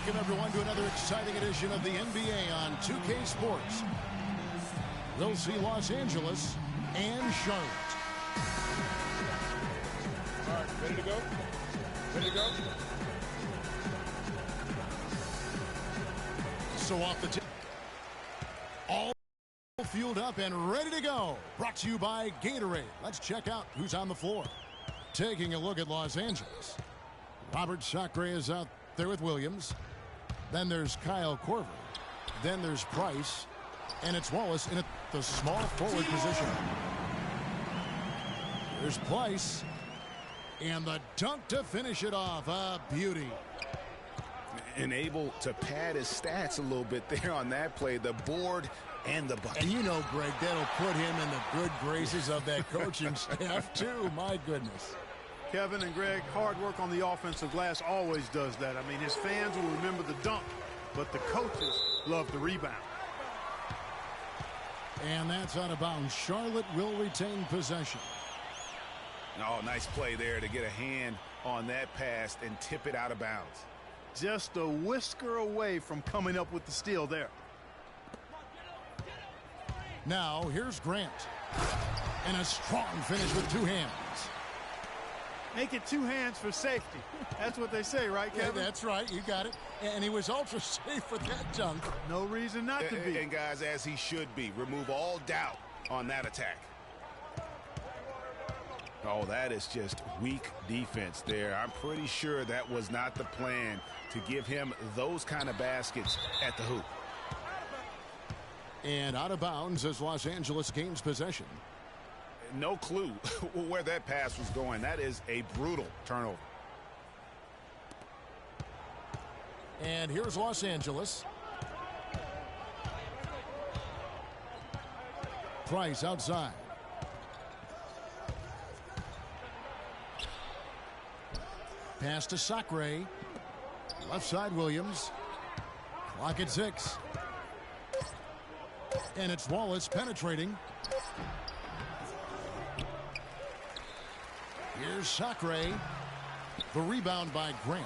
Welcome, everyone, to another exciting edition of the NBA on 2K Sports. We'll see Los Angeles and Charlotte. All right, ready to go? Ready to go? So off the tip. All fueled up and ready to go. Brought to you by Gatorade. Let's check out who's on the floor. Taking a look at Los Angeles. Robert Sacre is out there with Williams. Then there's Kyle Korver. Then there's Price. And it's Wallace in the small forward position. There's Price. And the dunk to finish it off. A beauty. And able to pad his stats a little bit there on that play. The board and the bucket. And you know, Greg, that'll put him in the good graces of that coaching staff, too. My goodness. Kevin and Greg, hard work on the offensive glass always does that. I mean, his fans will remember the dunk, but the coaches love the rebound. And that's out of bounds. Charlotte will retain possession. Oh, nice play there to get a hand on that pass and tip it out of bounds. Just a whisker away from coming up with the steal there. Now, here's Grant. And a strong finish with two hands. Make it two hands for safety. That's what they say, right, Kevin? Yeah, that's right. You got it. And he was ultra safe with that dunk. No reason not to be. And, guys, as he should be. Remove all doubt on that attack. Oh, that is just weak defense there. I'm pretty sure that was not the plan to give him those kind of baskets at the hoop. And out of bounds as Los Angeles gains possession. No clue where that pass was going. That is a brutal turnover. And here's Los Angeles. Price outside. Pass to Sacre. Left side Williams. Clock at 6. And it's Wallace penetrating. Here's Sacre. The rebound by Grant.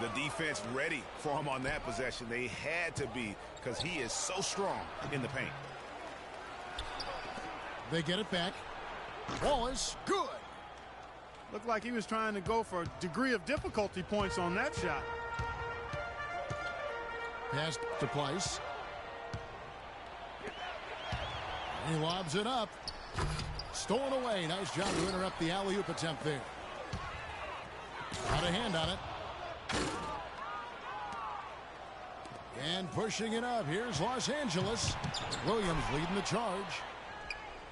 The defense ready for him on that possession. They had to be because he is so strong in the paint. They get it back. Wallace, good. Looked like he was trying to go for a degree of difficulty points on that shot. Pass to Price. He lobs it up. Stolen away. Nice job to interrupt the alley-oop attempt there. Got a hand on it. And pushing it up. Here's Los Angeles. Williams leading the charge.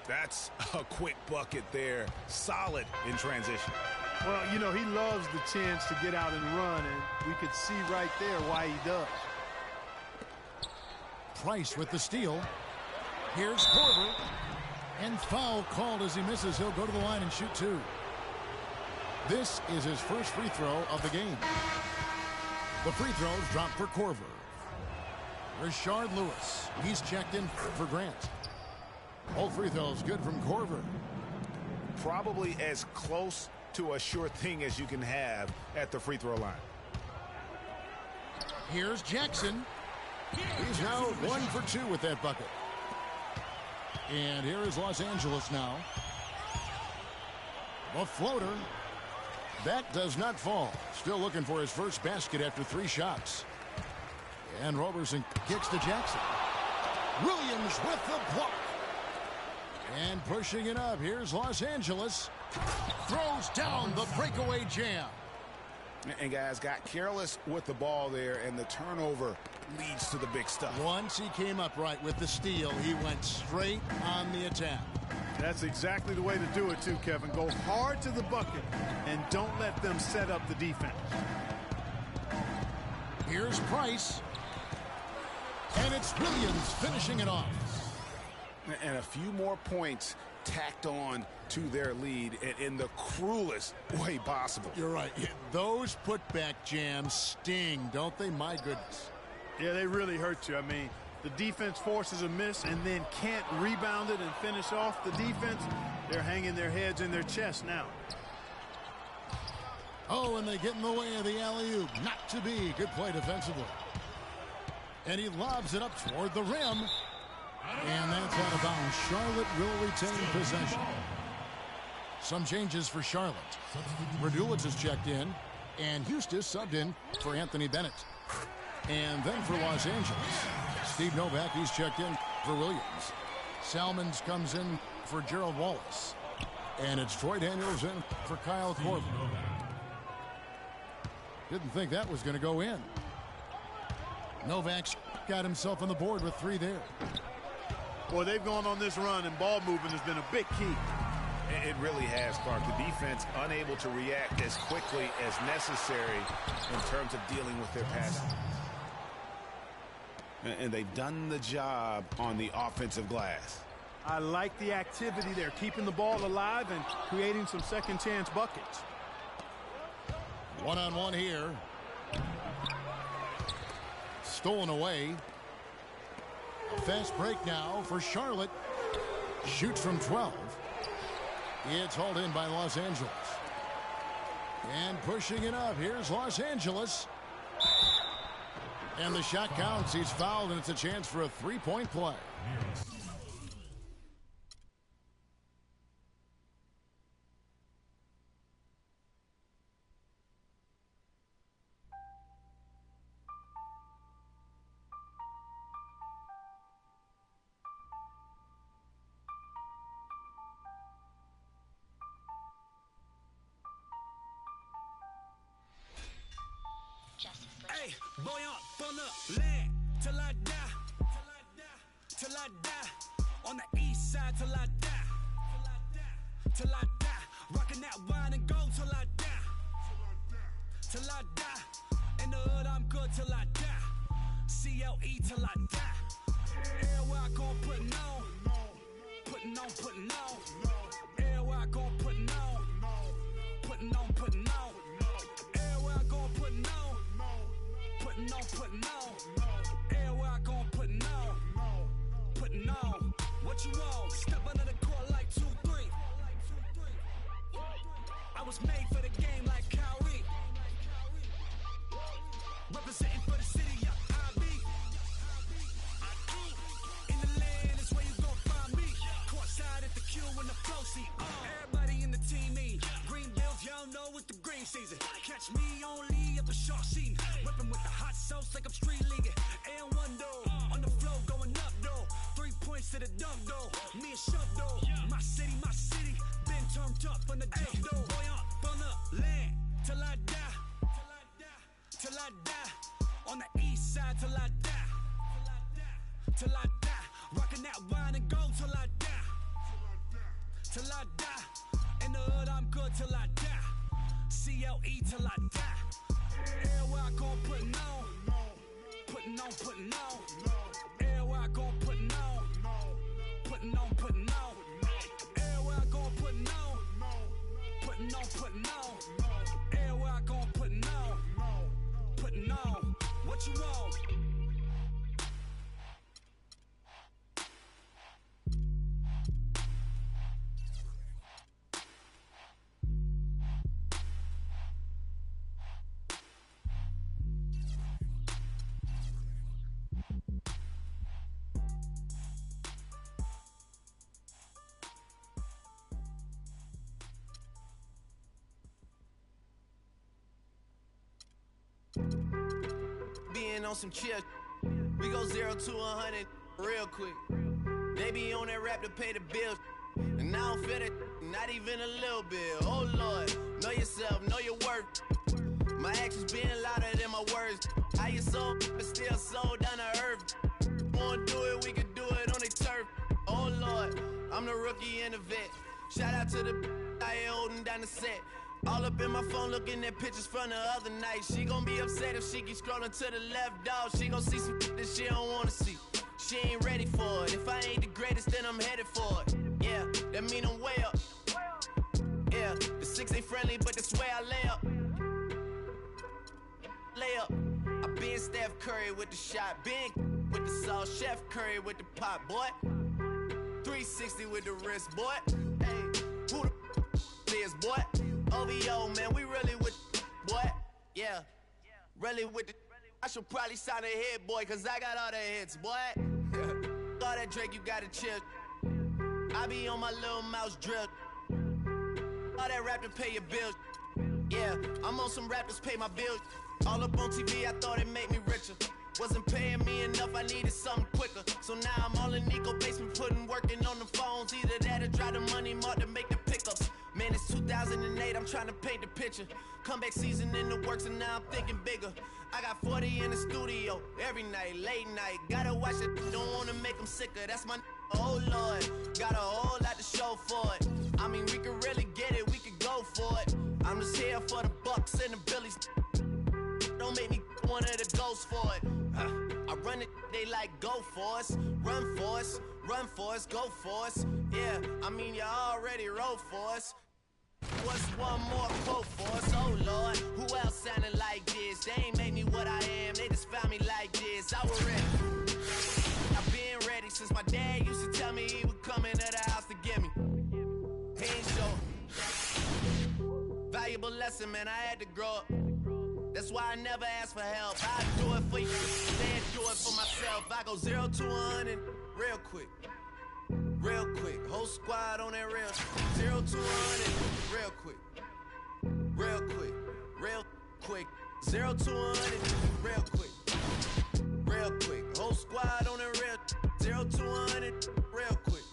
That's a quick bucket there. Solid in transition. Well, you know, he loves the chance to get out and run, and we could see right there why he does. Price with the steal. Here's Korver. And foul called as he misses. He'll go to the line and shoot two. This is his first free throw of the game. The free throws drop for Korver. Rashard Lewis. He's checked in for Grant. All free throws good from Korver. Probably as close to a sure thing as you can have at the free throw line. Here's Jackson. He's now 1 for 2 with that bucket. And here is Los Angeles now. A floater. That does not fall. Still looking for his first basket after 3 shots. And Roberson kicks to Jackson. Williams with the block. And pushing it up. Here's Los Angeles. Throws down the breakaway jam. And guys got careless with the ball there, and the turnover leads to the big stuff. Once he came up right with the steal, he went straight on the attack. That's exactly the way to do it too, Kevin. Go hard to the bucket and don't let them set up the defense. Here's Price. And it's Williams finishing it off. And a few more points tacked on to their lead in the cruelest way possible. You're right. Those putback jams sting, don't they? My goodness. Yeah, they really hurt you. I mean, the defense forces a miss and then can't rebound it and finish off the defense. They're hanging their heads in their chest now. Oh, and they get in the way of the alley-oop. Not to be. Good play defensively. And he lobs it up toward the rim. And that's out of bounds. Charlotte will retain possession. Some changes for Charlotte. Raduljic has checked in. And Eustace subbed in for Anthony Bennett. And then for Los Angeles, Steve Novak, he's checked in for Williams. Salmons comes in for Gerald Wallace. And it's Troy Daniels in for Kyle Korver. Didn't think that was going to go in. Novak's got himself on the board with 3 there. Boy, they've gone on this run, and ball movement has been a big key. It really has, Clark. The defense unable to react as quickly as necessary in terms of dealing with their passing. And they've done the job on the offensive glass. I like the activity there, keeping the ball alive and creating some second chance buckets. One-on-one here. Stolen away. A fast break now for Charlotte. Shoots from 12. It's hauled in by Los Angeles. And pushing it up. Here's Los Angeles. And the shot counts. He's fouled, and it's a chance for a three-point play. Hey, boy, up on the land till I die, till I die, on the east side till I die, till I die, rocking that wine and gold till I die, till I die, in the hood I'm good till I die, CLE till I die, everywhere I gon' putting on, everywhere I gon' putting on, everywhere I gon' putting on. Putting on, everywhere I gon' putting on, what you want? Step under the court like 2-3. I was made for the game like Kyrie. Representing for the city, yeah, I be. In the land is where you gon' find me. Courtside at the Q in the flow seat. Everybody in the team me. Green bills, y'all know it's the green season. Catch me only at the short season. Whipping with the hot sauce like I'm street leaguing. And one though, on the flow going up though. 3 points to the dunk though. Me and Shove though. My city, been turned up on the jump though. Boy, up on the land till I die. Till I die. On the east side till I die. Till I die. Rocking that wine and gold till I die. Till I die. In the hood I'm good till I die. CLE till I die. Everywhere I gon' putting on. Everywhere I gon' putting on. Everywhere I gon' putting on. Everywhere I gon' putting on. What you want? Being on some chill, we go 0 to 100 real quick. They be on that rap to pay the bills, and I don't feel it, not even a little bit. Oh Lord, know yourself, know your worth. My actions being louder than my words. How you sold, but still sold down to earth. Wanna do it, we can do it on the turf. Oh Lord, I'm the rookie and the vet. Shout out to the I ain't holding down the set. All up in my phone looking at pictures from the other night. She gon' be upset if she keeps scrolling to the left, dog. She gon' see some that she don't wanna see. She ain't ready for it. If I ain't the greatest, then I'm headed for it. Yeah, that mean I'm way up. Yeah, the 6 ain't friendly, but that's where I lay up. Lay up. I been Steph Curry with the shot. Been with the sauce. Chef Curry with the pop, boy. 360 with the wrist, boy. Hey, who the is, boy? OVO, man, we really with Really with the, I should probably sign a hit, boy, cause I got all the hits, boy. All that Drake, you gotta chill. I be on my little mouse drip. All that rap to pay your bills. Yeah, I'm on some rappers pay my bills. All up on TV, I thought it made me richer. Wasn't paying me enough, I needed something quicker. So now I'm all in Nico basement, working on the phones. Either that or try the money mark to make the pickups. Man, it's 2008, I'm trying to paint the picture. Comeback season in the works and now I'm thinking bigger. I got 40 in the studio, every night, late night. Gotta watch it, don't wanna make them sicker. That's my oh Lord, got a whole lot to show for it. I mean, we could really get it, we could go for it. I'm just here for the bucks and the billies. Don't make me one of the ghosts for it. I run it, they like go for us, run for us, run for us, go for us. Yeah, I mean you already wrote for us. What's one more quote for us? Oh Lord, who else sounding like this? They ain't made me what I am, they just found me like this. I was ready, I've been ready since my dad used to tell me he would come into the house to get me. He ain't show. Valuable lesson, man, I had to grow up. That's why I never ask for help. I do it for you, then do it for myself. I go 0 to 100 real quick. Real quick, whole squad on that real 0 to 100 real quick. Real quick, real quick. 0 to 100 real quick. Real quick, whole squad on that real 0 to 100 real quick.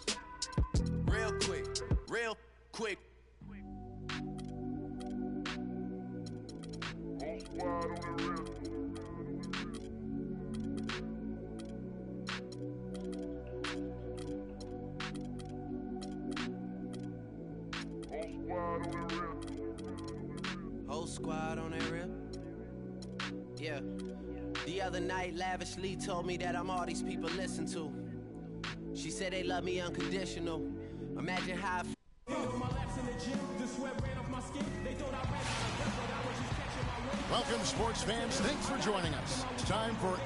Real quick, real quick. Whole squad on the real. Whole squad on that real. Yeah. The other night, Lavishly told me that I'm all these people listen to. She said they love me unconditional. Imagine how I Welcome, sports fans. Thanks for joining us. It's time for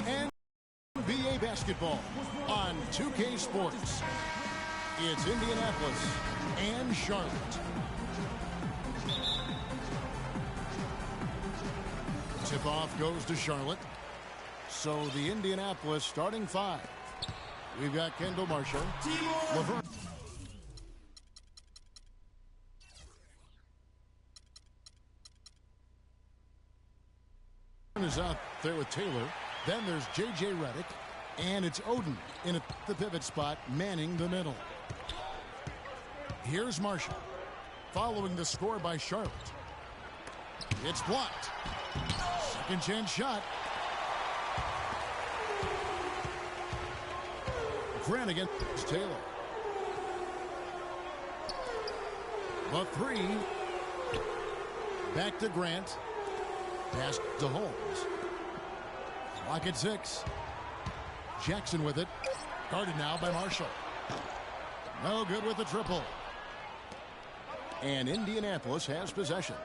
NBA basketball on 2K Sports. It's Indianapolis and Charlotte. Tip-off goes to Charlotte. So the Indianapolis starting five. We've got Kendall Marshall, Laverne. Is out there with Taylor. Then there's J.J. Redick. And it's Oden in the pivot spot, manning the middle. Here's Marshall. Following the score by Charlotte. It's blocked. Second chance shot. Grant against Taylor. The three. Back to Grant. Pass to Holmes. Clock at 6. Jackson with it. Guarded now by Marshall. No good with the triple. And Indianapolis has possession.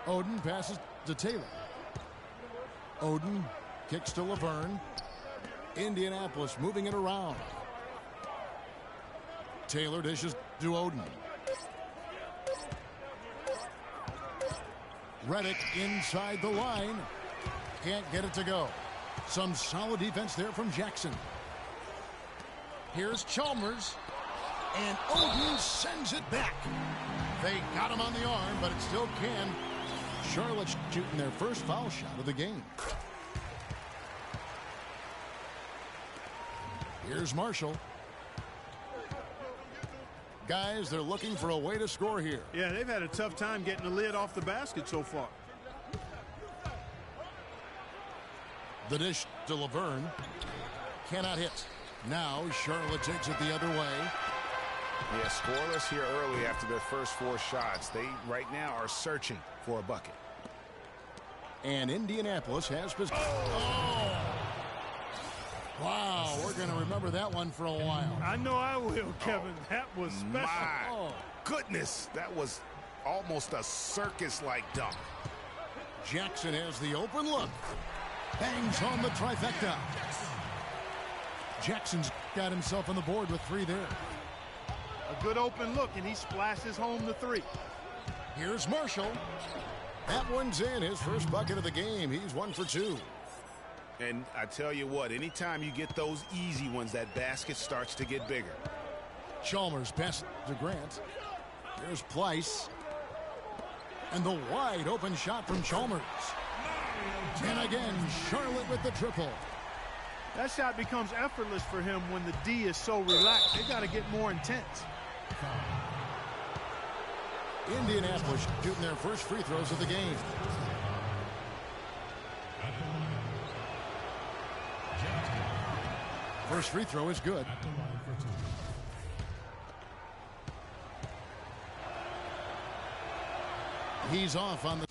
Oden passes to Taylor. Oden kicks to Laverne. Indianapolis moving it around. Taylor dishes to Oden. Redick inside the line. Can't get it to go. Some solid defense there from Jackson. Here's Chalmers. And Oden sends it back. They got him on the arm, but it still can. Charlotte's shooting their first foul shot of the game. Here's Marshall. Guys, they're looking for a way to score here. Yeah, they've had a tough time getting the lid off the basket so far. The dish to Laverne. Cannot hit. Now Charlotte takes it the other way. Yeah, scoreless here early after their first 4 shots. They right now are searching for a bucket. And Indianapolis has possession. Oh! Wow, we're going to remember that one for a while. I know I will, Kevin. That was special. My goodness, that was almost a circus-like dunk. Jackson has the open look. Bangs on the trifecta. Jackson's got himself on the board with 3 there. A good open look, and he splashes home the 3. Here's Marshall. That one's in. His first bucket of the game. He's 1 for 2. And I tell you what, anytime you get those easy ones, that basket starts to get bigger. Chalmers pass to Grant. Here's Pleiss. And the wide open shot from Chalmers. And again, Charlotte with the triple. That shot becomes effortless for him when the D is so relaxed. They got to get more intense. Indianapolis shooting their first free throws of the game. First free throw is good. He's off on the...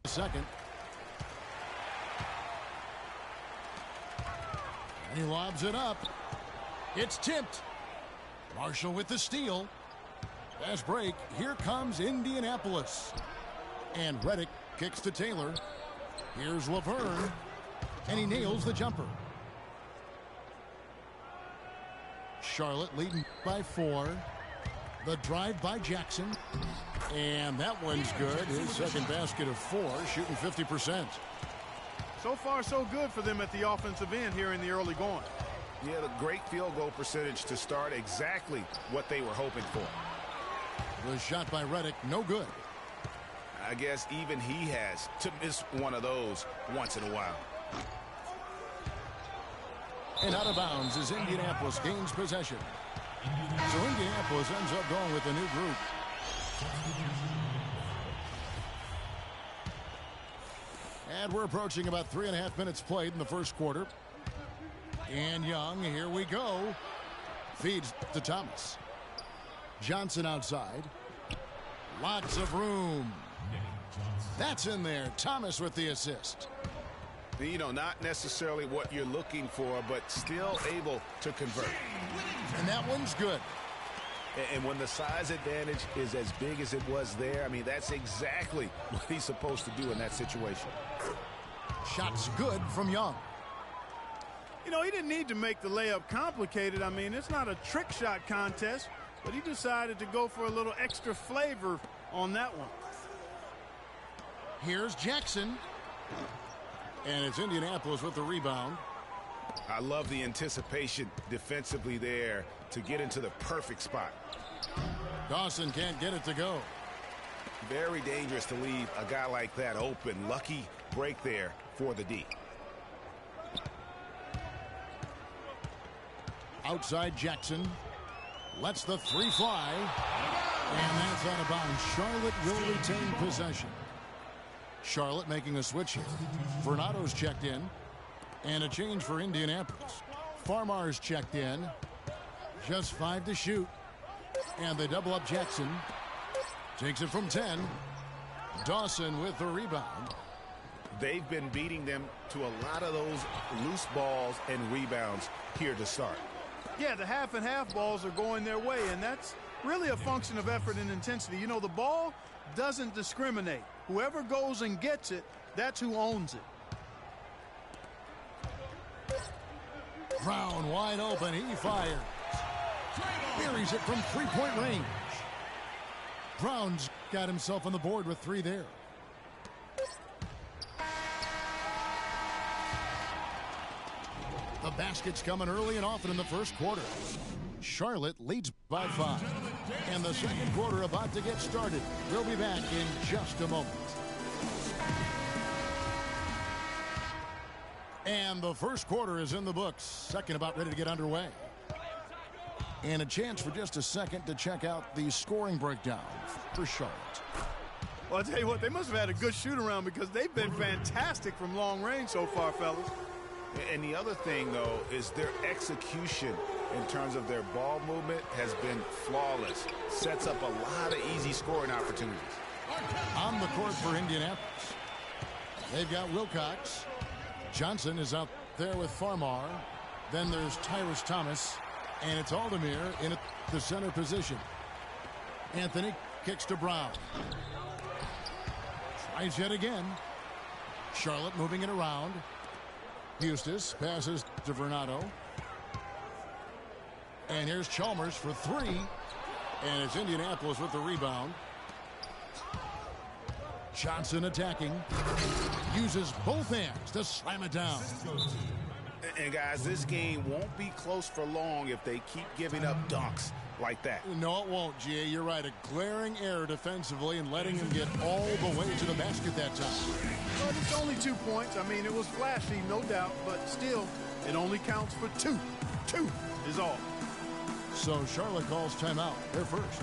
Second. And he lobs it up. It's tipped. Marshall with the steal. Fast break. Here comes Indianapolis. And Redick kicks to Taylor. Here's Laverne. And he nails the jumper. Charlotte leading by 4. The drive by Jackson. And that one's good. His second basket of 4, shooting 50%. So far, so good for them at the offensive end here in the early going. Yeah, the great field goal percentage to start exactly what they were hoping for. The shot by Redick, no good. I guess even he has to miss one of those once in a while. And out of bounds as Indianapolis gains possession. So Indianapolis ends up going with a new group. And we're approaching about 3.5 minutes played in the first quarter. And Young, here we go. Feeds to Thomas. Johnson outside. Lots of room. That's in there. Thomas with the assist. You know, not necessarily what you're looking for, but still able to convert. And that one's good. And when the size advantage is as big as it was there, I mean, that's exactly what he's supposed to do in that situation. Shot's good from Young. You know, he didn't need to make the layup complicated. I mean, it's not a trick shot contest, but he decided to go for a little extra flavor on that one. Here's Jackson. And it's Indianapolis with the rebound. I love the anticipation defensively there to get into the perfect spot. Dawson can't get it to go. Very dangerous to leave a guy like that open. Lucky break there for the D. Outside Jackson. Lets the 3 fly. And that's out of bounds. Charlotte will retain possession. Charlotte making a switch here. Vernado's checked in. And a change for Indianapolis. Farmar's checked in. Just 5 to shoot. And they double up Jackson. Takes it from 10. Dawson with the rebound. They've been beating them to a lot of those loose balls and rebounds here to start. Yeah, the half and half balls are going their way, and that's really a function of effort and intensity. You know, the ball doesn't discriminate. Whoever goes and gets it, that's who owns it. Brown wide open. He fires. Buries it from 3-point range. Brown's got himself on the board with 3 there. The basket's coming early and often in the first quarter. Charlotte leads by 5. And the second quarter about to get started. We'll be back in just a moment. And the first quarter is in the books. Second about ready to get underway. And a chance for just a second to check out the scoring breakdown for Charlotte. Well, I'll tell you what, they must have had a good shoot around because they've been fantastic from long range so far, fellas. And the other thing, though, is their execution in terms of their ball movement has been flawless. Sets up a lot of easy scoring opportunities. On the court for Indianapolis, they've got Wilcox. Johnson is out there with Farmar. Then there's Tyrus Thomas, and it's Aldemir in the center position. Anthony kicks to Brown. Tries yet again. Charlotte moving it around. Eustace passes to Vernado. And here's Chalmers for three. And it's Indianapolis with the rebound. Johnson attacking. Uses both hands to slam it down. And guys, this game won't be close for long if they keep giving up dunks like that. No, it won't, G.A. You're right. A glaring error defensively and letting him get all the way to the basket that time. But it's only 2 points. I mean, it was flashy, no doubt, but still, it only counts for two. Two is all. So Charlotte calls timeout. They're first.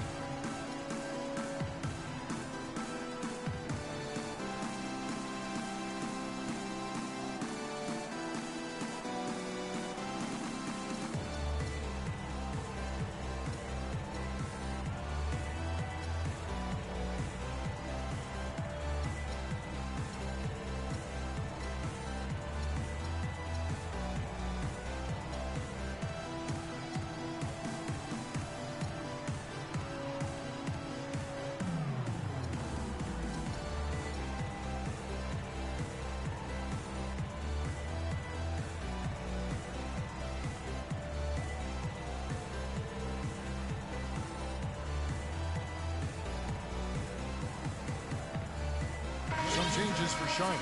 Some changes for Charlotte.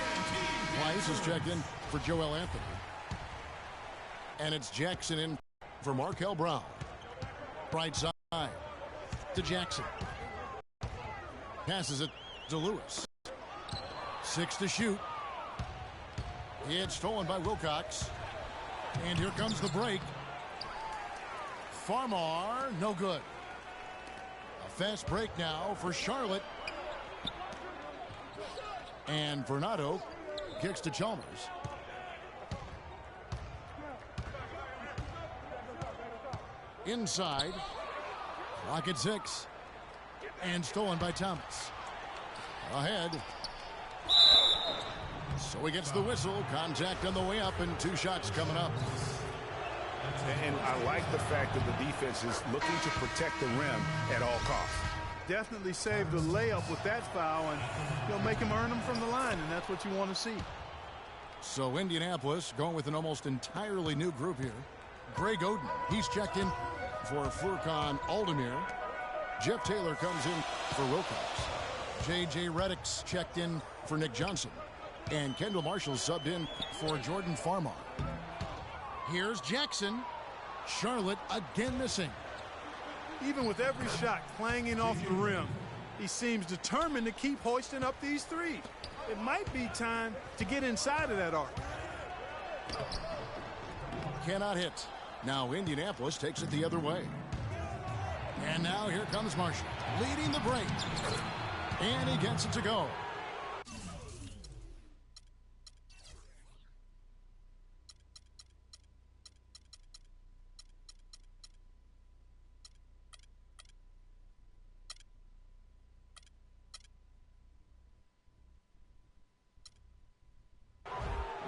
Weiss is checked in for Joel Anthony. And it's Jackson in for Markel Brown. Right side to Jackson. Passes it to Lewis. 6 to shoot. It's stolen by Wilcox. And here comes the break. Farmar, no good. A fast break now for Charlotte. And Vernado kicks to Chalmers. Inside. Clock at 6. And stolen by Thomas. Ahead. So he gets the whistle. Contact on the way up and 2 shots coming up. And I like the fact that the defense is looking to protect the rim at all costs. Definitely saved the layup with that foul, and he'll make him earn them from the line, and that's what you want to see. So Indianapolis going with an almost entirely new group here. Greg Oden, he's checked in for Furkan Aldemir. Jeff Taylor comes in for Wilcox. J.J. Redick's checked in for Nick Johnson. And Kendall Marshall subbed in for Jordan Farmar. Here's Jackson. Charlotte again missing. Even with every shot clanging off the rim, he seems determined to keep hoisting up these threes. It might be time to get inside of that arc. Cannot hit. Now Indianapolis takes it the other way. And now here comes Marshall, leading the break. And he gets it to go.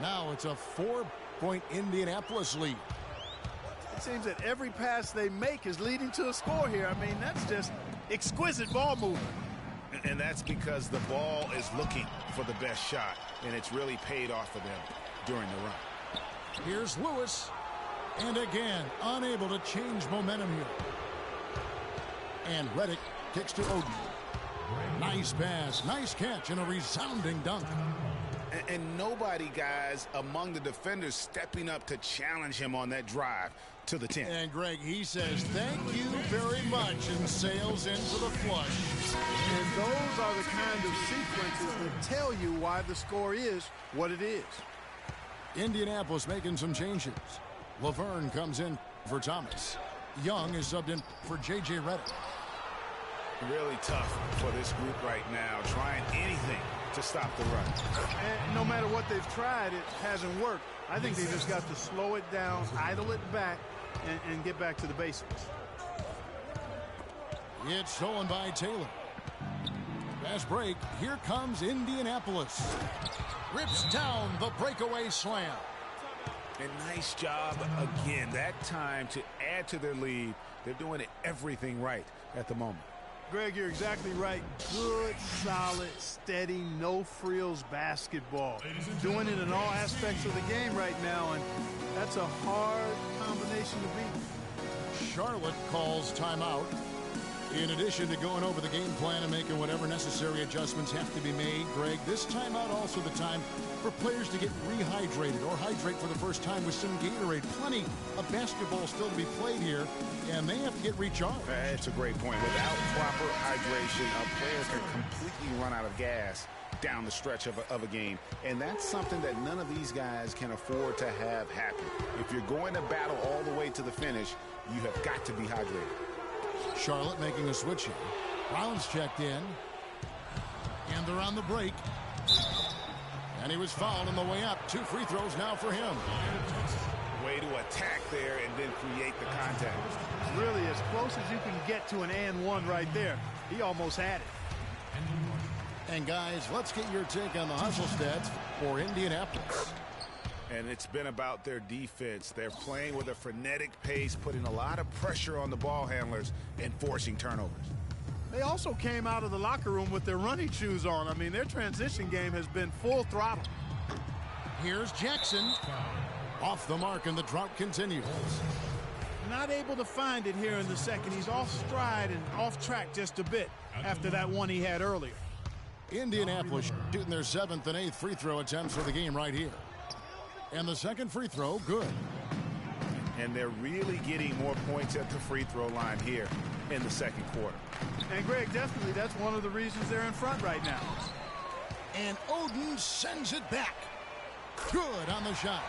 Now it's a 4-point Indianapolis lead. It seems that every pass they make is leading to a score here. I mean, that's just exquisite ball movement. And that's because the ball is looking for the best shot, and it's really paid off for them during the run. Here's Lewis. And again, unable to change momentum here. And Redick kicks to Oden. Nice pass, nice catch, and a resounding dunk. And nobody, guys, among the defenders stepping up to challenge him on that drive to the 10. And Greg, he says thank you very much and sails in for the flush. And those are the kind of sequences that tell you why the score is what it is. Indianapolis making some changes. Laverne comes in for Thomas. Young is subbed in for J.J. Redick. Really tough for this group right now, trying anything to stop the run. And no matter what they've tried, it hasn't worked. I think they just got to slow it down, idle it back, and get back to the basics. It's stolen by Taylor. Fast break. Here comes Indianapolis. Rips down the breakaway slam. And nice job again. That time to add to their lead. They're doing everything right at the moment. Greg, you're exactly right. Good, solid, steady, no-frills basketball. Doing it in all aspects of the game right now, and that's a hard combination to beat. Charlotte calls timeout. In addition to going over the game plan and making whatever necessary adjustments have to be made, Greg, this timeout also the time for players to get rehydrated or hydrate for the first time with some Gatorade. Plenty of basketball still to be played here, and they have to get recharged. That's a great point. Without proper hydration, a player can completely run out of gas down the stretch of a game, and that's something that none of these guys can afford to have happen. If you're going to battle all the way to the finish, you have got to be hydrated. Charlotte making a switch here. Brown's checked in. And they're on the break. And he was fouled on the way up. 2 free throws now for him. Way to attack there and then create the contact. Really as close as you can get to an and one right there. He almost had it. And guys, let's get your take on the hustle stats for Indianapolis. And it's been about their defense. They're playing with a frenetic pace, putting a lot of pressure on the ball handlers and forcing turnovers. They also came out of the locker room with their running shoes on. I mean, their transition game has been full throttle. Here's Jackson. Off the mark, and the drought continues. Not able to find it here in the second. He's off stride and off track just a bit after that one he had earlier. Indianapolis shooting their 7th and 8th free throw attempts for the game right here. And the second free throw, good. And they're really getting more points at the free throw line here in the second quarter. And Greg, definitely that's one of the reasons they're in front right now. And Oden sends it back. Good on the shot.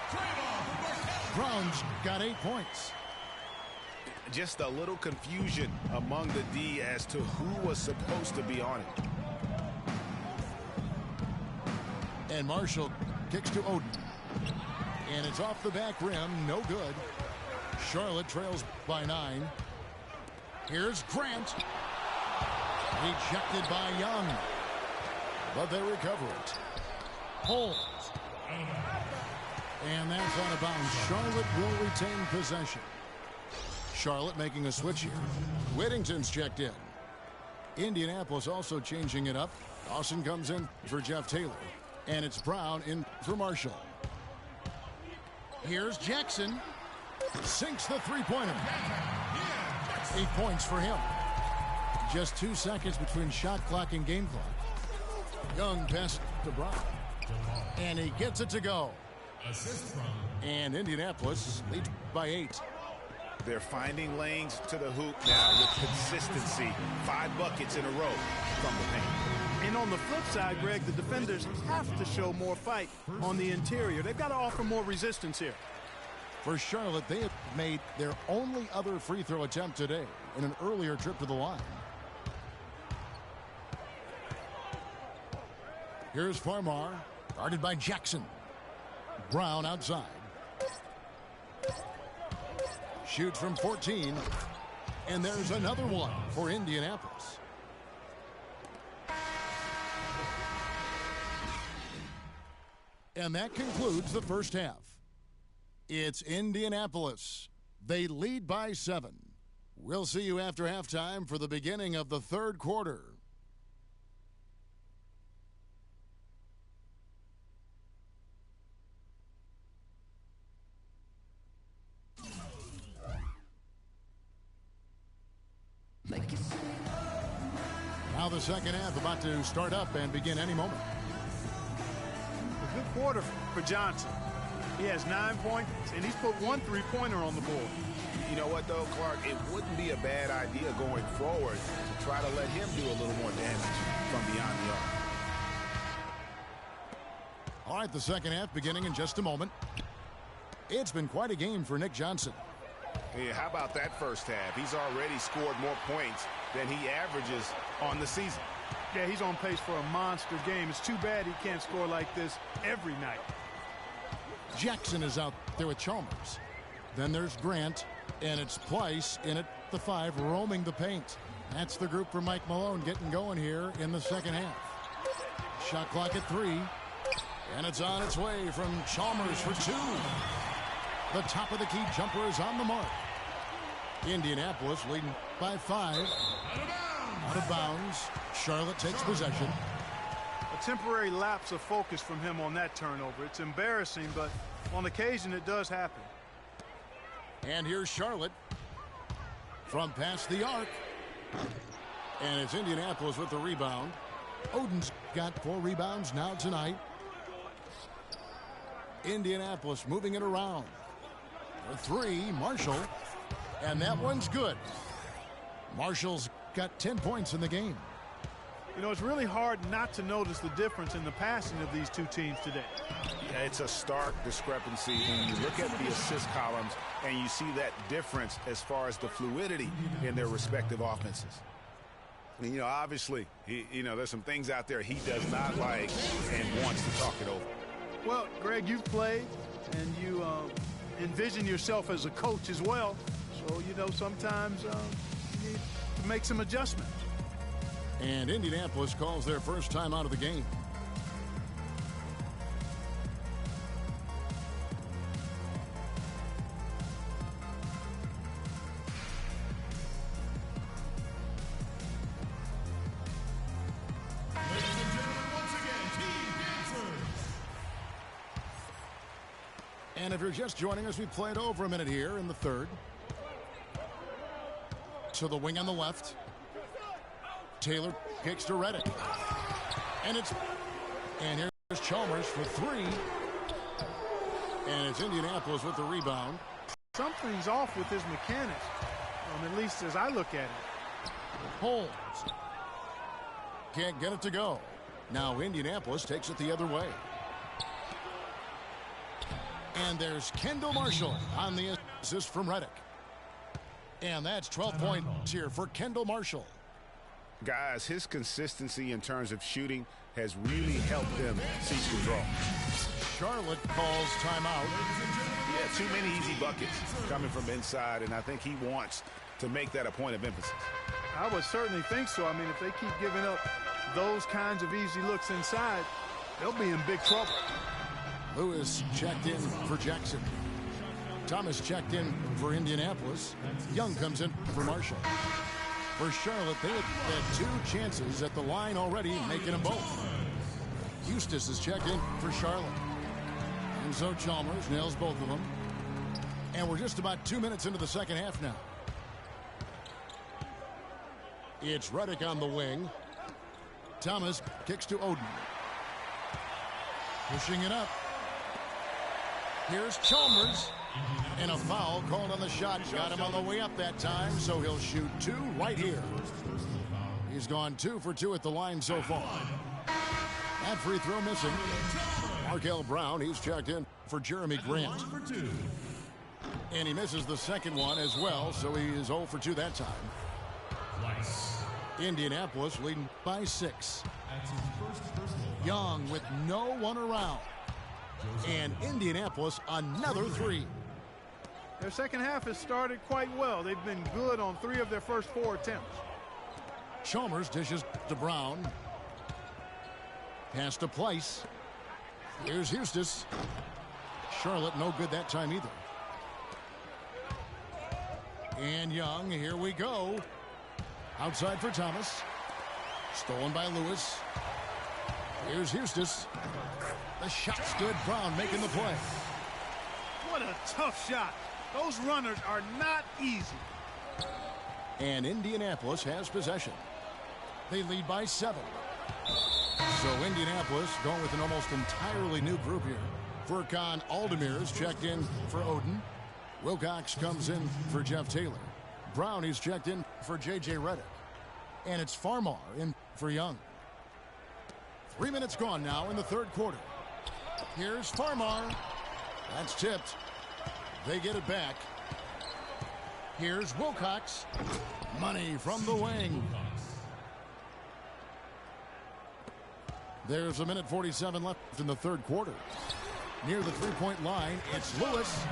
Brown's got 8 points. Just a little confusion among the D as to who was supposed to be on it. And Marshall kicks to Oden. And it's off the back rim, no good. Charlotte trails by 9. Here's Grant. Rejected by Young. But they recover it. Holmes. And that's out of bounds. Charlotte will retain possession. Charlotte making a switch here. Whittington's checked in. Indianapolis also changing it up. Dawson comes in for Jeff Taylor. And it's Brown in for Marshall. Here's Jackson. Sinks the three-pointer. 8 points for him. Just 2 seconds between shot clock and game clock. Young pass to Brown. And he gets it to go. And Indianapolis leads by 8. They're finding lanes to the hoop now with consistency. 5 buckets in a row from the paint. And on the flip side, Greg, the defenders have to show more fight on the interior. They've got to offer more resistance here. For Charlotte, they have made their only other free throw attempt today in an earlier trip to the line. Here's Farmar, guarded by Jackson. Brown outside. Shoots from 14. And there's another one for Indianapolis. And that concludes the first half. It's Indianapolis. They lead by 7. We'll see you after halftime for the beginning of the third quarter. Now the second half about to start up and begin any moment. A good quarter for Johnson. He has 9 points, and he's put 1 3-pointer on the board. You know what, though, Clark? It wouldn't be a bad idea going forward to try to let him do a little more damage from beyond the arc. All right, the second half beginning in just a moment. It's been quite a game for Nick Johnson. Hey, how about that first half? He's already scored more points than he averages on the season. Yeah, he's on pace for a monster game. It's too bad he can't score like this every night. Jackson is out there with Chalmers. Then there's Grant, and it's Pleiss in at the 5, roaming the paint. That's the group for Mike Malone getting going here in the second half. Shot clock at 3, and it's on its way from Chalmers for 2. The top of the key jumper is on the mark. Indianapolis leading by 5. Out of bounds. Charlotte takes possession. A temporary lapse of focus from him on that turnover. It's embarrassing, but on occasion it does happen. And here's Charlotte from past the arc. And it's Indianapolis with the rebound. Oden's got 4 rebounds now tonight. Indianapolis moving it around. For 3, Marshall. And that one's good. Marshall's got 10 points in the game. You know, it's really hard not to notice the difference in the passing of these two teams today. Yeah, it's a stark discrepancy when you look at the assist columns and you see that difference as far as the fluidity in their respective offenses. And, you know, obviously, there's some things out there he does not like and wants to talk it over. Well, Greg, you've played and you envision yourself as a coach as well. So, you know, sometimes you need to make some adjustments. And Indianapolis calls their first time out of the game. And if you're just joining us, we played over a minute here in the third. To the wing on the left. Taylor kicks to Reddick. And here's Chalmers for 3. And it's Indianapolis with the rebound. Something's off with his mechanics, at least as I look at it. Holmes can't get it to go. Now Indianapolis takes it the other way. And there's Kendall Marshall on the assist from Reddick. And that's 12 points here for Kendall Marshall. Guys, his consistency in terms of shooting has really helped them seize control. Charlotte calls timeout. Yeah, too many easy buckets coming from inside, and I think he wants to make that a point of emphasis. I would certainly think so. I mean, if they keep giving up those kinds of easy looks inside, they'll be in big trouble. Lewis checked in for Jackson. Thomas checked in for Indianapolis. Young comes in for Marshall. For Charlotte, they had 2 chances at the line already, making them both. Eustace is checked in for Charlotte. And so Chalmers nails both of them. And we're just about 2 minutes into the second half now. It's Reddick on the wing. Thomas kicks to Oden. Pushing it up. Here's Chalmers. And a foul called on the shot. Got him on the way up that time, so he'll shoot 2 right here. He's gone 2 for 2 at the line so far. That free throw missing. Markel Brown, he's checked in for Jeremy Grant. And he misses the second one as well, so he is 0 for 2 that time. Indianapolis leading by 6. Young with no one around. And Indianapolis another 3. Their second half has started quite well. They've been good on 3 of their first 4 attempts. Chalmers dishes to Brown. Pass to Pleiss. Here's Eustace. Charlotte no good that time either. And Young, here we go. Outside for Thomas. Stolen by Lewis. Here's Eustace. The shot's good. Brown making the play. What a tough shot. Those runners are not easy. And Indianapolis has possession. They lead by 7. So Indianapolis going with an almost entirely new group here. Furkan Aldemir's checked in for Oden. Wilcox comes in for Jeff Taylor. Brown is checked in for J.J. Reddick. And it's Farmar in for Young. 3 minutes gone now in the third quarter. Here's Farmar. That's tipped. They get it back. Here's Wilcox. Money from the wing. There's 1:47 left in the third quarter. Near the three-point line, it's Lewis.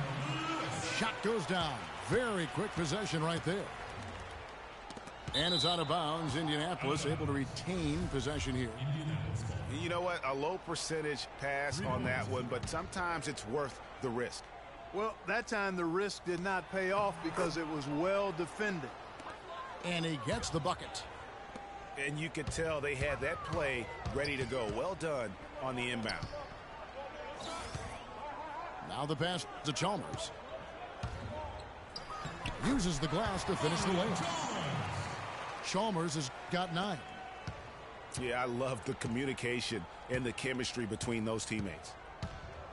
Shot goes down. Very quick possession right there. And it's out of bounds. Indianapolis able to retain possession here. You know what? A low percentage pass on that one, but sometimes it's worth the risk. Well, that time the risk did not pay off because it was well defended. And he gets the bucket. And you could tell they had that play ready to go. Well done on the inbound. Now the pass to Chalmers. Uses the glass to finish the layup. Chalmers has got 9. Yeah, I love the communication and the chemistry between those teammates.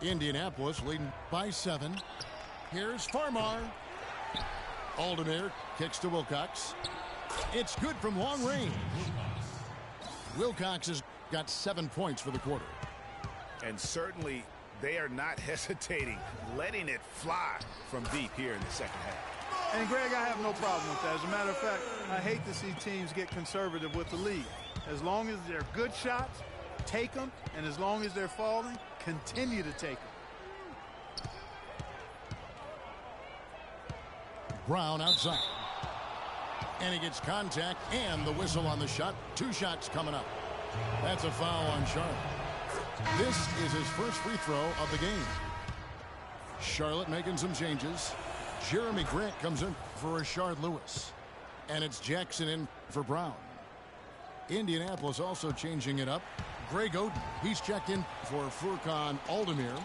Indianapolis leading by 7. Here's Farmar. Aldemir kicks to Wilcox. It's good from long range. Wilcox has got 7 points for the quarter. And certainly they are not hesitating, letting it fly from deep here in the second half. And, Greg, I have no problem with that. As a matter of fact, I hate to see teams get conservative with the lead. As long as they're good shots, take them. And as long as they're falling, continue to take them. Brown outside. And he gets contact and the whistle on the shot. 2 shots coming up. That's a foul on Charlotte. This is his first free throw of the game. Charlotte making some changes. Jeremy Grant comes in for Rashard Lewis. And it's Jackson in for Brown. Indianapolis also changing it up. Greg Oden, he's checked in for Furkan Aldemir.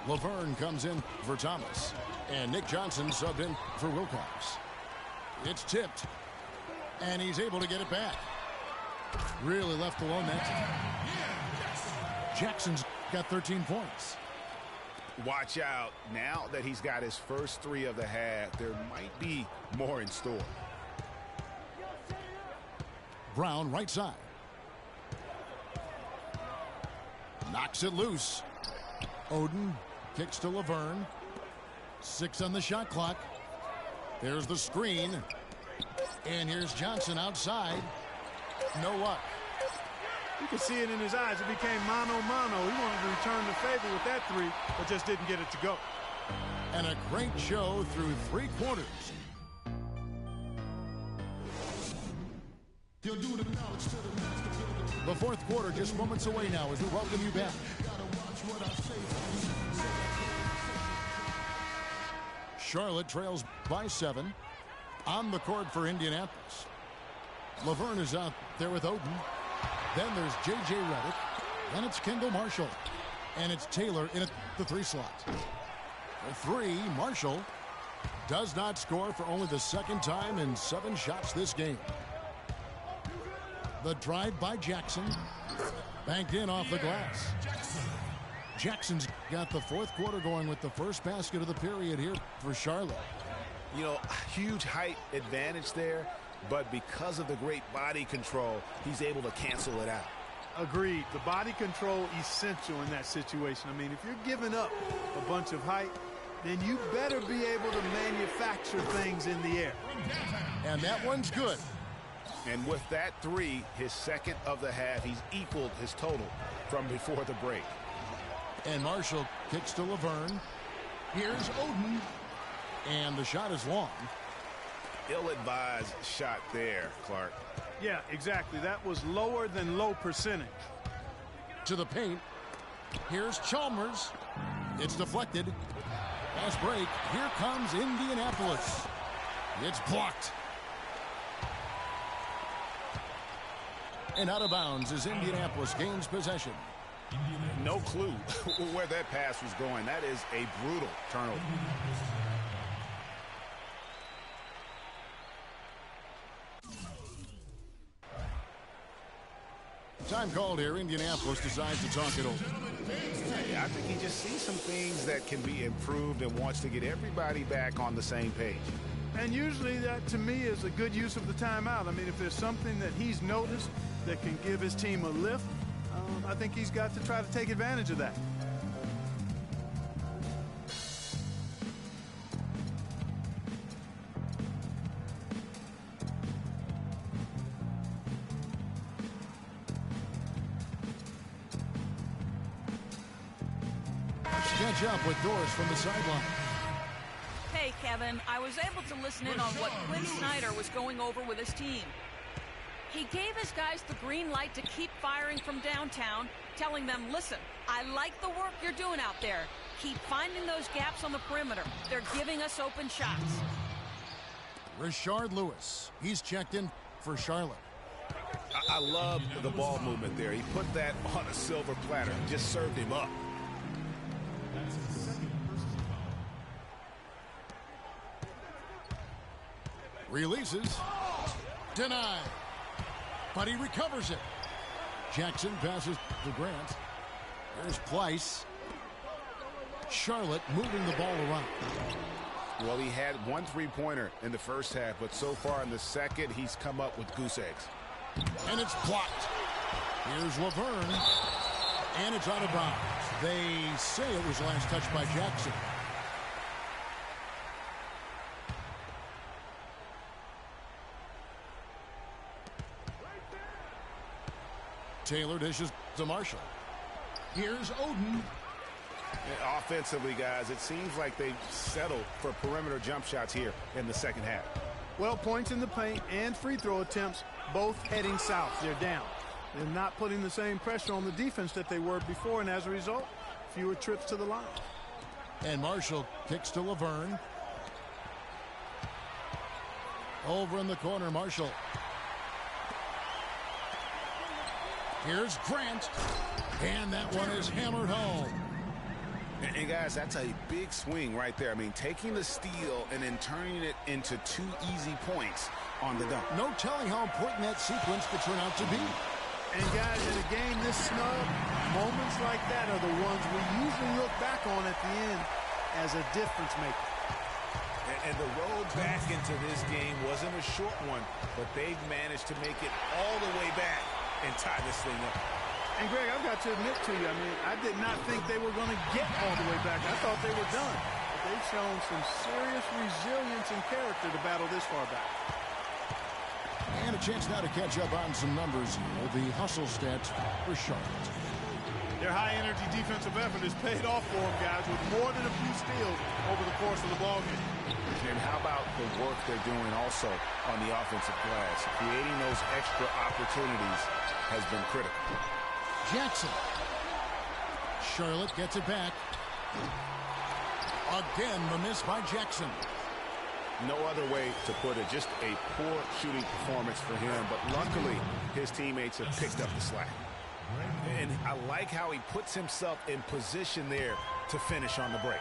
Laverne comes in for Thomas. And Nick Johnson subbed in for Wilcox. It's tipped. And he's able to get it back. Really left alone that time. Jackson's got 13 points. Watch out. Now that he's got his first 3 of the half, there might be more in store. Brown right side. Knocks it loose. Oden kicks to Laverne. 6 on the shot clock. There's the screen. And here's Johnson outside. No luck. You can see it in his eyes. It became mano-mano. He wanted to return the favor with that 3, but just didn't get it to go. And a great show through 3 quarters. The fourth quarter just moments away now as we welcome you back. Charlotte trails by 7. On the court for Indianapolis. Laverne is out there with Oden. Then there's J.J. Redick. Then it's Kendall Marshall. And it's Taylor in at the 3 slot. For 3, Marshall does not score for only the 2nd time in 7 shots this game. The drive by Jackson. Banked in off the glass. Jackson's got the 4th quarter going with the first basket of the period here for Charlotte. You know, huge height advantage there, but because of the great body control, he's able to cancel it out. Agreed. The body control essential in that situation. I mean, if you're giving up a bunch of height, then you better be able to manufacture things in the air. And that one's good. And with that 3, his 2nd of the half, he's equaled his total from before the break. And Marshall kicks to Laverne. Here's Oden. And the shot is long. Ill-advised shot there, Clark. Yeah, exactly. That was lower than low percentage. To the paint. Here's Chalmers. It's deflected. Fast break. Here comes Indianapolis. It's blocked. And out of bounds as Indianapolis gains possession. No clue where that pass was going. That is a brutal turnover. Time called here. Indianapolis decides to talk it over. I think he just sees some things that can be improved and wants to get everybody back on the same page. And usually that, to me, is a good use of the timeout. I mean, if there's something that he's noticed that can give his team a lift, I think he's got to try to take advantage of that. catch up with Doris from the sideline. Hey, Kevin, I was able to listen in on what Quinn Snyder was going over with his team. He gave his guys the green light to keep firing from downtown, telling them, listen, I like the work you're doing out there. Keep finding those gaps on the perimeter. They're giving us open shots. Rashard Lewis. He's checked in for Charlotte. I love the ball movement there. He put that on a silver platter. Just served him up. Releases. Denied. But he recovers it. Jackson passes to Grant. There's Pleiss. Charlotte moving the ball around. Well, he had one three-pointer in the first half, but so far in the second, he's come up with goose eggs. And it's blocked. Here's Laverne. And it's out of bounds. They say it was last touched by Jackson. Taylor dishes to Marshall. Here's Oden. And offensively, guys, it seems like they settled for perimeter jump shots here in the second half. Well, points in the paint and free throw attempts both heading south. They're down. They're not putting the same pressure on the defense that they were before, and as a result, fewer trips to the line. And Marshall kicks to Laverne. Over in the corner, Marshall. Here's Grant. And that one is hammered home. And guys, that's a big swing right there. I mean, taking the steal and then turning it into 2 easy points on the dunk. No telling how important that sequence could turn out to be. And guys, in a game this snug, moments like that are the ones we usually look back on at the end as a difference maker. And the road back into this game wasn't a short one, but they've managed to make it all the way back and tie this thing up. And Greg, I've got to admit to you, I mean, I did not think they were going to get all the way back. I thought they were done. But they've shown some serious resilience and character to battle this far back. And a chance now to catch up on some numbers here. The hustle stats for Charlotte. Their high-energy defensive effort has paid off for them, guys, with more than a few steals over the course of the ballgame. And how about the work they're doing also on the offensive glass? Creating those extra opportunities has been critical. Jackson. Charlotte gets it back. Again, the miss by Jackson. No other way to put it. Just a poor shooting performance for him. But luckily, his teammates have picked up the slack. And I like how he puts himself in position there to finish on the break.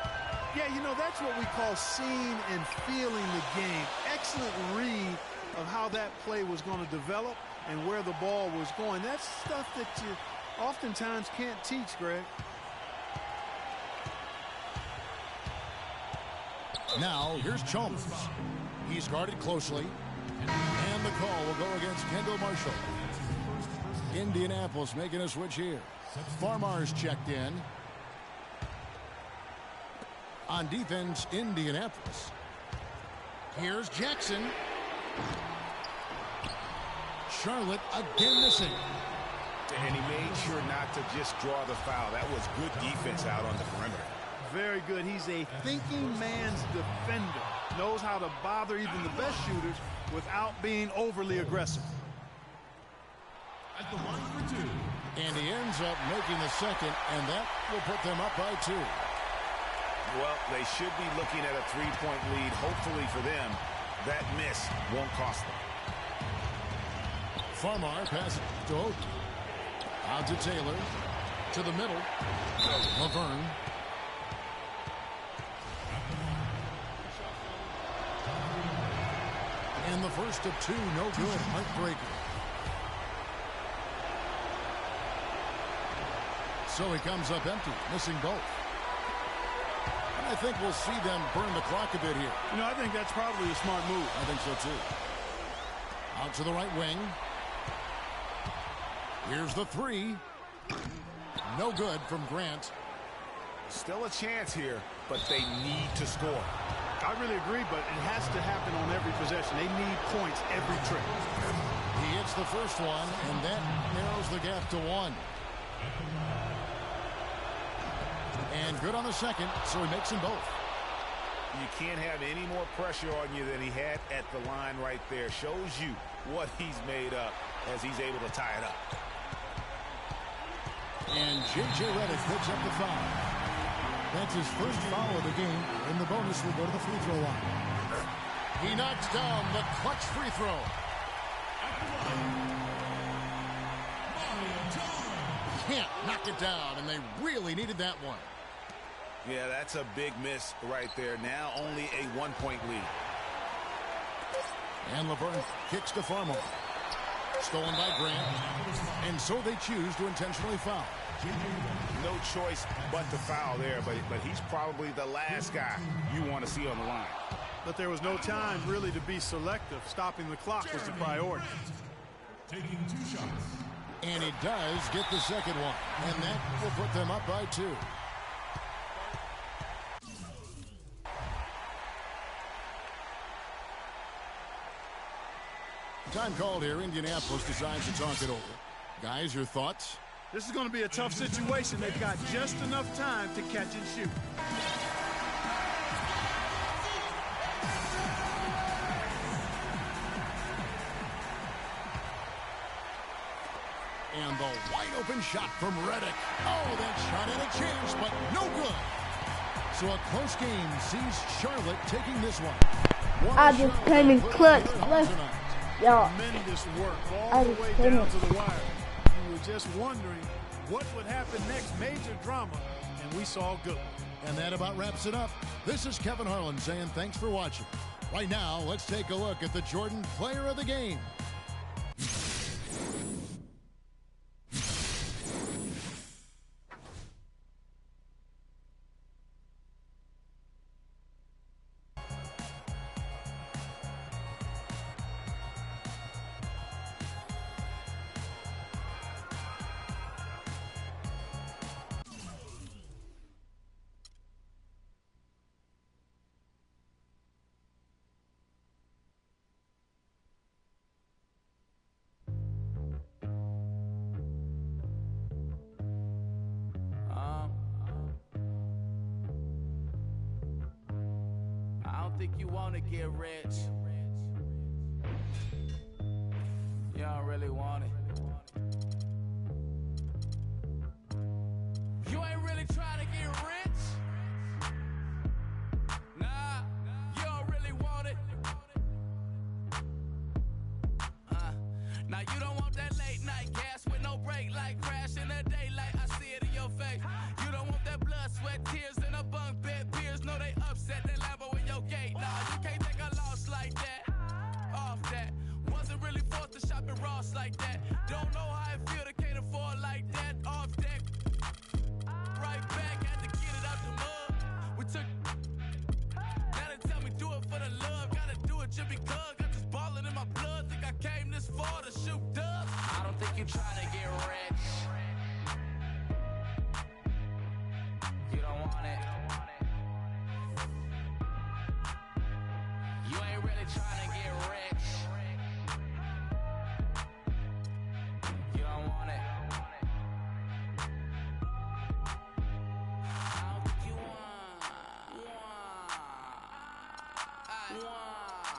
Yeah, you know, that's what we call seeing and feeling the game. Excellent read of how that play was going to develop and where the ball was going. That's stuff that you oftentimes can't teach, Greg. Now, here's Chalmers. He's guarded closely. And the call will go against Kendall Marshall. Indianapolis making a switch here. Farmar's checked in. On defense, Indianapolis. Here's Jackson. Charlotte again missing. And he made sure not to just draw the foul. That was good defense out on the perimeter. Very good. He's a thinking man's defender. Knows how to bother even the best shooters without being overly aggressive. At the line for 2. And he ends up making the second, and that will put them up by 2. Well, they should be looking at a 3-point lead. Hopefully for them, that miss won't cost them. Farmar passes to Oden. Out to Taylor. To the middle. Laverne. And the first of 2, no good. Heartbreaker. So he comes up empty, missing both. And I think we'll see them burn the clock a bit here. You know, I think that's probably a smart move. I think so, too. Out to the right wing. Here's the 3. No good from Grant. Still a chance here, but they need to score. I really agree, but it has to happen on every possession. They need points every trip. He hits the first one, and that narrows the gap to 1. And good on the second, so he makes them both. You can't have any more pressure on you than he had at the line right there. Shows you what he's made up as he's able to tie it up. And J.J. Redick picks up the foul. That's his first foul of the game, and the bonus will go to the free throw line. He knocks down the clutch free throw. Can't knock it down, and they really needed that one. Yeah, that's a big miss right there. Now only a 1-point lead. And Laverne kicks to Farmer. Stolen by Grant. And so they choose to intentionally foul. No choice but to foul there, but he's probably the last guy you want to see on the line. But there was no time really to be selective. Stopping the clock was the priority. Taking 2 shots. And he does get the second one. And that will put them up by 2. Time called here. Indianapolis decides to talk it over. Guys, your thoughts? This is going to be a tough situation. They've got just enough time to catch and shoot. And the wide open shot from Redick. Oh, that shot had a chance, but no good. So a close game sees Charlotte taking this one. I just came in clutch. Y'all. Tremendous work all the way down to the wire. You were just wondering what would happen next. Major drama, and we saw good. And that about wraps it up. This is Kevin Harlan saying thanks for watching. Right now, let's take a look at the Jordan Player of the Game. Think you want to get rich. You don't really want it. You ain't really trying to get rich. Nah, you don't really want it. Now you don't want that late night gas with no break, like crash in the daylight. I see it in your face. You don't want that blood, sweat, tears in a bunk bed. Peers know they upset. That Lambo in your gate. Nah, you can't take a loss like that. Off that. Wasn't really forced to shop at Ross like that. Don't know how it feel to can't afford like that. Off deck. Right back, had to get it out the mud. We took. Now they tell me do it for the love. Gotta do it just because. Got this ballin' in my blood. Think I came this far to shoot dubs. I don't think you trying to get rich. You don't want it. You ain't really trying to get rich. You don't want it. I don't think you want.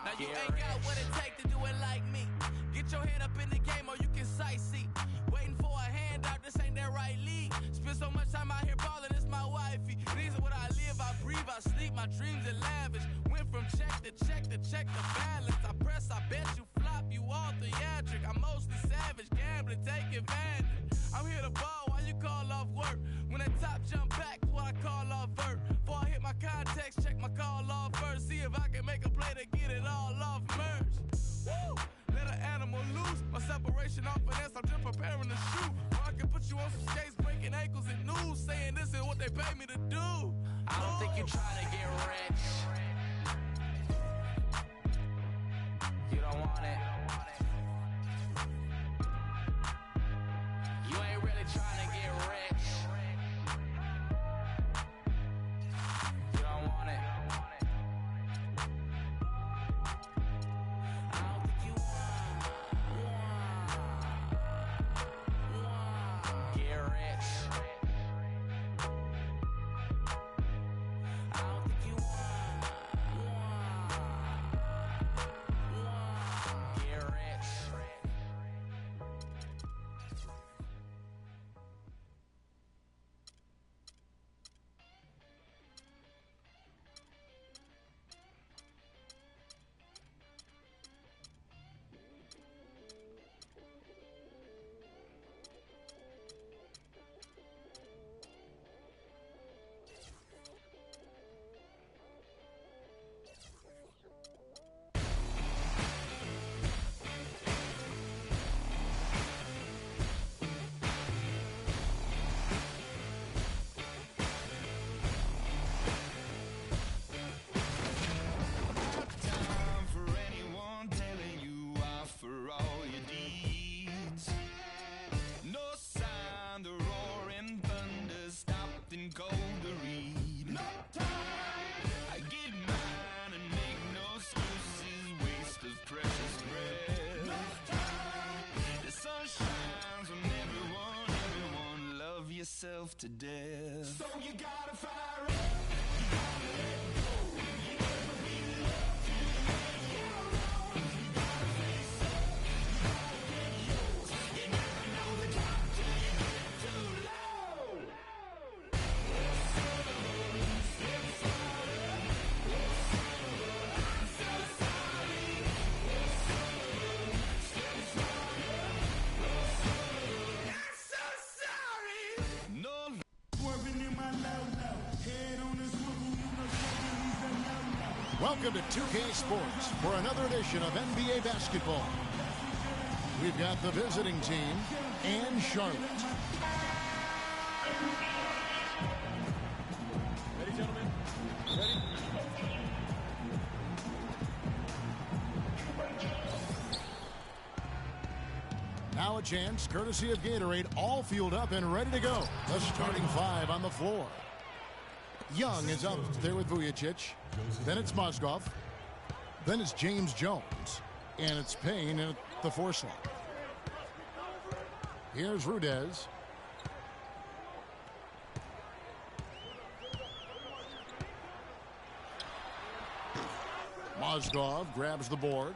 Now you ain't got what it takes to do it like me. Get your head up in the game or you can sightsee. Waiting for a handout, this ain't that right league. Spend so much time out here balling, it's my wifey. These are what I live, I breathe, I sleep, my dreams are lavish. Went from check to check to check the balance. I press, I bet you flop, you all theatric. I'm mostly savage, gambling, take advantage. I'm here to ball while you call off work. When that top jump back, what I call off vert. Before I hit my context, check my call off first. See if I can make a play to get it all off merge. Woo! Let an animal loose. My separation off finesse, I'm just preparing to shoot. Or I can put you on some skates, breaking ankles and news, saying this is what they pay me to do. I don't think you trying to get rich. You don't want it. You ain't really trying to get rich. You don't want it. I don't think you want. Get rich. to death. So you gotta fire up. Welcome to 2K Sports for another edition of NBA basketball. We've got the visiting team and Charlotte. Ready, gentlemen? Ready? Now a chance, courtesy of Gatorade, all fueled up and ready to go. The starting five on the floor. Young is up there with Vujacic. Then it's Mozgov. Then it's James Jones. And it's Payne at the 4 slot. Here's Rudez. Mozgov grabs the board.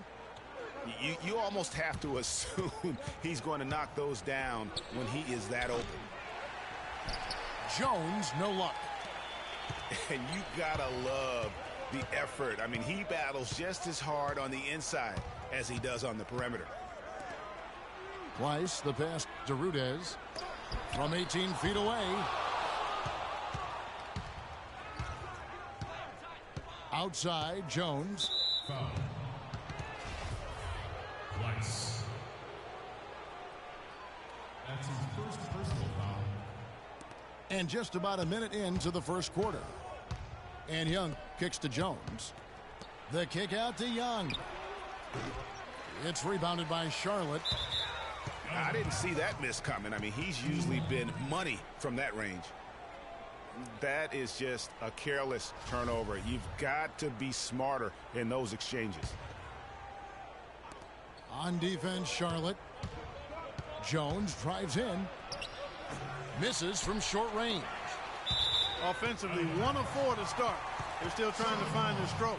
You almost have to assume he's going to knock those down when he is that open. Jones, no luck. And you gotta love the effort. I mean, he battles just as hard on the inside as he does on the perimeter. Twice the pass to Rudez from 18 feet away. Outside, Jones. Foul. Twice. That's his first personal foul. And just about a minute into the first quarter. And Young kicks to Jones. The kick out to Young. It's rebounded by Charlotte. I didn't see that miss coming. I mean, he's usually been money from that range. That is just a careless turnover. You've got to be smarter in those exchanges. On defense, Charlotte. Jones drives in. Misses from short range. Offensively, 1 of 4 to start. They're still trying to find their stroke.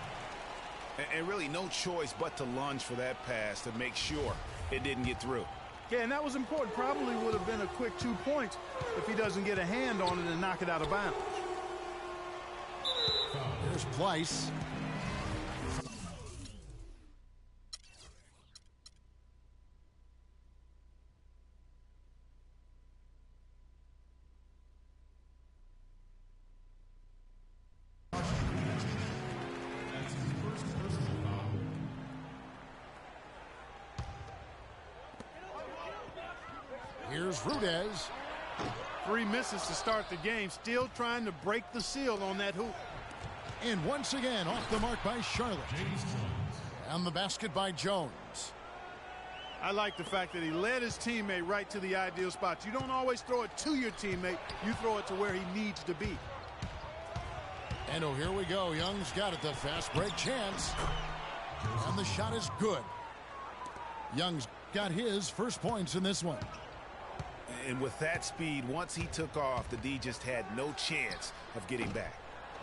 And really no choice but to lunge for that pass to make sure it didn't get through. Yeah, and that was important. Probably would have been a quick 2 points if he doesn't get a hand on it and knock it out of bounds. There's Pleiss. Here's Rudez. 3 misses to start the game. Still trying to break the seal on that hoop. And once again, off the mark by Charlotte. And the basket by Jones. I like the fact that he led his teammate right to the ideal spot. You don't always throw it to your teammate. You throw it to where he needs to be. And oh, here we go. Young's got it. The fast break chance. And the shot is good. Young's got his first points in this one. And with that speed, once he took off, the D just had no chance of getting back.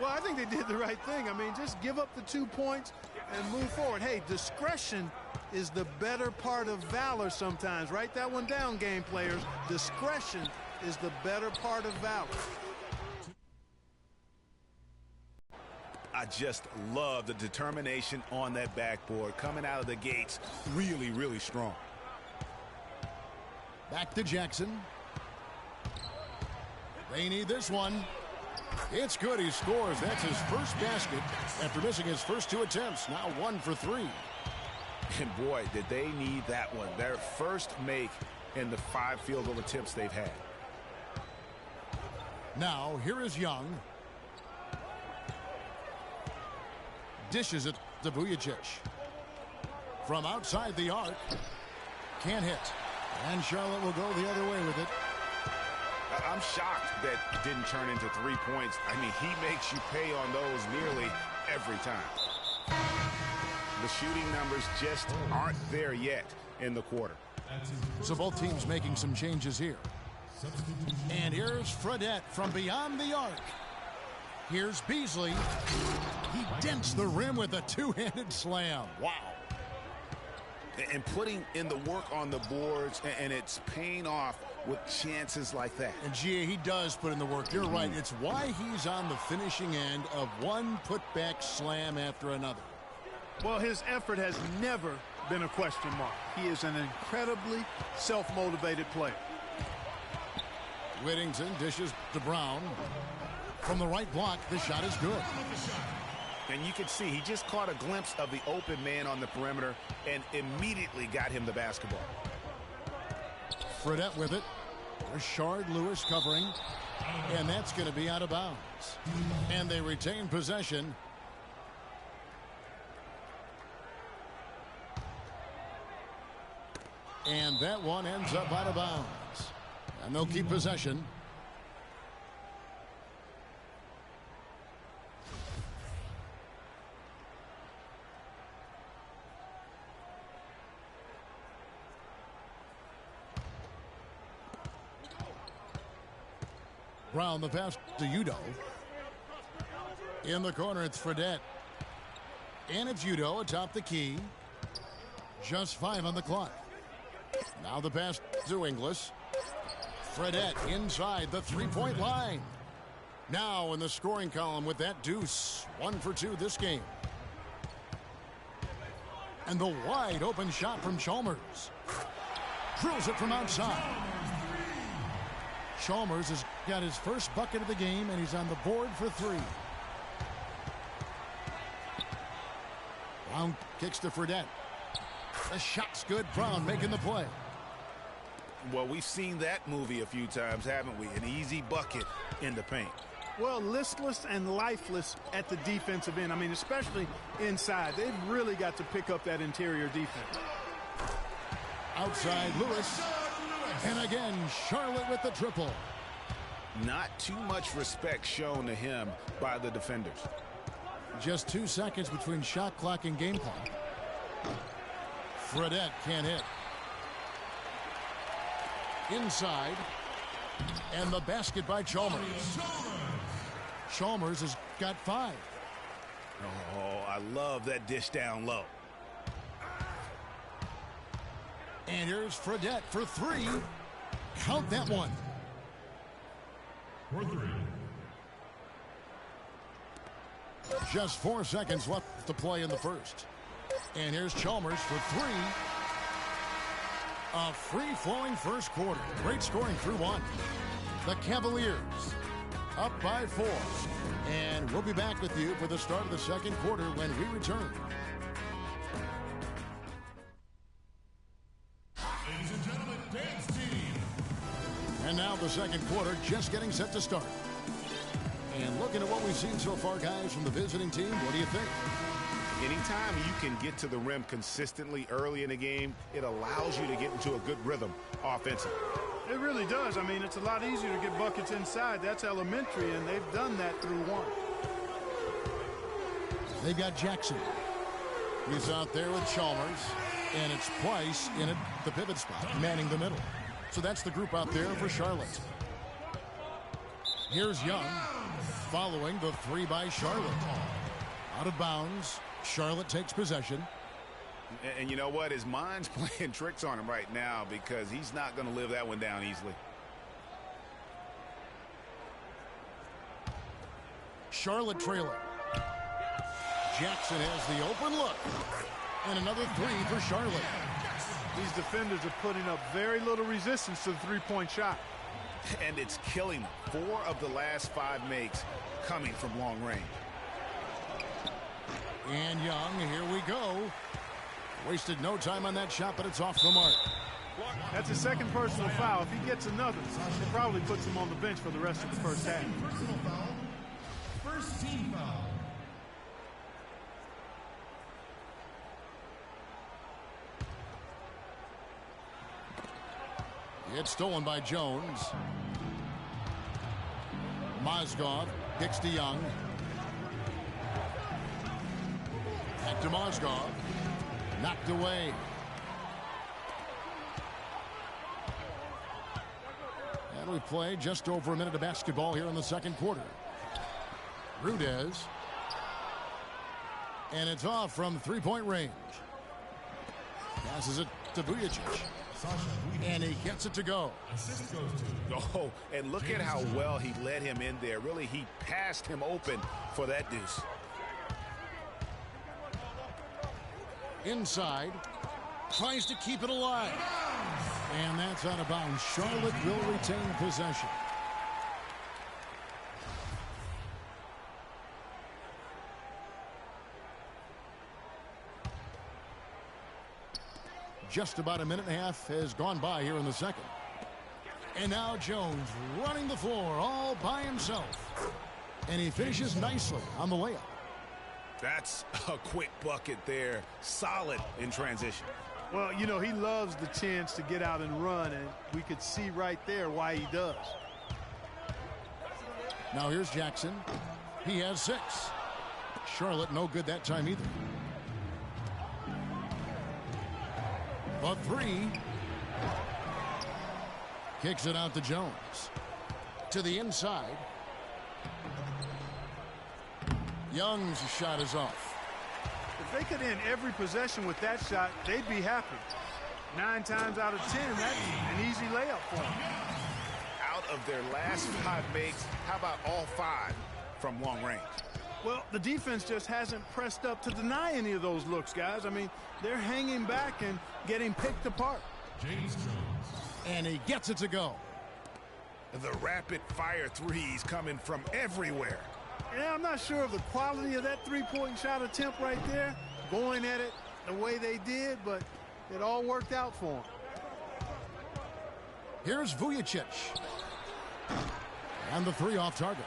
Well, I think they did the right thing. I mean, just give up the 2 points and move forward. Hey, discretion is the better part of valor sometimes. Write that one down, game players. Discretion is the better part of valor. I just love the determination on that backboard. Coming out of the gates really, really strong. Back to Jackson. They need this one. It's good. He scores. That's his first basket after missing his first 2 attempts. Now 1 for 3. And boy, did they need that one. Their first make in the 5 field goal attempts they've had. Now here is Young. Dishes it to Vujacic. From outside the arc. Can't hit. And Charlotte will go the other way with it. I'm shocked that didn't turn into 3 points. I mean, he makes you pay on those nearly every time. The shooting numbers just aren't there yet in the quarter. So both teams making some changes here. And here's Fredette from beyond the arc. Here's Beasley. He dents the rim with a two-handed slam. Wow. And putting in the work on the boards, and it's paying off with chances like that. And Gia, he does put in the work. You're right. It's why he's on the finishing end of one putback slam after another. Well, his effort has never been a question mark. He is an incredibly self-motivated player. Whittington dishes to Brown. From the right block, the shot is good. And you can see he just caught a glimpse of the open man on the perimeter and immediately got him the basketball. Fredette with it. Rashard Lewis covering. And that's going to be out of bounds. And they retain possession. And that one ends up out of bounds. And they'll keep possession. Brown the pass to Udo. In the corner, it's Fredette. And it's Udo atop the key. Just 5 on the clock. Now the pass to Inglis. Fredette inside the three-point line. Now in the scoring column with that deuce. 1 for 2 this game. And the wide open shot from Chalmers. Drills it from outside. Chalmers has got his first bucket of the game, and he's on the board for 3. Brown kicks to Fredette. The shot's good. Brown making the play. Well, we've seen that movie a few times, haven't we? An easy bucket in the paint. Well, listless and lifeless at the defensive end. I mean, especially inside. They've really got to pick up that interior defense. Outside Lewis. And again, Charlotte with the triple. Not too much respect shown to him by the defenders. Just 2 seconds between shot clock and game clock. Fredette can't hit. Inside. And the basket by Chalmers. Chalmers has got 5. Oh, I love that dish down low. And here's Fredette for 3. Count that one. For 3. Just 4 seconds left to play in the first. And here's Chalmers for 3. A free-flowing first quarter. Great scoring through 1. The Cavaliers up by 4. And we'll be back with you for the start of the second quarter when we return. Ladies and gentlemen, dance team. And now the second quarter just getting set to start. And looking at what we've seen so far, guys, from the visiting team, what do you think? Anytime you can get to the rim consistently early in the game, it allows you to get into a good rhythm offensively. It really does. I mean, it's a lot easier to get buckets inside. That's elementary, and they've done that through 1. They've got Jackson. He's out there with Chalmers. And it's Price in at the pivot spot, manning the middle. So that's the group out there for Charlotte. Here's Young, following the 3 by Charlotte. Out of bounds. Charlotte takes possession. And you know what? His mind's playing tricks on him right now because he's not going to live that one down easily. Charlotte trailing. Jackson has the open look. And another 3 for Charlotte. These defenders are putting up very little resistance to the three-point shot. And it's killing them. 4 of the last 5 makes coming from long range. And Young, here we go. Wasted no time on that shot, but it's off the mark. That's a second personal foul. If he gets another, it probably puts him on the bench for the rest of the first half. Personal foul. First team foul. It's stolen by Jones. Mozgov kicks to Young. Back to Mozgov. Knocked away. we've played just over a minute of basketball here in the second quarter. Rudez. And it's off from three-point range. Passes it to Vujicic. And he gets it to go. Oh, and look at how well he led him in there. Really, he passed him open for that deuce. Inside. Tries to keep it alive. And that's out of bounds. Charlotte will retain possession. Just about a minute and a half has gone by here in the second. And now Jones running the floor all by himself. And he finishes nicely on the layup. That's a quick bucket there. Solid in transition. Well, you know, he loves the chance to get out and run, and we could see right there why he does. Now here's Jackson. He has 6. Charlotte no good that time either. A 3. Kicks it out to Jones. To the inside. Young's shot is off. If they could end every possession with that shot, they'd be happy. 9 times out of 10, that's an easy layup for them. Out of their last 5 makes, how about all 5 from long range? Well, the defense just hasn't pressed up to deny any of those looks, guys. I mean, they're hanging back and getting picked apart. And he gets it to go. The rapid-fire threes coming from everywhere. Yeah, I'm not sure of the quality of that three-point shot attempt right there, going at it the way they did, but it all worked out for them. Here's Vujicic. And the 3 off target.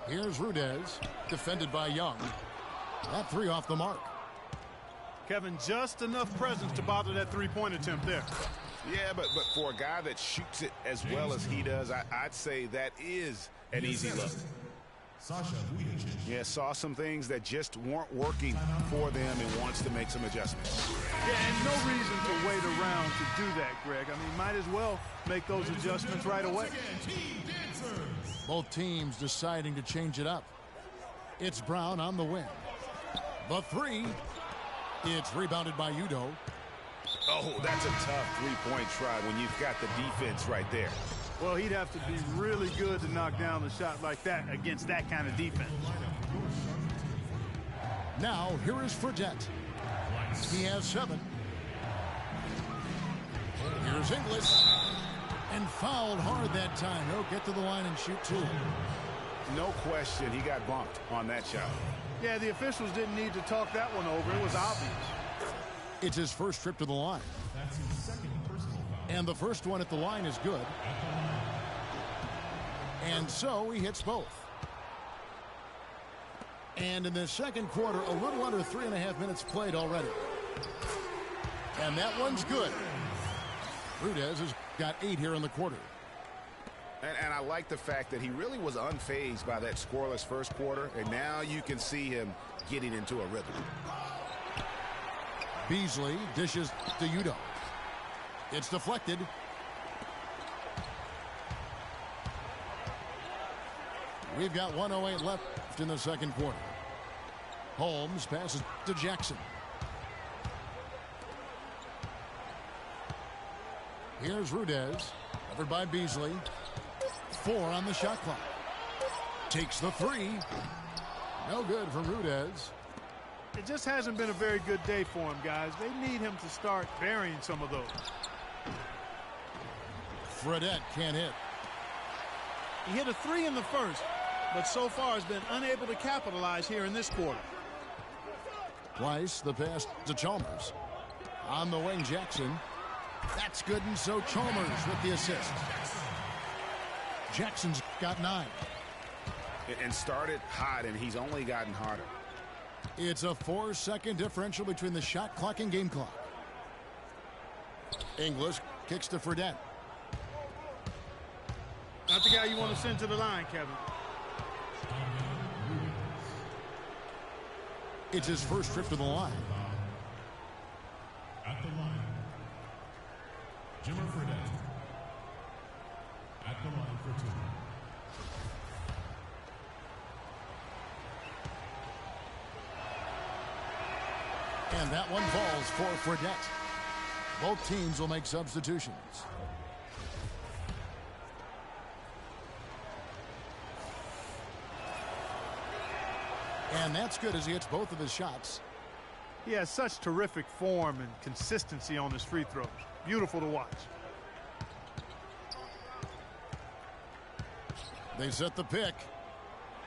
Here's Rudez, defended by Young. That 3 off the mark. Kevin, just enough presence to bother that three-point attempt there. Yeah, but for a guy that shoots it as well as he does, I'd say that is an easy look. Yeah, saw some things that just weren't working for them and wants to make some adjustments. Yeah, and no reason to wait around to do that, Greg. I mean, might as well make those adjustments right away. Both teams deciding to change it up. It's Brown on the wing. The 3. It's rebounded by Udo. Oh, that's a tough three-point try when you've got the defense right there. Well, he'd have to be really good to knock down the shot like that against that kind of defense. Now, here is Fredette. He has 7. Here's Inglis. And fouled hard that time. He'll get to the line and shoot 2. No question, he got bumped on that shot. Yeah, the officials didn't need to talk that one over. It was obvious. It's his first trip to the line. And the first one at the line is good. And so he hits both. And in the second quarter, a little under 3.5 minutes played already. And that one's good. Rudez has got 8 here in the quarter. And I like the fact that he really was unfazed by that scoreless first quarter, and now you can see him getting into a rhythm. Beasley dishes to Udo. It's deflected. We've got 1:08 left in the second quarter. Holmes passes to Jackson. Here's Rudez, covered by Beasley. 4 on the shot clock. Takes the 3. No good from Rudez. It just hasn't been a very good day for him, guys. They need him to start burying some of those. Fredette can't hit. He hit a 3 in the first, but so far has been unable to capitalize here in this quarter. Twice the pass to Chalmers. On the wing, Jackson. That's good, and so Chalmers with the assist. Jackson's got 9. And started hot, and he's only gotten harder. It's a 4-second differential between the shot clock and game clock. Inglis kicks to Fredette. Not the guy you want to send to the line, Kevin. It's his first trip to the line. Jimmer Fredette. At the line for two. And that one falls for Fredette. Both teams will make substitutions. And that's good as he hits both of his shots. He has such terrific form and consistency on his free throws. Beautiful to watch. They set the pick.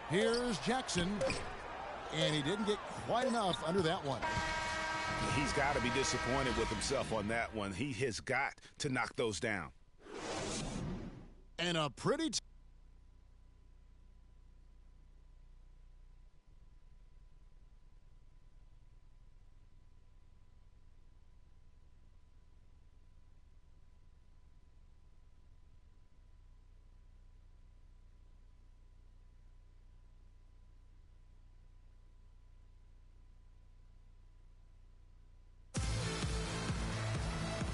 Here's Jackson. And he didn't get quite enough under that one. He's got to be disappointed with himself on that one. He has got to knock those down. And a pretty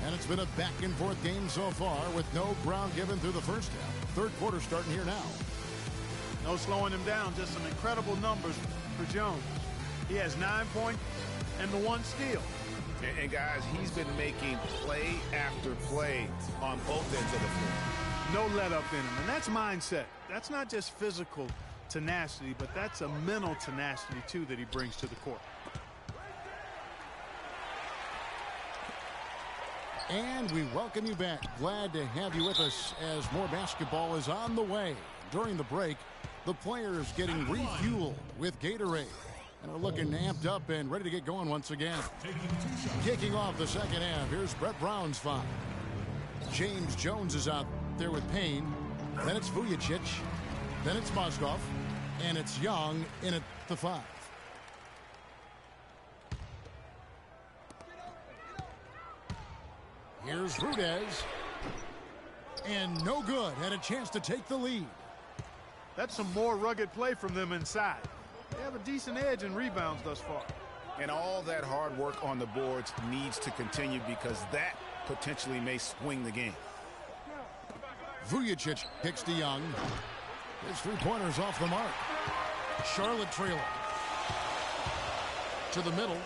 And it's been a back-and-forth game so far with no ground given through the first half. Third quarter starting here now. No slowing him down, just some incredible numbers for Jones. He has 9 points and the 1 steal. And guys, he's been making play after play on both ends of the floor. No let up in him, and that's mindset. That's not just physical tenacity, but that's a mental tenacity, too, that he brings to the court. And we welcome you back. Glad to have you with us as more basketball is on the way. During the break, the players getting refueled with Gatorade and are looking amped up and ready to get going once again. Kicking off the second half, here's Brett Brown's foul. James Jones is out there with Payne. Then it's Vujicic. Then it's Moskov. And it's Young in at the 5. Here's Rudez. And no good. And a chance to take the lead. That's some more rugged play from them inside. They have a decent edge in rebounds thus far. And all that hard work on the boards needs to continue because that potentially may swing the game. Vujicic kicks to Young. His three-pointers off the mark. Charlotte trailer. To the middle.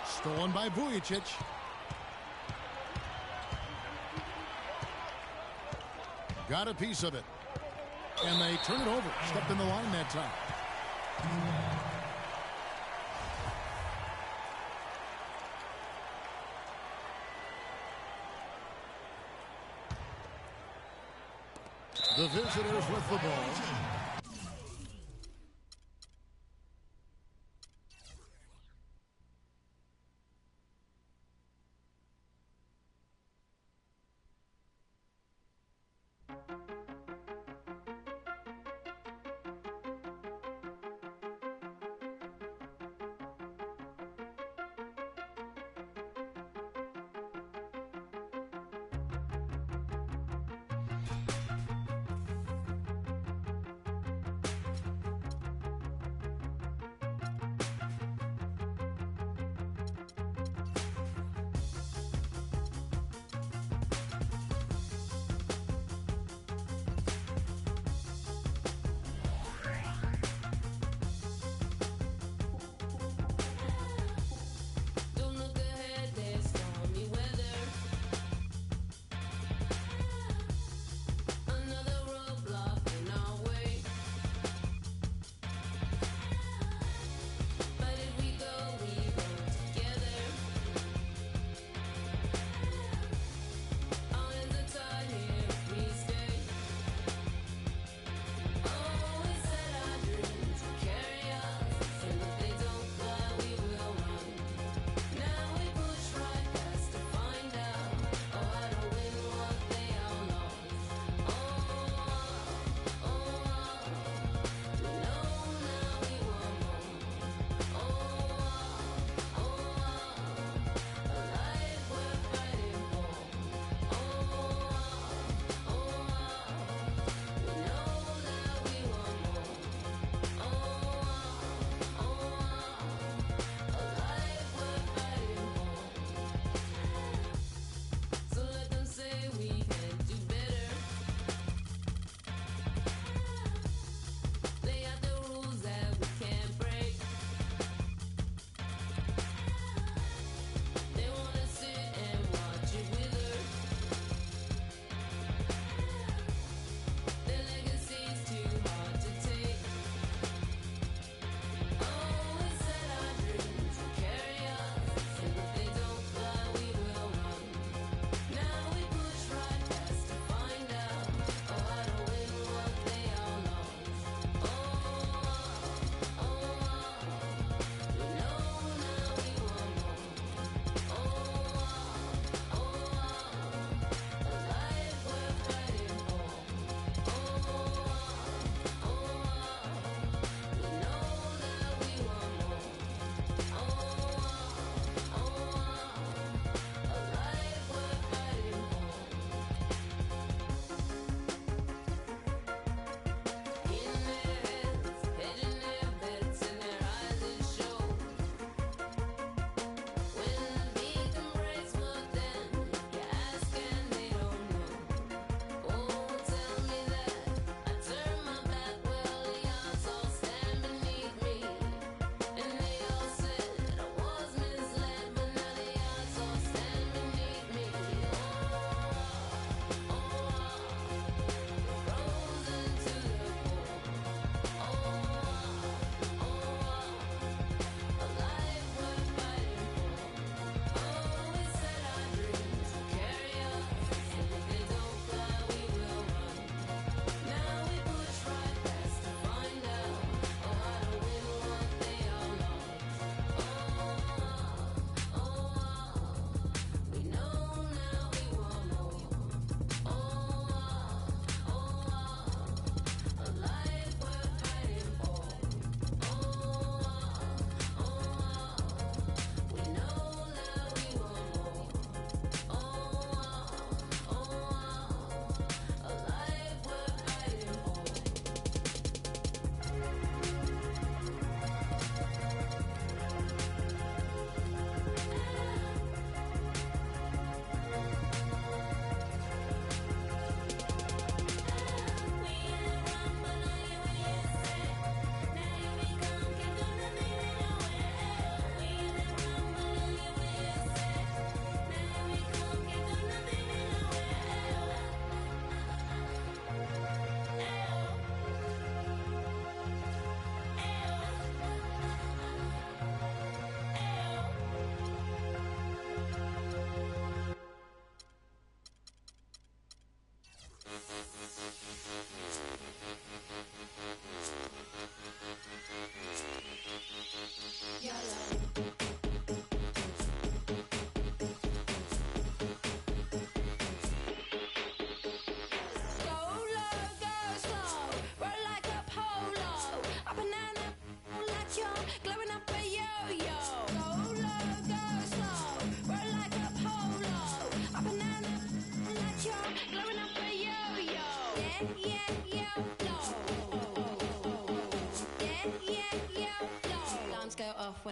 Stolen by Vujicic. Got a piece of it. And they turn it over. Stepped in the line that time. The visitors with the ball.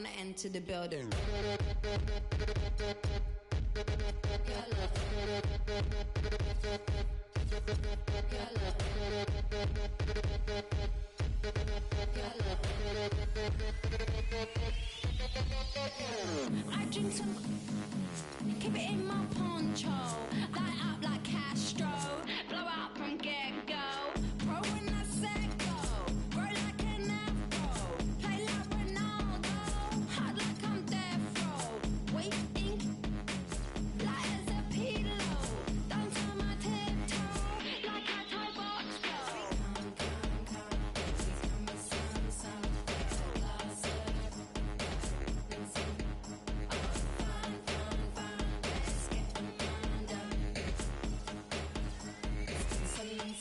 when I enter the building. I drink some, keep it in my poncho, light up like Castro, blow out from get-go, pro when I said go, grow like an afro, play like Ronaldo, hot like I'm death row, waiting, light as a pillow, dance on my tiptoe, like I tie box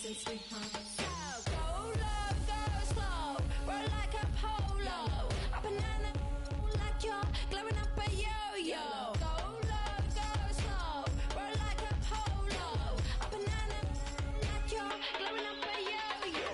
since we hung. So go low, go slow, roll like a polo, a banana like you're glowing up a yo-yo. Go low, go slow, roll like a polo, a banana like you're glowing up a yo-yo.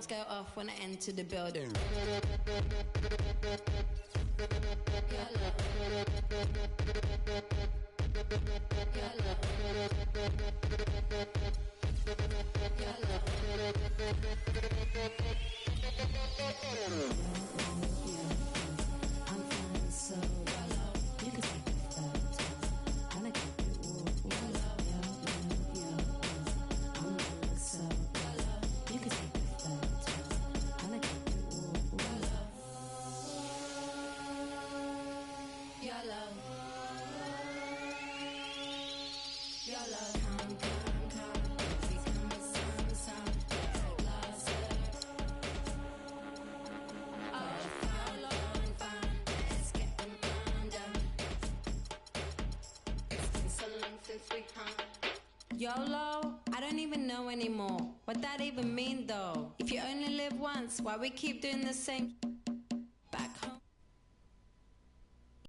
Go off when I enter the building. YOLO? I don't even know anymore. What that even mean though? If you only live once, why we keep doing the same back home?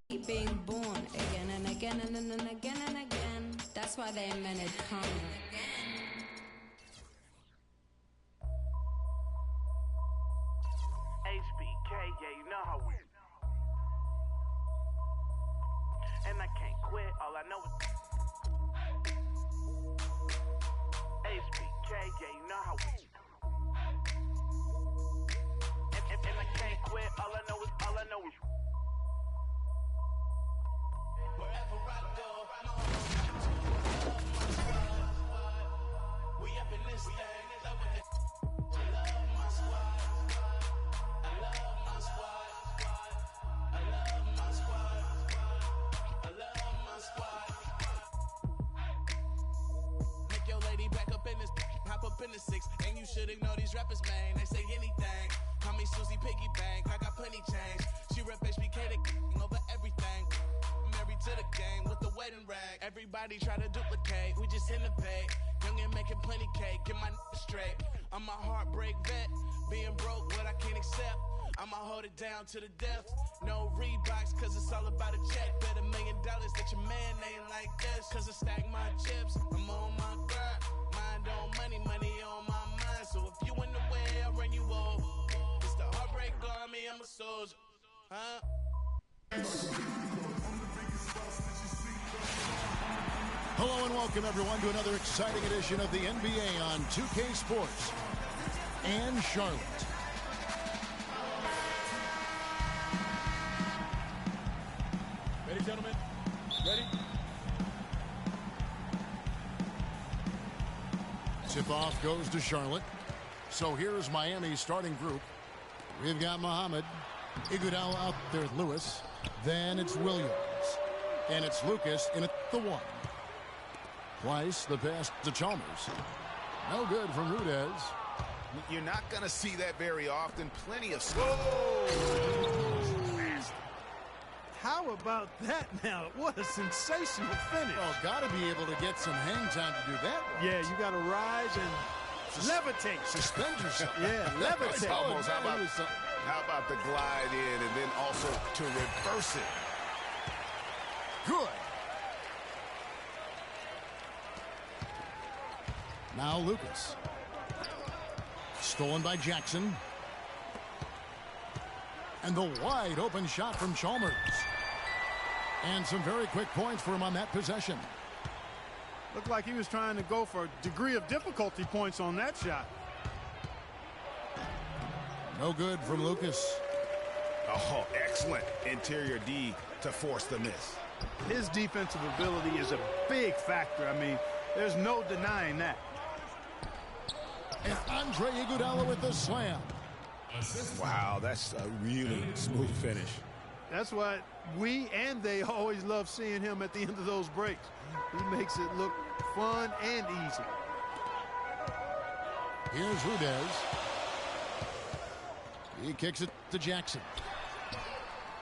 Keep being born again and again and again and again. That's why they invented karma. HBK, yeah, you know how we. And I can't quit, all I know is HBK, yeah, you know how we. And I can't quit, all I know is. Wherever I go, we up in this thing, love with it. I love my squad. I love my squad. I love my squad. I love my squad. Make your lady back up in this, hop up in the six, and you should ignore these rappers, man. They say anything. Call me Susie Piggy Bank, I got plenty change. She rep HBK over everything. Married to the game with the wedding rag. Everybody try to duplicate, we just innovate. Young and making plenty cake, get my straight. I'm a heartbreak vet, being broke what I can't accept. I'ma hold it down to the death. No Reeboks, cause it's all about a check. Bet $1 million that your man ain't like this. Cause I stack my chips, I'm on my grind, mind on Huh? Hello and welcome everyone to another exciting edition of the NBA on 2K Sports and Charlotte. Ready, gentlemen? Ready? Tip-off goes to Charlotte. So here's Miami's starting group. We've got Muhammad, Iguodala out there with Lewis. Then it's Williams. And it's Lucas in at the 1. Twice the pass to Chalmers. No good from Rudez. You're not going to see that very often. Plenty of How about that now? What a sensational finish. Well, got to be able to get some hang time to do that. Yeah, you got to rise and levitate. Suspend yourself. Yeah, levitate. Almost. How about the glide in and then also to reverse it? Good. Now Lucas. Stolen by Jackson. And the wide open shot from Chalmers. And some very quick points for him on that possession. Looked like he was trying to go for a degree of difficulty points on that shot. No good from Lucas. Oh, excellent interior D to force the miss. His defensive ability is a big factor. I mean, there's no denying that. And Andre Iguodala with the slam. Wow, that's a really smooth finish. That's why we and they always love seeing him at the end of those breaks. He makes it look fun and easy. Here's Rudez. He kicks it to Jackson.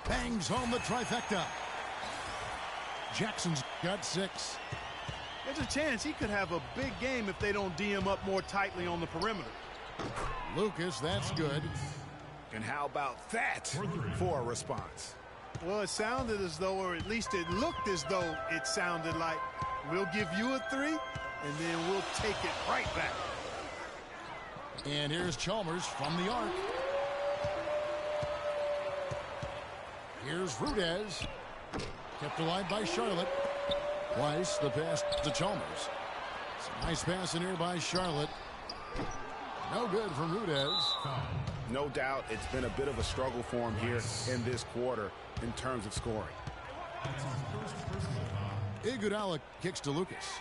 Bangs home the trifecta. Jackson's got 6. There's a chance he could have a big game if they don't D him up more tightly on the perimeter. Lucas, that's good. And how about that for a response? Well, it sounded as though, or at least it looked as though it sounded like, we'll give you a 3, and then we'll take it right back. And here's Chalmers from the arc. Here's Rudez. Kept alive by Charlotte. Twice the pass to Chalmers. It's a nice pass in here by Charlotte. No good from Rudez. No doubt it's been a bit of a struggle for him here in this quarter in terms of scoring. Iguodala kicks to Lucas.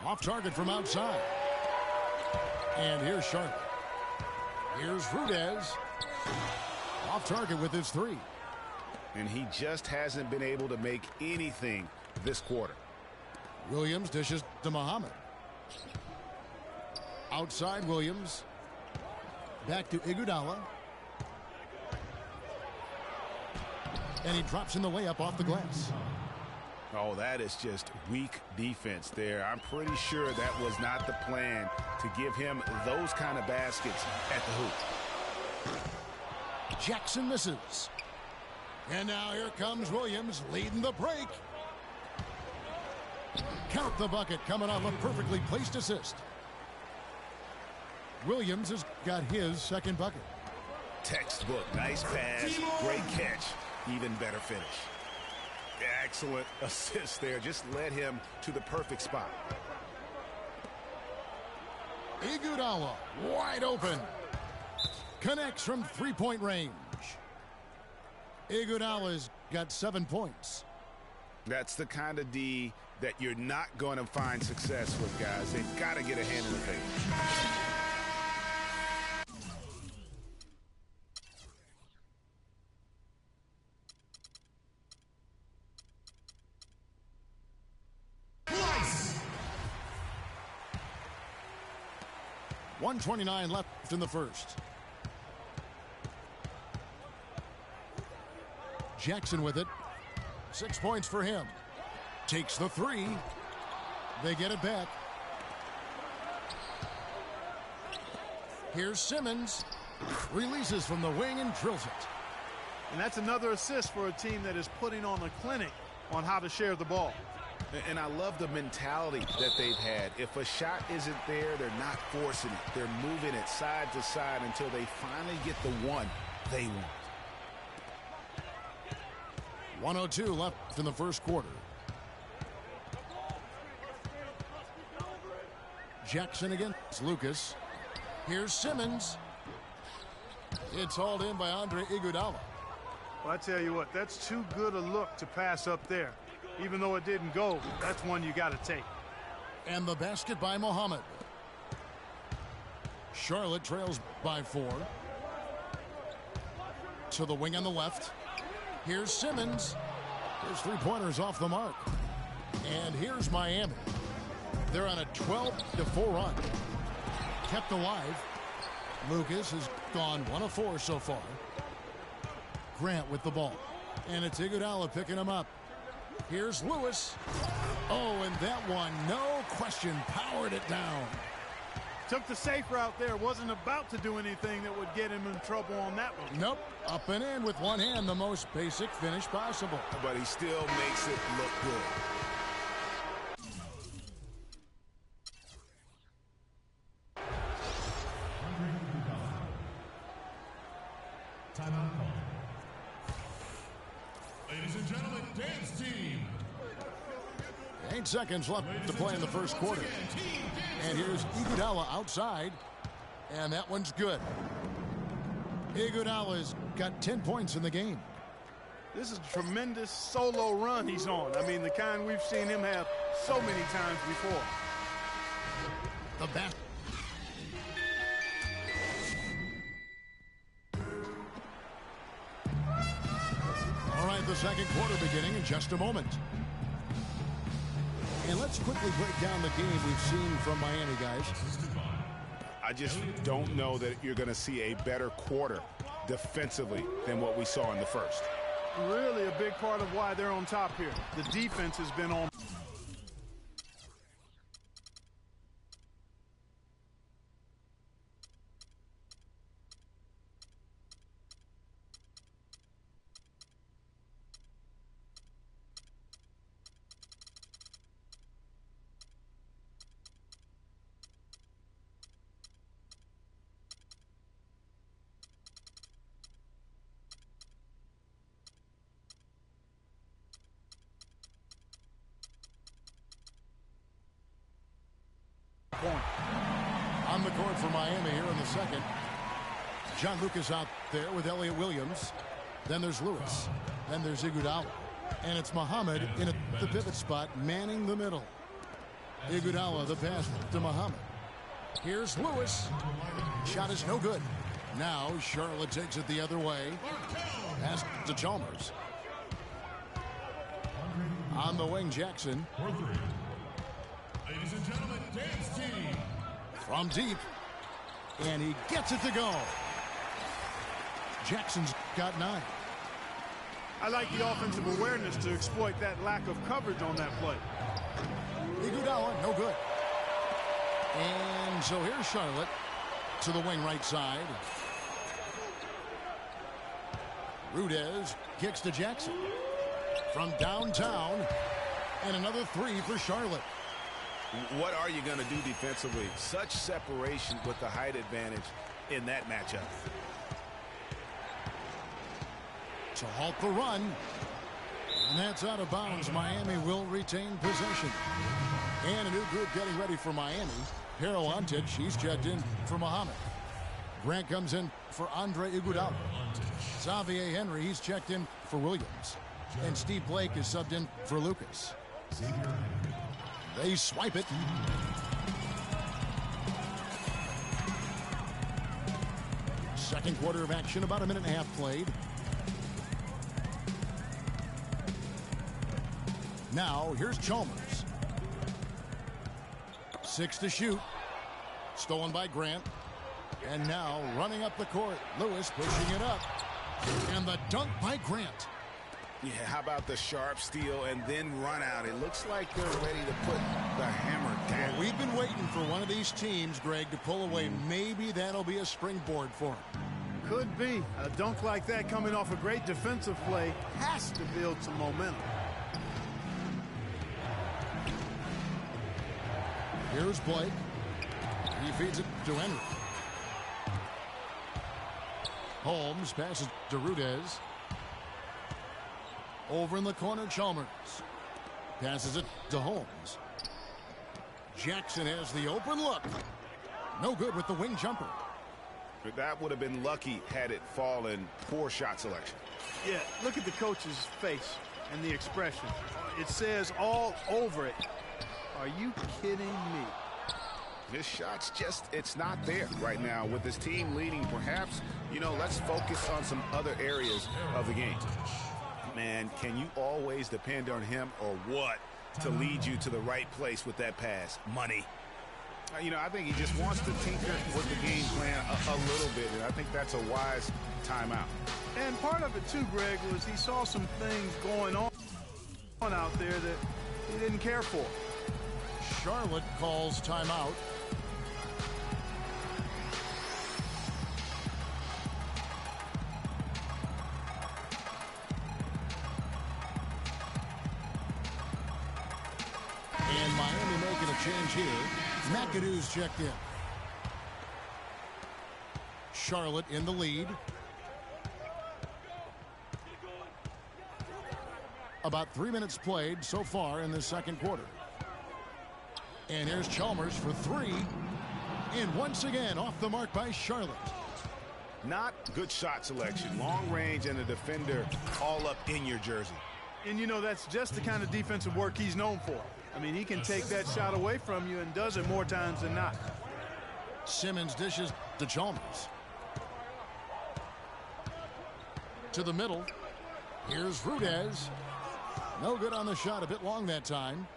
Off target from outside. And here's Charlotte. Here's Rudez. Off target with his 3. And he just hasn't been able to make anything this quarter. Williams dishes to Muhammad. Outside Williams. Back to Iguodala. And he drops in the way up off the glass. Oh, that is just weak defense there. I'm pretty sure that was not the plan to give him those kind of baskets at the hoop. Jackson misses. And now here comes Williams leading the break. Count the bucket coming off a perfectly placed assist. Williams has got his second bucket. Textbook, nice pass, great catch, even better finish. Excellent assist there, just led him to the perfect spot. Iguodala wide open. Connects from three-point range. Iguodala's got 7 points. That's the kind of D that you're not going to find success with, guys. They've got to get a hand in the face. Nice. 1:29 left in the first. Jackson with it. 6 points for him. Takes the 3. They get it back. Here's Simmons. Releases from the wing and drills it. And that's another assist for a team that is putting on a clinic on how to share the ball. And I love the mentality that they've had. If a shot isn't there, they're not forcing it. They're moving it side to side until they finally get the one they want. 1:02 left in the first quarter. Jackson against Lucas. Here's Simmons. It's hauled in by Andre Iguodala. Well, I tell you what, that's too good a look to pass up there. Even though it didn't go, that's one you got to take. And the basket by Mohammed. Charlotte trails by 4. To the wing on the left. Here's Simmons. His three-pointers off the mark. And here's Miami. They're on a 12-4 run. Kept alive. Lucas has gone 1 of 4 so far. Grant with the ball. And it's Iguodala picking him up. Here's Lewis. Oh, and that one, no question, powered it down. Took the safe route there. Wasn't about to do anything that would get him in trouble on that one. Nope. Up and in with one hand, the most basic finish possible. But he still makes it look good. Timeout call. Ladies and gentlemen, dance team. 8 seconds left to play in the first quarter. And here's Iguodala outside. And that one's good. Iguodala's got 10 points in the game. This is a tremendous solo run he's on. I mean, the kind we've seen him have so many times before. The basket. All right, the second quarter beginning in just a moment. And let's quickly break down the game we've seen from Miami, guys. I just don't know that you're going to see a better quarter defensively than what we saw in the first. Really a big part of why they're on top here. The defense has been on. On the court for Miami here in the second. John Lucas out there with Elliott Williams. Then there's Lewis. Then there's Iguodala. And it's Muhammad in the pivot spot, manning the middle. Iguodala, the pass to Muhammad. Here's Lewis. Shot is no good. Now Charlotte takes it the other way. Pass to Chalmers. On the wing, Jackson. Ladies and gentlemen, dance team. From deep. And he gets it to go. Jackson's got 9. I like the offensive awareness to exploit that lack of coverage on that play. Iguodala, no good. And so here's Charlotte to the wing right side. Rudez kicks to Jackson. From downtown. And another 3 for Charlotte. What are you going to do defensively? Such separation with the height advantage in that matchup. To halt the run. And that's out of bounds. Miami will retain possession. And a new group getting ready for Miami. Hero Antic, he's checked in for Muhammad. Grant comes in for Andre Iguodala. Xavier Henry, he's checked in for Williams. And Steve Blake is subbed in for Lucas. They swipe it. Second quarter of action, about a minute and a half played. Now, here's Chalmers. 6 to shoot. Stolen by Grant. And now, running up the court, Lewis pushing it up. And the dunk by Grant. Yeah, how about the sharp steal and then run out? It looks like they're ready to put the hammer down. Well, we've been waiting for one of these teams, Greg, to pull away. Maybe that'll be a springboard for them. Could be. A dunk like that coming off a great defensive play has to build some momentum. Here's Blake. He feeds it to Henry. Holmes passes to Rudez. Over in the corner, Chalmers. Passes it to Holmes. Jackson has the open look. No good with the wing jumper. That would have been lucky had it fallen. Poor shot selection. Yeah, look at the coach's face and the expression. It says all over it. Are you kidding me? His shot's just, it's not there right now. With his team leading, perhaps, let's focus on some other areas of the game. Man, can you always depend on him or what to lead you to the right place with that pass? Money. I think he just wants to tinker with the game plan a little bit, and I think that's a wise timeout. And part of it, too, Greg, was he saw some things going on out there that he didn't care for. Charlotte calls timeout. And Miami making a change here. McAdoo's checked in. Charlotte in the lead. About 3 minutes played so far in the second quarter. And here's Chalmers for three. And once again, off the mark by Charlotte. Not good shot selection. Long range and a defender all up in your jersey. And, that's just the kind of defensive work he's known for. I mean, he can take that shot away from you and does it more times than not. Simmons dishes to Chalmers. To the middle. Here's Rudez. No good on the shot. A bit long that time.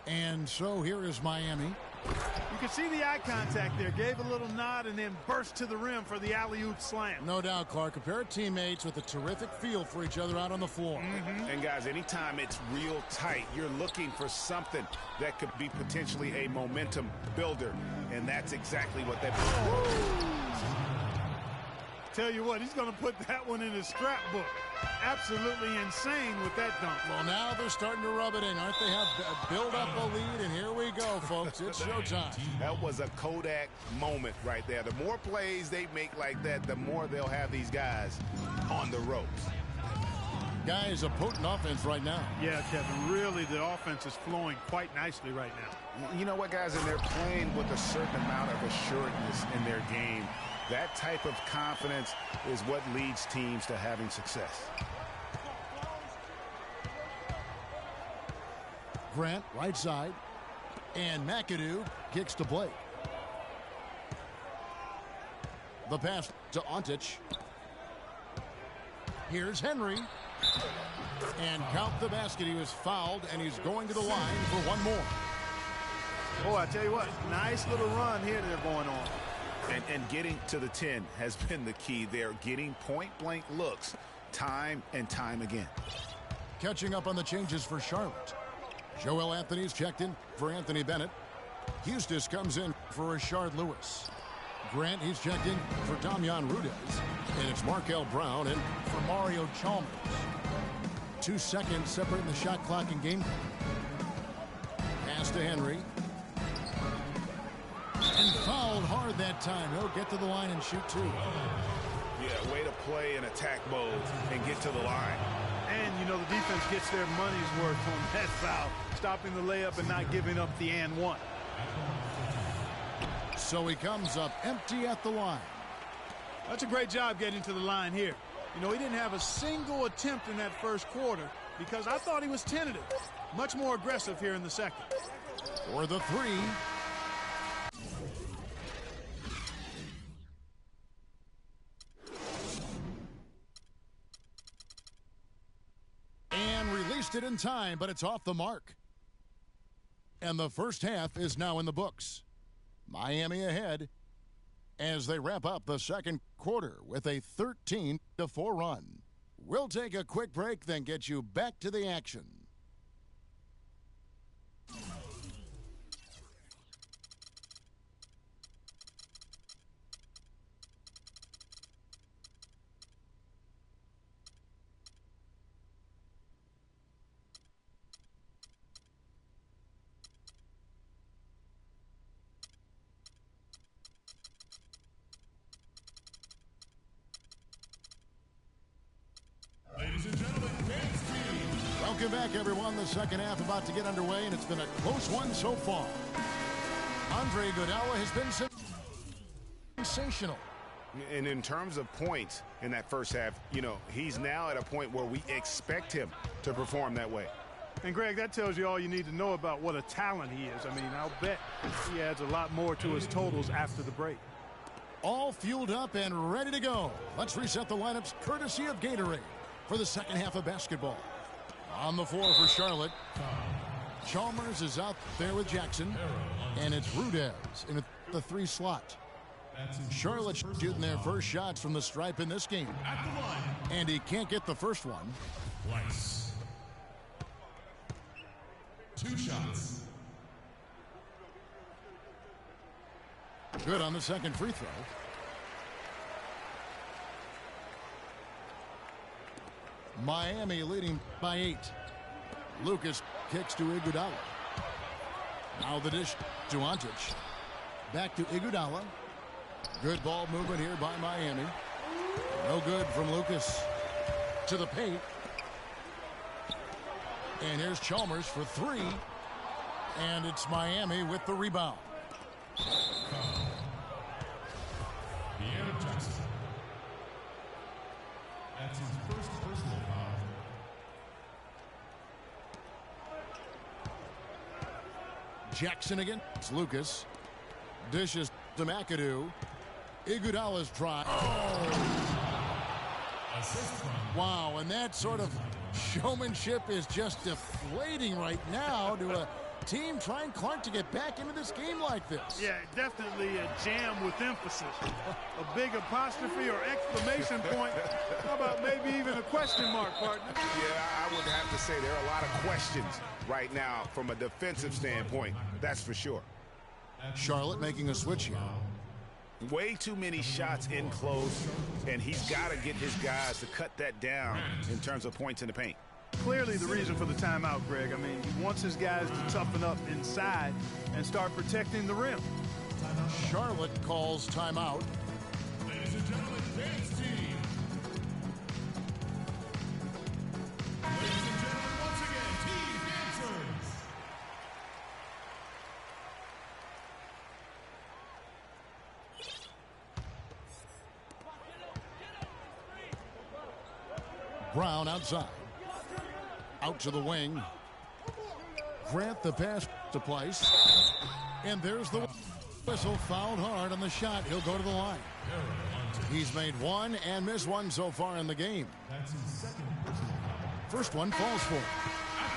And so here is Miami. You can see the eye contact there. Gave a little nod and then burst to the rim for the alley-oop slam. No doubt, Clark. A pair of teammates with a terrific feel for each other out on the floor. And, guys, anytime it's real tight, you're looking for something that could be potentially a momentum builder. And that's exactly what that is. Tell you what, he's going to put that one in his scrapbook. Absolutely insane with that dunk. Well, now they're starting to rub it in, aren't they? Have build up a lead, and here we go, folks. It's showtime. That was a Kodak moment right there. The more plays they make like that, the more they'll have these guys on the ropes. Guys, a potent offense right now. Yeah, Kevin, really the offense is flowing quite nicely right now. You know what, guys? And they're playing with a certain amount of assuredness in their game. That type of confidence is what leads teams to having success. Grant, right side. And McAdoo kicks to Blake. The pass to Ontic. Here's Henry. And count the basket. He was fouled, and he's going to the line for one more. Oh, I tell you what, nice little run here they're going on. And getting to the 10 has been the key there. Getting point-blank looks time and time again. Catching up on the changes for Charlotte. Joel Anthony's checked in for Anthony Bennett. Eustace comes in for Rashard Lewis. Grant, he's checked in for Damian Rudez. And it's Markel Brown in for Mario Chalmers. 2 seconds separating the shot clock and game. Pass to Henry. And fouled hard that time. He'll get to the line and shoot two. Yeah, way to play in attack mode and get to the line. And, the defense gets their money's worth on that foul. Stopping the layup and not giving up the and one. So he comes up empty at the line. That's a great job getting to the line here. He didn't have a single attempt in that first quarter because I thought he was tentative. Much more aggressive here in the second. For the three. And released it in time, but it's off the mark. And the first half is now in the books. Miami ahead as they wrap up the second quarter with a 13-4 run. We'll take a quick break, then get you back to the action. Ladies and gentlemen, back, everyone. The second half about to get underway, and it's been a close one so far. Andre Iguodala has been sensational. And in terms of points in that first half, you know, he's now at a point where we expect him to perform that way. And, Greg, that tells you all you need to know about what a talent he is. I mean, I'll bet he adds a lot more to his totals after the break. All fueled up and ready to go. Let's reset the lineups courtesy of Gatorade for the second half of basketball. On the floor for Charlotte, Chalmers is out there with Jackson, and it's Rudez in the 3 slot. Charlotte shooting their first shots from the stripe in this game. And he can't get the first one. Weiss. 2 shots. Good on the second free throw. Miami leading by 8. Lucas kicks to Iguodala. Now the dish to Antic. Back to Iguodala. Good ball movement here by Miami. No good from Lucas. To the paint. And here's Chalmers for 3. And it's Miami with the rebound. Jackson. That's his first personal foul. Jackson against Lucas. Dishes to McAdoo. Iguodala's try. Wow, and that sort of showmanship is just deflating right now to a team trying Clark to get back into this game like this. Yeah, definitely a jam with emphasis. A big apostrophe or exclamation point. How about maybe even a question mark, partner? Yeah, I would have to say there are a lot of questions right now from a defensive standpoint. That's for sure. Charlotte making a switch here. Way too many shots in close, and he's got to get his guys to cut that down in terms of points in the paint. Clearly the reason for the timeout, Greg. I mean, he wants his guys to toughen up inside and start protecting the rim. Charlotte calls timeout. Ladies and gentlemen, dance team. Ladies and gentlemen, once again, team dancers. Brown outside. Out to the wing. Grant the pass to Place. And there's the whistle. Fouled hard on the shot. He'll go to the line. He's made 1 and missed 1 so far in the game. That's his second personal foul. First one falls for him. At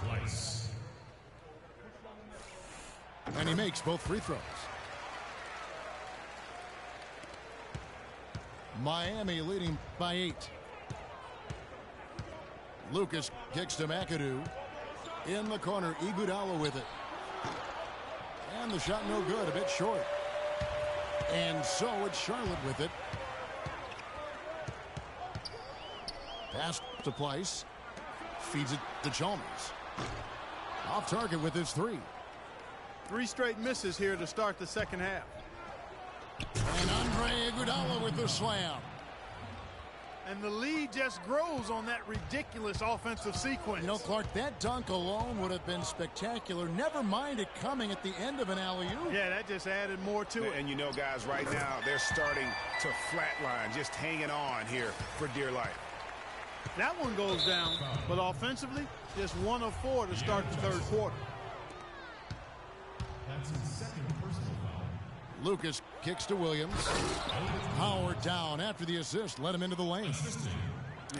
the line, Weiss. And he makes both free throws. Miami leading by 8. Lucas kicks to McAdoo. In the corner, Iguodala with it. And the shot no good, a bit short. And so it's Charlotte with it. Pass to Place. Feeds it to Chalmers. Off target with his 3. 3 straight misses here to start the second half. And Andre Iguodala with the slam. And the lead just grows on that ridiculous offensive sequence. You know, Clark, that dunk alone would have been spectacular. Never mind it coming at the end of an alley-oop. Yeah, that just added more to it. And you know, guys, right now they're starting to flatline, just hanging on here for dear life. That one goes down, but offensively, just 1 of 4 to start the third quarter. That's his second personal foul. Lucas kicks to Williams. Howard down after the assist. Let him into the lane.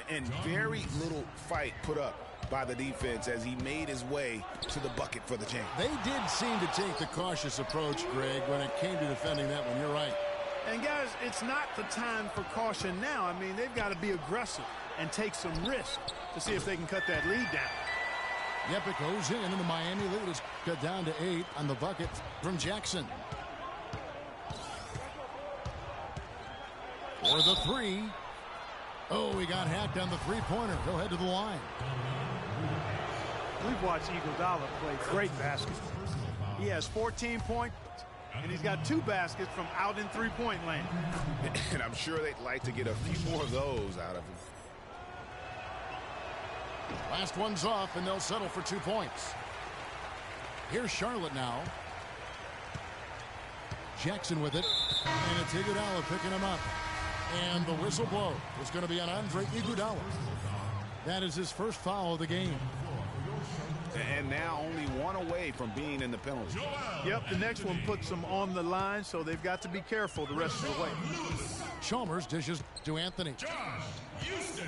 And very little fight put up by the defense as he made his way to the bucket for the jam. They did seem to take the cautious approach, Greg, when it came to defending that one. You're right. And, guys, it's not the time for caution now. I mean, they've got to be aggressive and take some risk to see if they can cut that lead down. Yep, it goes in, and the Miami lead is cut down to 8 on the bucket from Jackson. For the 3. Oh, he got hacked on the three-pointer. He'll head to the line. We've watched Iguodala play great basketball. He has 14 points, and he's got 2 baskets from out in three-point land. And I'm sure they'd like to get a few more of those out of him. Last one's off, and they'll settle for 2 points. Here's Charlotte now. Jackson with it, and it's Iguodala picking him up. And the whistle blow is going to be on Andre Iguodala. That is his first foul of the game. And now only one away from being in the penalty. Yep, the next one puts them on the line, so they've got to be careful the rest of the way. Chalmers dishes to Anthony.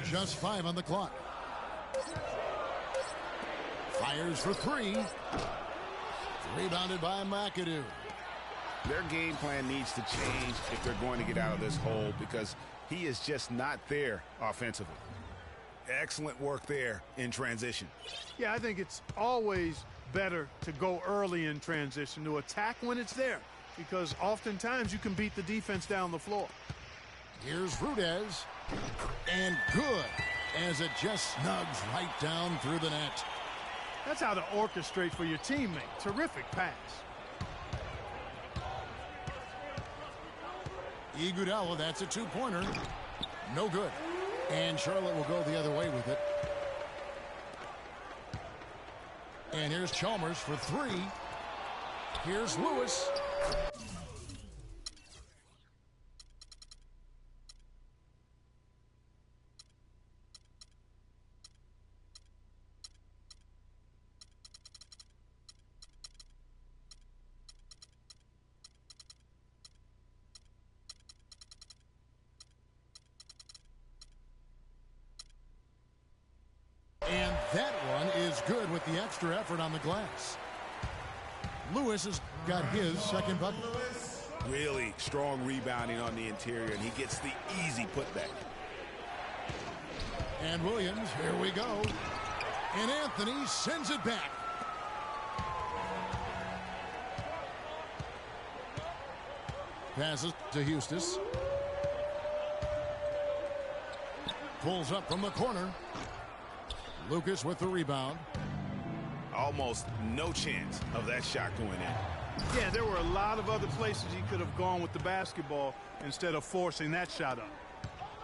Just 5 on the clock. Fires for 3. Rebounded by McAdoo. Their game plan needs to change if they're going to get out of this hole, because he is just not there offensively. Excellent work there in transition. Yeah, I think it's always better to go early in transition, to attack when it's there, because oftentimes you can beat the defense down the floor. Here's Rudez, and good, as it just snugs right down through the net. That's how to orchestrate for your teammate. Terrific pass. Iguodala, that's a 2-pointer. No good. And Charlotte will go the other way with it. And here's Chalmers for 3. Here's Lewis. And that one is good with the extra effort on the glass. Lewis has got his second bucket. Really strong rebounding on the interior, and he gets the easy putback. And Williams, here we go. And Anthony sends it back. Passes to Eustis. Pulls up from the corner. Lucas with the rebound. Almost no chance of that shot going in. Yeah, there were a lot of other places he could have gone with the basketball instead of forcing that shot up.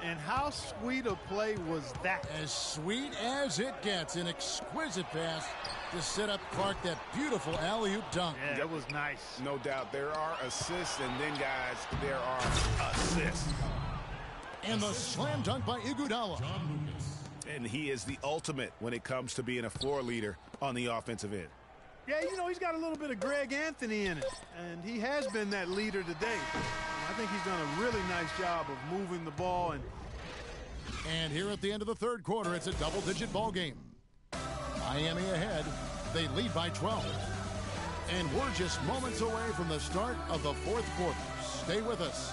And how sweet a play was that? As sweet as it gets. An exquisite pass to set up Clark that beautiful alley-oop dunk. Yeah, that was nice. No doubt. There are assists, and then, guys, there are assists. And the slam dunk by Iguodala. And he is the ultimate when it comes to being a floor leader on the offensive end. Yeah, you know, he's got a little bit of Greg Anthony in it, and he has been that leader today. I think he's done a really nice job of moving the ball. And here at the end of the third quarter, it's a double-digit ball game. Miami ahead. They lead by 12. And we're just moments away from the start of the fourth quarter. Stay with us.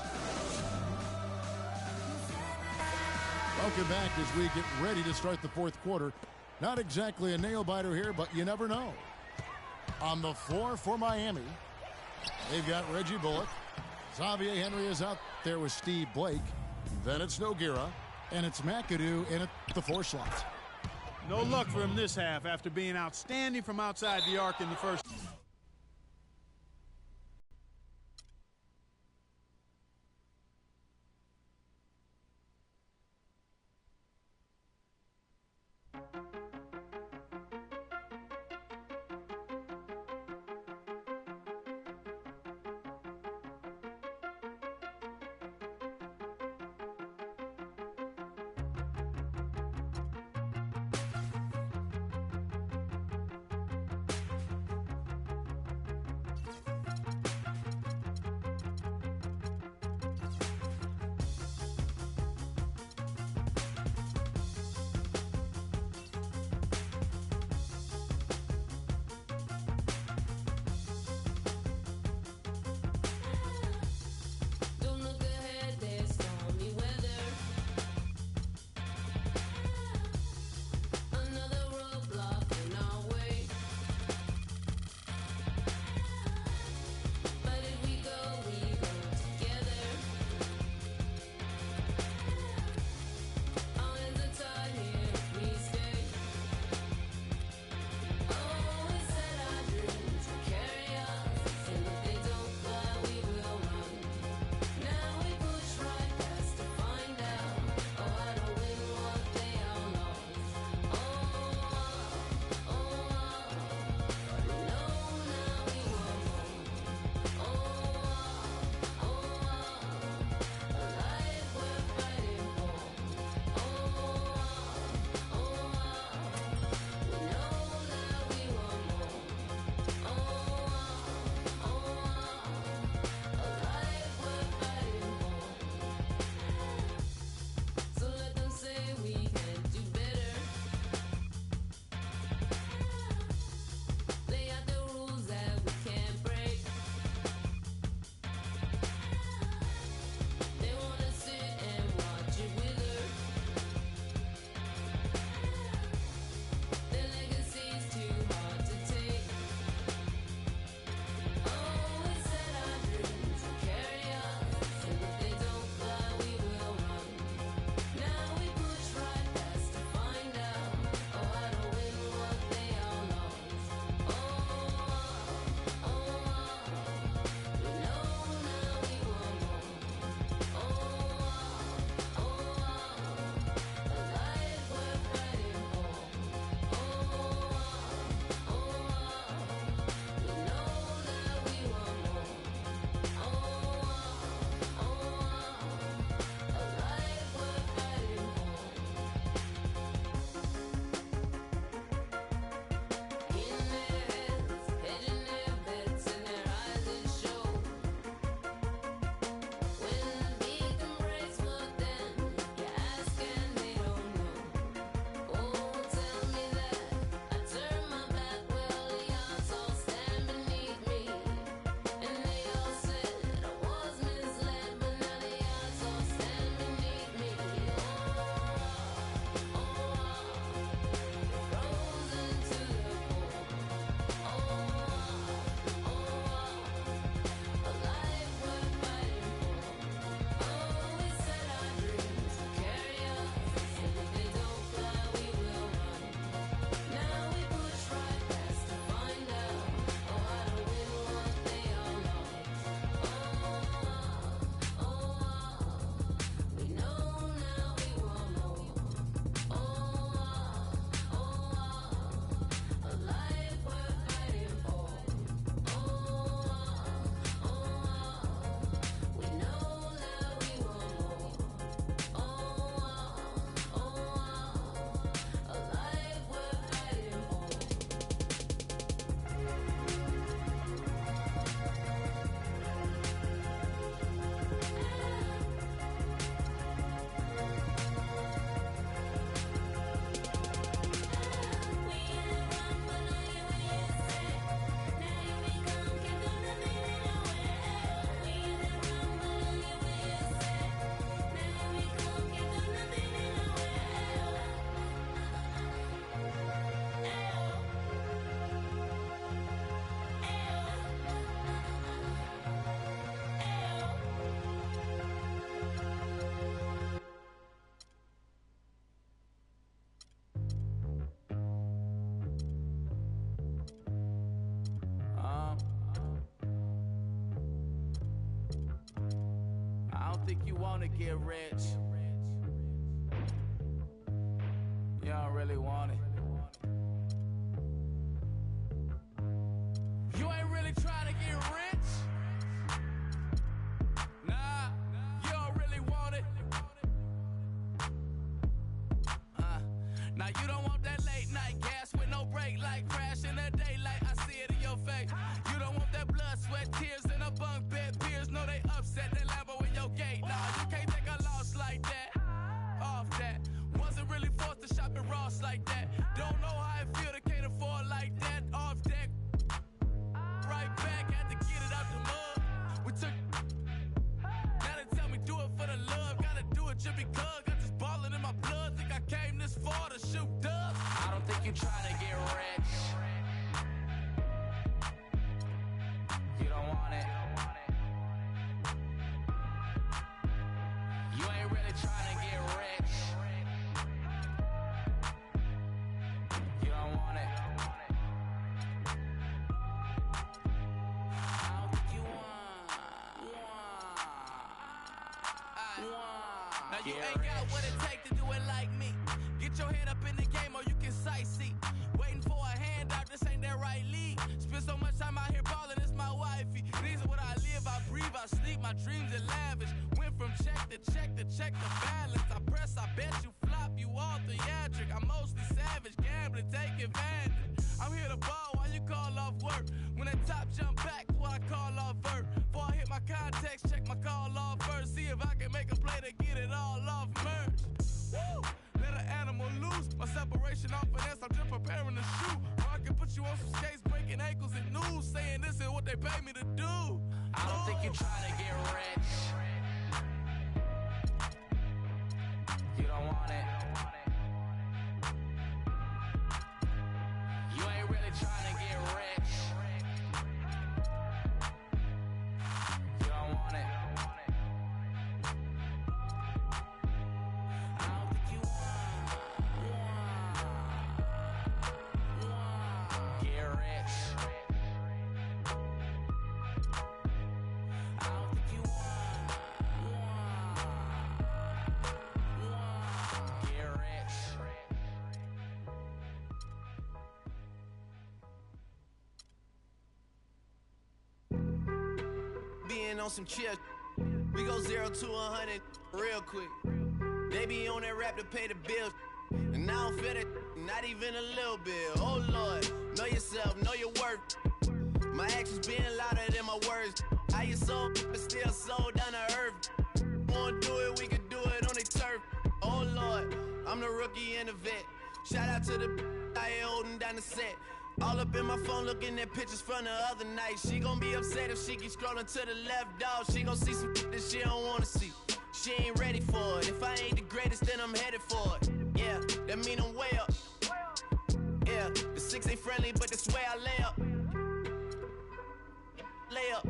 Welcome back as we get ready to start the fourth quarter. Not exactly a nail-biter here, but you never know. On the floor for Miami, they've got Reggie Bullock. Xavier Henry is out there with Steve Blake. Then it's Nogueira, and it's McAdoo in at the 4 slot. No luck for him this half after being outstanding from outside the arc in the first. think you wanna get rich. You don't really want it. You ain't really trying to get rich. Nah, you don't really want it. Now you don't want that late night gas with no break, like crash in the daylight. I see it in your face. You don't want that blood, sweat, tears in a bunk bed. Peers know they upset. That Lambo in your gate. Nah, you can't take a loss like that. Off that. Wasn't really forced to shop at Ross like that. Don't know how it feel to can't afford like that. Off deck. Right back, had to get it out the mud. We took. Now they tell me do it for the love. Gotta do it just because. Got this ballin' in my blood. Think I came this far to shoot dubs. I don't think you trying to get rich. You don't want it. You ain't really trying to get rich. You don't want it. I don't think you want. Now you ain't got what it takes to do it like me. Get your head up in the game or you can sightsee. Waiting for a handout, this ain't that right league. Spend so much time out here ballin', it's my wifey. These are what I live, I breathe, I sleep, my dreams are lavish. Went from check to check to check the balance. I press, I bet you flop, you all theatric. I'm mostly savage, gambling, take advantage. I'm here to ball while you call off work. When that top jump back, what I call off vert. Before I hit my context, check my call off first. See if I can make a play to get it all off merch. Woo! Let an animal loose. My separation off finesse, I'm just preparing to shoot. Or I can put you on some skates, breaking ankles and news, saying this is what they pay me to do. I don't think you're trying to get rich. You don't want it. You ain't really trying to get rich. You don't want it. I don't think you want. Get rich. I don't think you want. Get rich. Being on some chill, we go 0 to 100 real quick. They be on that rap to pay the bills, and I don't feel it, not even a little bit. Oh Lord, know yourself, know your worth. My actions being louder than my words. How you sold, but still sold down to earth. Wanna do it, we can do it on the turf. Oh Lord, I'm the rookie and the vet. Shout out to the I ain't holding down the set. All up in my phone looking at pictures from the other night. She gon' be upset if she keep scrolling to the left, dog. She gon' see some that she don't wanna see. She ain't ready for it. If I ain't the greatest, then I'm headed for it. Yeah, that mean I'm way up. Yeah, the 6 ain't friendly, but this way I lay up. Lay up.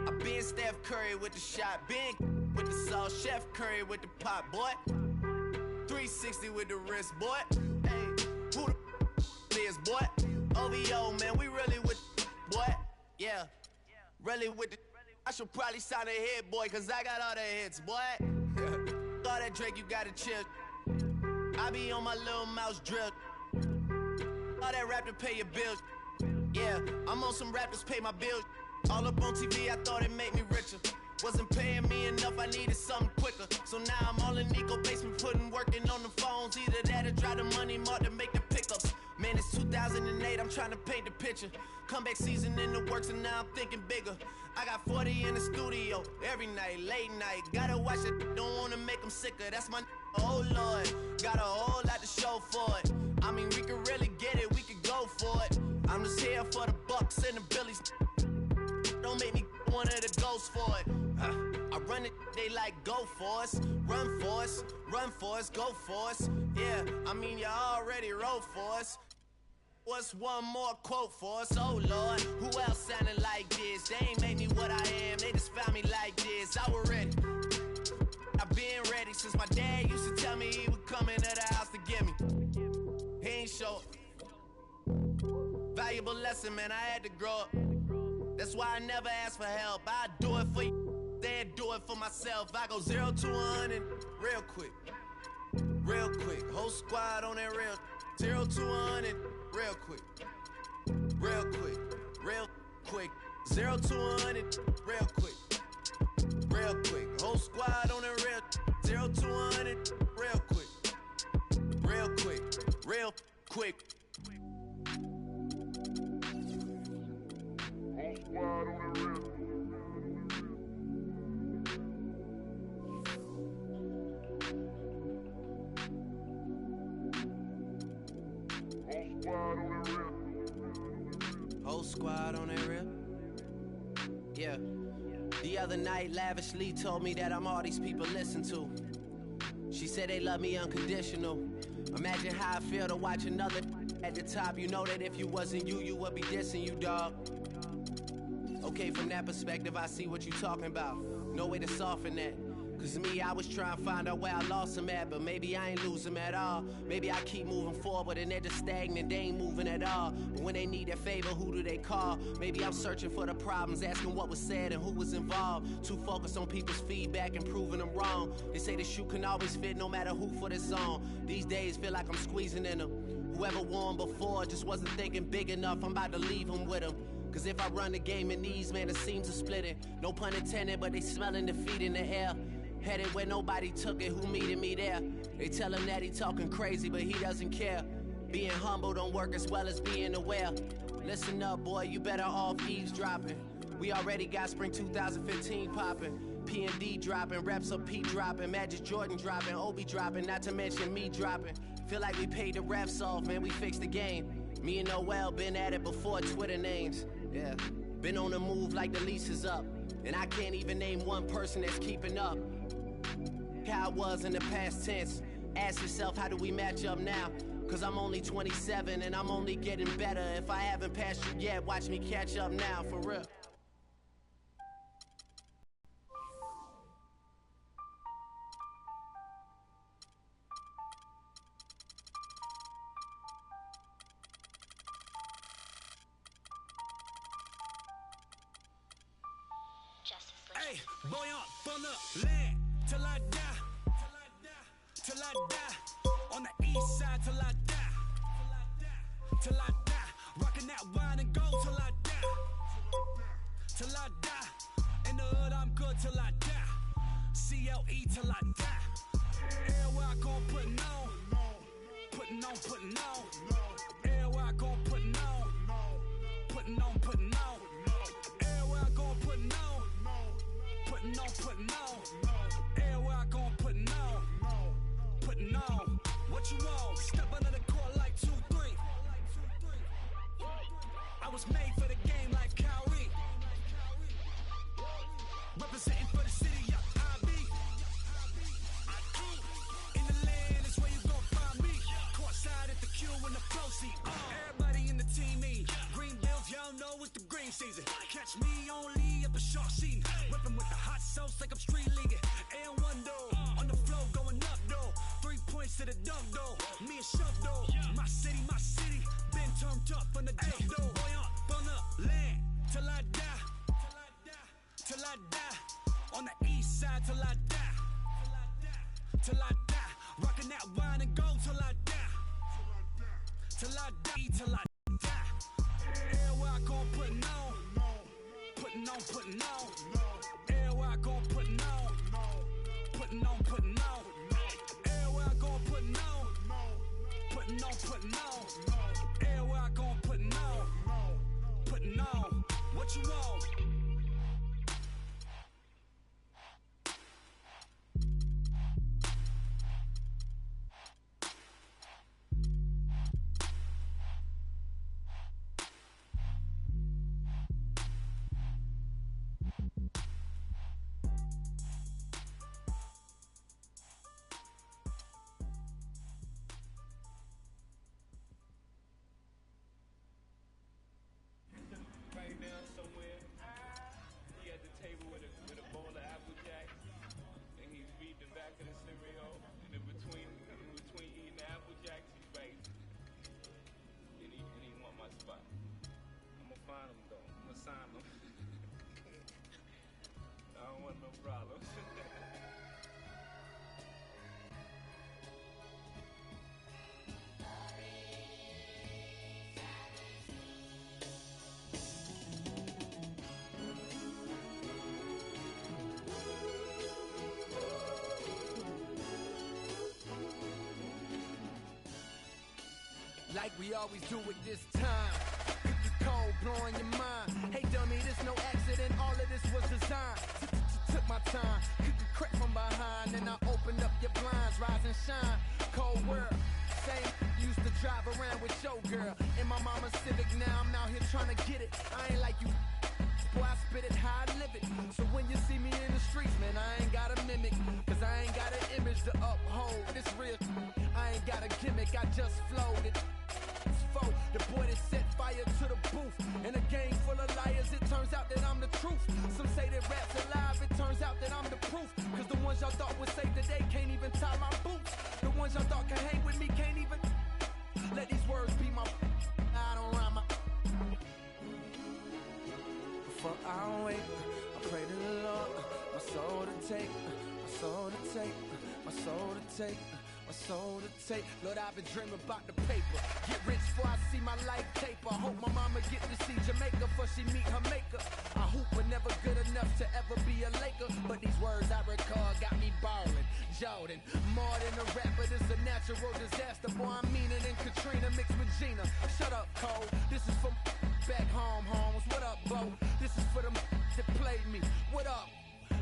I been Steph Curry with the shot. Been with the sauce. Chef Curry with the pot, boy. 360 with the wrist, boy. Hey, who the is, boy? OVO, man, we really with boy. Yeah, really with the. I should probably sign a hit, boy, cause I got all the hits, boy. All that Drake, you gotta chill. I be on my little mouse drill. All that rap to pay your bills. Yeah, I'm on some rappers pay my bills. All up on TV, I thought it made me richer. Wasn't paying me enough, I needed something quicker. So now I'm all in Nico basement, working on the phones. Either that or try the money mark to make the pickups. Man, it's 2008, I'm trying to paint the picture. Comeback season in the works and now I'm thinking bigger. I got 40 in the studio, every night, late night. Gotta watch it, don't wanna make them sicker. That's my oh Lord, got a whole lot to show for it. I mean, we could really get it, we could go for it. I'm just here for the bucks and the billies. Don't make me one of the ghosts for it. I run it, they like go for us, run for us, go for us. Yeah, I mean you already wrote for us. What's one more quote for us? Oh Lord, who else sounded like this? They ain't made me what I am, they just found me like this. I was ready, I've been ready since my dad used to tell me he would come into the house to get me. He ain't show up. Valuable lesson, man, I had to grow up. That's why I never ask for help, I do it for you. Then do it for myself. I go 0 to 100 real quick. Real quick. Whole squad on that real. 0 to 100 real quick. Real quick. Real quick. 0 to 100 real quick. Real quick. Whole squad on that real. 0 to 100 real quick. Real quick. Real quick. Whole squad on the real. Whole squad on that real. Yeah. The other night, lavishly told me that I'm all these people listen to. She said they love me unconditional. Imagine how I feel to watch another at the top. You know that if you wasn't you, you would be dissing you, dog. Okay, from that perspective, I see what you talking about. No way to soften that. Cause me, I was trying to find out where I lost them at, but maybe I ain't lose them at all. Maybe I keep moving forward and they're just stagnant, they ain't moving at all. But when they need their favor, who do they call? Maybe I'm searching for the problems, asking what was said and who was involved. Too focused on people's feedback and proving them wrong. They say the shoe can always fit no matter who for the song. These days feel like I'm squeezing in them. Whoever won before just wasn't thinking big enough, I'm about to leave them with them. Cause if I run the game in these, man, the seams are splitting. No pun intended, but they smelling defeat in the air. Headed where nobody took it, who meeted me there? They tell him that he talking crazy, but he doesn't care. Being humble don't work as well as being aware. Listen up, boy, you better off eavesdropping. We already got spring 2015 popping. P&D dropping, reps of P dropping, Magic Jordan dropping, Obi dropping, not to mention me dropping. Feel like we paid the refs off, man, we fixed the game. Me and Noel been at it before Twitter names. Yeah, been on the move like the lease is up. And I can't even name one person that's keeping up. How it was in the past tense. Ask yourself, how do we match up now? Cause I'm only 27 and I'm only getting better. If I haven't passed you yet, watch me catch up now, for real. Hey, boy up on the land till I die. Till I die. On the east side till I die. Till I die. Rockin' that wine and gold till I die. Till I die. In the hood I'm good till I die. CLE till I die. Everywhere I gon' puttin' on. Puttin' on, puttin' on. Everywhere I gon' puttin' on. Puttin' on, puttin' on. Everywhere I gon' puttin' on. Puttin' on, puttin' on. Everywhere I gon' puttin' on. Puttin' on. What you want? Step under the court like 2-3. I was made for the game like Kyrie. Representing for the city, yeah, I be. In the land is where you gon' find me. Courtside at the Q in the flow seat. Everybody in the team me. Green bills, y'all know it's the green season. Catch me only at the shark scene. Whipping with the hot sauce like I'm street leaguing. And one though, on the flow going up though. 3 points to the dunk though. Me and Shove though. My city, been turned up from the jump though. Boy up on the land till I die. Till I die. On the east side till I die. Till I die. Rockin' that wine and gold till I die. Till I die. Till I die. Everywhere I gon' puttin' on. Puttin' on, puttin' on. Everywhere I gon' puttin' on. Puttin' on, puttin' on. Everywhere I gon' puttin' on. Puttin' on, puttin' on. Everywhere I gon' puttin' on. Puttin' on. What you want? like we always do it this time. Cold, blowing your mind. Hey dummy, this no accident, all of this was designed. Took my time, crack from behind, and I opened up your blinds, rise and shine. Cold world, same used to drive around with your girl. In my mama's Civic, now I'm out here trying to get it. I ain't like you, boy, I spit it how I live it. So when you see me in the streets, man, I ain't got a mimic, cause I ain't got an image to uphold. This real, I ain't got a gimmick, I just flowed it. The boy that set fire to the booth. In a game full of liars, it turns out that I'm the truth. Some say that rap's alive, it turns out that I'm the proof. Cause the ones y'all thought would save the day can't even tie my boots. The ones y'all thought can hang with me can't even let these words be my I don't rhyme my before I wake, I pray to the Lord, my soul to take, my soul to take, my soul to take, my soul to take. Lord, I've been dreaming about the paper. Get rich before I see my life taper. Hope my mama get to see Jamaica before she meet her maker. I hoop but never good enough to ever be a Laker. But these words I recall got me ballin'. Jordan, more than a rapper, this a natural disaster. Boy, I'm meaner than Katrina mixed with Gina. Shut up, Cole. This is for back home, homes. What up, Bo? This is for them that played me. What up?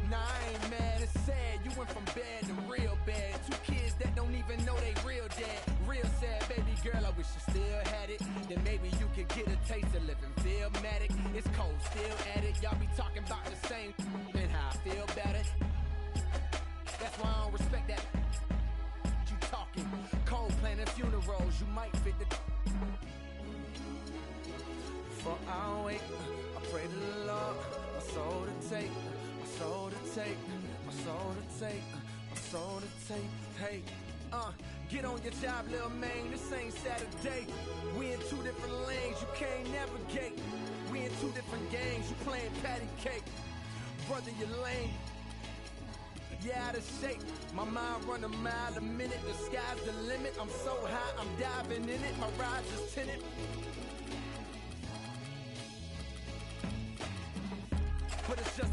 Nah, I ain't mad, it's sad. You went from bad to real bad. Two kids that don't even know they real dad. Real sad, baby girl, I wish you still had it. Then maybe you could get a taste of living Philmatic. It's cold, still at it. Y'all be talking about the same and how I feel about it. That's why I don't respect that. You talking cold, planning funerals. You might fit the before I wake, I pray to the Lord, my soul to take, my soul to take, my soul to take, my soul to take. Hey, get on your job, little man. This ain't Saturday. We in two different lanes, you can't navigate. We in two different games, you playing patty cake. Brother, you lame. Yeah, out of shape. My mind run a mile a minute. The sky's the limit. I'm so high, I'm diving in it. My ride's just tinted. But it's just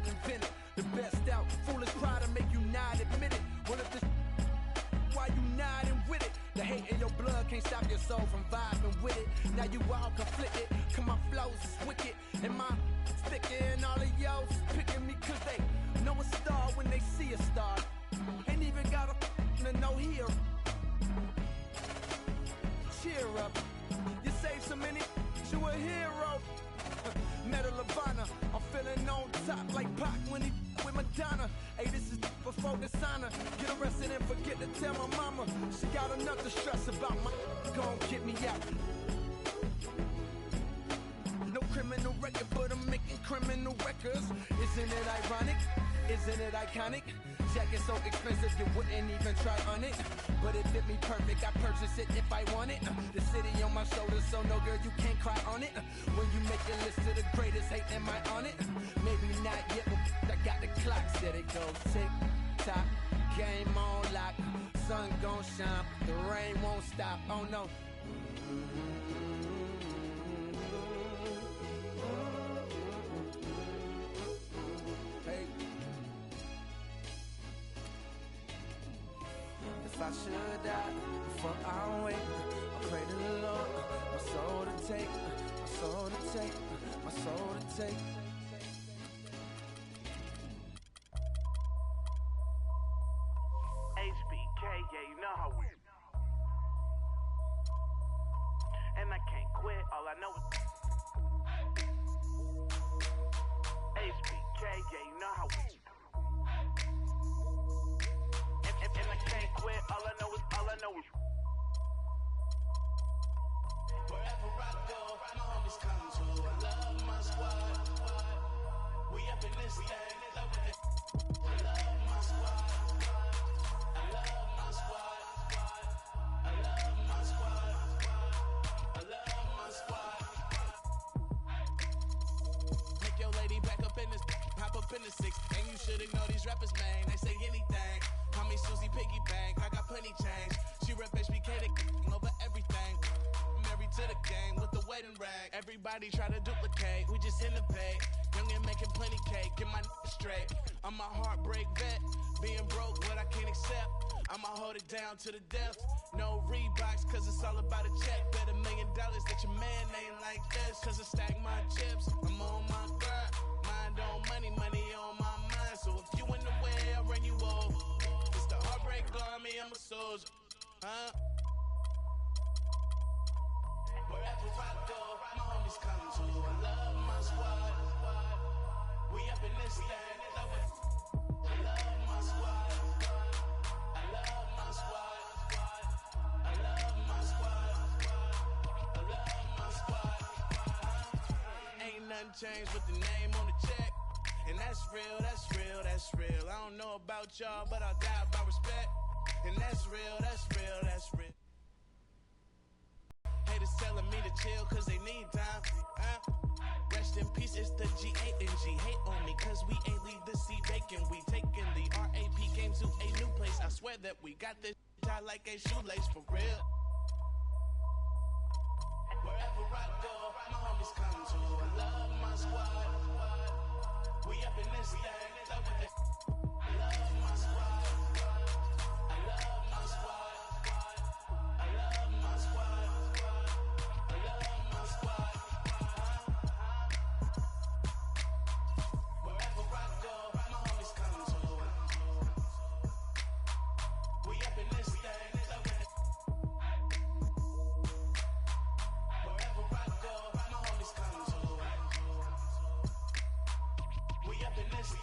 invented. The best out. Foolish pride to make you not admit it. Well, if this why you nodding with it? The hate in your blood can't stop your soul from vibing with it. Now you all conflicted. Cause my flows is wicked. And my thicker and all of y'all picking me cause they know a star when they see a star. Ain't even got to know here. Cheer up. You saved so many, you a hero. Medal of Honor, I'm feeling on top like Pac when he with Madonna. Hey, this is before dishonor. Get arrested and forget to tell my mama. She got enough to stress about my gon' get me out. No criminal record, but I'm making criminal records. Isn't it ironic? Isn't it iconic? Jacket so expensive you wouldn't even try on it. But it fit me perfect, I purchase it if I want it. The city on my shoulders, so no girl, you can't cry on it. When you make a list of the greatest, hate, am I on it? Maybe not yet, but I got the clock. Said it goes tick, tock, game on lock. Sun gon' shine, the rain won't stop, oh no. If I should die before I wake, I pray to the Lord, my soul to take, my soul to take, my soul to take. HBK, yeah, you know how we. And I can't quit, all I know is. HBK, yeah, you know how we. And I can't quit, all I know is. Wherever I go, my homies come to. I love my squad. We up in this thing, love with it. I love my squad. I love my squad. I love my squad. I love my squad. Take your lady back up in this, hop up in the six, and you should ignore these rappers, man. They say anything. Call me Susie Piggy Bank, I got plenty change. She rep HBK over everything. Married to the game with the wedding rag. Everybody try to duplicate, we just innovate. Young and making plenty cake, get my straight. I'm a heartbreak vet, being broke what I can't accept. I'ma hold it down to the death. No Reeboks, cause it's all about a check. Bet $1 million that your man ain't like this. Cause I stack my chips, I'm on my grind. Mind on money, money on my mind. So if you in the way, I'll run you over. It's the heartbreak army, I'm a soldier. Huh? Wherever I go, my homies come to. I love my squad. We up in this thing. I love my squad. I love my squad. I love my squad. I love my squad. Ain't nothing changed but the name on the check. And that's real, that's real, that's real. I don't know about y'all, but I'll die by respect. And that's real, that's real, that's real. Haters telling me to chill cause they need time. Rest in peace, it's the G-A-N-G. Hate on me cause we ain't leave the seat vacant. We taking the RAP game to a new place. I swear that we got this tied like a shoelace for real. Wherever I go, my homies come to. I love my squad. We up in this thing. I love my squad. I love my squad. I love my squad. I love my squad. Wherever I go, my homies come to. We up in this thing. Wherever I go, my homies come to. We up in this thing.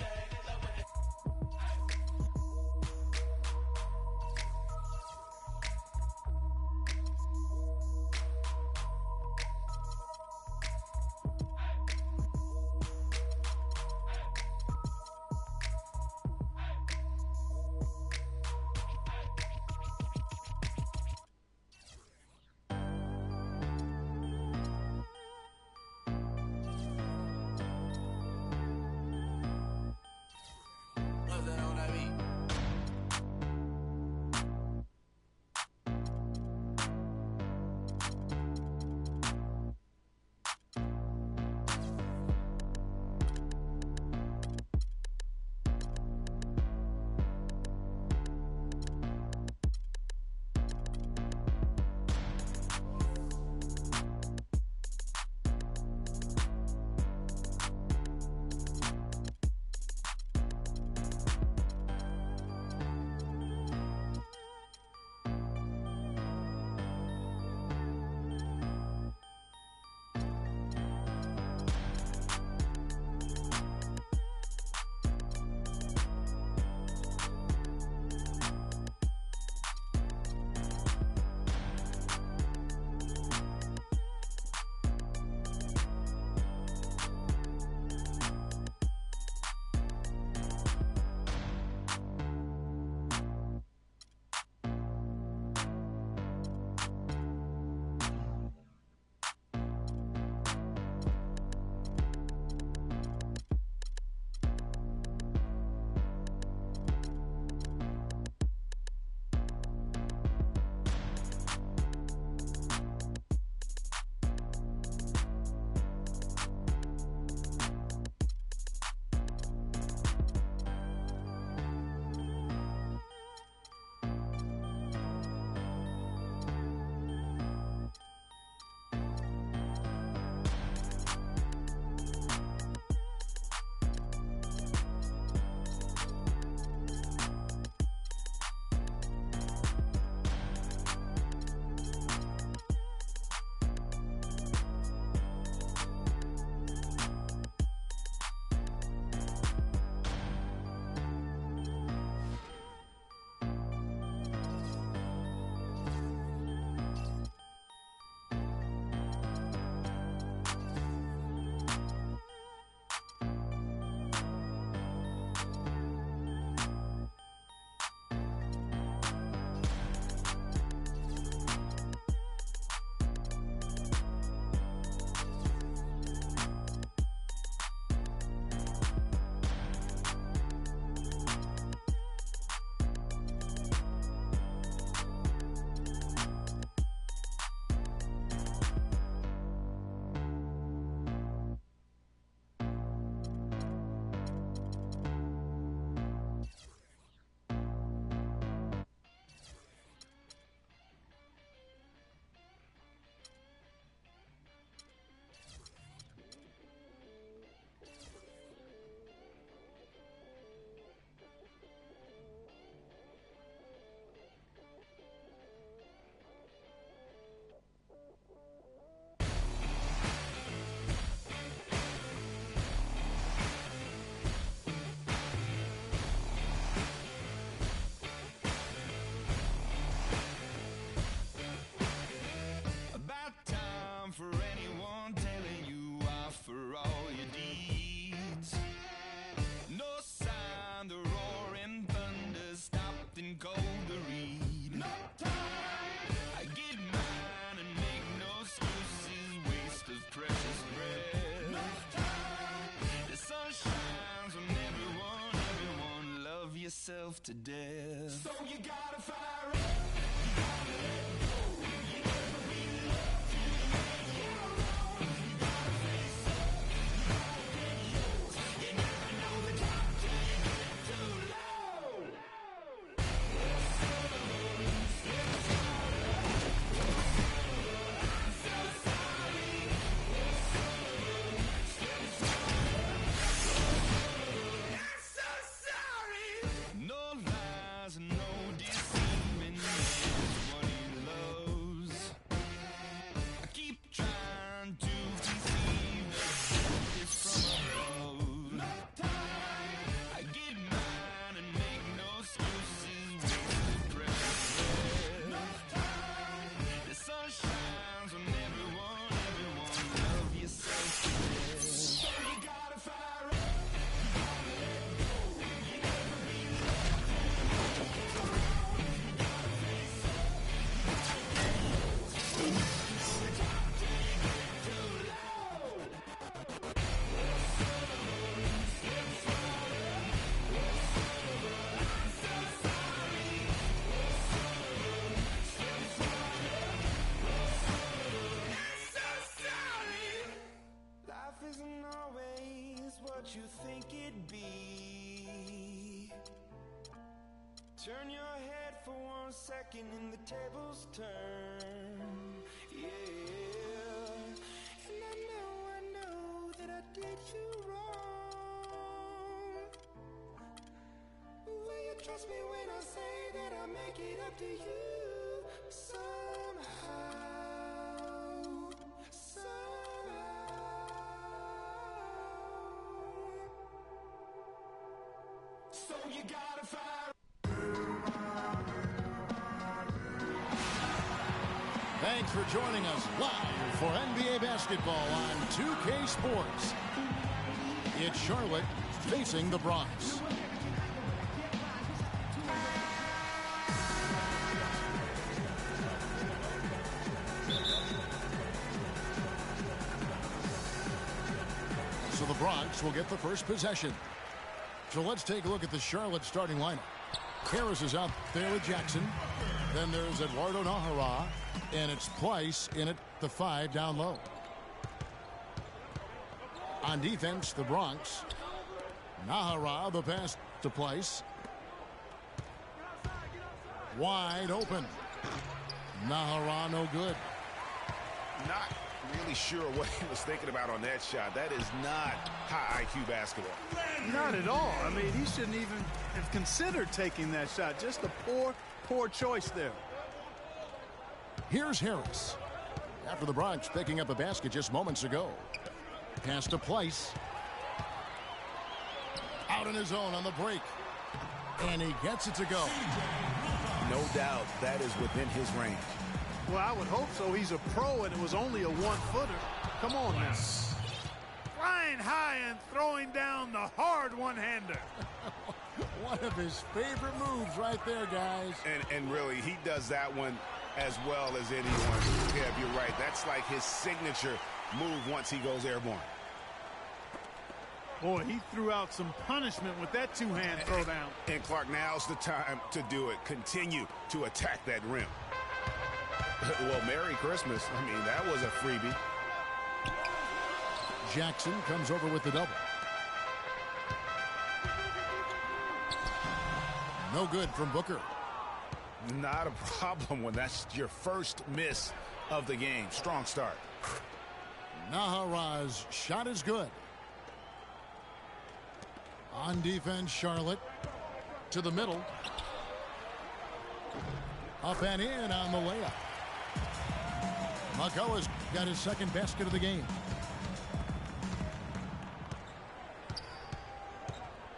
to death. So you gotta fire up. You think it'd be. Turn your head for 1 second and the tables turn. Yeah. And I know that I did you wrong. Will you trust me when I say that I make it up to you somehow? So you gotta fire. Thanks for joining us live for NBA basketball on 2K Sports. It's Charlotte facing the Bronx. So the Bronx will get the first possession. So let's take a look at the Charlotte starting lineup. Harris is out there with Jackson. Then there's Eduardo Nahara. And it's Pleiss in at the 5 down low. On defense, the Bronx. Nahara, the pass to Pleiss. Wide open. Nahara, no good. Not really sure what he was thinking about on that shot. That is not high IQ basketball. Not at all. I mean, he shouldn't even have considered taking that shot. Just a poor choice there. Here's Harris. After the Bronx picking up a basket just moments ago. Pass to Pleiss. Out in his own on the break. And he gets it to go. No doubt that is within his range. Well, I would hope so. He's a pro, and it was only a one-footer. Come on now. Flying high and throwing down the hard one-hander. One of his favorite moves right there, guys. And really, he does that one as well as anyone. Yeah, you're right. That's like his signature move once he goes airborne. Boy, he threw out some punishment with that two-hand throwdown. And Clark, now's the time to do it. Continue to attack that rim. Well, Merry Christmas. I mean, that was a freebie. Jackson comes over with the double. No good from Booker. Not a problem when that's your first miss of the game. Strong start. Nahara's shot is good. On defense, Charlotte to the middle. Up and in on the layup. McCullough's got his second basket of the game.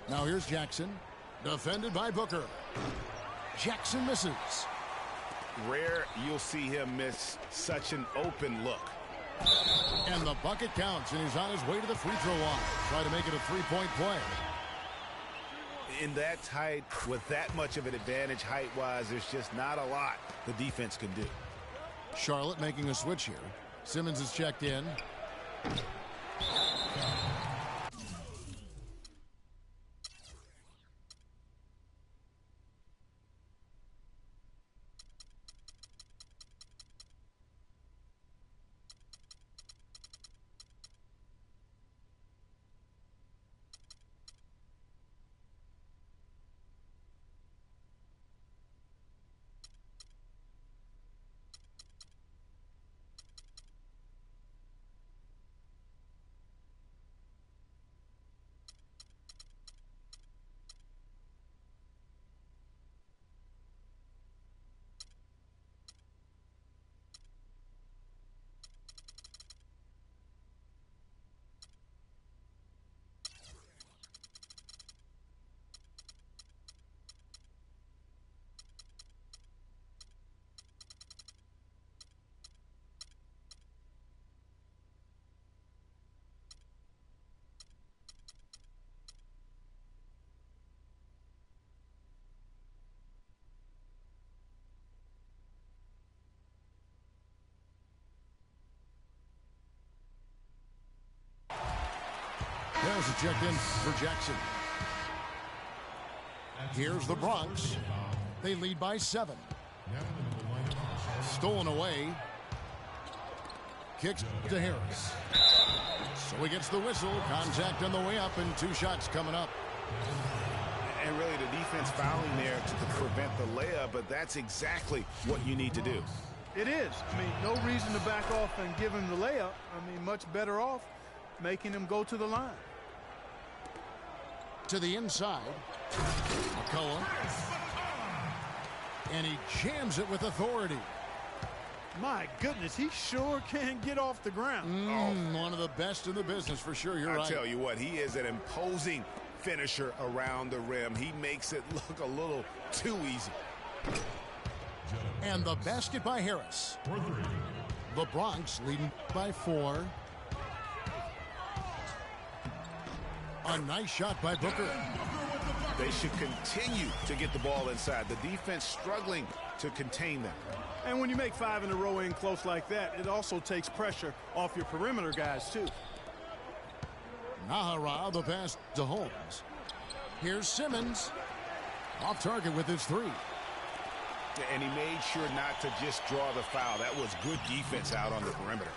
Now here's Jackson. Defended by Booker. Jackson misses. Rare you'll see him miss such an open look. And the bucket counts, and he's on his way to the free throw line. Try to make it a three-point play. In that tight, with that much of an advantage height-wise, there's just not a lot the defense can do. Charlotte making a switch here. Simmons is checked in. There's a check in for Jackson. Here's the Bronx. They lead by 7. Stolen away. Kicks to Harris. So he gets the whistle. Contact on the way up and 2 shots coming up. And really the defense fouling there to prevent the layup, but that's exactly what you need to do. It is. I mean, no reason to back off and give him the layup. I mean, much better off making him go to the line. To the inside. McCullough. And he jams it with authority. My goodness, he sure can get off the ground. One of the best in the business for sure. You're right. I tell you what, he is an imposing finisher around the rim. He makes it look a little too easy. And the basket by Harris. The Bronx leading by 4. A nice shot by Booker. They should continue to get the ball inside. The defense struggling to contain them. And when you make 5 in a row in close like that, it also takes pressure off your perimeter guys, too. Nahara, the pass to Holmes. Here's Simmons. Off target with his 3. And he made sure not to just draw the foul. That was good defense out on the perimeter.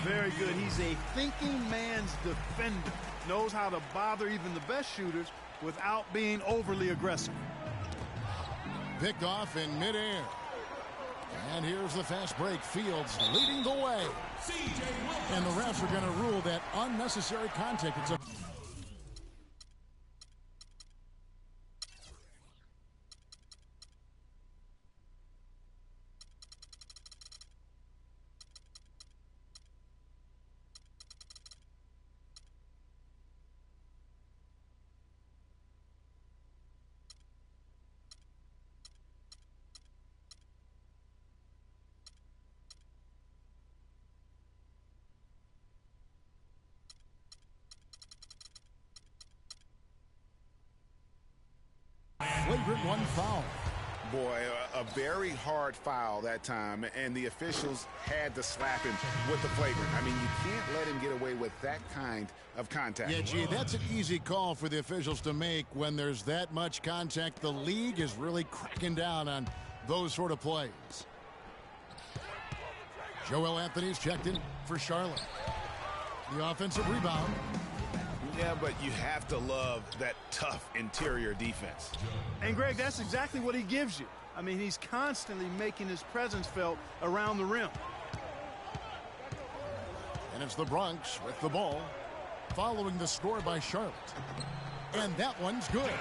Very good. He's a thinking man's defender. Knows how to bother even the best shooters without being overly aggressive. Picked off in midair. And here's the fast break. Fields leading the way. And the refs are going to rule that unnecessary contact. It's a flagrant 1 foul. Boy, a very hard foul that time, and the officials had to slap him with the flagrant. I mean, you can't let him get away with that kind of contact. Yeah, gee, that's an easy call for the officials to make when there's that much contact. The league is really cracking down on those sort of plays. Joel Anthony's checked in for Charlotte. The offensive rebound. Yeah, but you have to love that tough interior defense. And, Greg, that's exactly what he gives you. I mean, he's constantly making his presence felt around the rim. And it's the Bronx with the ball, following the score by Charlotte. And that one's good.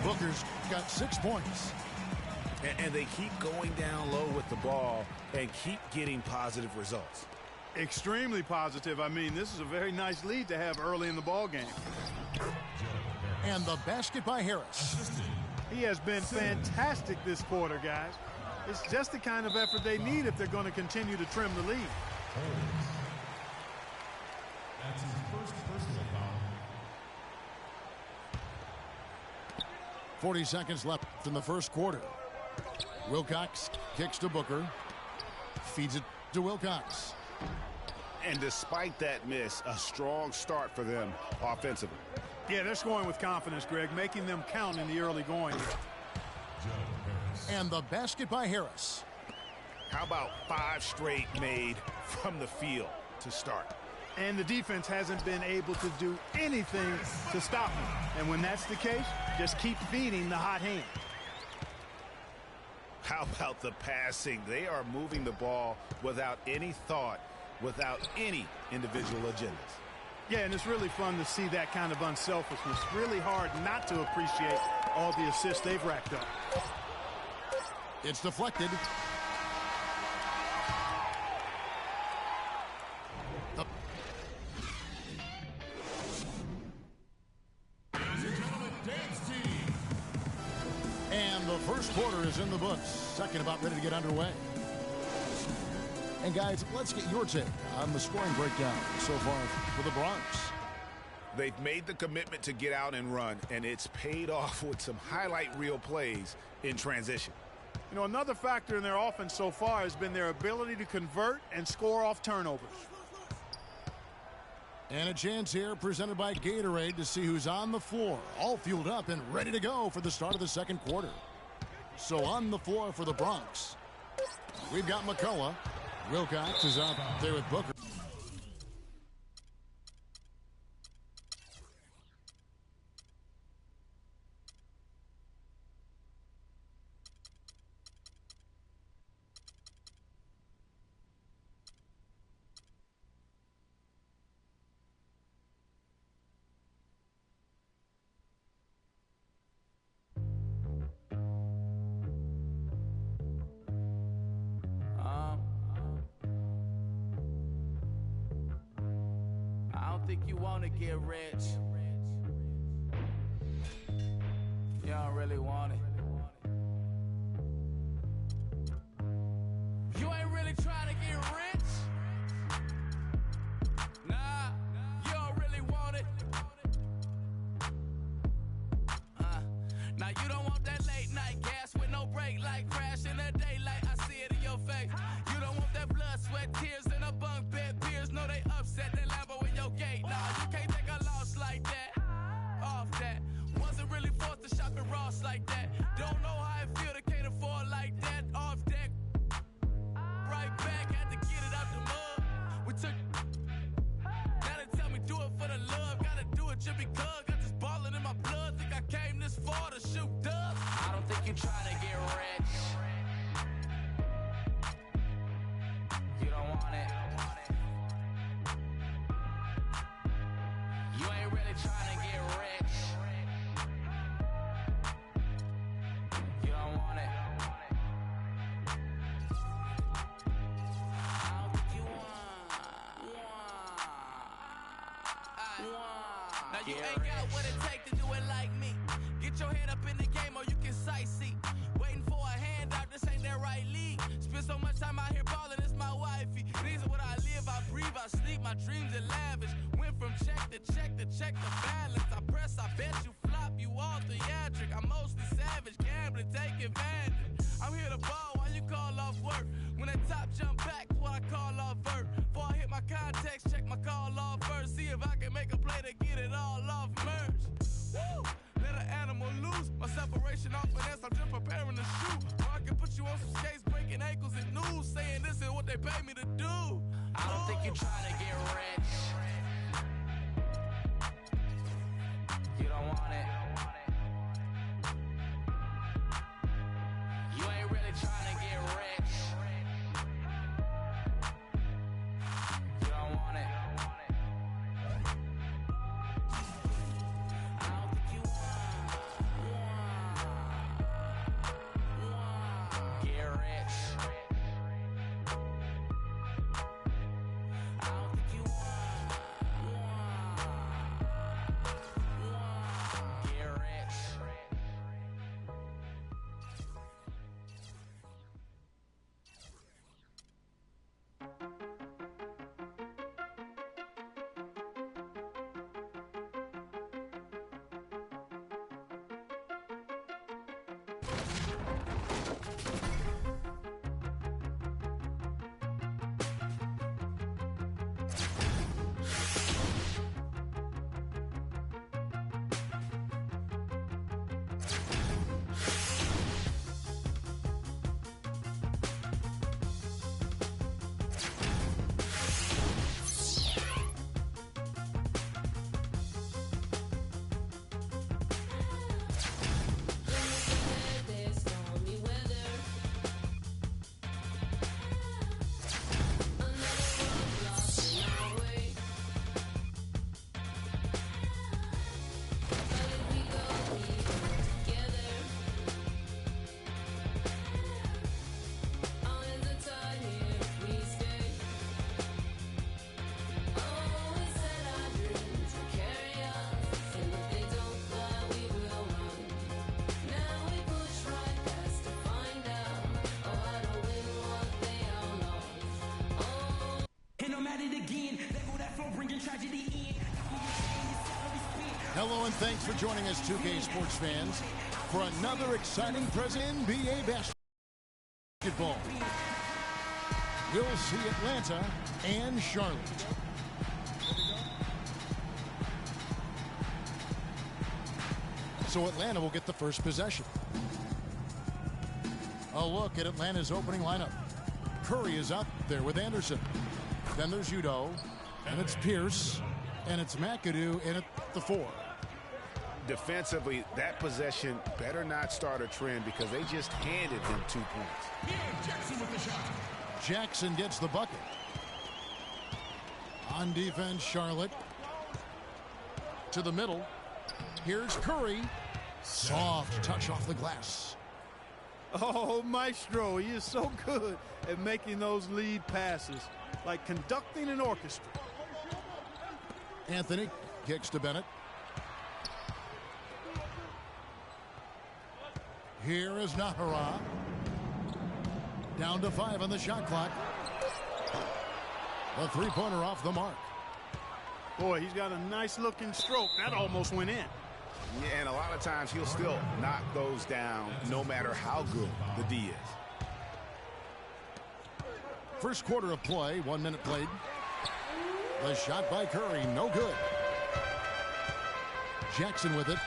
Booker's got 6 points. And they keep going down low with the ball and keep getting positive results. Extremely positive. I mean, this is a very nice lead to have early in the ball game. And the basket by Harris. He has been fantastic this quarter, guys. It's just the kind of effort they need if they're going to continue to trim the lead. That's his first personal foul. 40 seconds left in the first quarter. Wilcox kicks to Booker. Feeds it to Wilcox. And despite that miss, a strong start for them offensively. Yeah, they're scoring with confidence, Greg, making them count in the early going. And the basket by Harris. How about 5 straight made from the field to start? And the defense hasn't been able to do anything to stop him. And when that's the case, just keep feeding the hot hand. How about the passing? They are moving the ball without any thought, without any individual agendas. Yeah, and it's really fun to see that kind of unselfishness. Really hard not to appreciate all the assists they've racked up. It's deflected. And the first quarter is in the books. Second about ready to get underway. And guys, let's get your take on the scoring breakdown so far for the Bronx. They've made the commitment to get out and run, and it's paid off with some highlight reel plays in transition. You know, another factor in their offense so far has been their ability to convert and score off turnovers. And a chance here presented by Gatorade to see who's on the floor, all fueled up and ready to go for the start of the second quarter. So on the floor for the Bronx, we've got McCullough. Wilcox is up there with Booker. I don't think you wanna get rich. You don't really want it. You ain't really trying to get rich. Nah, you don't really want it. Now you don't want that late night gas with no break, like crash in the daylight. I see it in your face. You don't want that blood, sweat, tears in a bunk bed. Peers know they upset. That Lambo in your gate. Nah, you can't take a loss like that. Off that. Wasn't really forced to shop at Ross like that. Don't know how it feel to can't afford like that. Off deck. Right back, had to get it out the mud. We took. Now they tell me do it for the love. Gotta do it just because. Got this ballin' in my blood. Think I came this far to shoot dubs. I don't think you trying to get rich. You don't want it. You ain't really trying to get rich. You don't want it. I don't think you want. Now you ain't got what it take to do it like me. Get your head up in the game or you can sightsee. Waiting for a handout, this ain't that right league. Spend so much time out here ballin', it's my wifey. These are what I live, I breathe, I sleep, my dreams are lavish. Went from check to check to check the balance. I press, I bet you flop, you all theatric. I'm mostly savage, gambling, take advantage. I'm here to ball while you call off work. When that top jump back, what I call off vert. Before I hit my context, check my call off first. See if I can make a play to get it all off merge. Woo! Let an animal loose. My separation off finesse, I'm just preparing to shoot. Or I can put you on some skates, breaking ankles and news, saying this is what they pay me to do. I don't think you're trying to get rich. You don't want it. You ain't really trying to get rich. You don't want it. I don't think you want. Get rich. I don't think you want. Get rich. Hello and thanks for joining us, 2K Sports fans, for another exciting present NBA basketball. We'll see Atlanta and Charlotte. So Atlanta will get the first possession. A look at Atlanta's opening lineup. Curry is out there with Anderson. Then there's Udo, and it's Pierce, and it's McAdoo in at the 4. Defensively, that possession better not start a trend because they just handed him 2 points. Yeah, Jackson with the shot. Jackson gets the bucket. On defense, Charlotte. To the middle. Here's Curry. Soft touch off the glass. Oh, Maestro, he is so good at making those lead passes, like conducting an orchestra. Anthony kicks to Bennett. Here is Nahara. Down to 5 on the shot clock. The three-pointer off the mark. Boy, he's got a nice-looking stroke. That almost went in. Yeah, and a lot of times he'll still knock those down no matter how good the D is. First quarter of play, 1 minute played. The shot by Curry, no good. Jackson with it.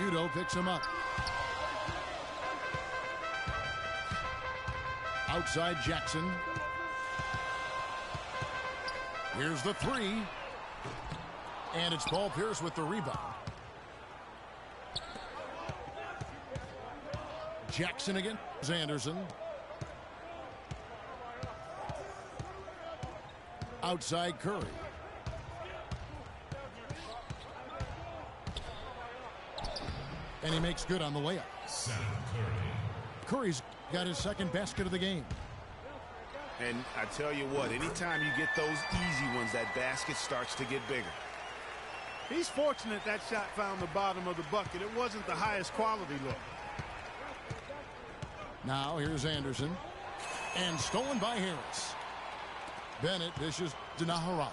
Udo picks him up. Outside Jackson. Here's the 3. And it's Paul Pierce with the rebound. Jackson again. Anderson. Outside Curry. And he makes good on the layup. Curry's got his second basket of the game. And I tell you what, anytime you get those easy ones, that basket starts to get bigger. He's fortunate that shot found the bottom of the bucket. It wasn't the highest quality look. Now here's Anderson. And stolen by Harris. Bennett dishes to Nahara.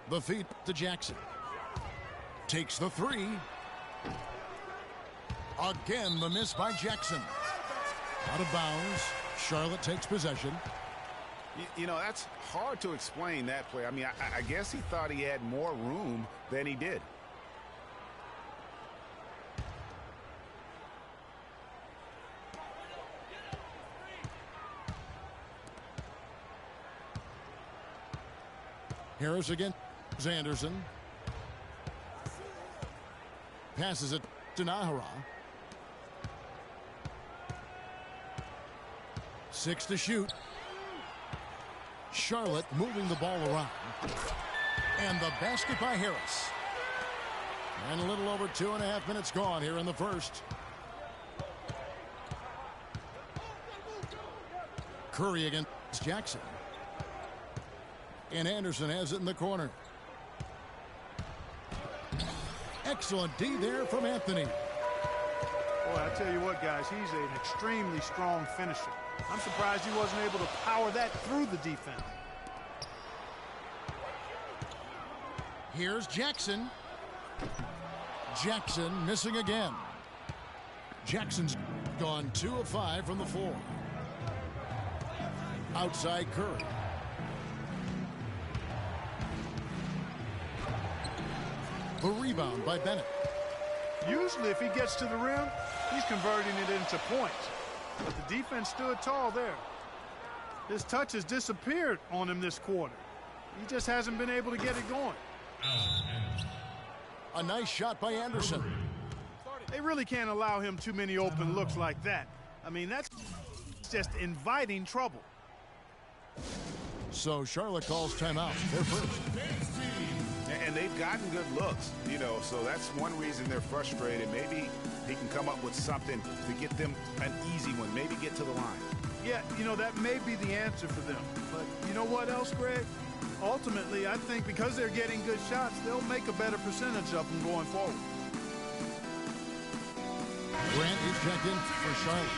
The feed to Jackson. Takes the 3. Again, the miss by Jackson. Out of bounds. Charlotte takes possession. You know, that's hard to explain that play. I mean, I guess he thought he had more room than he did. Harris again. Anderson. Passes it to Nahara. 6 to shoot. Charlotte moving the ball around. And the basket by Harris. And a little over 2.5 minutes gone here in the first. Curry against Jackson. And Anderson has it in the corner. Excellent D there from Anthony. Boy, I tell you what, guys, he's an extremely strong finisher. I'm surprised he wasn't able to power that through the defense. Here's Jackson. Jackson missing again. Jackson's gone 2 of 5 from the floor. Outside Curry. The rebound by Bennett. Usually if he gets to the rim, he's converting it into points. But the defense stood tall there. His touch has disappeared on him this quarter. He just hasn't been able to get it going. A nice shot by Anderson. They really can't allow him too many open looks like that. I mean, that's just inviting trouble. So Charlotte calls timeout. They're first. And they've gotten good looks, you know, so that's one reason they're frustrated. Maybe he can come up with something to get them an easy one, maybe get to the line. Yeah, you know, that may be the answer for them. But you know what else, Greg? Ultimately, I think because they're getting good shots, they'll make a better percentage of them going forward. Grant is checked in for Charlotte.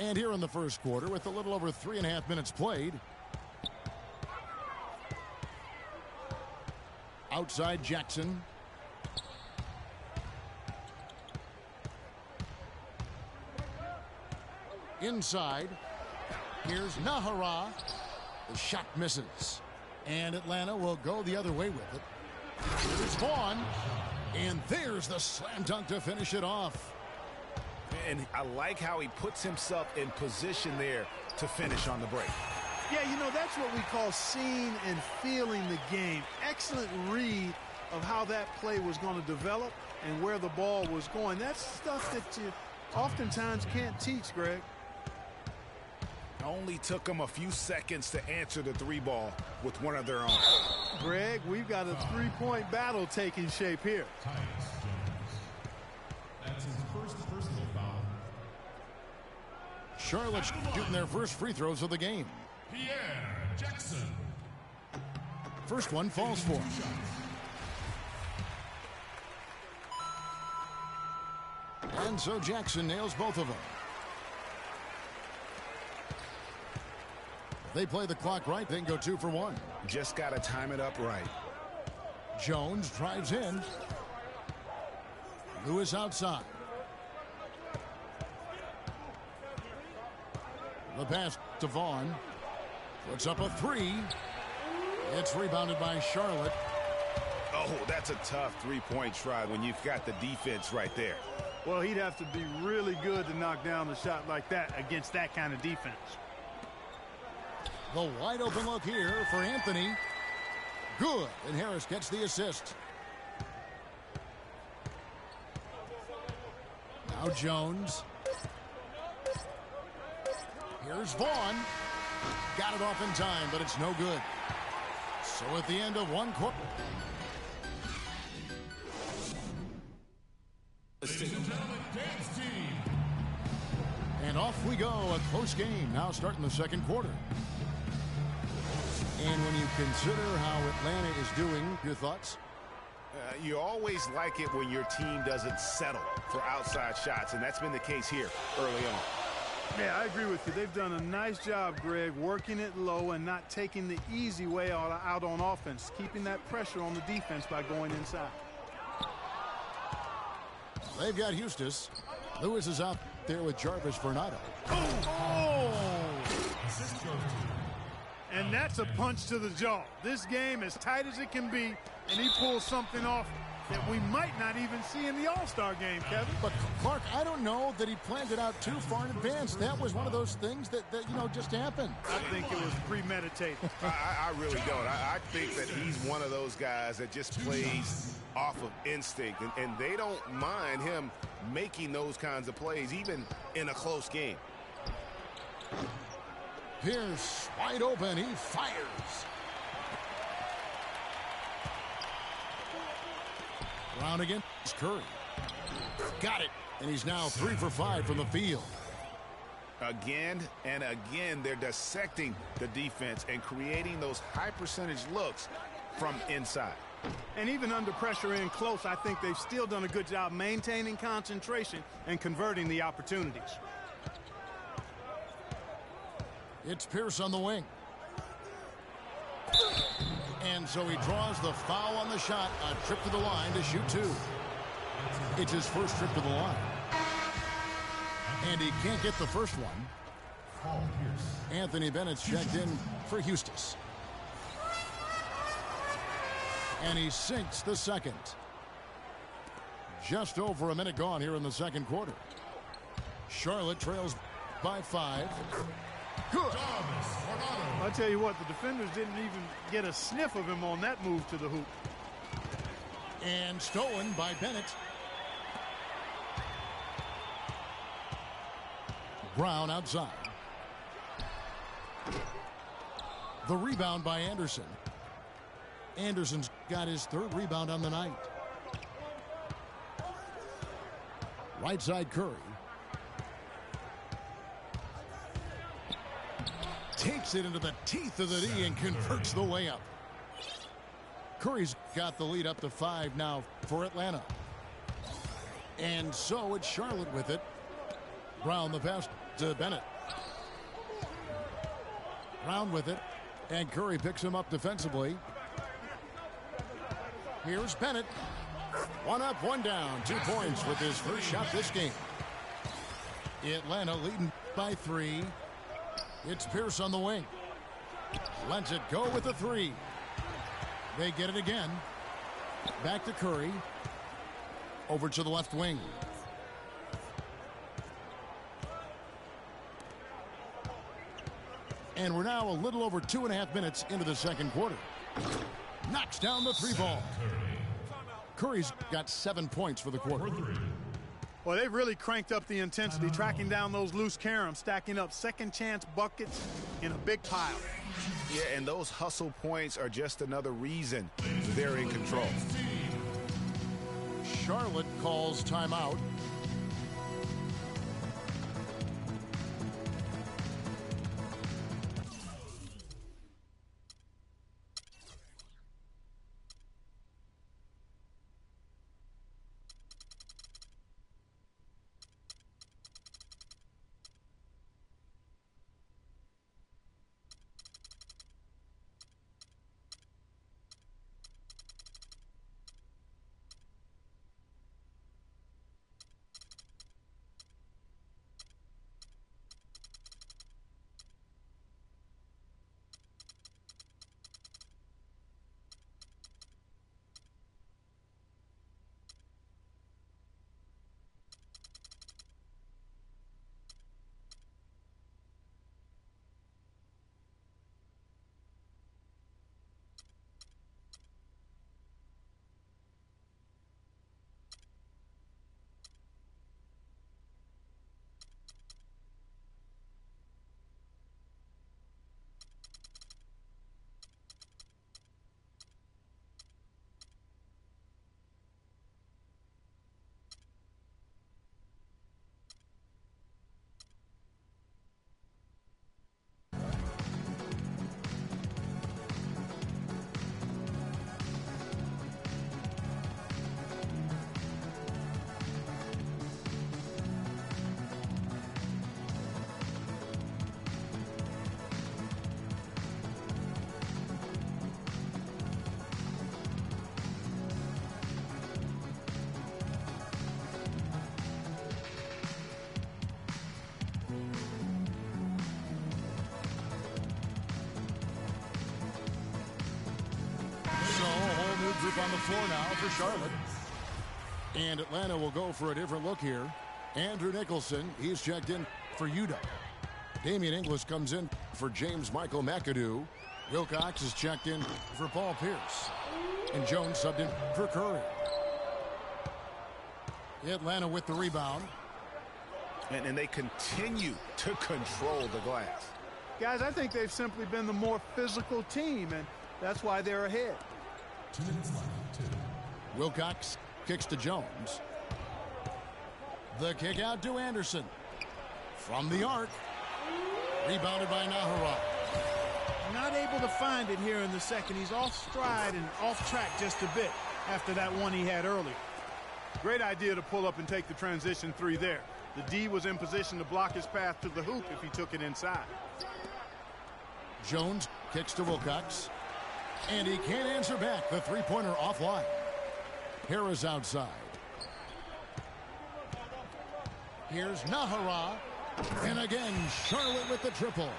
And here in the first quarter, with a little over 3.5 minutes played. Outside Jackson. Inside. Here's Nahara. The shot misses. And Atlanta will go the other way with it. Here's Vaughn. And there's the slam dunk to finish it off. And I like how he puts himself in position there to finish on the break. Yeah, you know, that's what we call seeing and feeling the game. Excellent read of how that play was going to develop and where the ball was going. That's stuff that you oftentimes can't teach, Greg. Only took them a few seconds to answer the three ball with one of their own. Greg, we've got a three-point battle taking shape here. That's his first personal foul. Charlotte's shooting their first free throws of the game. Pierre Jackson. First one falls for him. And so Jackson nails both of them. If they play the clock right, they can go 2 for 1. Just got to time it up right. Jones drives in. Lewis outside. The pass to Vaughn. Puts up a 3. It's rebounded by Charlotte. Oh, that's a tough three-point try when you've got the defense right there. Well, he'd have to be really good to knock down a shot like that against that kind of defense. The wide open look here for Anthony. Good. And Harris gets the assist. Now Jones. Here's Vaughn. Got it off in time, but it's no good. So at the end of one quarter. Ladies and gentlemen, dance team. And off we go. A close game now starting the second quarter. And when you consider how Atlanta is doing, your thoughts? You always like it when your team doesn't settle for outside shots, and that's been the case here early on. Yeah, I agree with you. They've done a nice job, Greg, working it low and not taking the easy way out on offense, keeping that pressure on the defense by going inside. They've got Eustace. Lewis is out there with Jarvis Fernando. Assist goes to. And that's a punch to the jaw. This game as tight as it can be, and he pulls something off that we might not even see in the All-Star game, Kevin. But, Clark, I don't know that he planned it out too far in advance. That was one of those things that just happened. I think it was premeditated. I really don't. I think that he's one of those guys that just plays off of instinct, and they don't mind him making those kinds of plays, even in a close game. Pierce wide open. He fires. Brown against Curry. Got it. And he's now 3 for 5 from the field. Again and again, they're dissecting the defense and creating those high percentage looks from inside. And even under pressure in close, I think they've still done a good job maintaining concentration and converting the opportunities. It's Pierce on the wing. And so he draws the foul on the shot. A trip to the line to shoot 2. It's his first trip to the line. And he can't get the first one. Anthony Bennett's checked in for Eustace. And he sinks the second. Just over a minute gone here in the second quarter. Charlotte trails by 5. Good. I'll tell you what, the defenders didn't even get a sniff of him on that move to the hoop. And stolen by Bennett. Brown outside. The rebound by Anderson. Anderson's got his 3rd rebound on the night. Right side Curry. Takes it into the teeth of the D and converts the layup. Curry's got the lead up to 5 now for Atlanta. And so it's Charlotte with it. Brown the pass to Bennett. Brown with it. And Curry picks him up defensively. Here's Bennett. 1 up, 1 down. 2 points with his first shot this game. Atlanta leading by 3. It's Pierce on the wing. Lets it go with the 3. They get it again. Back to Curry. Over to the left wing. And we're now a little over 2.5 minutes into the second quarter. Knocks down the 3 ball. Curry's got 7 points for the quarter. Well, they've really cranked up the intensity, tracking down those loose caroms, stacking up second chance buckets in a big pile. Yeah, and those hustle points are just another reason they're in control. Charlotte calls timeout. Group on the floor now for Charlotte. And Atlanta will go for a different look here. Andrew Nicholson, he's checked in for Utah. Damian Inglis comes in for James Michael McAdoo. Wilcox is checked in for Paul Pierce. And Jones subbed in for Curry. Atlanta with the rebound. And they continue to control the glass. Guys, I think they've simply been the more physical team, and that's why they're ahead. 2 minutes left. Wilcox kicks to Jones. The kick out to Anderson. From the arc. Rebounded by Nahara. Not able to find it here in the second. He's off stride and off track just a bit after that one he had earlier. Great idea to pull up and take the transition 3 there. The D was in position to block his path to the hoop if he took it inside. Jones kicks to Wilcox. And he can't answer back. The three-pointer offline. Harris outside. Here's Nahara. And again, Charlotte with the triple.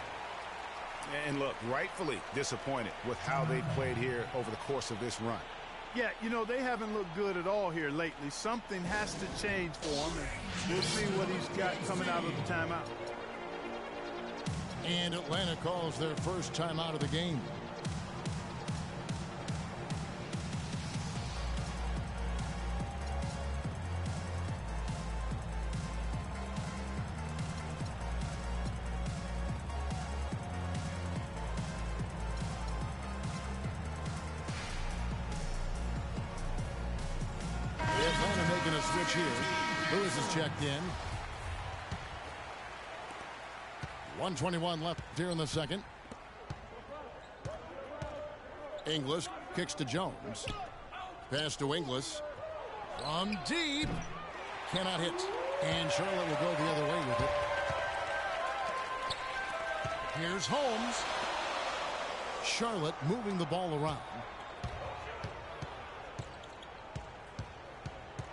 And look, rightfully disappointed with how they played here over the course of this run. Yeah, you know, they haven't looked good at all here lately. Something has to change for him, and we'll see what he's got coming out of the timeout. And Atlanta calls their first timeout of the game. Atlanta making a switch here. Lewis is checked in. 1:21 left here in the second. Inglis kicks to Jones. Pass to Inglis. From deep. Cannot hit. And Charlotte will go the other way with it. Here's Holmes. Charlotte moving the ball around.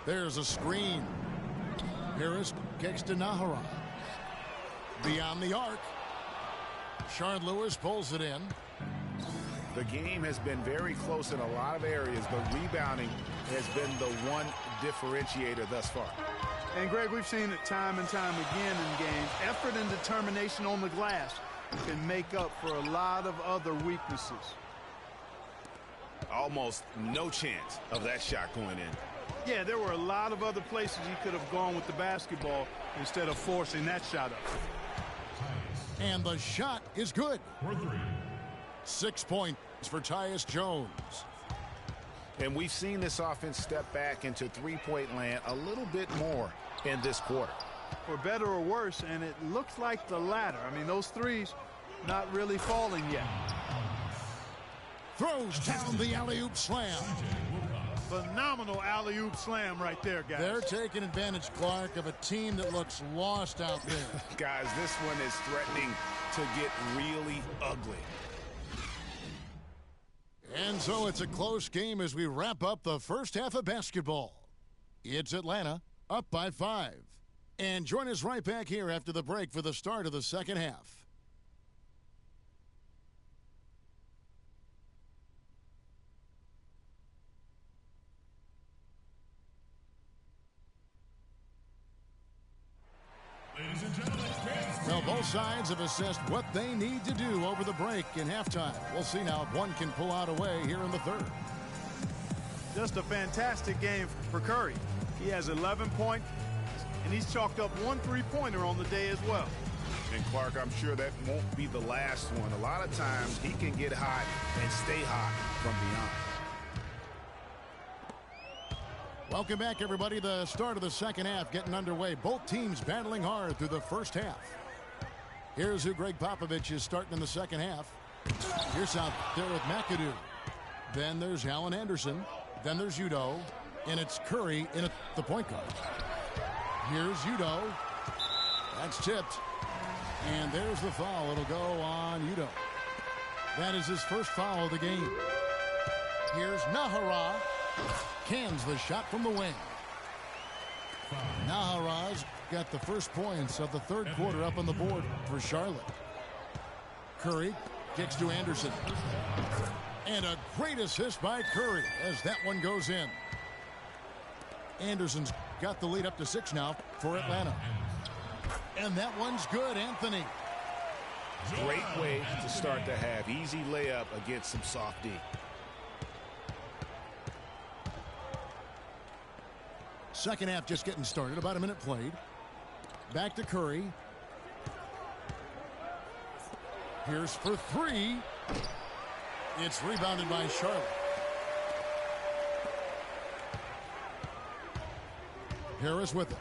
There's a screen. Harris kicks to Nahara. Beyond the arc. Shard Lewis pulls it in. The game has been very close in a lot of areas, but rebounding has been the one differentiator thus far. And, Greg, we've seen it time and time again in games. Effort and determination on the glass can make up for a lot of other weaknesses. Almost no chance of that shot going in. Yeah, there were a lot of other places he could have gone with the basketball instead of forcing that shot up. And the shot is good. 6 points for Tyus Jones. And we've seen this offense step back into three-point land a little bit more in this quarter. For better or worse, and it looks like the latter. I mean, those threes not really falling yet. Throws down the alley-oop slam. Phenomenal alley-oop slam right there, guys. They're taking advantage, Clark, of a team that looks lost out there. Guys, this one is threatening to get really ugly. And so it's a close game as we wrap up the first half of basketball. It's Atlanta up by 5. And join us right back here after the break for the start of the second half. Ladies and gentlemen, Well, both sides have assessed what they need to do over the break in halftime. We'll see now if one can pull out away here in the third. Just a fantastic game for Curry. He has 11 points, and he's chalked up 1 3-pointer on the day as well. And, Clark, I'm sure that won't be the last one. A lot of times he can get hot and stay hot from beyond. Welcome back, everybody. The start of the second half getting underway. Both teams battling hard through the first half. Here's who Greg Popovich is starting in the second half. Here's out there with McAdoo. Then there's Allen Anderson. Then there's Udoh. And it's Curry in at the point guard. Here's Udoh. That's tipped. And there's the foul. It'll go on Udoh. That is his first foul of the game. Here's Nahara. Cans the shot from the wing. Nahara's got the first points of the third quarter up on the board for Charlotte. Curry kicks to Anderson. And a great assist by Curry as that one goes in. Anderson's got the lead up to 6 now for Atlanta. And that one's good, Anthony. Great way to start the half. Easy layup against some soft D. Second half just getting started. About a minute played. Back to Curry. Here's for 3. It's rebounded by Charlotte. Harris with it.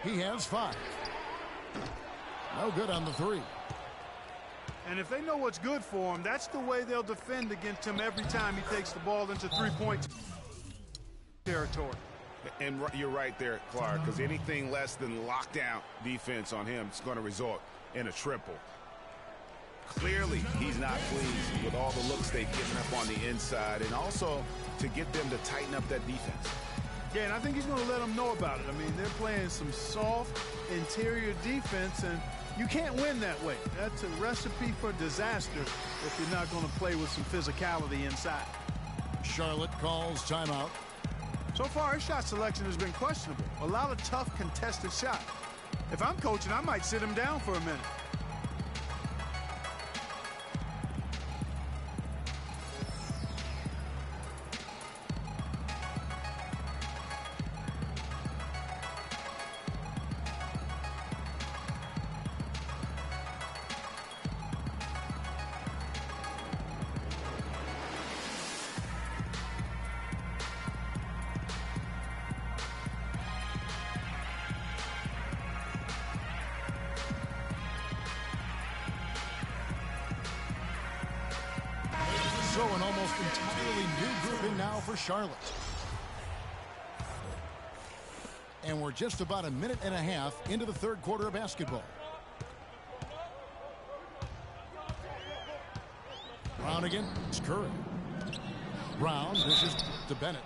He has 5. No good on the 3. And if they know what's good for him, that's the way they'll defend against him every time he takes the ball into 3-point territory. And you're right there, Clark, because anything less than lockdown defense on him is going to result in a triple. Clearly, he's not pleased with all the looks they've given up on the inside, and also to get them to tighten up that defense. Yeah, and I think he's going to let them know about it. I mean, they're playing some soft interior defense, and you can't win that way. That's a recipe for disaster if you're not going to play with some physicality inside. Charlotte calls timeout. So far, his shot selection has been questionable. A lot of tough contested shots. If I'm coaching, I might sit him down for a minute. So an almost entirely new grouping now for Charlotte. And we're just about a minute and a half into the third quarter of basketball. Brown again. It's Curry. Brown dishes to Bennett.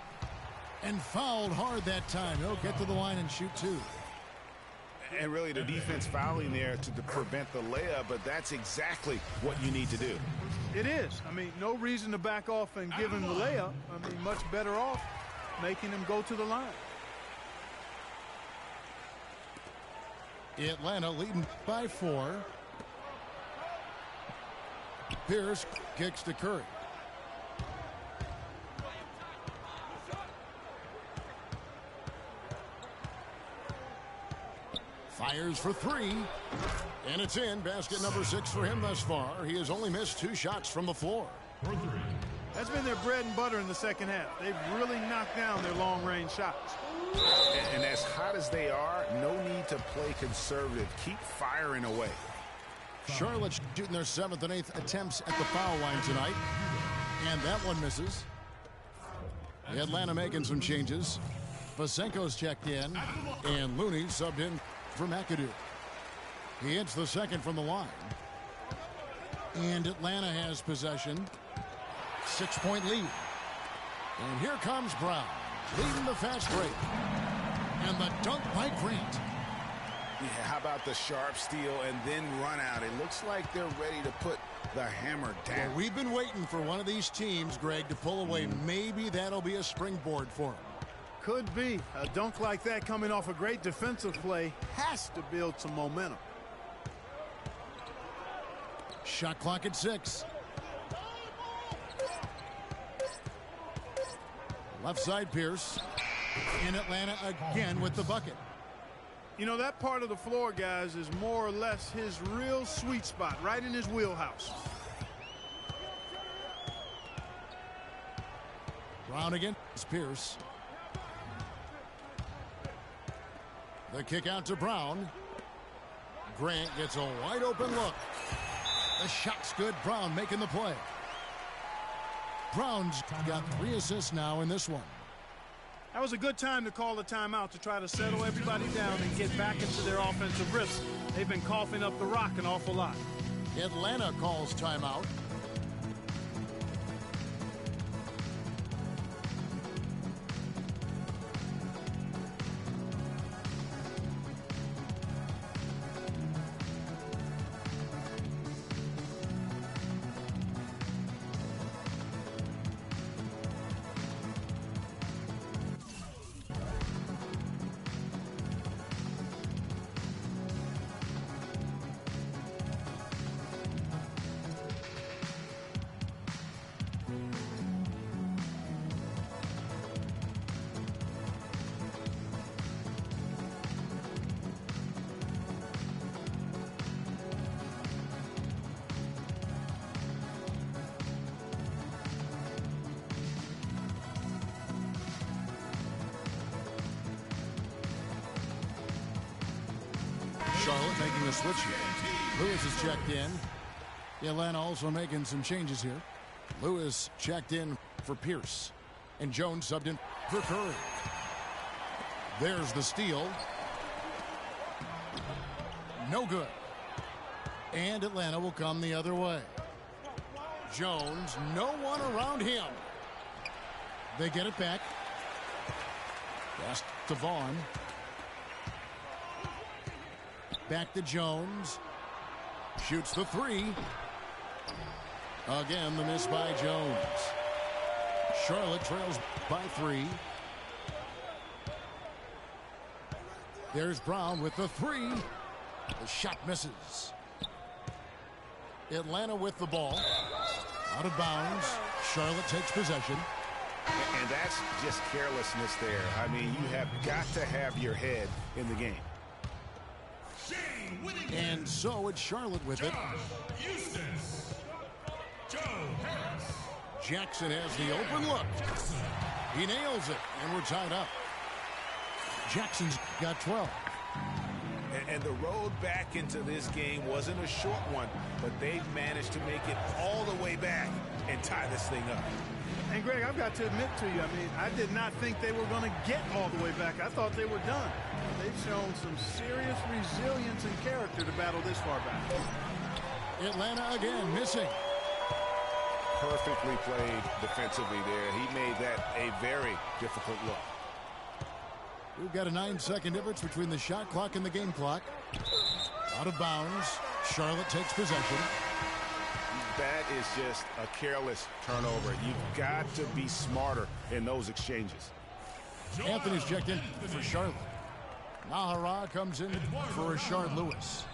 And fouled hard that time. He'll get to the line and shoot 2. And really the defense fouling there to prevent the layup, but that's exactly what you need to do. It is. I mean, no reason to back off and give him the layup. I mean, much better off making him go to the line. Atlanta leading by 4. Pierce kicks to Curry. Fires for 3. And it's in. Basket number 6 for him thus far. He has only missed 2 shots from the floor. That's been their bread and butter in the second half. They've really knocked down their long-range shots. And as hot as they are, no need to play conservative. Keep firing away. Charlotte shooting their 7th and 8th attempts at the foul line tonight. And that one misses. Atlanta making some changes. Vasenko's checked in. And Looney subbed in for McAdoo. He hits the second from the line. And Atlanta has possession. 6-point lead. And here comes Brown, leading the fast break. And the dunk by Grant. Yeah, how about the sharp steal and then run out? It looks like they're ready to put the hammer down. Well, we've been waiting for one of these teams, Greg, to pull away. Maybe that'll be a springboard for them. Could be. A dunk like that coming off a great defensive play has to build some momentum. Shot clock at 6. Left side Pierce. In Atlanta again with the bucket. You know, that part of the floor, guys, is more or less his real sweet spot, right in his wheelhouse. Brown against Pierce. The kick out to Brown. Grant gets a wide open look. The shot's good. Brown making the play. Brown's got 3 assists now in this one. That was a good time to call a timeout to try to settle everybody down and get back into their offensive rhythm. They've been coughing up the rock an awful lot. Atlanta calls timeout. Charlotte making a switch here. Lewis is checked in. Atlanta also making some changes here. Lewis checked in for Pierce. And Jones subbed in for Curry. There's the steal. No good. And Atlanta will come the other way. Jones, no one around him. They get it back. Pass to Vaughn. Back to Jones. Shoots the 3. Again, the miss by Jones. Charlotte trails by 3. There's Brown with the 3. The shot misses. Atlanta with the ball. Out of bounds. Charlotte takes possession. And that's just carelessness there. I mean, you have got to have your head in the game. And so it's Charlotte with it. Jackson has the open look. He nails it, and we're tied up. Jackson's got 12. And the road back into this game wasn't a short one, but they've managed to make it all the way back and tie this thing up. And, Greg, I've got to admit to you, I mean, I did not think they were going to get all the way back. I thought they were done. They've shown some serious resilience and character to battle this far back. Atlanta again missing. Perfectly played defensively there. He made that a very difficult look. We've got a 9-second difference between the shot clock and the game clock. Out of bounds. Charlotte takes possession. That is just a careless turnover. You've got to be smarter in those exchanges. Anthony's checked in for Charlotte. Nahara comes in for Rashard Lewis.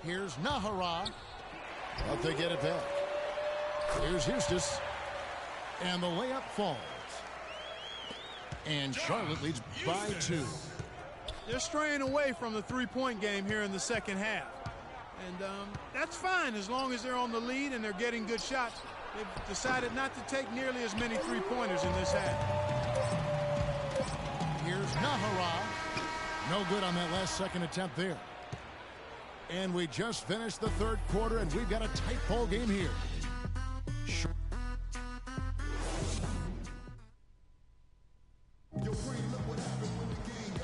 Here's Nahara. But they get it back. Here's Eustace. And the layup falls. And Charlotte leads by 2. They're straying away from the three-point game here in the second half. And that's fine as long as they're on the lead and they're getting good shots. They've decided not to take nearly as many three-pointers in this half. Here's Nahara. No good on that last second attempt there. And we just finished the third quarter, and we've got a tight ball game here.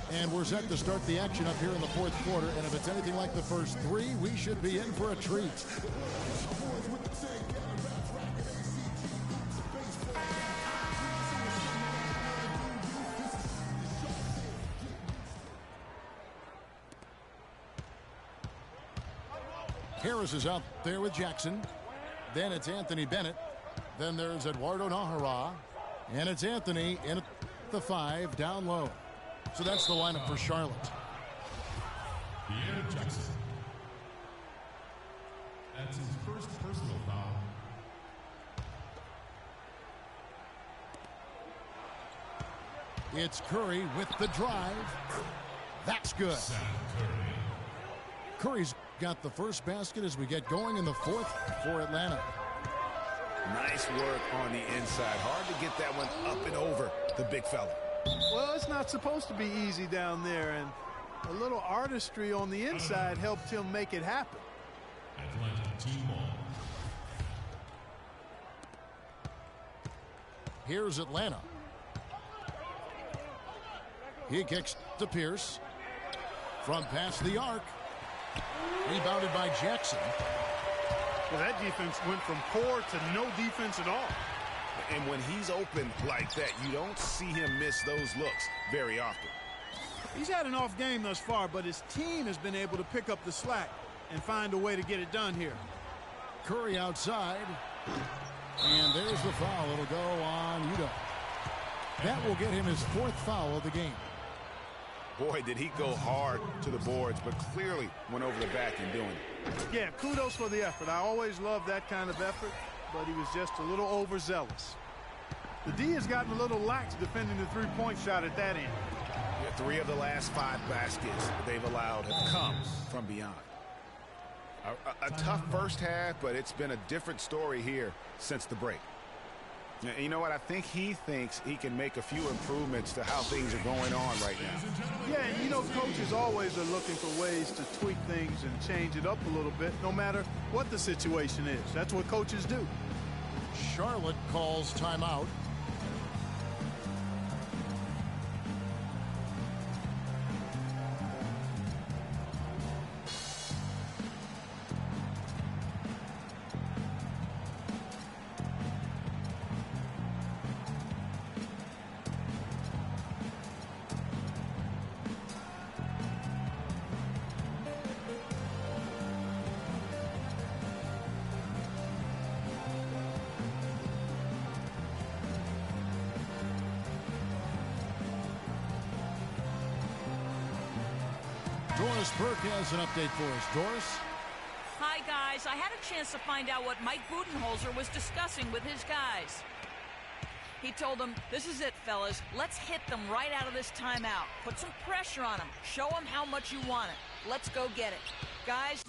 And we're set to start the action up here in the fourth quarter, and if it's anything like the first 3, we should be in for a treat. Harris is out there with Jackson. Then it's Anthony Bennett. Then there's Eduardo Nahara. And it's Anthony in at the 5 down low. So that's the lineup for Charlotte. De'Aaron Jackson. That's his first personal foul. It's Curry with the drive. That's good. Curry's got the first basket as we get going in the fourth for Atlanta. Nice work on the inside. Hard to get that one up and over the big fella. Well, it's not supposed to be easy down there, and a little artistry on the inside helped him make it happen. Atlanta team ball. Here's Atlanta. He kicks to Pierce. From past the arc. Rebounded by Jackson. Well, that defense went from poor to no defense at all. And when he's open like that, you don't see him miss those looks very often. He's had an off game thus far, but his team has been able to pick up the slack and find a way to get it done here. Curry outside. And there's the foul. It'll go on Udoh. That will get him his 4th foul of the game. Boy, did he go hard to the boards, but clearly went over the back in doing it. Yeah, kudos for the effort. I always love that kind of effort, but he was just a little overzealous. The D has gotten a little lax defending the three-point shot at that end. Yeah, 3 of the last 5 baskets they've allowed have come from beyond. A tough first half, but it's been a different story here since the break. You know what? I think he thinks he can make a few improvements to how things are going on right now. Yeah, you know, coaches always are looking for ways to tweak things and change it up a little bit, no matter what the situation is. That's what coaches do. Charlotte calls timeout. Doris Burke has an update for us. Doris? Hi, guys. I had a chance to find out what Mike Budenholzer was discussing with his guys. He told them, this is it, fellas. Let's hit them right out of this timeout. Put some pressure on them. Show them how much you want it. Let's go get it. Guys.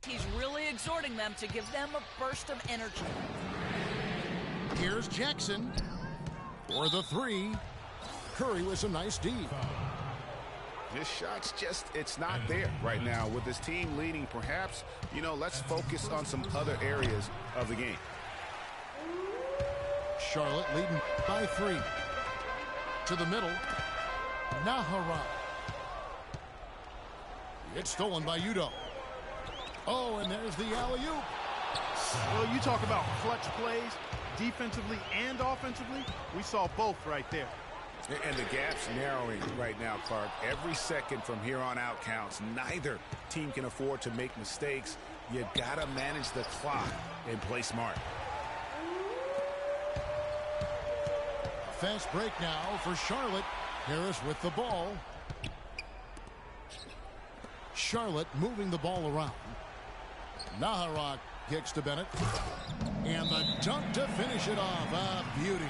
He's really exhorting them to give them a burst of energy. Here's Jackson for the 3. Curry with some nice D. His shot's just, it's not there right now. With his team leading, perhaps, you know, let's focus on some other areas of the game. Charlotte leading by 3. To the middle. Nahara. It's stolen by Udo. Oh, and there's the alley-oop. Well, you talk about clutch plays, defensively and offensively. We saw both right there. And the gap's narrowing right now, Clark. Every second from here on out counts. Neither team can afford to make mistakes. You gotta manage the clock and play smart. Fast break now for Charlotte. Harris with the ball. Charlotte moving the ball around. Naharak kicks to Bennett. And the dunk to finish it off. A beauty.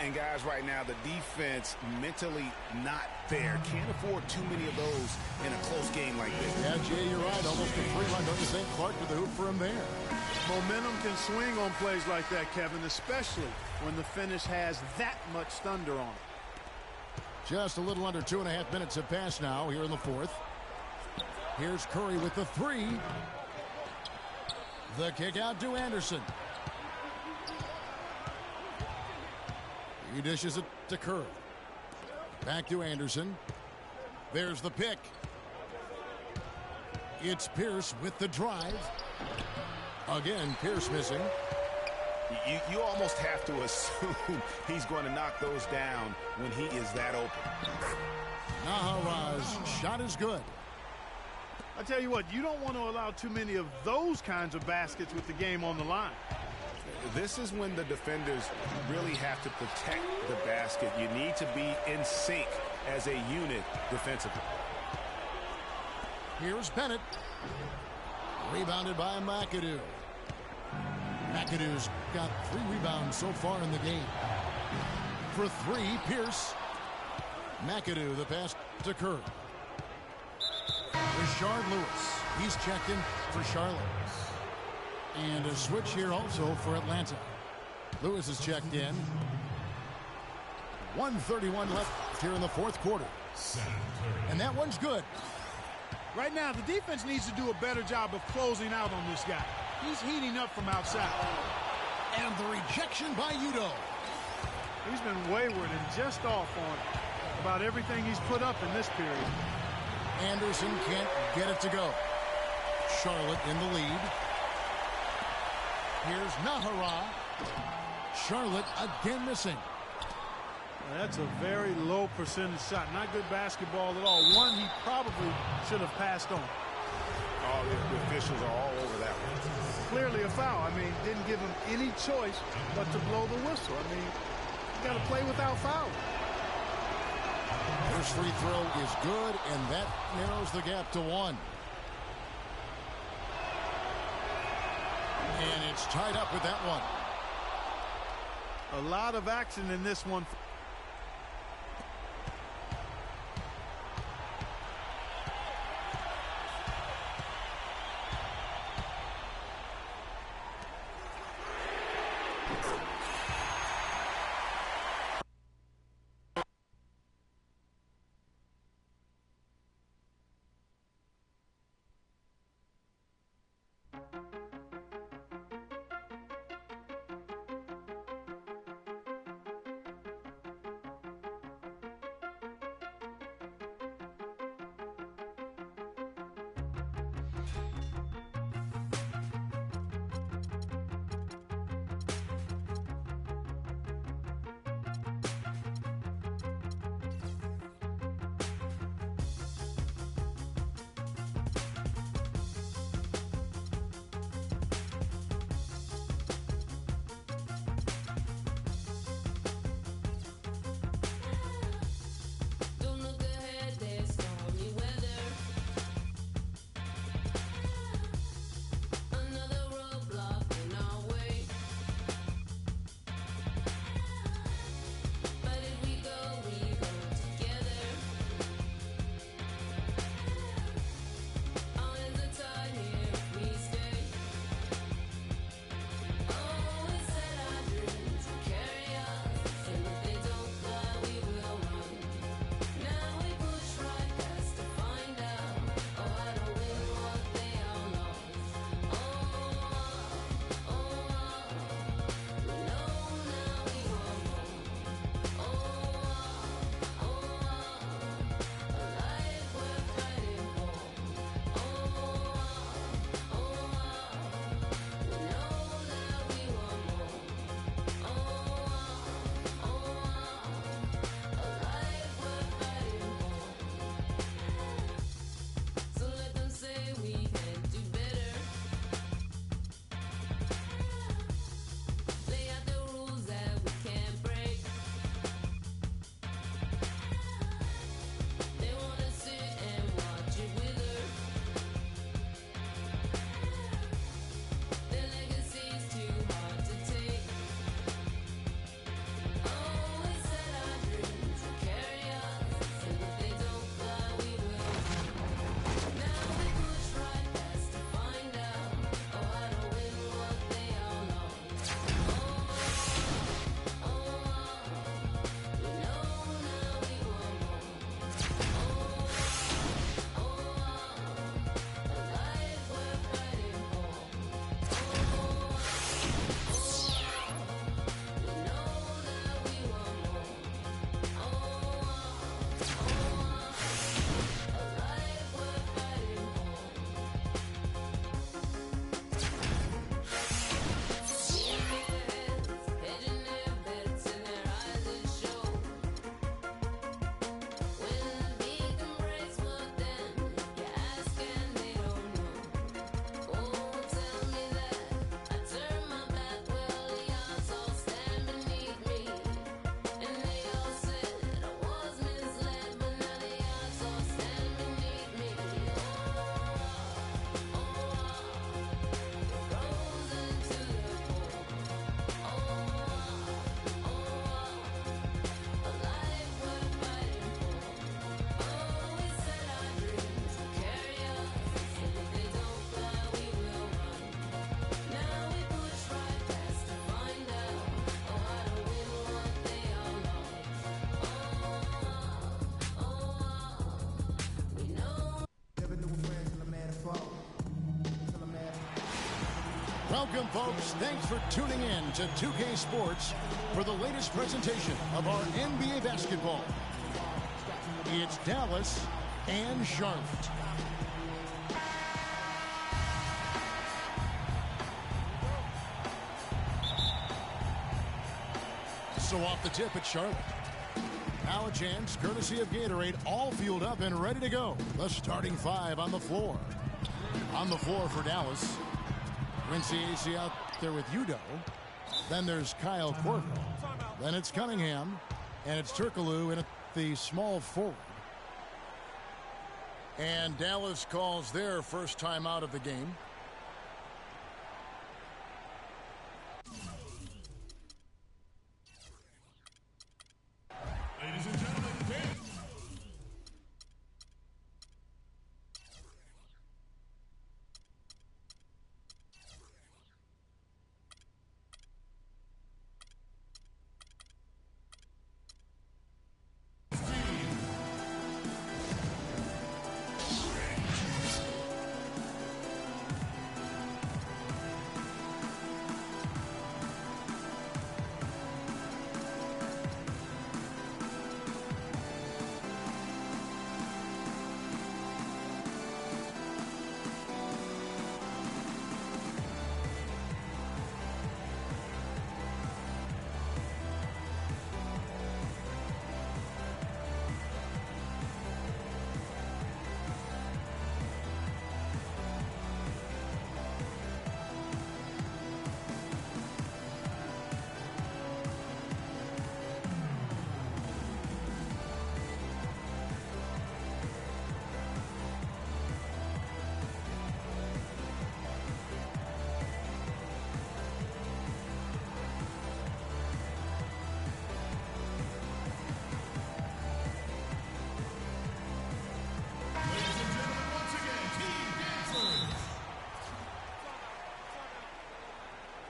And guys, right now, the defense mentally not there. Can't afford too many of those in a close game like this. Yeah, Jay, you're right. Almost a free run. Don't you think? Clark with the hoop for him there. Momentum can swing on plays like that, Kevin, especially when the finish has that much thunder on it. Just a little under 2.5 minutes have passed now here in the fourth. Here's Curry with the three. The kick out to Anderson. He dishes it to Curry. Back to Anderson. There's the pick. It's Pierce with the drive. Again, Pierce missing. You almost have to assume he's going to knock those down when he is that open. Nahara's shot is good. I tell you what, you don't want to allow too many of those kinds of baskets with the game on the line. This is when the defenders really have to protect the basket. You need to be in sync as a unit defensively. Here's Bennett. Rebounded by McAdoo. McAdoo's got 3 rebounds so far in the game. For 3, Pierce. McAdoo, the pass to Curry. Rashard Lewis. He's checked in for Charlotte. And a switch here also for Atlanta. Lewis is checked in. 1:31 left here in the fourth quarter. And that one's good. Right now, the defense needs to do a better job of closing out on this guy. He's heating up from outside. And the rejection by Udo. He's been wayward and just off on about everything he's put up in this period. Anderson can't get it to go. Charlotte in the lead. Here's Nahara. Charlotte again missing. Well, that's a very low percentage shot. Not good basketball at all. One he probably should have passed on. Oh, the officials are all over that one. Clearly a foul. I mean, didn't give him any choice but to blow the whistle. I mean, you got to play without foul. His free throw is good, and that narrows the gap to 1. And it's tied up with that one. A lot of action in this one. Welcome, folks. Thanks for tuning in to 2K Sports for the latest presentation of our NBA basketball. It's Dallas and Charlotte. So off the tip at Charlotte. Now a chance, courtesy of Gatorade, all fueled up and ready to go. The starting five on the floor. On the floor for Dallas. Quincy Acey out there with Udo. Then there's Kyle Korver. Then it's Cunningham. And it's Turkoglu in at the small forward. And Dallas calls their first time out of the game. Ladies and gentlemen,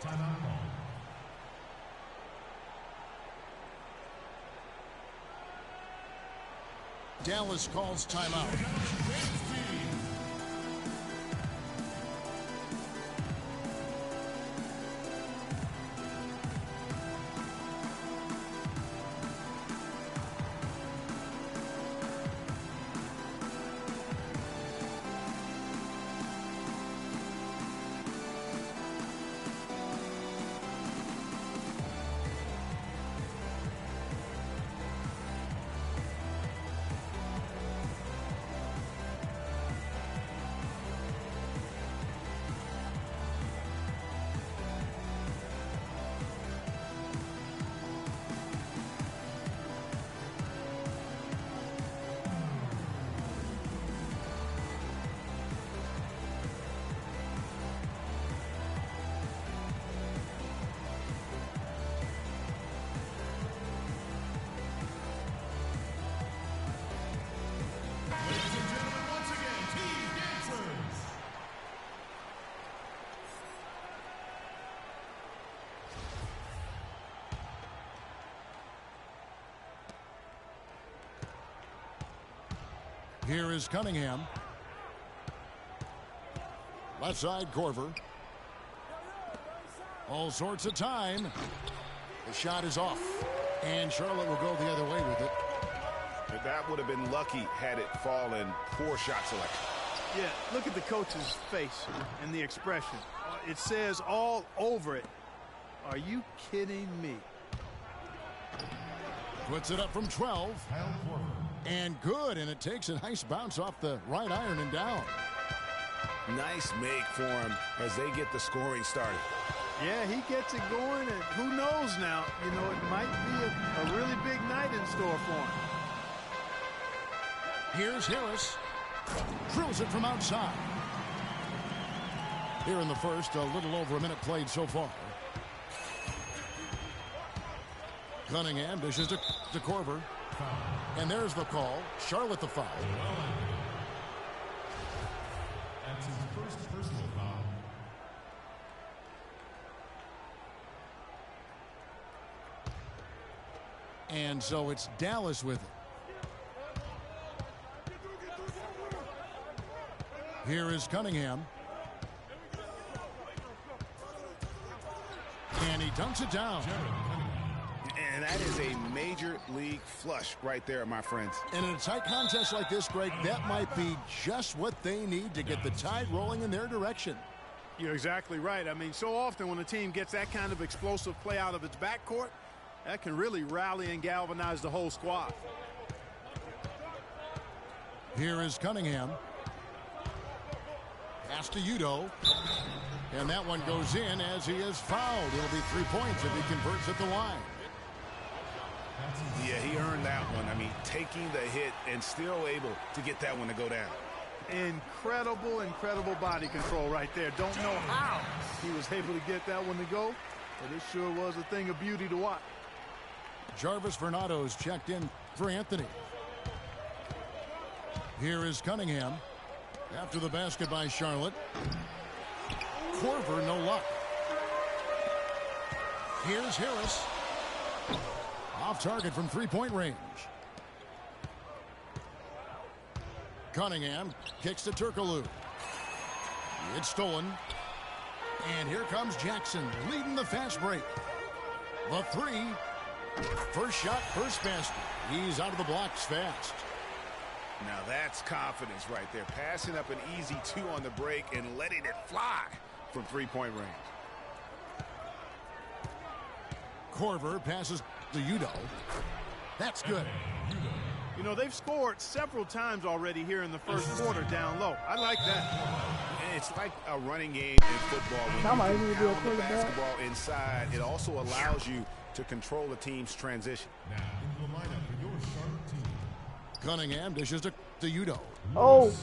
timeout call. Dallas calls timeout. Here is Cunningham. Left side, Korver. All sorts of time. The shot is off. And Charlotte will go the other way with it. But that would have been lucky had it fallen. Poor shot selection. Yeah, look at the coach's face and the expression. It says all over it. Are you kidding me? Puts it up from 12. And good, and it takes a nice bounce off the right iron and down. Nice make for him as they get the scoring started. Yeah, he gets it going, and who knows now? You know, it might be a really big night in store for him. Here's Harris. Drills it from outside. Here in the first, a little over a minute played so far. Cunningham dishes to Korver. And there's the call. Charlotte the foul. That's his first personal foul. And so it's Dallas with it. Here is Cunningham. dumps it down. And that is a major league flush right there, my friends. And in a tight contest like this, Greg, that might be just what they need to get the tide rolling in their direction. You're exactly right. I mean, so often when a team gets that kind of explosive play out of its backcourt, that can really rally and galvanize the whole squad. Here is Cunningham. Pass to Udo. And that one goes in as he is fouled. It'll be 3 points if he converts at the line. Yeah, he earned that one. I mean, taking the hit and still able to get that one to go down. Incredible body control right there. Don't know how he was able to get that one to go, but it sure was a thing of beauty to watch. Jarvis Vernado's checked in for Anthony. Here is Cunningham. After the basket by Charlotte. Korver, no luck. Here's Harris. Off target from three-point range. Cunningham kicks to Turkoglu. It's stolen. And here comes Jackson leading the fast break. The three. First shot, first basket. He's out of the blocks fast. Now that's confidence right there. Passing up an easy two on the break and letting it fly from three-point range. Korver passes to Udo. That's good. You know, they've scored several times already here in the first quarter down low. I like that. It's like a running game in football. When you can pound the basketball inside, it also allows you to control the team's transition. Now, into the lineup for your Charlotte team. Cunningham dishes to Udo. Oh.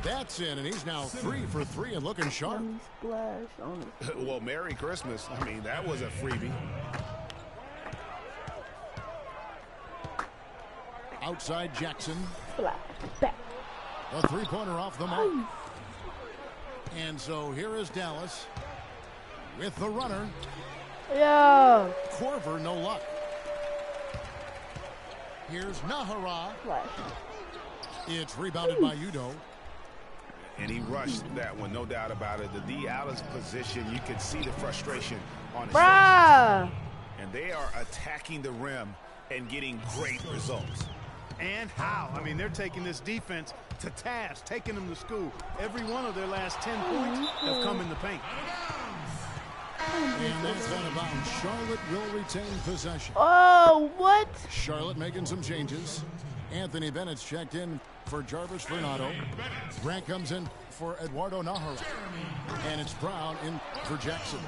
That's in, and he's now 3 for 3 and looking sharp. Splash on it. Well, Merry Christmas. I mean, that was a freebie. Outside Jackson. Splash. Back. A three-pointer off the mark. And so here is Dallas with the runner. Yeah. Korver, no luck. Here's Nahara. Splash. It's rebounded by Udo. And he rushed that one, no doubt about it. The D out of position, you can see the frustration on his face. And they are attacking the rim and getting great results. And how? I mean, they're taking this defense to task, taking them to school. Every one of their last 10 points have come in the paint. And that's out of bounds. Charlotte will retain possession. Oh, what? Charlotte making some changes. Anthony Bennett's checked in for Jarvis Vernado. Grant comes in for Eduardo Nahara. And it's Brown in for Jackson.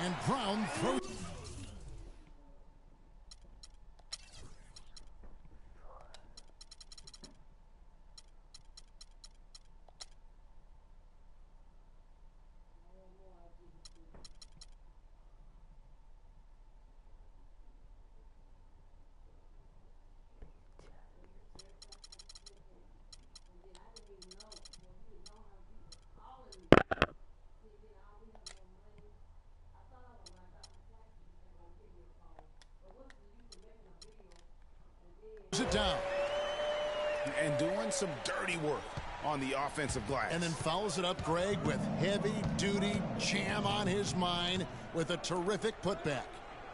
And Brown throws. It down. And doing some dirty work on the offensive glass. And then fouls it up, Greg, with heavy-duty jam on his mind with a terrific putback.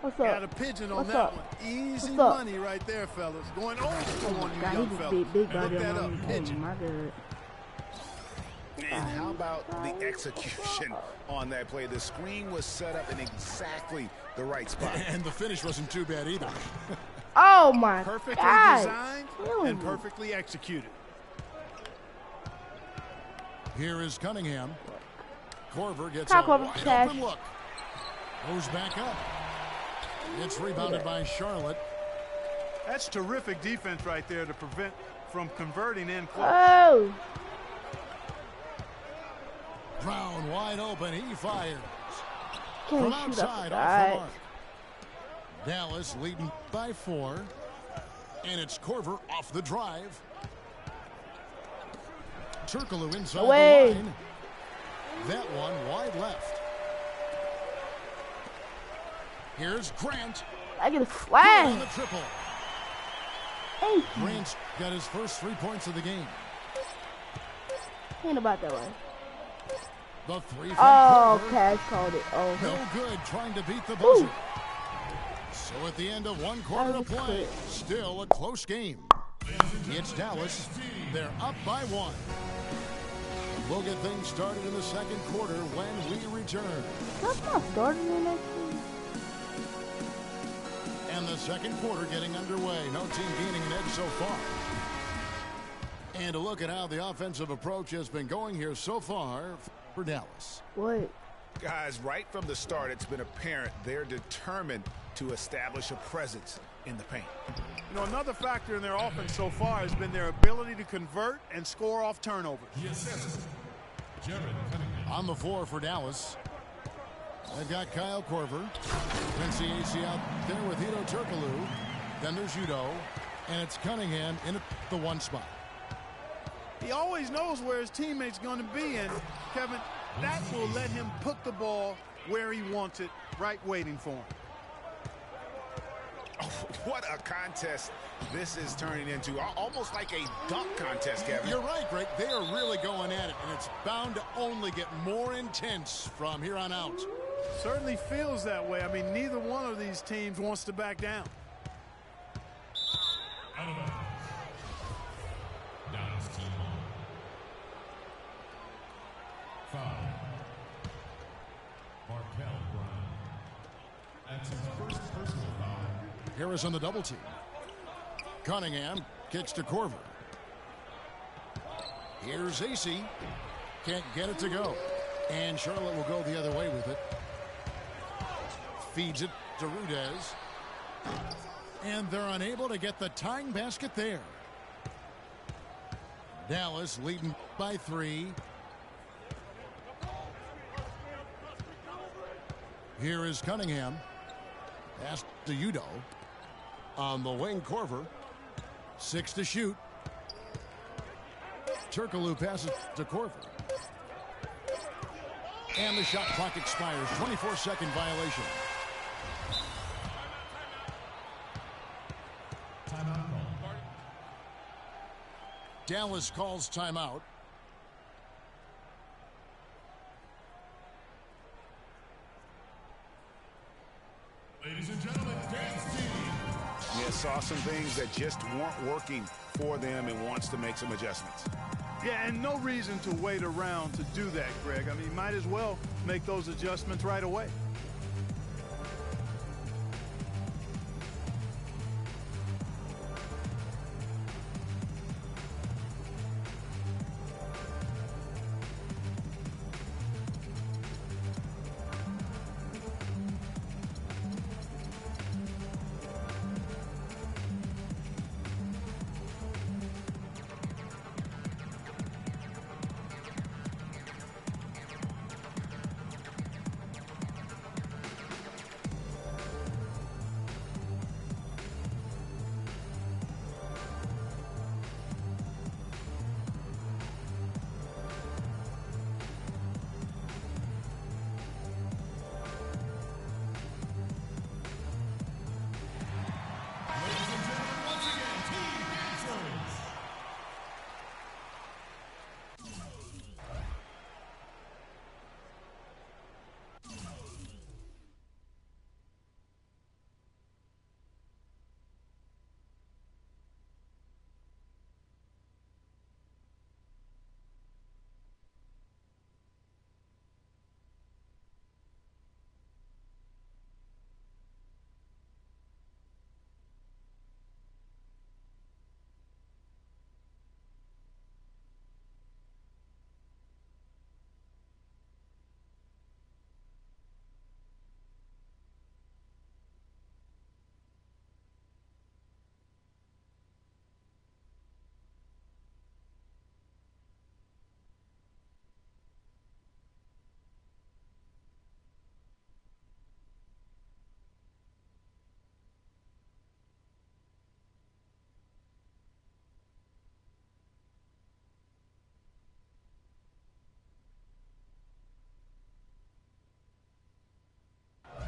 What's up? Got a pigeon on What's that up? one. Easy What's up? money right there, fellas. Going old school on you God, young he's a fellas. big body Look that on up. him. Pigeon. My God. And how about the execution on that play? The screen was set up in exactly the right spot. And the finish wasn't too bad either. Oh, my Perfectly God. designed Killing and me. perfectly executed. Here is Cunningham. Korver gets Top a of wide cash. open look. Goes back up. It's rebounded by Charlotte. That's terrific defense right there to prevent from converting in close. Oh. Brown wide open. He fires. Can't From shoot up outside the off guy. the mark. Dallas leading by 4. And it's Korver off the drive. Turkoglu inside Away. the line. That one wide left. Here's Grant. I get a On the flash. triple. Thank you. Grant's got his first 3 points of the game. Ain't about that way. The 3 from Oh, Corver. okay, I called it. Oh, okay. No good trying to beat the buzzer. Ooh. So at the end of 1 quarter to play, still a close game. It's Dallas. They're up by 1. We'll get things started in the second quarter when we return. That's not starting in next week. And the second quarter getting underway. No team gaining an edge so far. And a look at how the offensive approach has been going here so far for Dallas. What? Guys, right from the start, it's been apparent they're determined to establish a presence in the paint. You know, another factor in their offense so far has been their ability to convert and score off turnovers. On the floor for Dallas, they've got Kyle Korver, Quincy AC out there with Hedo Turkoglu. Then there's Udo, and it's Cunningham in at the 1 spot. He always knows where his teammate's going to be, and Kevin, that will let him put the ball where he wants it, right waiting for him. Oh, what a contest this is turning into. Almost like a dunk contest, Kevin. You're right, Greg. They are really going at it, and it's bound to only get more intense from here on out. Certainly feels that way. I mean, neither one of these teams wants to back down. Harris on the double team. Cunningham kicks to Korver. Here's AC. Can't get it to go. And Charlotte will go the other way with it. Feeds it to Rudez. And they're unable to get the tying basket there. Dallas leading by 3. Here is Cunningham. Pass to Udo. On the wing, Korver. 6 to shoot. Turkoglu passes to Korver. And the shot clock expires. 24-second violation. Dallas calls timeout. Ladies and gentlemen, dance team. Yeah, saw some things that just weren't working for them and wants to make some adjustments. Yeah, and no reason to wait around to do that, Greg. I mean, might as well make those adjustments right away.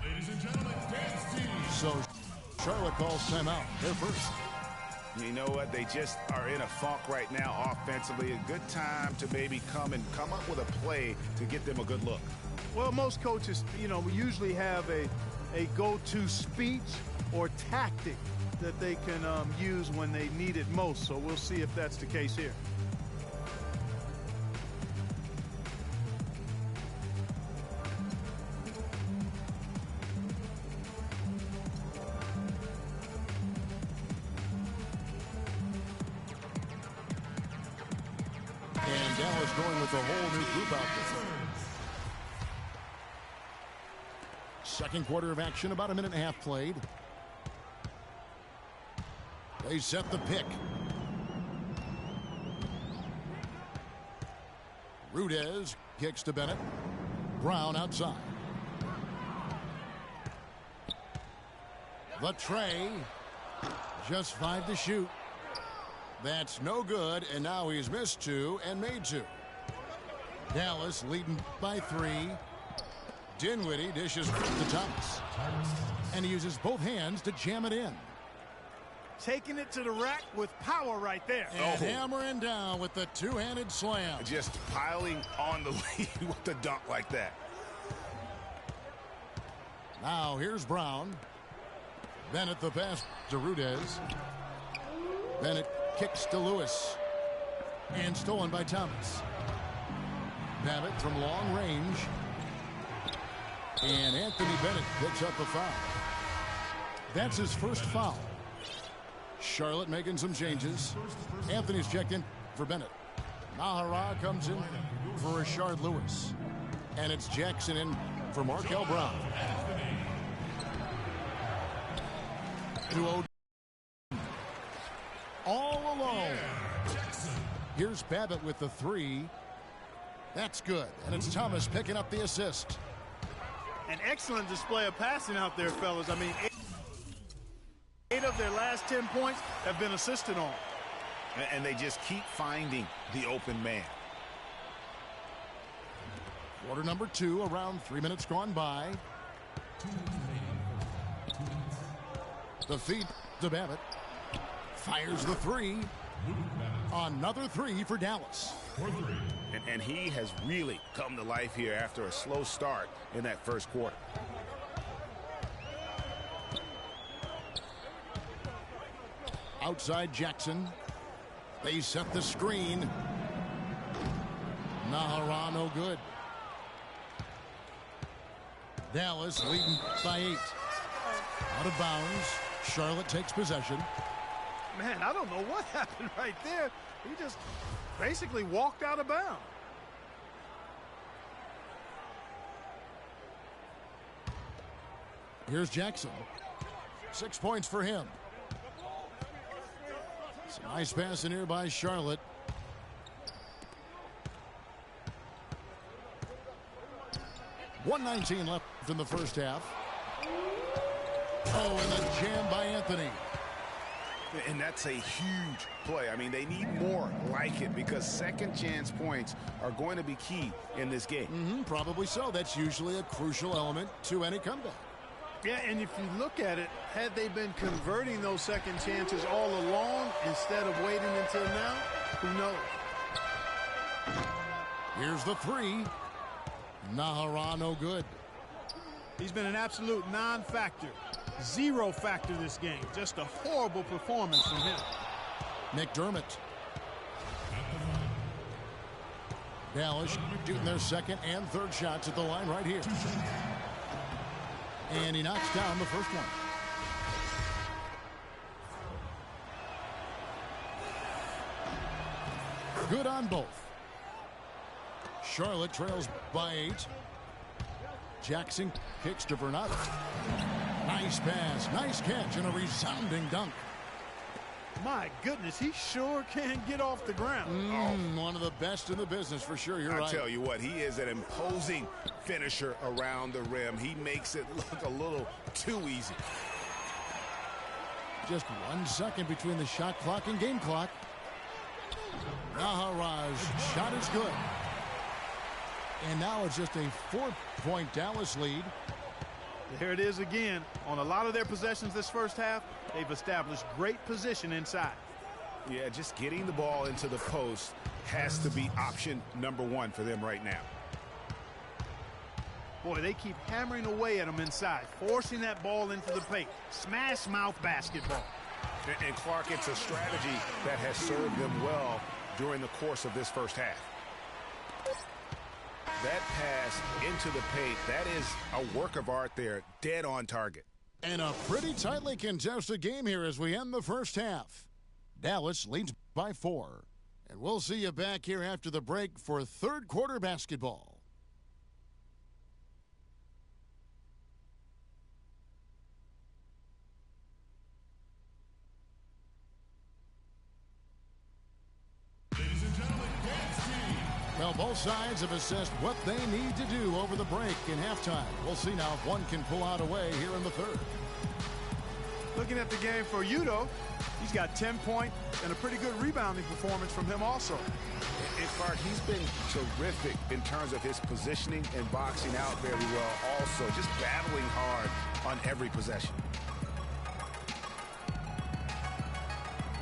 Ladies and gentlemen, dance team. So Charlotte calls timeout. They're first. You know what? They just are in a funk right now offensively. A good time to maybe come up with a play to get them a good look. Well, most coaches, we usually have a go-to speech or tactic that they can use when they need it most. So we'll see if that's the case here. And Dallas going with a whole new group out there. Second quarter of action, about a minute and a half played. They set the pick. Rudez kicks to Bennett. Brown outside. The tray. Just 5 to shoot. That's no good, and now he's missed 2 and made 2. Dallas leading by 3. Dinwiddie dishes to Thomas. And he uses both hands to jam it in. Taking it to the rack with power right there. And hammering down with the two-handed slam. Just piling on the lead with the dunk like that. Now here's Brown. Bennett the pass to Rudez. Bennett kicks to Lewis. And stolen by Thomas. Babbitt from long range. And Anthony Bennett picks up the foul. That's his first foul. Charlotte making some changes. Anthony's checked in for Bennett. Nahara comes in for Rashard Lewis. And it's Jackson in for Markel Brown. All alone. Here's Babbitt with the 3. That's good. And it's Thomas picking up the assist. An excellent display of passing out there, fellas. I mean, 8 of their last 10 points have been assisted on. And they just keep finding the open man. Quarter number 2, around 3 minutes gone by. The feed to Babbitt. Fires the 3. Another 3 for Dallas. And he has really come to life here after a slow start in that first quarter. Outside Jackson. They set the screen. Nahara no good. Dallas leading by 8. Out of bounds. Charlotte takes possession. Man, I don't know what happened right there. He just basically walked out of bounds. Here's Jackson. 6 points for him. Some nice passing here by Charlotte. .119 left in the first half. Oh, and a jam by Anthony. And that's a huge play. I mean, they need more like it because second chance points are going to be key in this game. Probably so. That's usually a crucial element to any comeback. Yeah, and if you look at it, had they been converting those second chances all along instead of waiting until now, who knows? Here's the 3. Nahara no good. He's been an absolute non-factor. 0 factor this game. Just a horrible performance from him. McDermott. Dallas shooting their second and third shots at the line right here. And he knocks down the first one. Good on both. Charlotte trails by 8. Jackson kicks to Bernat. Nice pass, nice catch, and a resounding dunk. My goodness, he sure can get off the ground. One of the best in the business for sure. You're right. I tell you what, he is an imposing finisher around the rim. He makes it look a little too easy. Just 1 second between the shot clock and game clock. Nahara's shot is good. And now it's just a 4-point Dallas lead. There it is again. On a lot of their possessions this first half, they've established great position inside. Yeah, just getting the ball into the post has to be option number one for them right now. Boy, they keep hammering away at them inside, forcing that ball into the paint. Smash mouth basketball. And Clark, it's a strategy that has served them well during the course of this first half. That pass into the paint, that is a work of art there, dead on target. And a pretty tightly contested game here as we end the first half. Dallas leads by 4. And we'll see you back here after the break for third quarter basketball. Well, both sides have assessed what they need to do over the break in halftime. We'll see now if one can pull out away here in the third. Looking at the game for Udo, he's got 10 points and a pretty good rebounding performance from him also. And Clark, he's been terrific in terms of his positioning and boxing out very well also, just battling hard on every possession.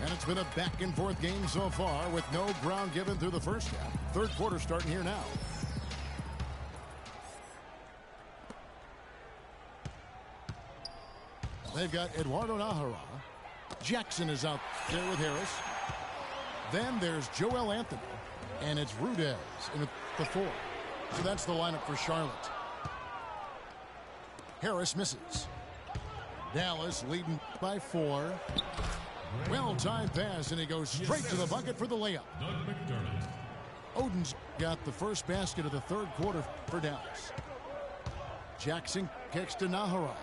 And it's been a back-and-forth game so far with no ground given through the first half. Third quarter starting here now. They've got Eduardo Nahara. Jackson is out there with Harris. Then there's Joel Anthony. And it's Rudez in the 4. So that's the lineup for Charlotte. Harris misses. Dallas leading by 4. Well-timed pass, and he goes straight to the bucket for the layup. Oden's got the first basket of the third quarter for Dallas. Jackson kicks to Nahara.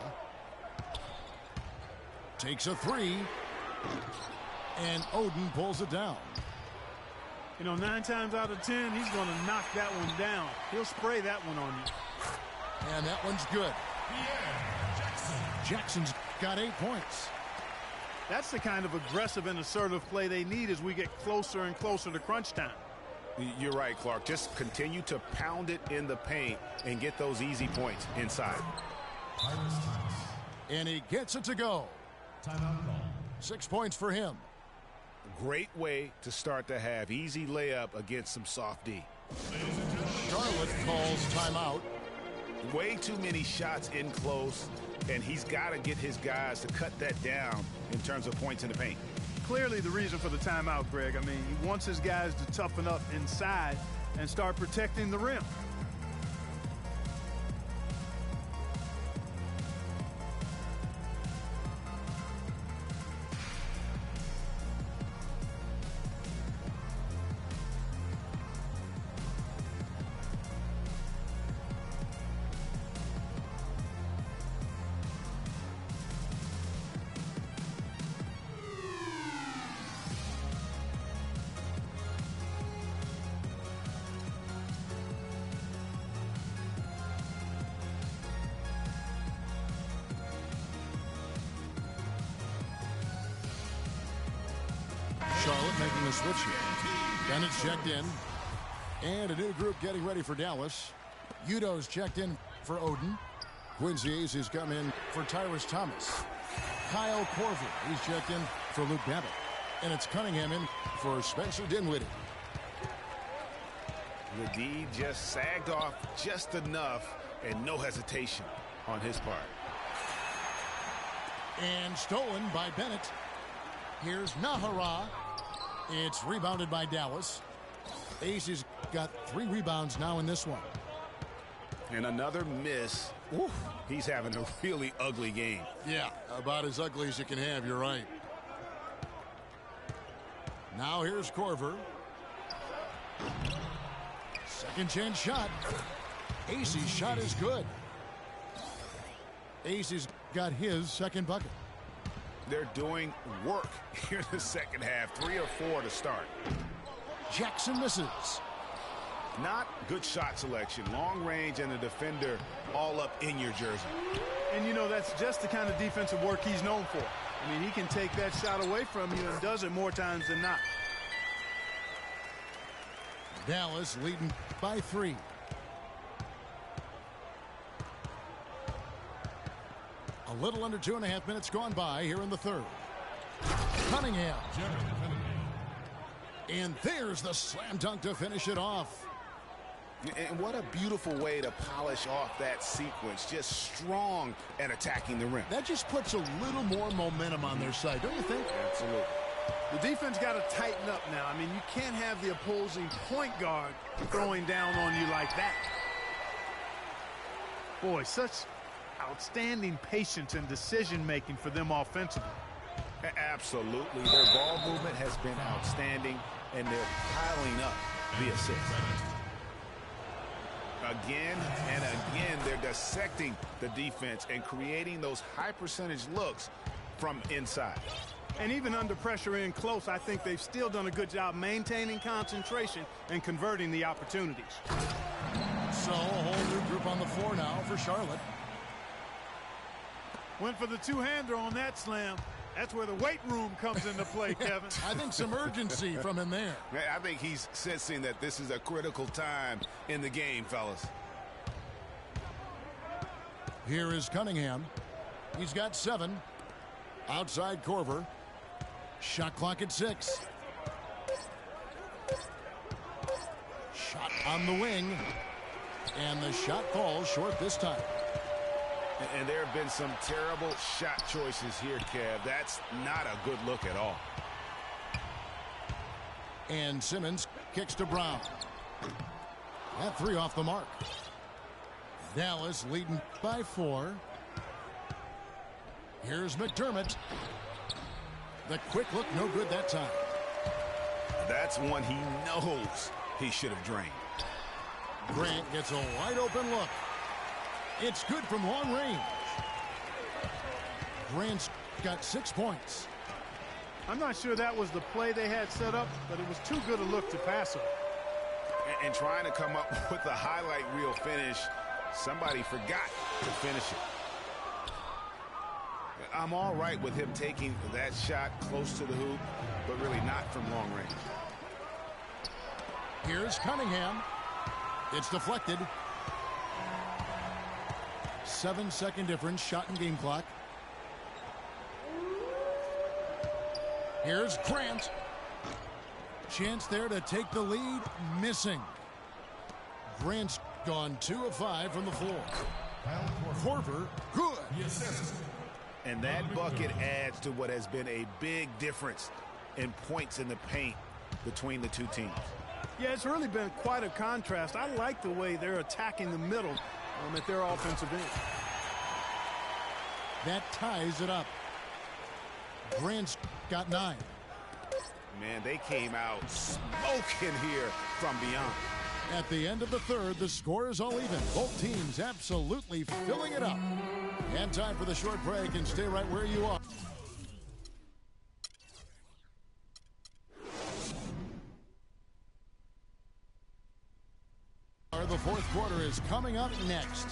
Takes a 3. And Oden pulls it down. You know, 9 times out of 10, he's going to knock that one down. He'll spray that one on you. And that one's good. Jackson's got 8 points. That's the kind of aggressive and assertive play they need as we get closer and closer to crunch time. You're right, Clark. Just continue to pound it in the paint and get those easy points inside. And he gets it to go. 6 points for him. Great way to start the half. Easy layup against some soft D. Charlotte calls timeout. Way too many shots in close, and he's got to get his guys to cut that down in terms of points in the paint. Clearly the reason for the timeout, Greg. I mean, he wants his guys to toughen up inside and start protecting the rim. Charlotte making a switch here. Bennett's checked in. And a new group getting ready for Dallas. Udo's checked in for Oden. Quincy Aces come in for Tyrus Thomas. Kyle Korver, he's checked in for Luke Babbitt. And it's Cunningham in for Spencer Dinwiddie. The D just sagged off just enough and no hesitation on his part. And stolen by Bennett. Here's Nahara. It's rebounded by Dallas. Aces got 3 rebounds now in this one. And another miss. Oof, he's having a really ugly game. Yeah, about as ugly as you can have, you're right. Now here's Korver. Second chance shot. Aces shot is good. Aces got his second bucket. They're doing work here in the second half. 3 or 4 to start. Jackson misses. Not good shot selection. Long range and a defender all up in your jersey. And, you know, that's just the kind of defensive work he's known for. I mean, he can take that shot away from you and does it more times than not. Dallas leading by 3. A little under 2.5 minutes gone by here in the third. Cunningham. And there's the slam dunk to finish it off. And what a beautiful way to polish off that sequence. Just strong at attacking the rim. That just puts a little more momentum on their side, don't you think? Absolutely. The defense got to tighten up now. I mean, you can't have the opposing point guard throwing down on you like that. Boy, such outstanding patience and decision-making for them offensively. Absolutely. Their ball movement has been outstanding, and they're piling up the assists. Again and again, they're dissecting the defense and creating those high-percentage looks from inside. And even under pressure in close, I think they've still done a good job maintaining concentration and converting the opportunities. So a whole new group on the floor now for Charlotte. Went for the two-hander on that slam. That's where the weight room comes into play, Kevin. I think some urgency from him there. I think he's sensing that this is a critical time in the game, fellas. Here is Cunningham. He's got 7. Outside Korver. Shot clock at 6. Shot on the wing. And the shot falls short this time. And there have been some terrible shot choices here, Kev. That's not a good look at all. And Simmons kicks to Brown. That 3 off the mark. Dallas leading by 4. Here's McDermott. The quick look, no good that time. That's one he knows he should have drained. Grant gets a wide open look. It's good from long range. Grant's got 6 points. I'm not sure that was the play they had set up, but it was too good a look to pass him. And trying to come up with a highlight reel finish, somebody forgot to finish it. I'm all right with him taking that shot close to the hoop, but really not from long range. Here's Cunningham. It's deflected. 7-second difference, shot and game clock. Here's Grant. Chance there to take the lead, missing. Grant's gone 2 of 5 from the floor. Korver, good. And that bucket adds to what has been a big difference in points in the paint between the two teams. Yeah, it's really been quite a contrast. I like the way they're attacking the middle at their offensive end. That ties it up. Grant's got 9. Man, they came out smoking here from beyond. At the end of the third, the score is all even. Both teams absolutely filling it up. And time for the short break, and stay right where you are. The fourth quarter is coming up next.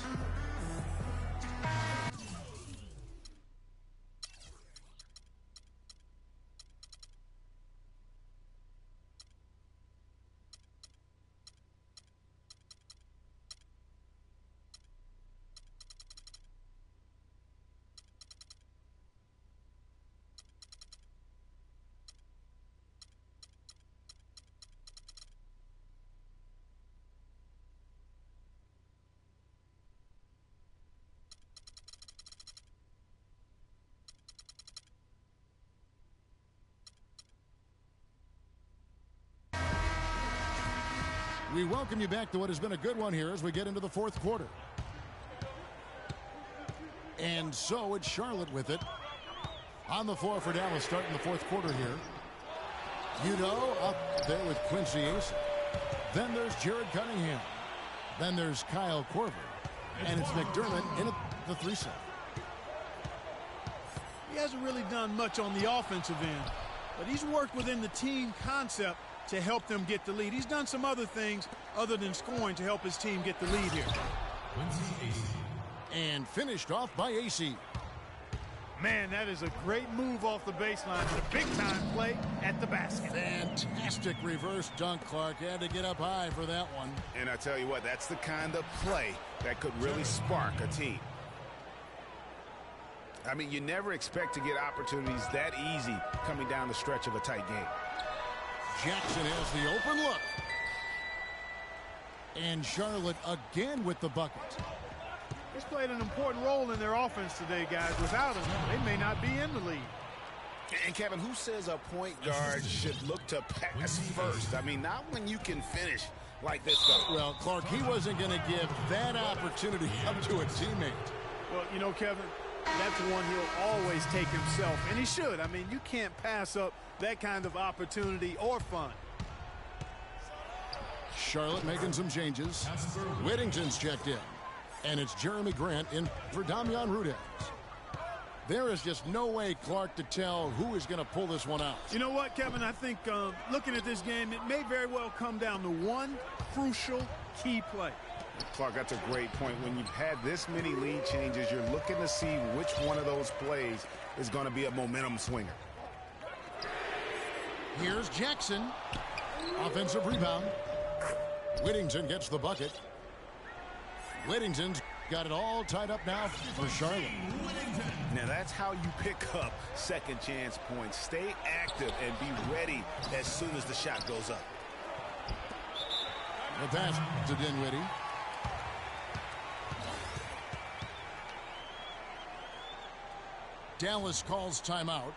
We welcome you back to what has been a good one here as we get into the fourth quarter. And so it's Charlotte with it. On the floor for Dallas starting the fourth quarter here. Udo up there with Quincy Ace. Then there's Jared Cunningham. Then there's Kyle Korver. And it's McDermott in the 3-set. He hasn't really done much on the offensive end, but he's worked within the team concept to help them get the lead. He's done some other things other than scoring to help his team get the lead here. And finished off by AC. Man, that is a great move off the baseline. It's a big-time play at the basket. Fantastic reverse dunk, Clark. Had to get up high for that one. And I tell you what, that's the kind of play that could really spark a team. I mean, you never expect to get opportunities that easy coming down the stretch of a tight game. Jackson has the open look. And Charlotte again with the bucket. He's played an important role in their offense today, guys. Without him, they may not be in the league. And, Kevin, who says a point guard should look to pass first? I mean, not when you can finish like this guy. Well, Clark, he wasn't going to give that opportunity up to a teammate. Well, you know, Kevin, that's one he'll always take himself, and he should. I mean, you can't pass up that kind of opportunity or fun. Charlotte making some changes. Whittington's checked in. And it's Jeremy Grant in for Damian Rudez. There is just no way, Clark, to tell who is going to pull this one out. You know what, Kevin? I think looking at this game, it may very well come down to one crucial key play. Clark, that's a great point. When you've had this many lead changes, you're looking to see which one of those plays is going to be a momentum swinger. Here's Jackson. Offensive rebound. Whittington gets the bucket. Whittington's got it all tied up now for Charlotte. Now that's how you pick up second chance points. Stay active and be ready as soon as the shot goes up. The pass to Dinwiddie. Dallas calls timeout.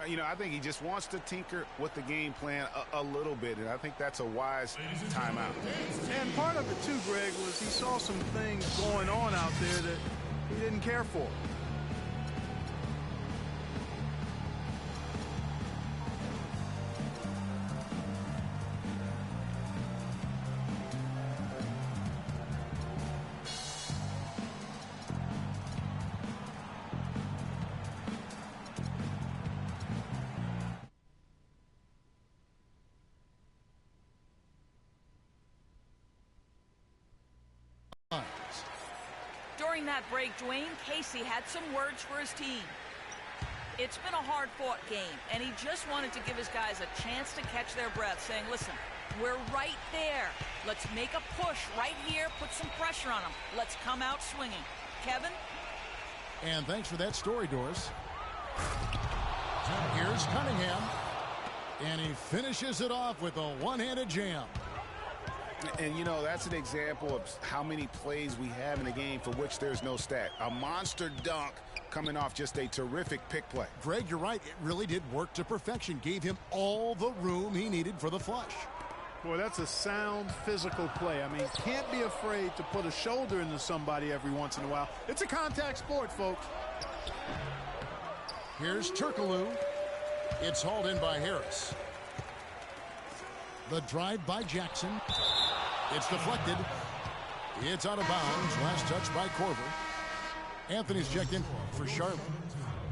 You know, I think he just wants to tinker with the game plan a little bit, and I think that's a wise timeout. And part of it, too, Greg, was he saw some things going on out there that he didn't care for. During that break, Dwayne Casey had some words for his team. It's been a hard-fought game, and he just wanted to give his guys a chance to catch their breath, saying, listen, we're right there. Let's make a push right here, put some pressure on them. Let's come out swinging. Kevin? And thanks for that story, Doris. Here's Cunningham. And he finishes it off with a one-handed jam. And, you know, that's an example of how many plays we have in a game for which there's no stat. A monster dunk coming off just a terrific pick play. Greg, you're right. It really did work to perfection. Gave him all the room he needed for the flush. Boy, that's a sound physical play. I mean, can't be afraid to put a shoulder into somebody every once in a while. It's a contact sport, folks. Here's Turkoglu. It's hauled in by Harris. The drive by Jackson. It's deflected. It's out of bounds. Last touch by Korver. Anthony's checked in for Charlotte.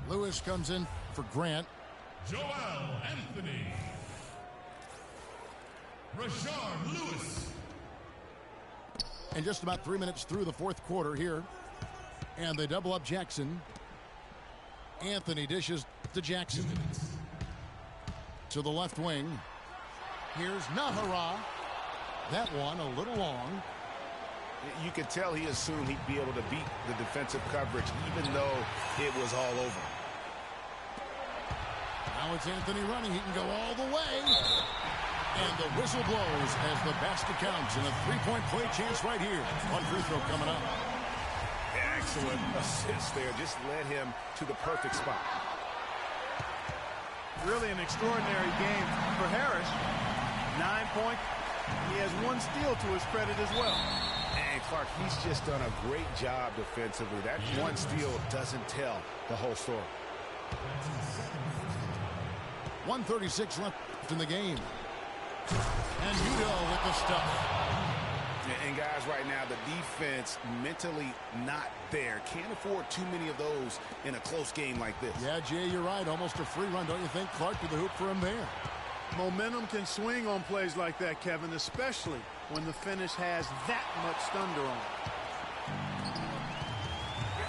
Lewis comes in for Grant. Joel Anthony. Rashard Lewis. And just about 3 minutes through the fourth quarter here. And they double up Jackson. Anthony dishes to Jackson. To the left wing. Here's Nahara. That one a little long. You could tell he assumed he'd be able to beat the defensive coverage, even though it was all over. Now it's Anthony running. He can go all the way. And the whistle blows as the basket counts. And a three-point play chance right here. One free throw coming up. Excellent assist there. Just led him to the perfect spot. Really an extraordinary game for Harris. 9 points. He has one steal to his credit as well. And Clark, he's just done a great job defensively. That one steal doesn't tell the whole story. 1:36 left in the game. And Udo with the stuff. And guys, right now, the defense mentally not there. Can't afford too many of those in a close game like this. Yeah, Jay, you're right. Almost a free run, don't you think? Clark to the hoop for him there. Momentum can swing on plays like that, Kevin, especially when the finish has that much thunder on it.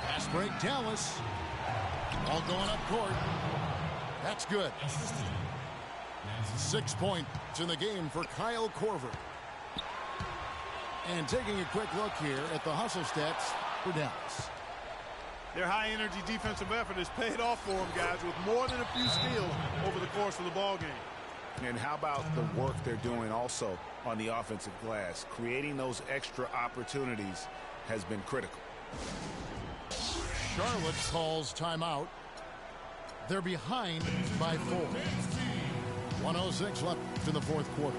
Pass break, Dallas. All going up court. That's good. 6 points in the game for Kyle Korver. And taking a quick look here at the hustle stats for Dallas. Their high-energy defensive effort has paid off for them, guys, with more than a few steals over the course of the ball game. And how about the work they're doing also on the offensive glass? Creating those extra opportunities has been critical. Charlotte calls timeout. They're behind by 4. 1:06 left in the fourth quarter.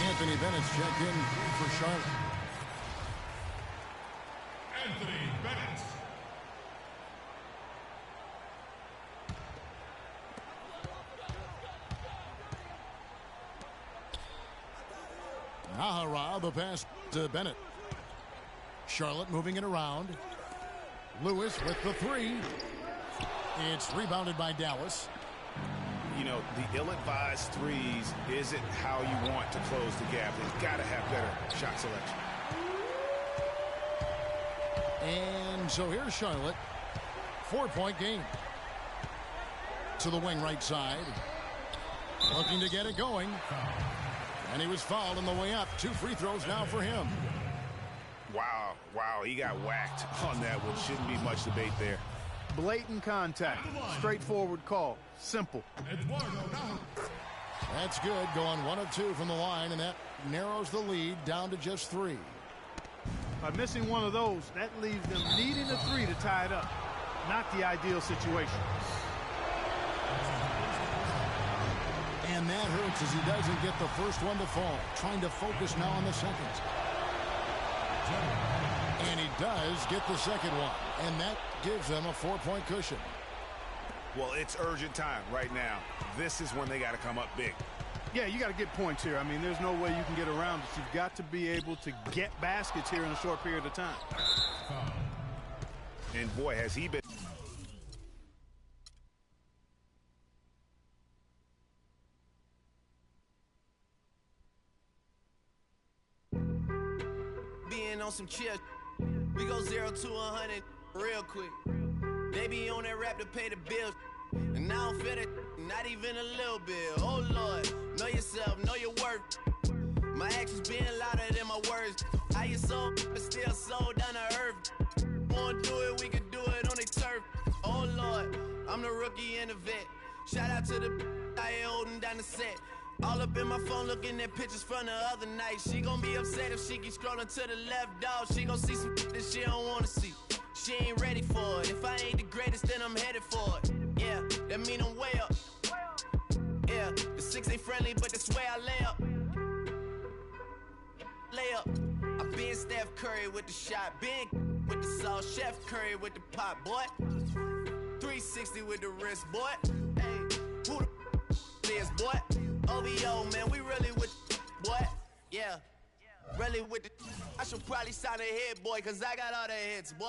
Anthony Bennett's checked in for Charlotte. Anthony Bennett. Nahara, the pass to Bennett. Charlotte moving it around. Lewis with the 3. It's rebounded by Dallas. You know, the ill-advised threes isn't how you want to close the gap. They've got to have better shot selection. And so here's Charlotte. 4-point game. To the wing right side. Looking to get it going. And he was fouled on the way up. 2 free throws now for him. Wow, he got whacked on that one. Shouldn't be much debate there. Blatant contact. Straightforward call. Simple. That's good. Going 1 of 2 from the line, and that narrows the lead down to just 3. By missing one of those, that leaves them needing a 3 to tie it up. Not the ideal situation. And that hurts as he doesn't get the first one to fall. Trying to focus now on the second. And he does get the second one. And that gives them a 4-point cushion. Well, it's urgent time right now. This is when they got to come up big. Yeah, you got to get points here. I mean, there's no way you can get around it. You've got to be able to get baskets here in a short period of time. And boy, has he been... Being on some chill, we go 0 to 100 real quick. They be on that rap to pay the bills, and I don't feel it, not even a little bit. Oh Lord, know yourself, know your worth. My actions being louder than my words. How you so, but still so down to earth. Wanna do it, we can do it on the turf. Oh Lord, I'm the rookie and the vet. Shout out to the I ain't holding down the set. All up in my phone looking at pictures from the other night. She gon' be upset if she keeps scrolling to the left, dog. She gon' see some that she don't wanna see. She ain't ready for it. If I ain't the greatest, then I'm headed for it. Yeah, that mean I'm way up. Yeah, the 6 ain't friendly, but that's where I lay up. Lay up. I been Steph Curry with the shot. Been with the sauce. Chef Curry with the pot, boy. 360 with the wrist, boy. Hey, who the is, boy? OVO, man, we really with boy. Yeah, really with the. I should probably sign a hit, boy, cause I got all the hits, boy.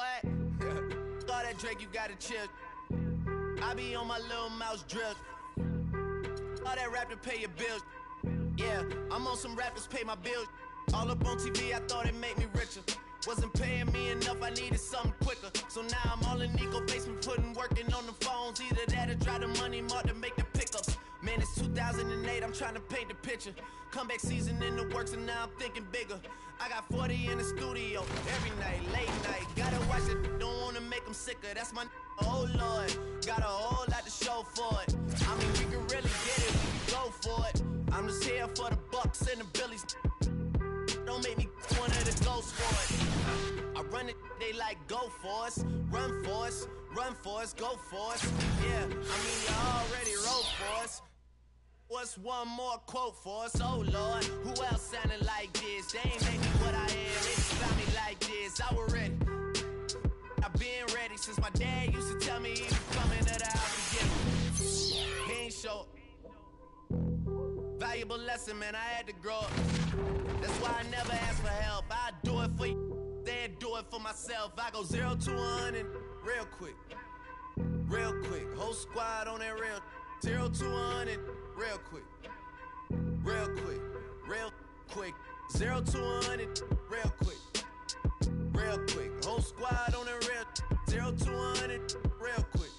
All that Drake, you gotta chill. I be on my little mouse drip. All that rap to pay your bills. Yeah, I'm on some rappers pay my bills. All up on TV, I thought it made me richer. Wasn't paying me enough, I needed something quicker. So now I'm all in Nico basement, working on the phones. Either that or drive the money mark to make the pickups. Man, it's 2008, I'm trying to paint the picture. Comeback season in the works, and now I'm thinking bigger. I got 40 in the studio every night, late night. Gotta watch it, don't wanna make them sicker. That's my oh Lord, got a whole lot to show for it. I mean, we can really get it, we can go for it. I'm just here for the Bucks and the Billies. Don't make me one of the ghosts for it. I run it, they like go for us, run for us, run for us, go for us. Yeah, I mean, you already wrote for us. What's one more quote for us? Oh Lord, who else sounded like this? They ain't make me what I am, they just found me like this. I was ready, I've been ready since my dad used to tell me he was coming to the house again. He ain't show. Valuable lesson, man, I had to grow up. That's why I never ask for help. I do it for you, then do it for myself. I go 0 to 100 real quick, real quick. Whole squad on that real 0 to 100 real quick, real quick, real quick. 0 to 100 real quick, real quick. Whole squad on that real 0 to 100 real quick.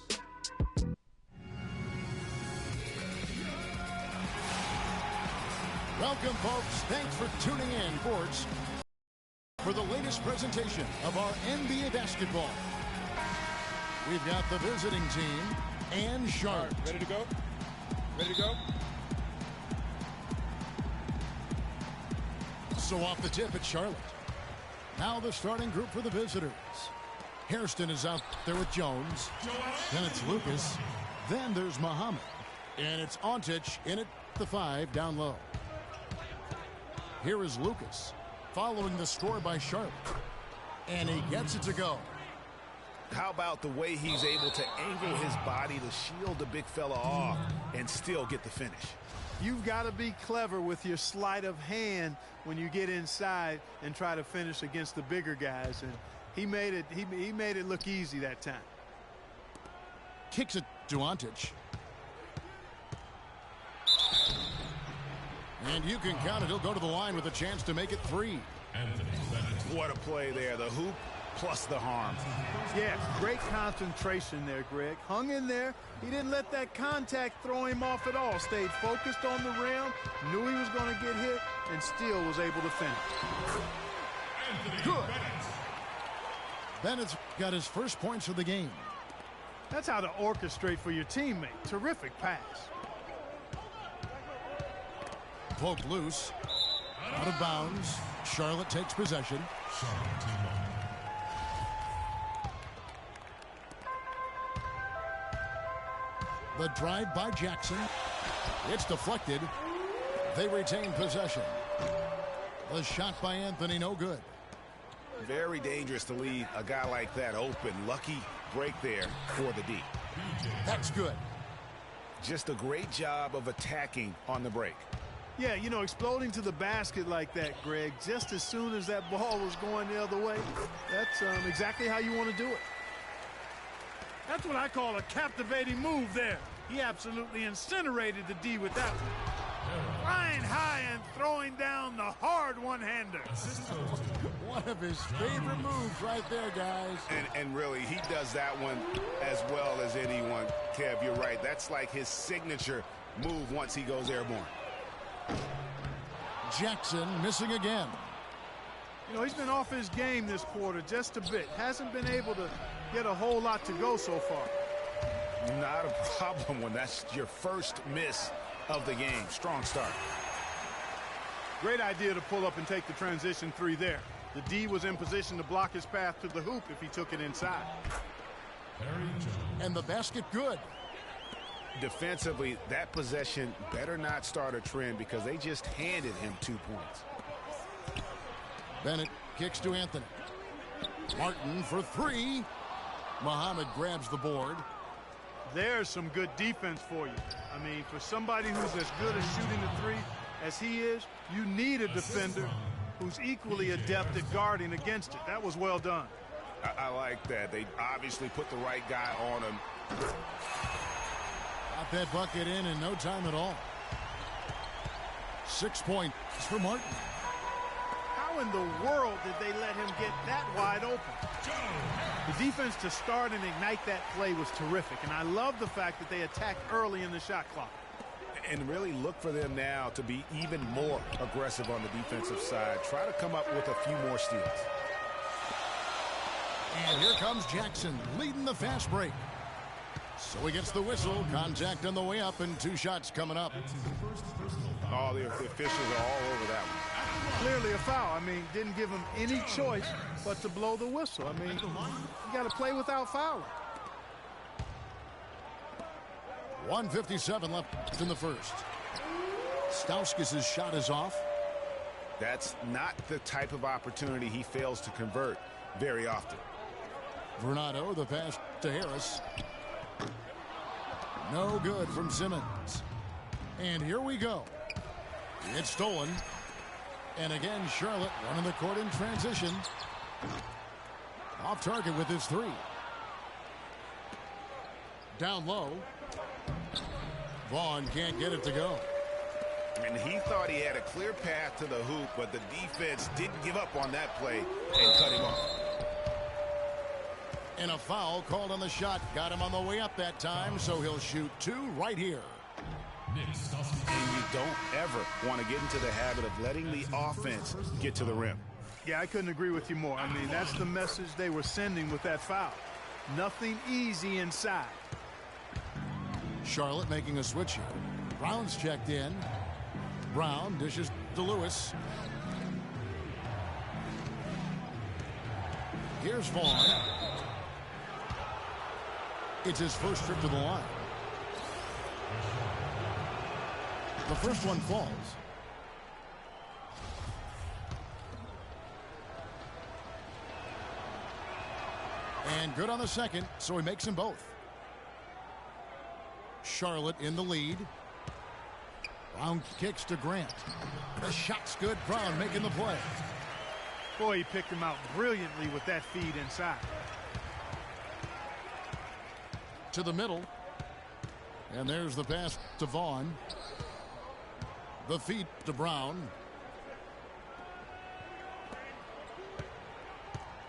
Welcome, folks. Thanks for tuning in. Sports For the latest presentation of our NBA basketball, we've got the visiting team and Charlotte. Ready to go? Ready to go? So off the tip at Charlotte. Now the starting group for the visitors. Hairston is out there with Jones. Then it's Lucas. Then there's Muhammad. And it's Ontic in at the 5 down low. Here is Lucas following the score by Charlotte. And he gets it to go. How about the way he's able to angle his body to shield the big fella off and still get the finish? You've got to be clever with your sleight of hand when you get inside and try to finish against the bigger guys. And he made it look easy that time. Kicks it to Ontic. And you can count it. He'll go to the line with a chance to make it 3. What a play there. The hoop plus the harm. Yeah, great concentration there, Greg. Hung in there. He didn't let that contact throw him off at all. Stayed focused on the rim, knew he was going to get hit, and still was able to finish. Good. Bennett's got his first points of the game. That's how to orchestrate for your teammate. Terrific pass. Poked loose. Out of bounds. Charlotte takes possession. The drive by Jackson. It's deflected. They retain possession. The shot by Anthony, no good. Very dangerous to leave a guy like that open. Lucky break there for the D. That's good. Just a great job of attacking on the break. Yeah, you know, exploding to the basket like that, Greg, just as soon as that ball was going the other way, that's exactly how you want to do it. That's what I call a captivating move there. He absolutely incinerated the D with that one. Flying high and throwing down the hard one-hander. One of his favorite moves right there, guys. And really, he does that one as well as anyone. Kev, you're right. That's like his signature move once he goes airborne. Jackson missing again. You know, he's been off his game this quarter just a bit. Hasn't been able to get a whole lot to go so far. Not a problem when that's your first miss of the game. Strong start. Great idea to pull up and take the transition 3 there. The D was in position to block his path to the hoop if he took it inside. And the basket good. Defensively, that possession better not start a trend because they just handed him 2 points. Bennett kicks to Anthony. Martin for 3. Muhammad grabs the board. There's some good defense for you. I mean, for somebody who's as good at shooting the 3 as he is, you need a defender who's equally adept at guarding against it. That was well done. I like that. They obviously put the right guy on him. Got that bucket in no time at all. 6 points for Martin. How in the world did they let him get that wide open? The defense to start and ignite that play was terrific, and I love the fact that they attacked early in the shot clock. And really look for them now to be even more aggressive on the defensive side. Try to come up with a few more steals. And here comes Jackson leading the fast break. So he gets the whistle. Contact on the way up and 2 shots coming up. Oh, the officials are all over that one. Clearly a foul. I mean, didn't give him any choice but to blow the whistle. I mean, you got to play without fouling. 1:57 left in the first. Stauskas' shot is off. That's not the type of opportunity he fails to convert very often. Vernado, the pass to Harris. No good from Simmons. And here we go. It's stolen. And again, Charlotte running the court in transition. Off target with his 3. Down low. Vaughn can't get it to go. And he thought he had a clear path to the hoop, but the defense didn't give up on that play and cut him off. And a foul called on the shot. Got him on the way up that time, so he'll shoot 2 right here. And you don't ever want to get into the habit of letting the offense get to the rim. Yeah, I couldn't agree with you more. I mean, that's the message they were sending with that foul. Nothing easy inside. Charlotte making a switch here. Brown's checked in. Brown dishes to Lewis. Here's Vaughn. It's his first trip to the line. The first one falls. And good on the second, so he makes them both. Charlotte in the lead. Brown kicks to Grant. The shot's good. Brown making the play. Boy, he picked him out brilliantly with that feed inside. To the middle. And there's the pass to Vaughn. The feed to Brown.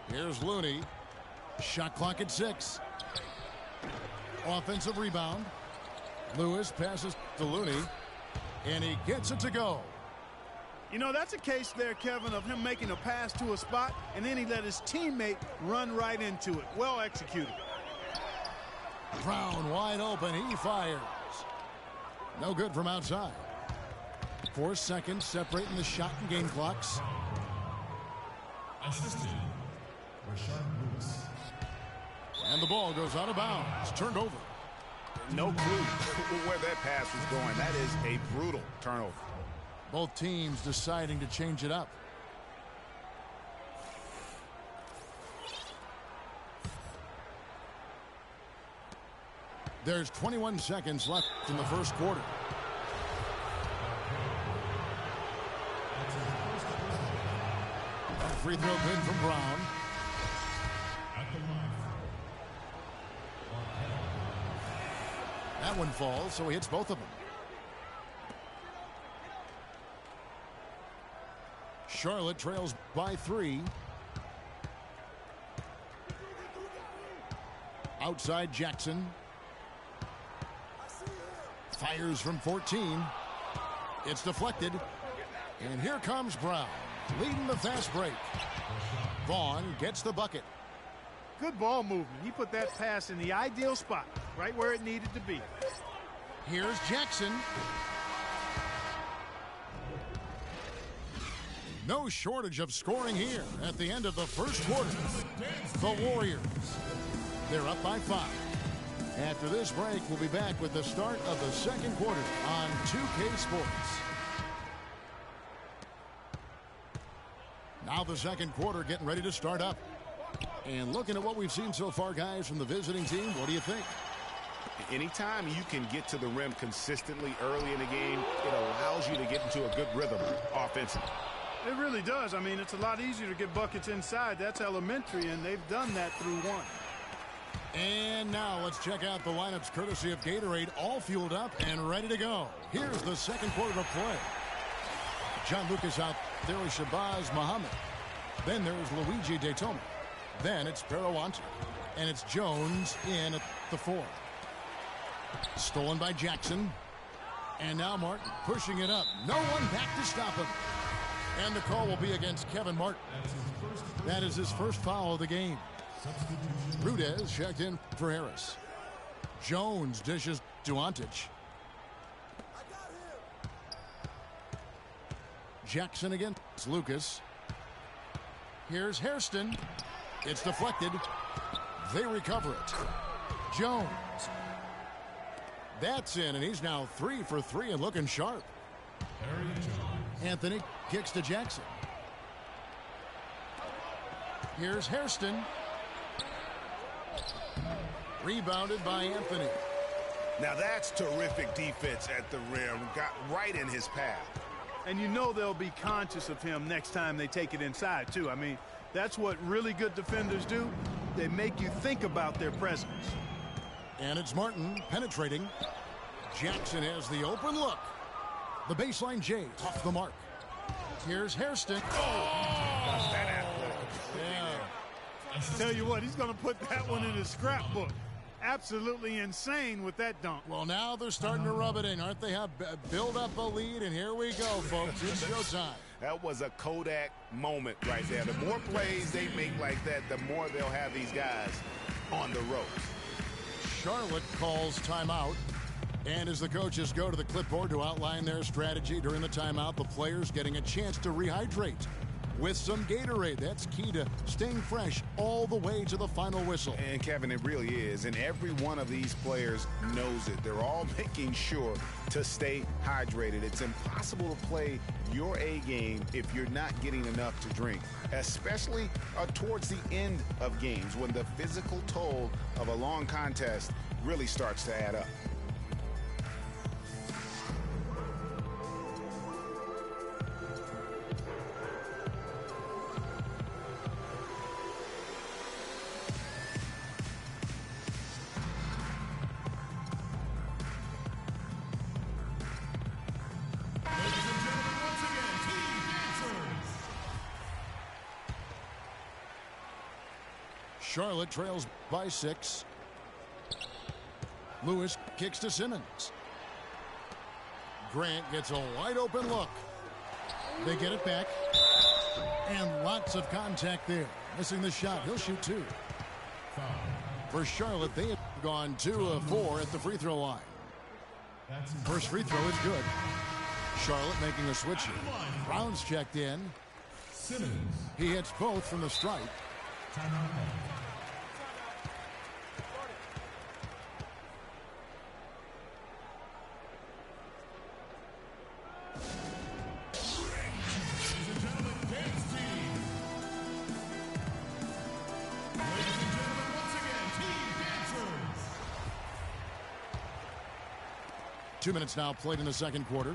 Here's Looney. Shot clock at 6. Offensive rebound. Lewis passes to Looney. And he gets it to go. You know, that's a case there, Kevin, of him making a pass to a spot, and then he let his teammate run right into it. Well executed. Brown wide open. He fires. No good from outside. 4 seconds separating the shot and game clocks. Assisted, Rashard Lewis. And the ball goes out of bounds. Turned over. No clue where that pass was going. That is a brutal turnover. Both teams deciding to change it up. There's 21 seconds left in the first quarter. Free throw good from Brown. That one falls, so he hits both of them. Charlotte trails by 3. Outside Jackson. Fires from 14. It's deflected. And here comes Brown, leading the fast break. Vaughn gets the bucket. Good ball movement. He put that pass in the ideal spot, right where it needed to be. Here's Jackson. No shortage of scoring here at the end of the first quarter. The Warriors, they're up by 5. After this break, we'll be back with the start of the second quarter on 2K Sports. Now the second quarter getting ready to start up. And looking at what we've seen so far, guys, from the visiting team, what do you think? Anytime you can get to the rim consistently early in the game, it allows you to get into a good rhythm offensively. It really does. I mean, it's a lot easier to get buckets inside. That's elementary, and they've done that through 1. And now let's check out the lineups courtesy of Gatorade, all fueled up and ready to go. Here's the second quarter to play. John Lucas out there is Shabazz Muhammad. Then there's Luigi Daytona. Then it's Perawante. And it's Jones in at the 4. Stolen by Jackson. And now Martin pushing it up. No one back to stop him. And the call will be against Kevin Martin. That is his first foul of the game. Rudez checked in for Harris. Jones dishes to Antich. Jackson against Lucas. Here's Hairston. It's deflected. They recover it. Jones. That's in, and he's now 3 for 3 and looking sharp. Anthony kicks to Jackson. Here's Hairston. Rebounded by Anthony. Now that's terrific defense at the rim. Got right in his path. And you know they'll be conscious of him next time they take it inside, too. I mean, that's what really good defenders do. They make you think about their presence. And it's Martin penetrating. Jackson has the open look. The baseline J off the mark. Here's Hairston. Yeah. Tell you what, he's going to put that one in his scrapbook. absolutely insane with that dunk. Well, now they're starting to rub it in, aren't they? Have build up a lead, and here we go, folks. It's showtime. That was a Kodak moment right there. The more plays they make like that, the more they'll have these guys on the ropes. Charlotte calls timeout. And as the coaches go to the clipboard to outline their strategy during the timeout, the players getting a chance to rehydrate with some Gatorade. That's key to staying fresh all the way to the final whistle. And Kevin, it really is. And every one of these players knows it. They're all making sure to stay hydrated. It's impossible to play your A game if you're not getting enough to drink, especially towards the end of games when the physical toll of a long contest really starts to add up. Charlotte trails by 6. Lewis kicks to Simmons. Grant gets a wide open look. They get it back. And lots of contact there. Missing the shot. He'll shoot 2. For Charlotte, they have gone 2 of 4 at the free throw line. First free throw is good. Charlotte making a switch here. Brown's checked in. Simmons. He hits both from the stripe. Timeout. 2 minutes now played in the second quarter.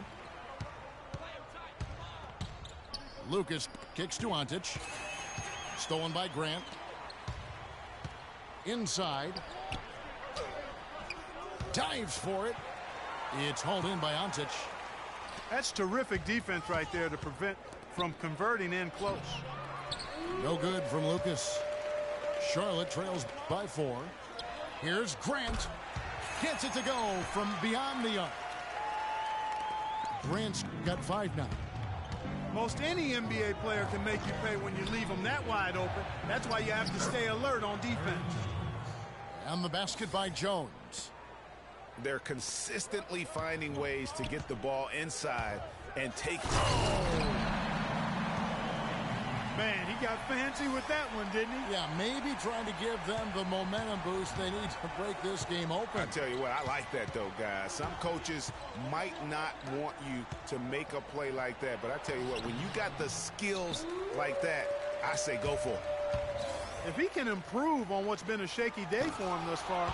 Lucas kicks to Ontic. Stolen by Grant. Inside. Dives for it. It's hauled in by Ontic. That's terrific defense right there to prevent from converting in close. No good from Lucas. Charlotte trails by 4. Here's Grant. Gets it to go from beyond the arc. Grant's got 5 now. Most any NBA player can make you pay when you leave them that wide open. That's why you have to stay alert on defense. And the basket by Jones. They're consistently finding ways to get the ball inside and take. Man, he got fancy with that one, didn't he? Yeah, maybe trying to give them the momentum boost they need to break this game open. I tell you what, I like that, though, guys. Some coaches might not want you to make a play like that, but I tell you what, when you got the skills like that, I say go for it. If he can improve on what's been a shaky day for him thus far,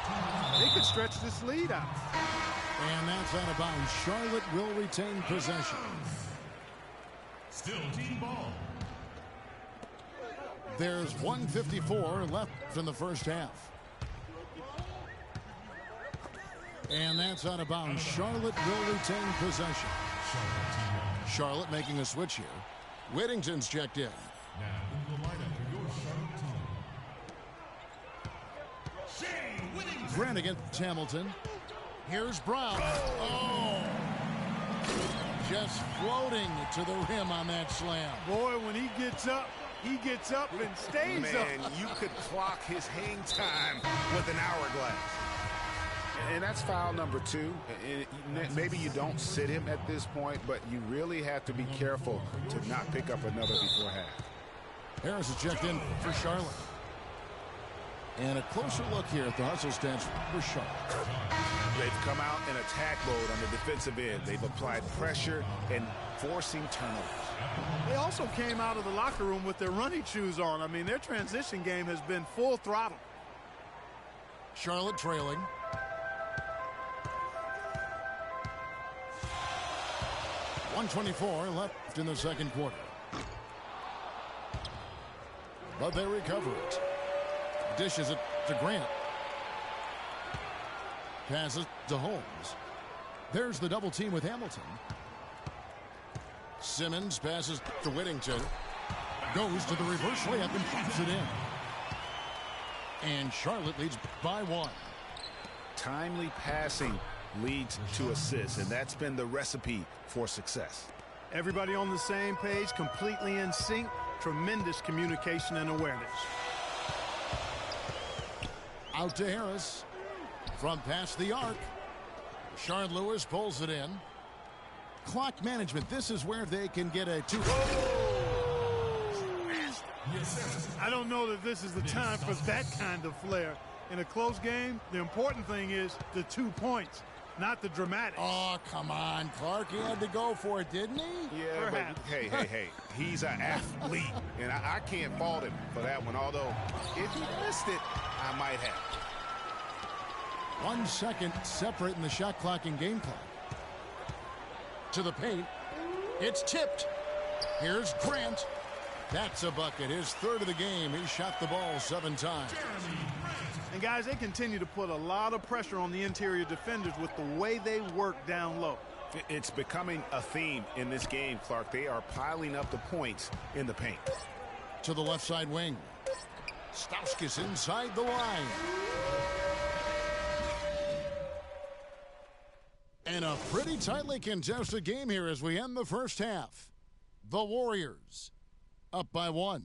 they could stretch this lead out. And that's out of bounds. Charlotte will retain possession. Still team ball. There's 1:54 left in the first half. And that's out of bounds. Charlotte will retain possession. Charlotte making a switch here. Whittington's checked in. Now in the lineup for your Charlotte team. Grant against Hamilton. Here's Brown. Oh! Just floating to the rim on that slam. Boy, when he gets up and stays up. Man, you could clock his hang time with an hourglass. And that's foul number 2. And maybe you don't sit him at this point, but you really have to be careful to not pick up another before half. Harris is checked in for Charlotte. And a closer look here at the hustle stats for Charlotte. They've come out in attack mode on the defensive end. They've applied pressure and forcing turnovers. They also came out of the locker room with their running shoes on. I mean, their transition game has been full throttle. Charlotte trailing. .124 left in the second quarter. But they recover it. Dishes it to Grant. Passes to Holmes. There's the double team with Hamilton. Simmons passes to Whittington. Goes to the reverse layup and pops it in. And Charlotte leads by 1. Timely passing leads to assists, and that's been the recipe for success. Everybody on the same page, completely in sync. Tremendous communication and awareness. Out to Harris. From past the arc. Rashard Lewis pulls it in. Clock management. This is where they can get a 2. I don't know that this is the time for that kind of flair. In a close game, the important thing is the 2 points, not the dramatics. Oh, come on, Clark. He had to go for it, didn't he? Yeah, but hey. He's an athlete, and I can't fault him for that one. Although, if he missed it, I might have. 1 second separating the shot clock and game clock. To the paint. It's tipped. Here's Grant. That's a bucket. His third of the game. He shot the ball 7 times. And guys, they continue to put a lot of pressure on the interior defenders with the way they work down low. It's becoming a theme in this game, Clark. They are piling up the points in the paint. To the left side wing. Stauskas inside the line. And a pretty tightly contested game here as we end the first half. The Warriors up by 1.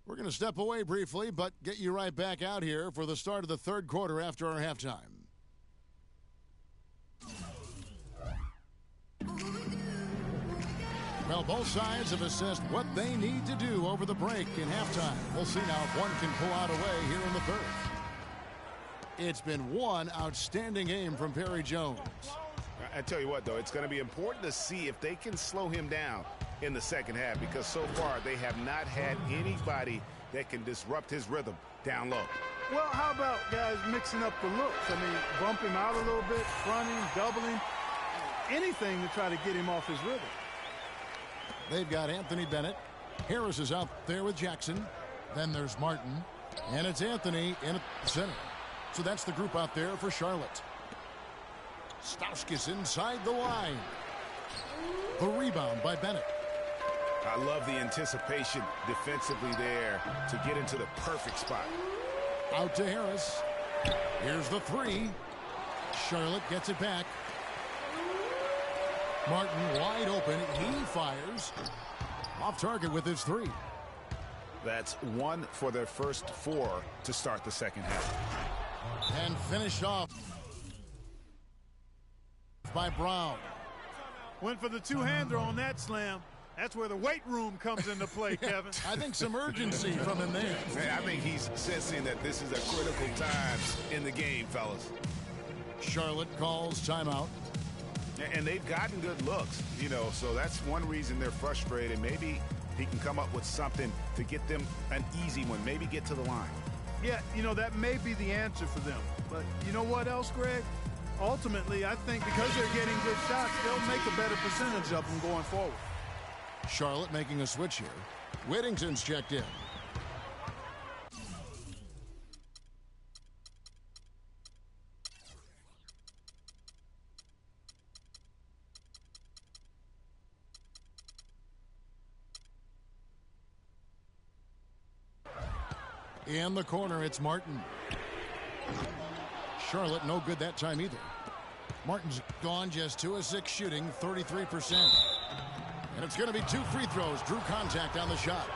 We're going to step away briefly, but get you right back out here for the start of the third quarter after our halftime. Well, both sides have assessed what they need to do over the break in halftime. We'll see now if one can pull out a way here in the third. It's been one outstanding game from Perry Jones. I tell you what, though, it's going to be important to see if they can slow him down in the second half, because so far they have not had anybody that can disrupt his rhythm down low. Well, how about guys mixing up the looks? I mean, bump him out a little bit, fronting, doubling, anything to try to get him off his rhythm. They've got Anthony Bennett. Harris is out there with Jackson. Then there's Martin. And it's Anthony in the center. So that's the group out there for Charlotte. Stauskas inside the line. The rebound by Bennett. I love the anticipation defensively there to get into the perfect spot. Out to Harris. Here's the 3. Charlotte gets it back. Martin wide open. He fires. Off target with his 3. That's 1 for their first 4 to start the second half. And finished off by Brown. Went for the two-hander on that slam. That's where the weight room comes into play, Kevin. I think some urgency from him there. I think he's sensing that this is a critical time in the game, fellas. Charlotte calls timeout. And they've gotten good looks, you know, so that's one reason they're frustrated. Maybe he can come up with something to get them an easy one, maybe get to the line. Yeah, you know, that may be the answer for them. But you know what else, Greg? Ultimately, I think because they're getting good shots, they'll make a better percentage of them going forward. Charlotte making a switch here. Whittington's checked in. In the corner, it's Martin. Charlotte no good that time either. Martin's gone just 2 of 6 shooting, 33%. And it's going to be 2 free throws. Drew contact on the shot.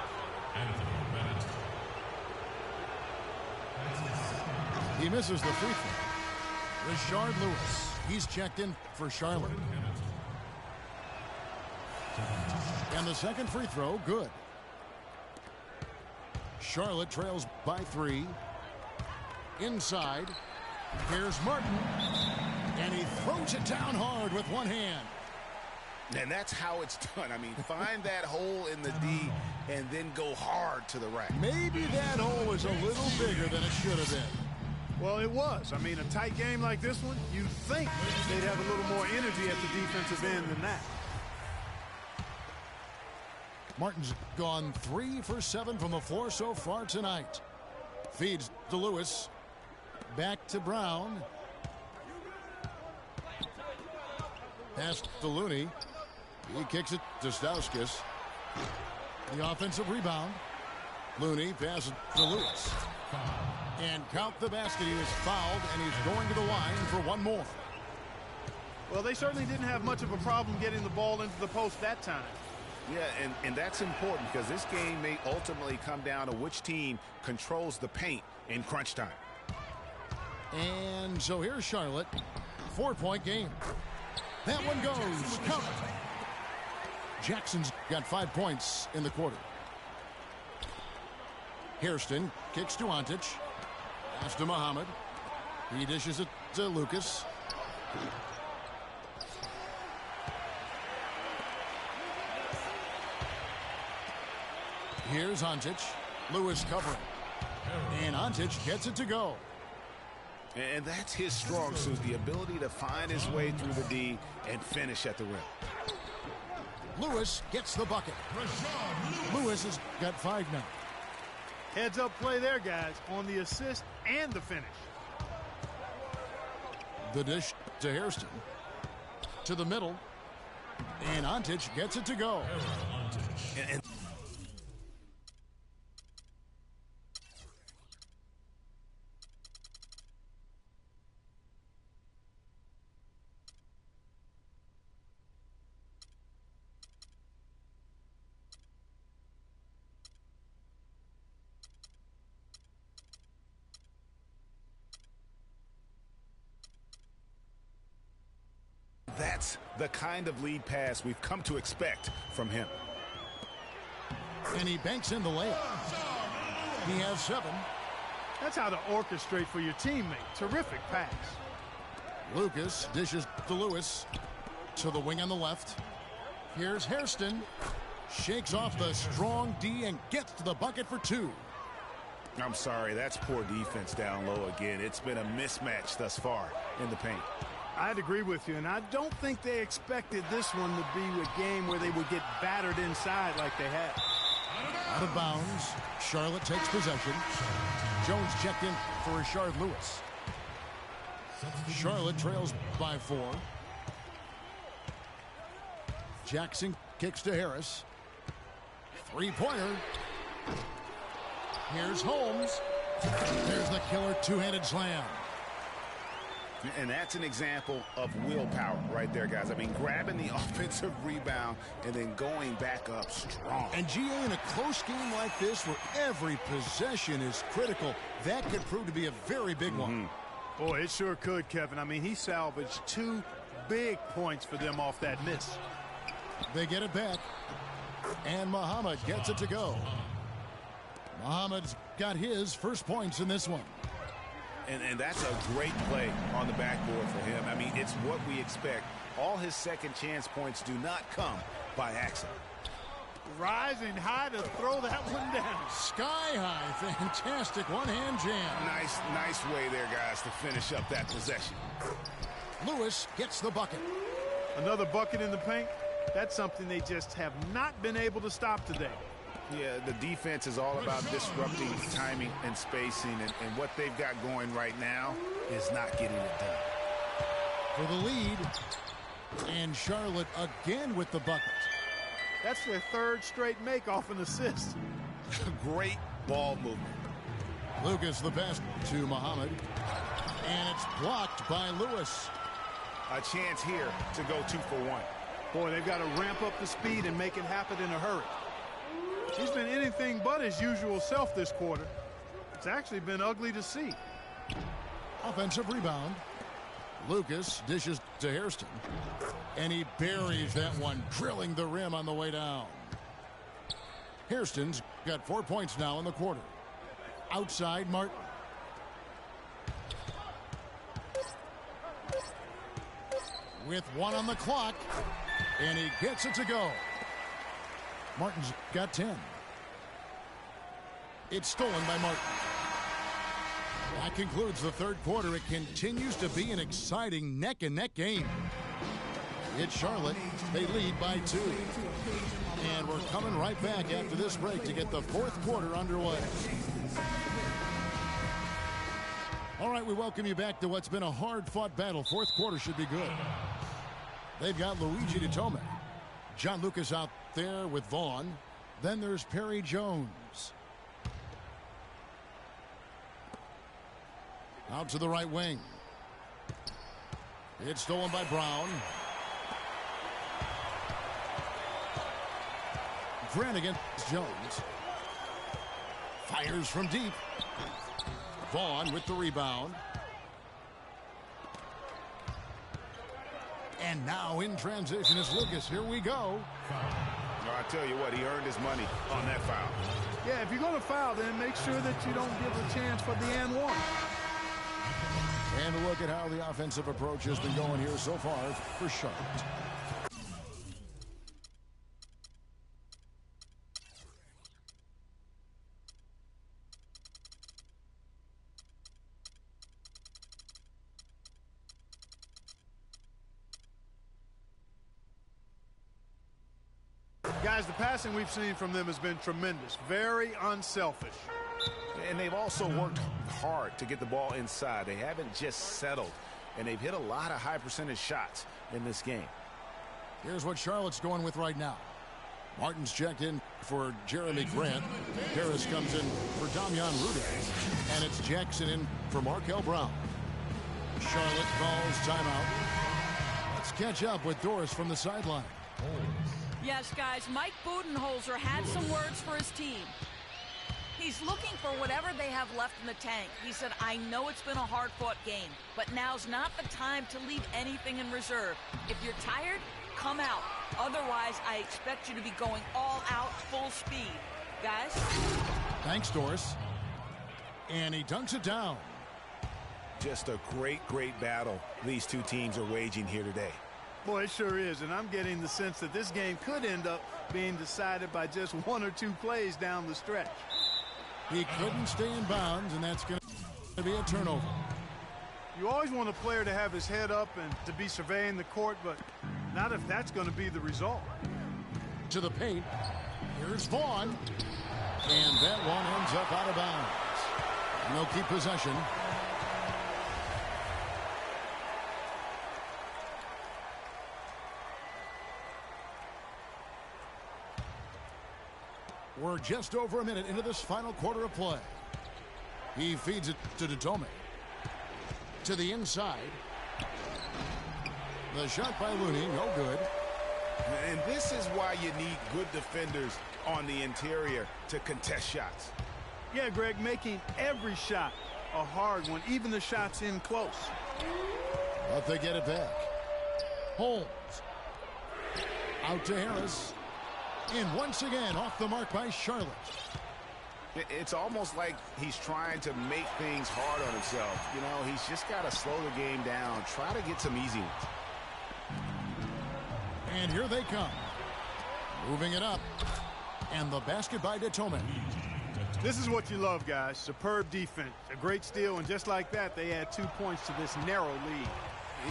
He misses the free throw. Rashard Lewis. He's checked in for Charlotte. And the second free throw, good. Charlotte trails by 3. Inside. Here's Martin. And he throws it down hard with one hand. And that's how it's done. I mean, find that hole in the D and then go hard to the rack. Maybe that hole was a little bigger than it should have been. Well, it was. I mean, a tight game like this one, you'd think they'd have a little more energy at the defensive end than that. Martin's gone 3 for 7 from the floor so far tonight. Feeds to Lewis. Back to Brown. Pass to Looney. He kicks it to Stauskas. The offensive rebound. Looney passes to Lewis. And count the basket. He was fouled, and he's going to the line for one more. Well, they certainly didn't have much of a problem getting the ball into the post that time. Yeah, and that's important because this game may ultimately come down to which team controls the paint in crunch time. And so here's Charlotte. 4-point game. That one goes. Count. Jackson's got 5 points in the quarter. Hairston kicks to Antic. Pass to Muhammad. He dishes it to Lucas. Here's Antic. Lewis covering. And Antic gets it to go. And that's his strong suit, the ability to find his way through the D and finish at the rim. Lewis gets the bucket. Lewis has got 5 now. Heads up play there, guys, on the assist and the finish. The dish to Hairston. To the middle. And Antic gets it to go. And that's the kind of lead pass we've come to expect from him. And he banks in the layup. He has 7. That's how to orchestrate for your teammate. Terrific pass. Lucas dishes to Lewis. To the wing on the left. Here's Hairston. Shakes off the strong D and gets to the bucket for 2. I'm sorry, that's poor defense down low again. It's been a mismatch thus far in the paint. I'd agree with you, and I don't think they expected this one to be a game where they would get battered inside like they had. Out of bounds. Charlotte takes possession. Jones checked in for Rashard Lewis. Charlotte trails by 4. Jackson kicks to Harris. 3-pointer. Here's Holmes. There's the killer two-handed slam. And that's an example of willpower right there, guys. I mean, grabbing the offensive rebound and then going back up strong. And GA, in a close game like this where every possession is critical, that could prove to be a very big one. Boy, it sure could, Kevin. I mean, he salvaged 2 big points for them off that miss. They get it back. And Muhammad gets it to go. Muhammad's got his first points in this one. And that's a great play on the backboard for him. I mean, it's what we expect. All his second chance points do not come by accident. Rising high to throw that one down. Sky high. Fantastic one-hand jam. Nice way there, guys, to finish up that possession. Lewis gets the bucket. Another bucket in the paint. That's something they just have not been able to stop today. Yeah, the defense is all about disrupting timing and spacing, and what they've got going right now is not getting it done. For the lead, and Charlotte again with the bucket. That's their 3rd straight make off an assist. Great ball movement. Lucas the pass to Muhammad, and it's blocked by Lewis. A chance here to go 2 for 1. Boy, they've got to ramp up the speed and make it happen in a hurry. He's been anything but his usual self this quarter. It's actually been ugly to see. Offensive rebound. Lucas dishes to Hairston. And he buries that one, drilling the rim on the way down. Hairston's got 4 points now in the quarter. Outside, Martin. With 1 on the clock. And he gets it to go. Martin's got 10. It's stolen by Martin. That concludes the 3rd quarter. It continues to be an exciting neck-and-neck game. It's Charlotte. They lead by 2. And we're coming right back after this break to get the 4th quarter underway. All right, we welcome you back to what's been a hard-fought battle. 4th quarter should be good. They've got Luigi Ditome. John Lucas out there with Vaughn. Then there's Perry Jones. Out to the right wing. It's stolen by Brown. Grant against Jones. Fires from deep. Vaughn with the rebound. And now in transition is Lucas. Here we go. I tell you what, he earned his money on that foul. Yeah, if you're going to foul, then make sure that you don't give a chance for the and one. And a look at how the offensive approach has been going here so far for Charlotte. Guys, the passing we've seen from them has been tremendous. Very unselfish. And they've also worked hard to get the ball inside. They haven't just settled. And they've hit a lot of high percentage shots in this game. Here's what Charlotte's going with right now. Martin's checked in for Jeremy Grant. Harris comes in for Damian Rude. And it's Jackson in for Markel Brown. Charlotte calls timeout. Let's catch up with Doris from the sideline. Yes, guys, Mike Budenholzer had some words for his team. He's looking for whatever they have left in the tank. He said, I know it's been a hard-fought game, but now's not the time to leave anything in reserve. If you're tired, come out. Otherwise, I expect you to be going all out, full speed. Guys? Thanks, Doris. And he dunks it down. Just a great battle these two teams are waging here today. Boy, it sure is, and I'm getting the sense that this game could end up being decided by just one or two plays down the stretch. He couldn't stay in bounds, and that's going to be a turnover. You always want a player to have his head up and to be surveying the court, but not if that's going to be the result. To the paint. Here's Vaughn. And that one ends up out of bounds. And they'll keep possession. We're just over a minute into this final quarter of play. He feeds it to Datome. To the inside. The shot by Looney, no good. And this is why you need good defenders on the interior to contest shots. Yeah, Greg, making every shot a hard one, even the shots in close. But they get it back. Holmes. Out to Harris. And once again, off the mark by Charlotte. It's almost like he's trying to make things hard on himself. You know, he's just got to slow the game down, try to get some easy ones. And here they come. Moving it up. And the basket by Datome. This is what you love, guys. Superb defense. A great steal, and just like that, they add 2 points to this narrow lead.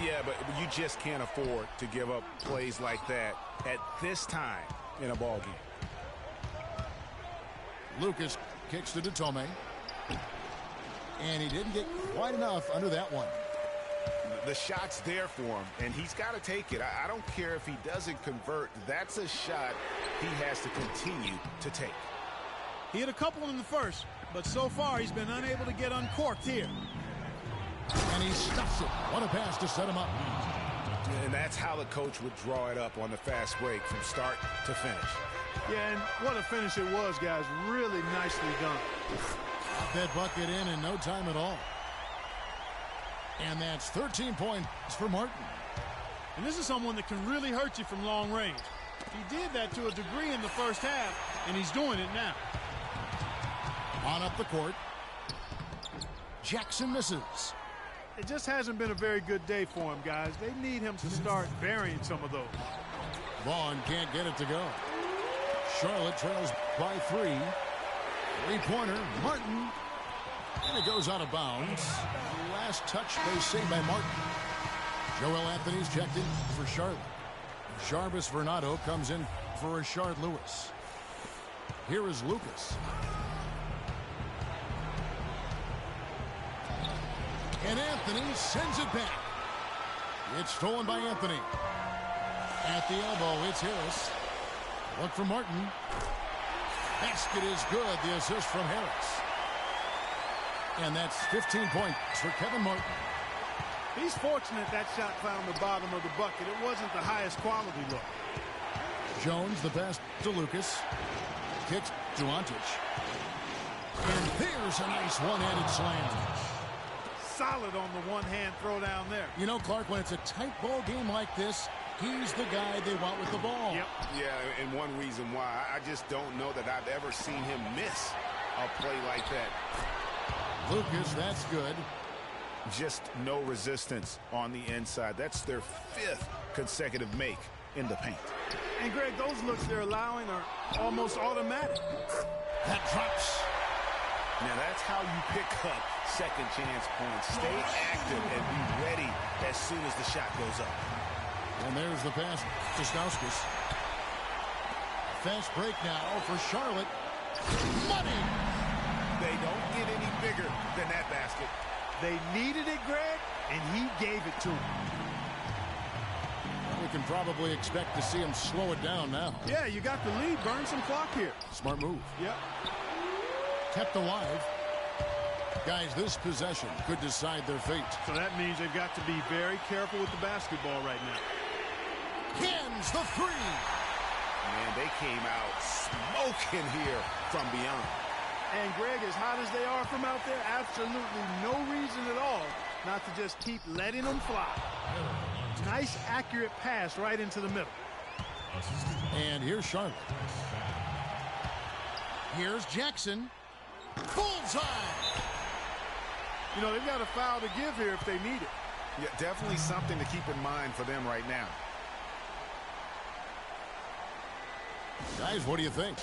Yeah, but you just can't afford to give up plays like that at this time in a ball game. Lucas kicks to Datome. And he didn't get quite enough under that one. The shot's there for him, and he's got to take it. I don't care if he doesn't convert. That's a shot he has to continue to take. He hit a couple in the first, but so far he's been unable to get uncorked here. And he stuffs it. What a pass to set him up. And that's how the coach would draw it up on the fast break from start to finish. Yeah, and what a finish it was, guys. Really nicely done. Got that bucket in no time at all. And that's 13 points for Martin. And this is someone that can really hurt you from long range. He did that to a degree in the first half, and he's doing it now. On up the court. Jackson misses. It just hasn't been a very good day for him, guys. They need him to start burying some of those. Vaughn can't get it to go. Charlotte trails by 3. Three-pointer, Martin. And it goes out of bounds. Last touch, they say, by Martin. Joel Anthony's checked in for Charlotte. Jarvis Vernado comes in for Rashard Lewis. Here is Lucas. And Anthony sends it back. It's stolen by Anthony. At the elbow, it's Harris. Look for Martin. Basket is good. The assist from Harris. And that's 15 points for Kevin Martin. He's fortunate that shot found the bottom of the bucket. It wasn't the highest quality look. Jones, the pass to Lucas. Kicks to Antich. And here's a nice one-handed slam. Solid on the one-hand throw down there. You know, Clark, when it's a tight ball game like this, he's the guy they want with the ball. Yep. Yeah, and one reason why, I just don't know that I've ever seen him miss a play like that. Lucas, that's good. Just no resistance on the inside. That's their 5th consecutive make in the paint. And, Greg, those looks they're allowing are almost automatic. That drops. Now, that's how you pick up second chance points. Stay active and be ready as soon as the shot goes up. And there's the pass to Stauskas. Fast break now for Charlotte. Money! They don't get any bigger than that basket. They needed it, Greg, and he gave it to them. We can probably expect to see him slow it down now. Yeah, you got the lead. Burn some clock here. Smart move. Yep. Kept alive. Guys, this possession could decide their fate. So that means they've got to be very careful with the basketball right now. Hands the three. Man, they came out smoking here from beyond. And, Greg, as hot as they are from out there, absolutely no reason at all not to just keep letting them fly. Nice, accurate pass right into the middle. And here's Charlotte. Here's Jackson. Bullseye! You know, they've got a foul to give here if they need it. Yeah, definitely something to keep in mind for them right now. Guys, what do you think?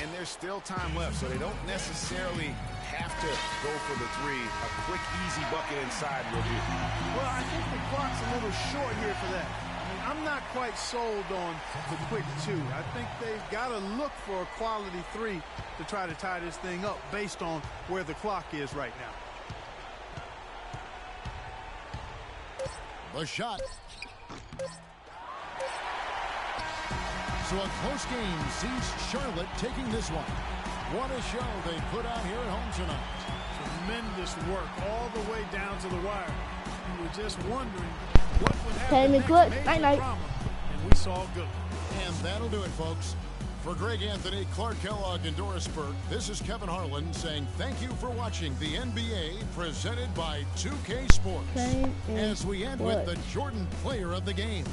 And there's still time left, so they don't necessarily have to go for the three. A quick, easy bucket inside will do. Well, I think the clock's a little short here for that. I mean, I'm not quite sold on the quick two. I think they've got to look for a quality three to try to tie this thing up based on where the clock is right now. The shot. So a close game sees Charlotte taking this one. What a show they put out here at home tonight. Tremendous work all the way down to the wire. We were just wondering what would happen Time is next. good. Major Night-night. drama, and we saw good. And that'll do it, folks. For Greg Anthony, Clark Kellogg, and Doris Burke, this is Kevin Harlan saying thank you for watching the NBA presented by 2K Sports. As we end with the Jordan Player of the Game.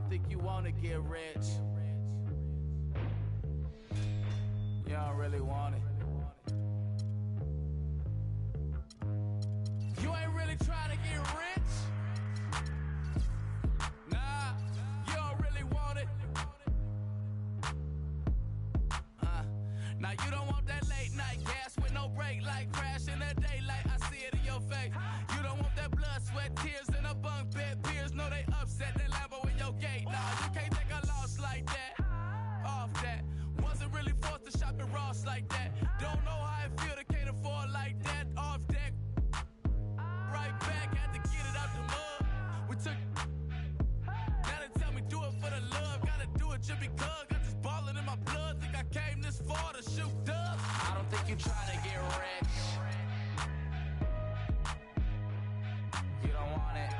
Think you wanna get rich? You don't really want it. You ain't really trying to get rich? Nah, you don't really want it. Now you don't want that late night gas with no break, like crash in the daylight. I see it in your face. You don't want that blood, sweat, tears in a bunk bed. Peers know they upset. That Lambo in your gate. Nah, you can't take a loss like that. Off that. Wasn't really forced to shop at Ross like that. Don't know how it feel to can't afford like that. Off deck. Right back, had to get it out the mud. We took. Now they tell me do it for the love. Gotta do it just because. Got this ballin' in my blood. Think I came this far to shoot dubs. I don't think you trying to get rich. You don't want it.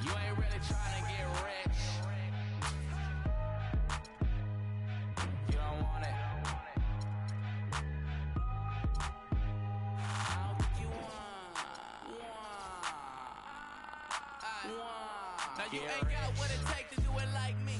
You ain't really trying to get rich. You don't want it. I don't think you want. Now you ain't got what it takes to do it like me.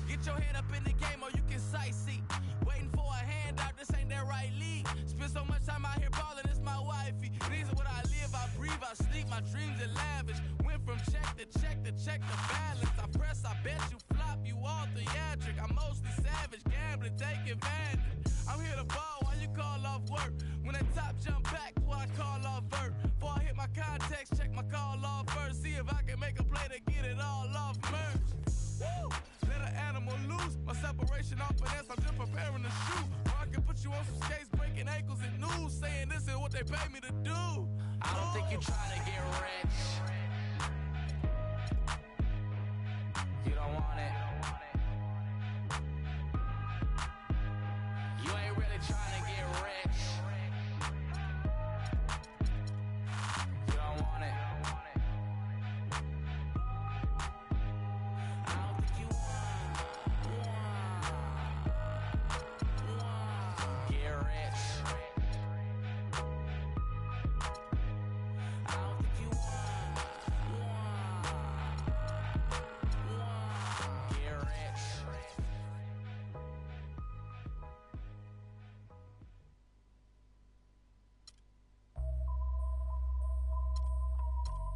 Get your head up in the game or you can can sightsee. Waiting for a handout, this ain't that right league. Spend so much time out here balling, it's my wifey. These are what I live, I breathe, I sleep, my dreams are lavish. Went from check to check to check the balance. I press, I bet you flop, you all theatric. I'm mostly savage, gambling, take advantage. I'm here to ball while you call off work. When that top jump back, before I call off vert. Before I hit my context, check my call off first. See if I can make a play to get it all off merge. Woo! Let an animal loose. My separation off finesse, I'm just preparing to shoot. Or I can put you on some skates, breaking ankles and news, saying this is what they pay me to do. I don't think you're trying to get rich. You don't want it. You ain't really trying to get rich. You don't want it. I don't think you want get rich. I don't think you want get rich.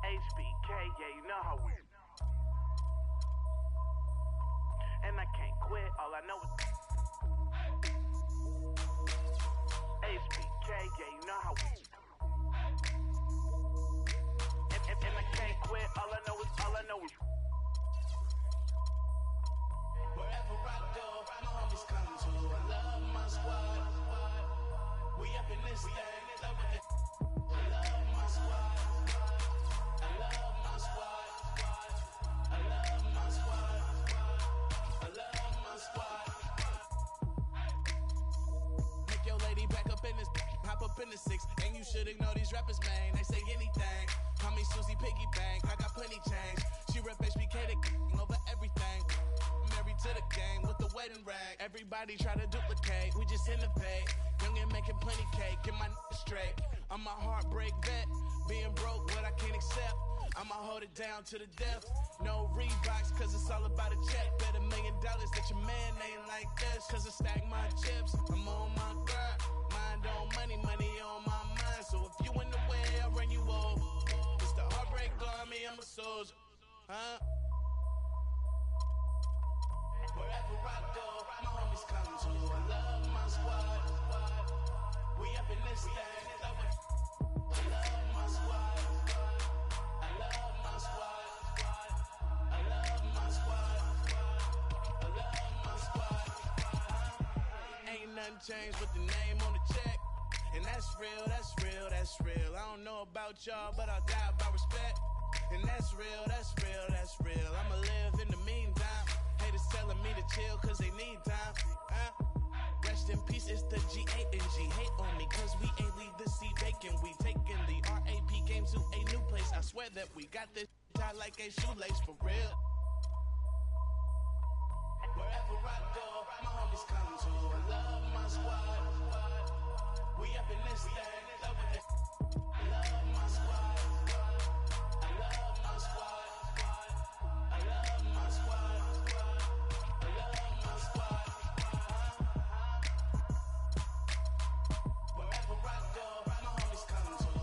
HBK, yeah, you know how we. And I can't quit, all I know is. HBK, yeah, you know how we. And I can't quit, all I know is. Wherever I go, my homies come to. I love my squad. We up in this thing, love with it. I love my squad. I love my squad. I love my squad. I love my squad. Make your lady back up in this, hop up in the six, and you should ignore these rappers, man. They say anything. Call me Susie Piggy Bank. I got plenty change. She rep HBK the over everything. Married to the game with the wedding rag. Everybody try to duplicate. We just innovate. Young and making plenty cake. Get my straight. I'm a heartbreak vet. Being broke, what I can't accept. I'ma hold it down to the death. No Reeboks, cause it's all about a check. Bet $1 million that your man ain't like this. Cause I stack my chips. I'm on my grind. Mind on money, money on my mind. So if you in the way, I'll run you over. It's the heartbreak army, I'm a soldier. Huh? Wherever I go, my homies come to. I love my squad. We up in this thing. I love my squad. I love my squad. I love my squad. I love my squad. Ain't nothing changed with the name on the check. And that's real, that's real, that's real. I don't know about y'all, but I'll die by respect. And that's real, that's real, that's real. I'ma live in the meantime. Haters telling me to chill cause they need time. Rest in peace, it's the G-A-N-G. Hate on me cause we ain't leave the seat vacant. We taking the RAP game to a new place. I swear that we got this tied like a shoelace for real. Wherever I go, my homies come to. I love my squad. We up in this thing, love with it. I love my squad. I love my squad. I love my squad. I love my squad. Wherever I go, my homies come to.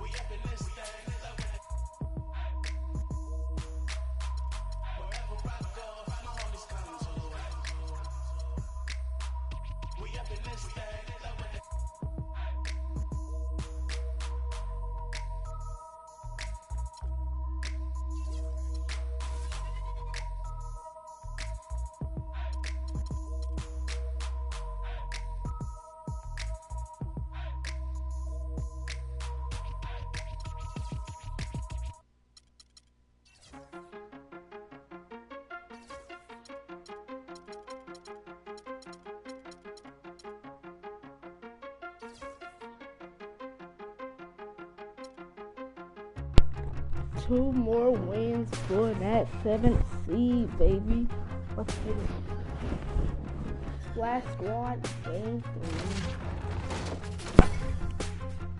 We up in this thing, love with it. Wherever I go, my homies come to. We up in this thing, love with it. Two more wins for that 7th seed, baby. Let's get it. Last squad, game 3.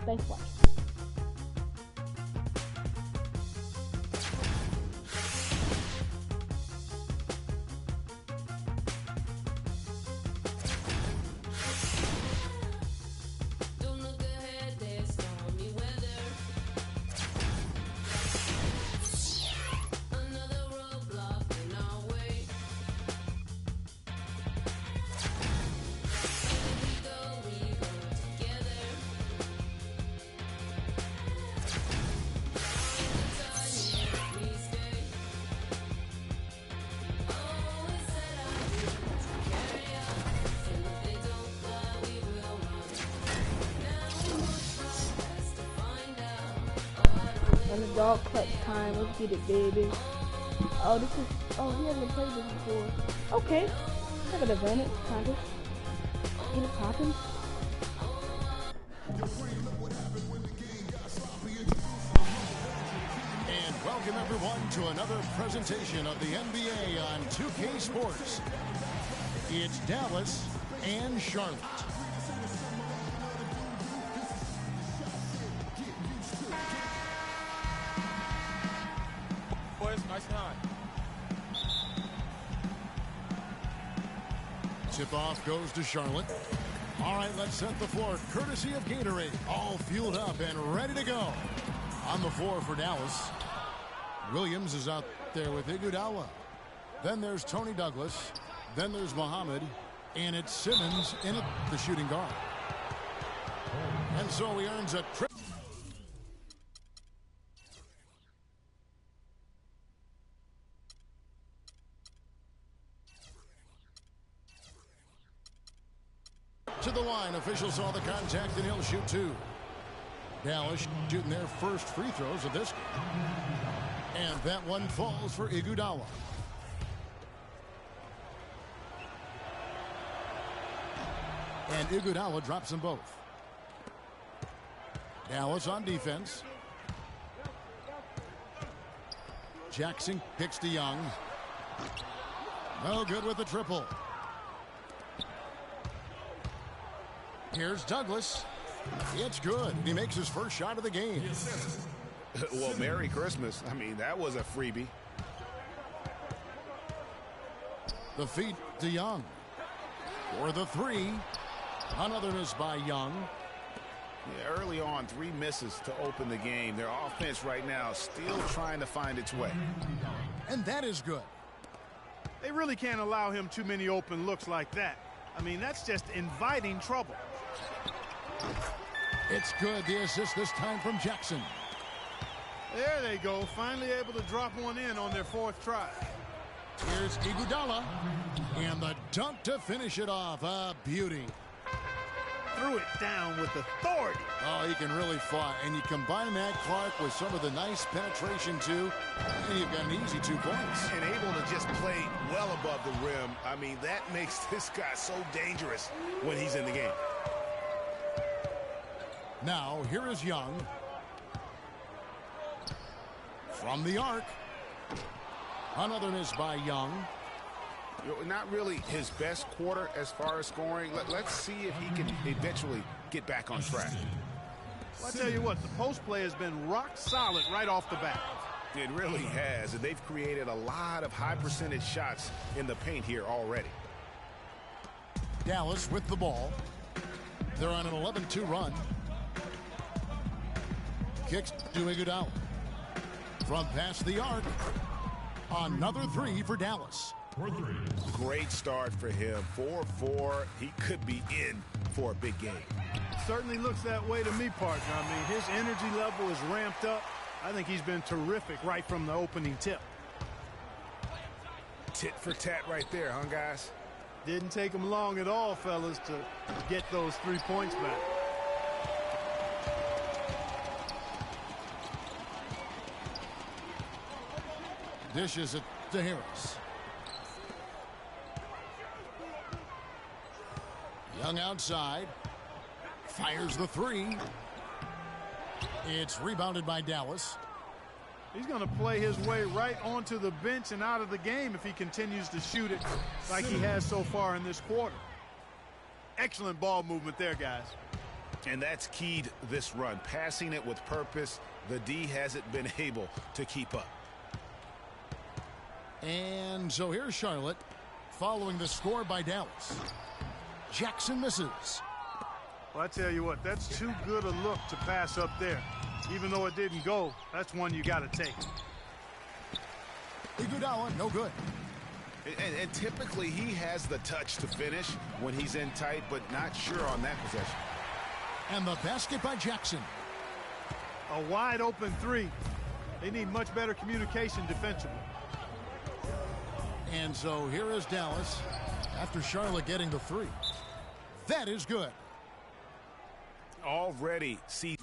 Thanks for watching. Underdog clutch time. Let's get it, baby. Oh, this is... Oh, he hasn't played this before. Okay. Have an advantage, kind of. Get it poppin'. And welcome everyone to another presentation of the NBA on 2K Sports. It's Dallas and Charlotte. Boys, nice and high. Tip-off goes to Charlotte. All right, let's set the floor courtesy of Gatorade. All fueled up and ready to go. On the floor for Dallas, Williams is out there with Iguodala. Then there's Tony Douglas. Then there's Muhammad. And it's Simmons in it, the shooting guard. And so he earns a trip. To the line, officials saw the contact and he'll shoot two. Dallas shooting their first free throws of this game. And that one falls for Iguodala. And Iguodala drops them both. Dallas on defense. Jackson kicks to Young. No good with the triple. Here's Douglas. It's good. He makes his first shot of the game. Well, Merry Christmas. I mean, that was a freebie. The feed to Young. For the three. Another miss by Young. Yeah, early on, 3 misses to open the game. Their offense right now still trying to find its way. And that is good. They really can't allow him too many open looks like that. I mean, that's just inviting trouble. It's good. The assist this time from Jackson. There they go. Finally able to drop one in on their 4th try. Here's Iguodala. And the dunk to finish it off. A beauty. Threw it down with authority. Oh, he can really fight. And you combine that, Clark, with some of the nice penetration, too, and you've got an easy 2 points. And able to just play well above the rim. I mean, that makes this guy so dangerous when he's in the game. Now, here is Young. From the arc. Another miss by Young. Not really his best quarter as far as scoring. Let's see if he can eventually get back on track. Well, I tell you what, the post play has been rock solid right off the bat. It really has, and they've created a lot of high percentage shots in the paint here already. Dallas with the ball. They're on an 11-2 run. Kicks to Iguodala. From past the arc. Another 3 for Dallas. Great start for him. 4-4. He could be in for a big game. Certainly looks that way to me, partner. I mean, his energy level is ramped up. I think he's been terrific right from the opening tip. Tit for tat right there, huh, guys? Didn't take him long at all, fellas, to get those 3 points back. Dishes it to Harris. Young outside. Fires the 3. It's rebounded by Dallas. He's going to play his way right onto the bench and out of the game if he continues to shoot it like he has so far in this quarter. Excellent ball movement there, guys. And that's keyed this run. Passing it with purpose. The D hasn't been able to keep up. And so here's Charlotte following the score by Dallas. Jackson misses. Well, I tell you what, that's too good a look to pass up there. Even though it didn't go, that's one you got to take. Iguodala, no good. And typically he has the touch to finish when he's in tight, but not sure on that possession. And the basket by Jackson. A wide open 3. They need much better communication defensively. And so here is Dallas after Charlotte getting the 3. That is good. Already see.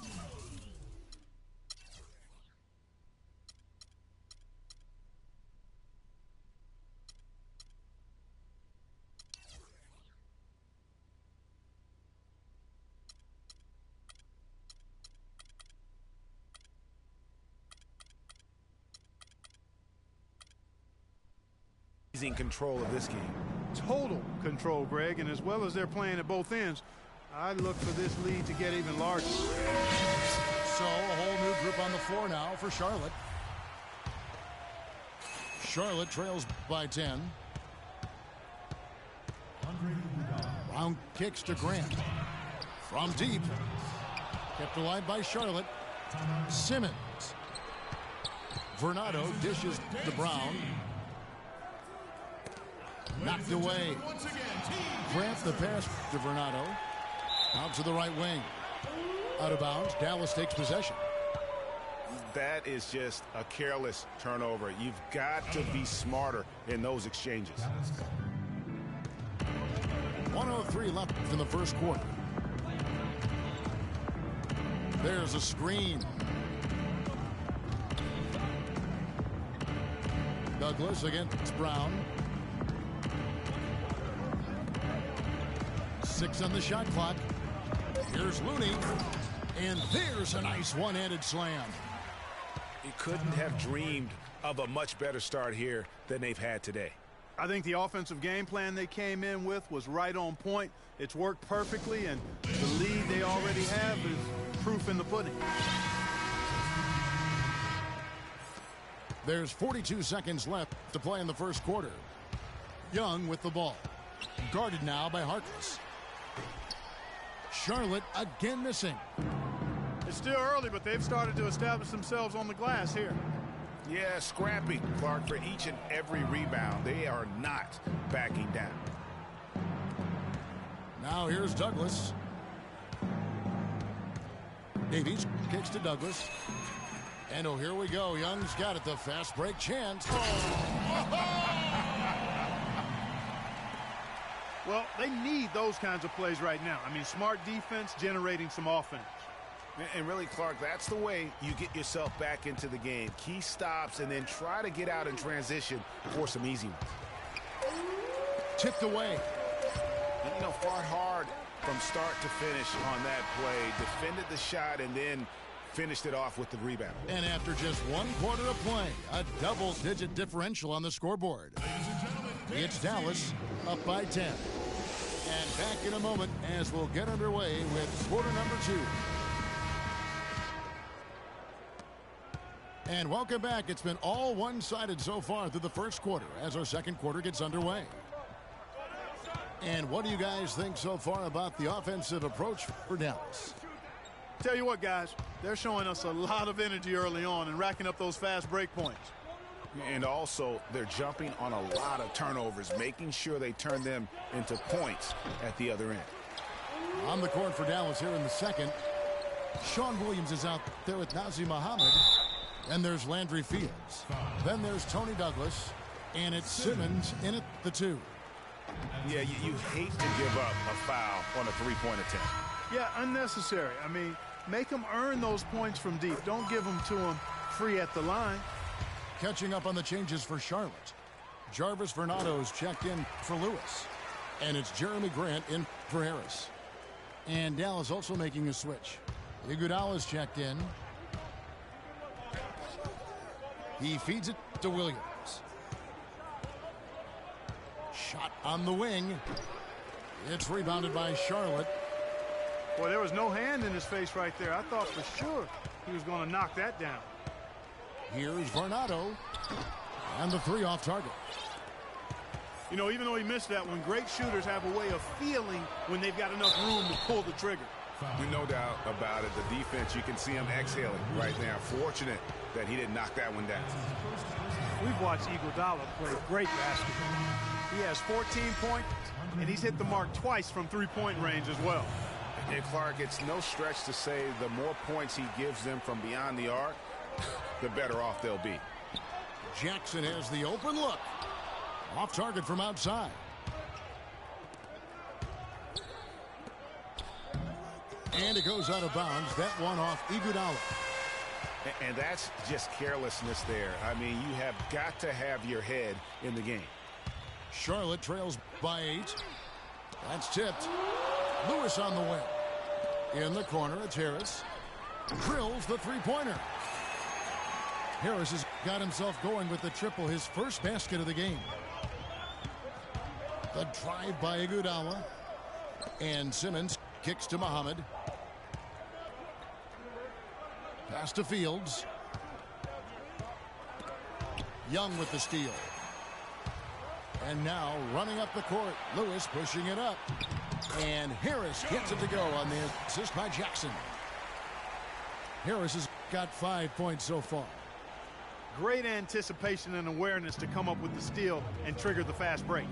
seizing control of this game. Total control, Greg, and as well as they're playing at both ends, I look for this lead to get even larger. So a whole new group on the floor now for Charlotte. Charlotte trails by 10. Brown kicks to Grant. From deep. Kept alive by Charlotte. Simmons. Vernado dishes to Brown. Knocked away. Grant the pass to Vernado. Out to the right wing. Out of bounds. Dallas takes possession. That is just a careless turnover. You've got to be smarter in those exchanges. 1:03 left in the first quarter. There's a screen. Douglas against Brown. 6 on the shot clock. Here's Looney. And there's a nice one-handed slam. You couldn't have dreamed of a much better start here than they've had today. I think the offensive game plan they came in with was right on point. It's worked perfectly, and the lead they already have is proof in the pudding. There's 42 seconds left to play in the first quarter. Young with the ball. Guarded now by Harkless. Charlotte again missing. It's still early, but they've started to establish themselves on the glass here. Yeah, scrappy, Clark, for each and every rebound. They are not backing down. Now here's Douglas. Davies kicks to Douglas. And oh, here we go. Young's got it. The fast break chance. Well, they need those kinds of plays right now. I mean, smart defense generating some offense. And really, Clark, that's the way you get yourself back into the game. Key stops and then try to get out in transition for some easy ones. Tipped away. And, you know, fought hard from start to finish on that play. Defended the shot and then finished it off with the rebound. And after just 1 quarter of play, a double-digit differential on the scoreboard. It's Dallas up by 10. And back in a moment as we'll get underway with quarter number 2. And welcome back. It's been all one-sided so far through the first quarter as our second quarter gets underway. And what do you guys think so far about the offensive approach for Dallas? Tell you what, guys, they're showing us a lot of energy early on and racking up those fast break points. And also, they're jumping on a lot of turnovers, making sure they turn them into points at the other end. On the court for Dallas here in the second. Sean Williams is out there with Nazir Muhammad. And there's Landry Fields. Then there's Tony Douglas. And it's Simmons in at the 2. Yeah, you hate to give up a foul on a three-point attempt. Yeah, unnecessary. I mean, make them earn those points from deep. Don't give them to them free at the line. Catching up on the changes for Charlotte. Jarvis Vernado's checked in for Lewis. And it's Jeremy Grant in for Harris. And Dallas also making a switch. Iguodala's checked in. He feeds it to Williams. Shot on the wing. It's rebounded by Charlotte. Boy, there was no hand in his face right there. I thought for sure he was going to knock that down. Here's Vernado. And the 3 off target. You know, even though he missed that one, great shooters have a way of feeling when they've got enough room to pull the trigger. No doubt about it. The defense, you can see him exhaling right now. Fortunate that he didn't knock that one down. We've watched Iguodala play great basketball. He has 14 points, and he's hit the mark twice from three-point range as well. And Clark, it's no stretch to say the more points he gives them from beyond the arc, the better off they'll be. Jackson has the open look. Off target from outside. And it goes out of bounds. That one off Iguodala. And that's just carelessness there. I mean, you have got to have your head in the game. Charlotte trails by 8. That's tipped. Lewis on the wing. In the corner, it's Harris. Drills the three-pointer. Harris has got himself going with the triple, his first basket of the game. The drive by Iguodala. And Simmons kicks to Muhammad. Pass to Fields. Young with the steal. And now running up the court. Lewis pushing it up. And Harris gets it to go on the assist by Jackson. Harris has got 5 points so far. Great anticipation and awareness to come up with the steal and trigger the fast break.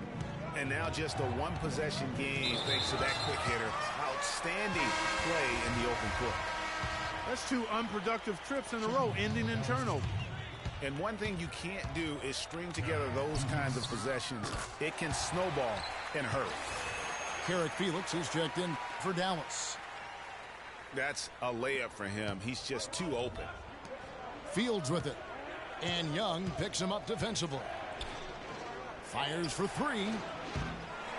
And now just a one-possession game thanks to that quick hitter. Outstanding play in the open court. That's 2 unproductive trips in a row, ending in turnover. And one thing you can't do is string together those kinds of possessions. It can snowball in a hurry. Carrick Felix is checked in for Dallas. That's a layup for him. He's just too open. Fields with it. And Young picks him up defensively. Fires for 3.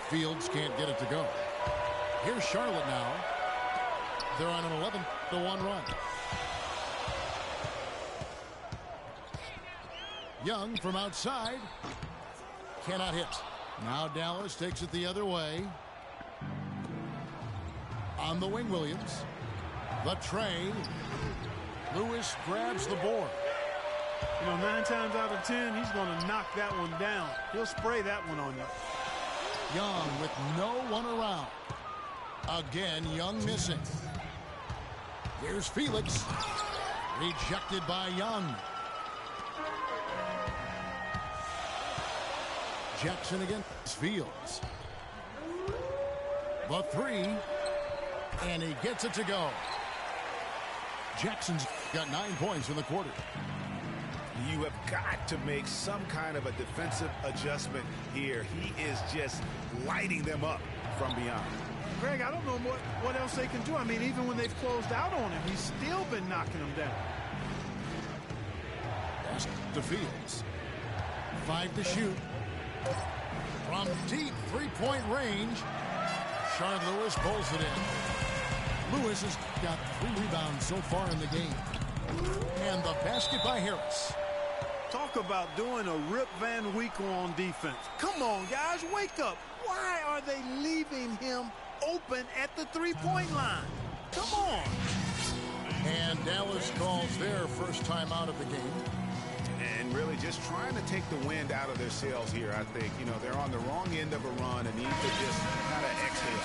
Fields can't get it to go. Here's Charlotte now. They're on an 11-1 run. Young from outside. Cannot hit. Now Dallas takes it the other way. On the wing, Williams. The tray. Lewis grabs the board. You know, 9 times out of 10, he's going to knock that one down. He'll spray that one on you. Young with no one around. Again, Young missing. Here's Felix. Rejected by Young. Jackson against Fields. The 3. And he gets it to go. Jackson's got 9 points in the quarter. You have got to make some kind of a defensive adjustment here. He is just lighting them up from beyond. Greg, I don't know what else they can do. I mean, even when they've closed out on him, he's still been knocking them down. Pass to Fields. 5 to shoot. From deep 3-point range. Shard Lewis pulls it in. Lewis has got 3 rebounds so far in the game. And the basket by Harris. Talk about doing a Rip Van Winkle on defense. Come on, guys, wake up. Why are they leaving him open at the 3-point line? Come on. And Dallas calls their first time out of the game. And really just trying to take the wind out of their sails here, I think. You know, they're on the wrong end of a run and need to just kind of exhale.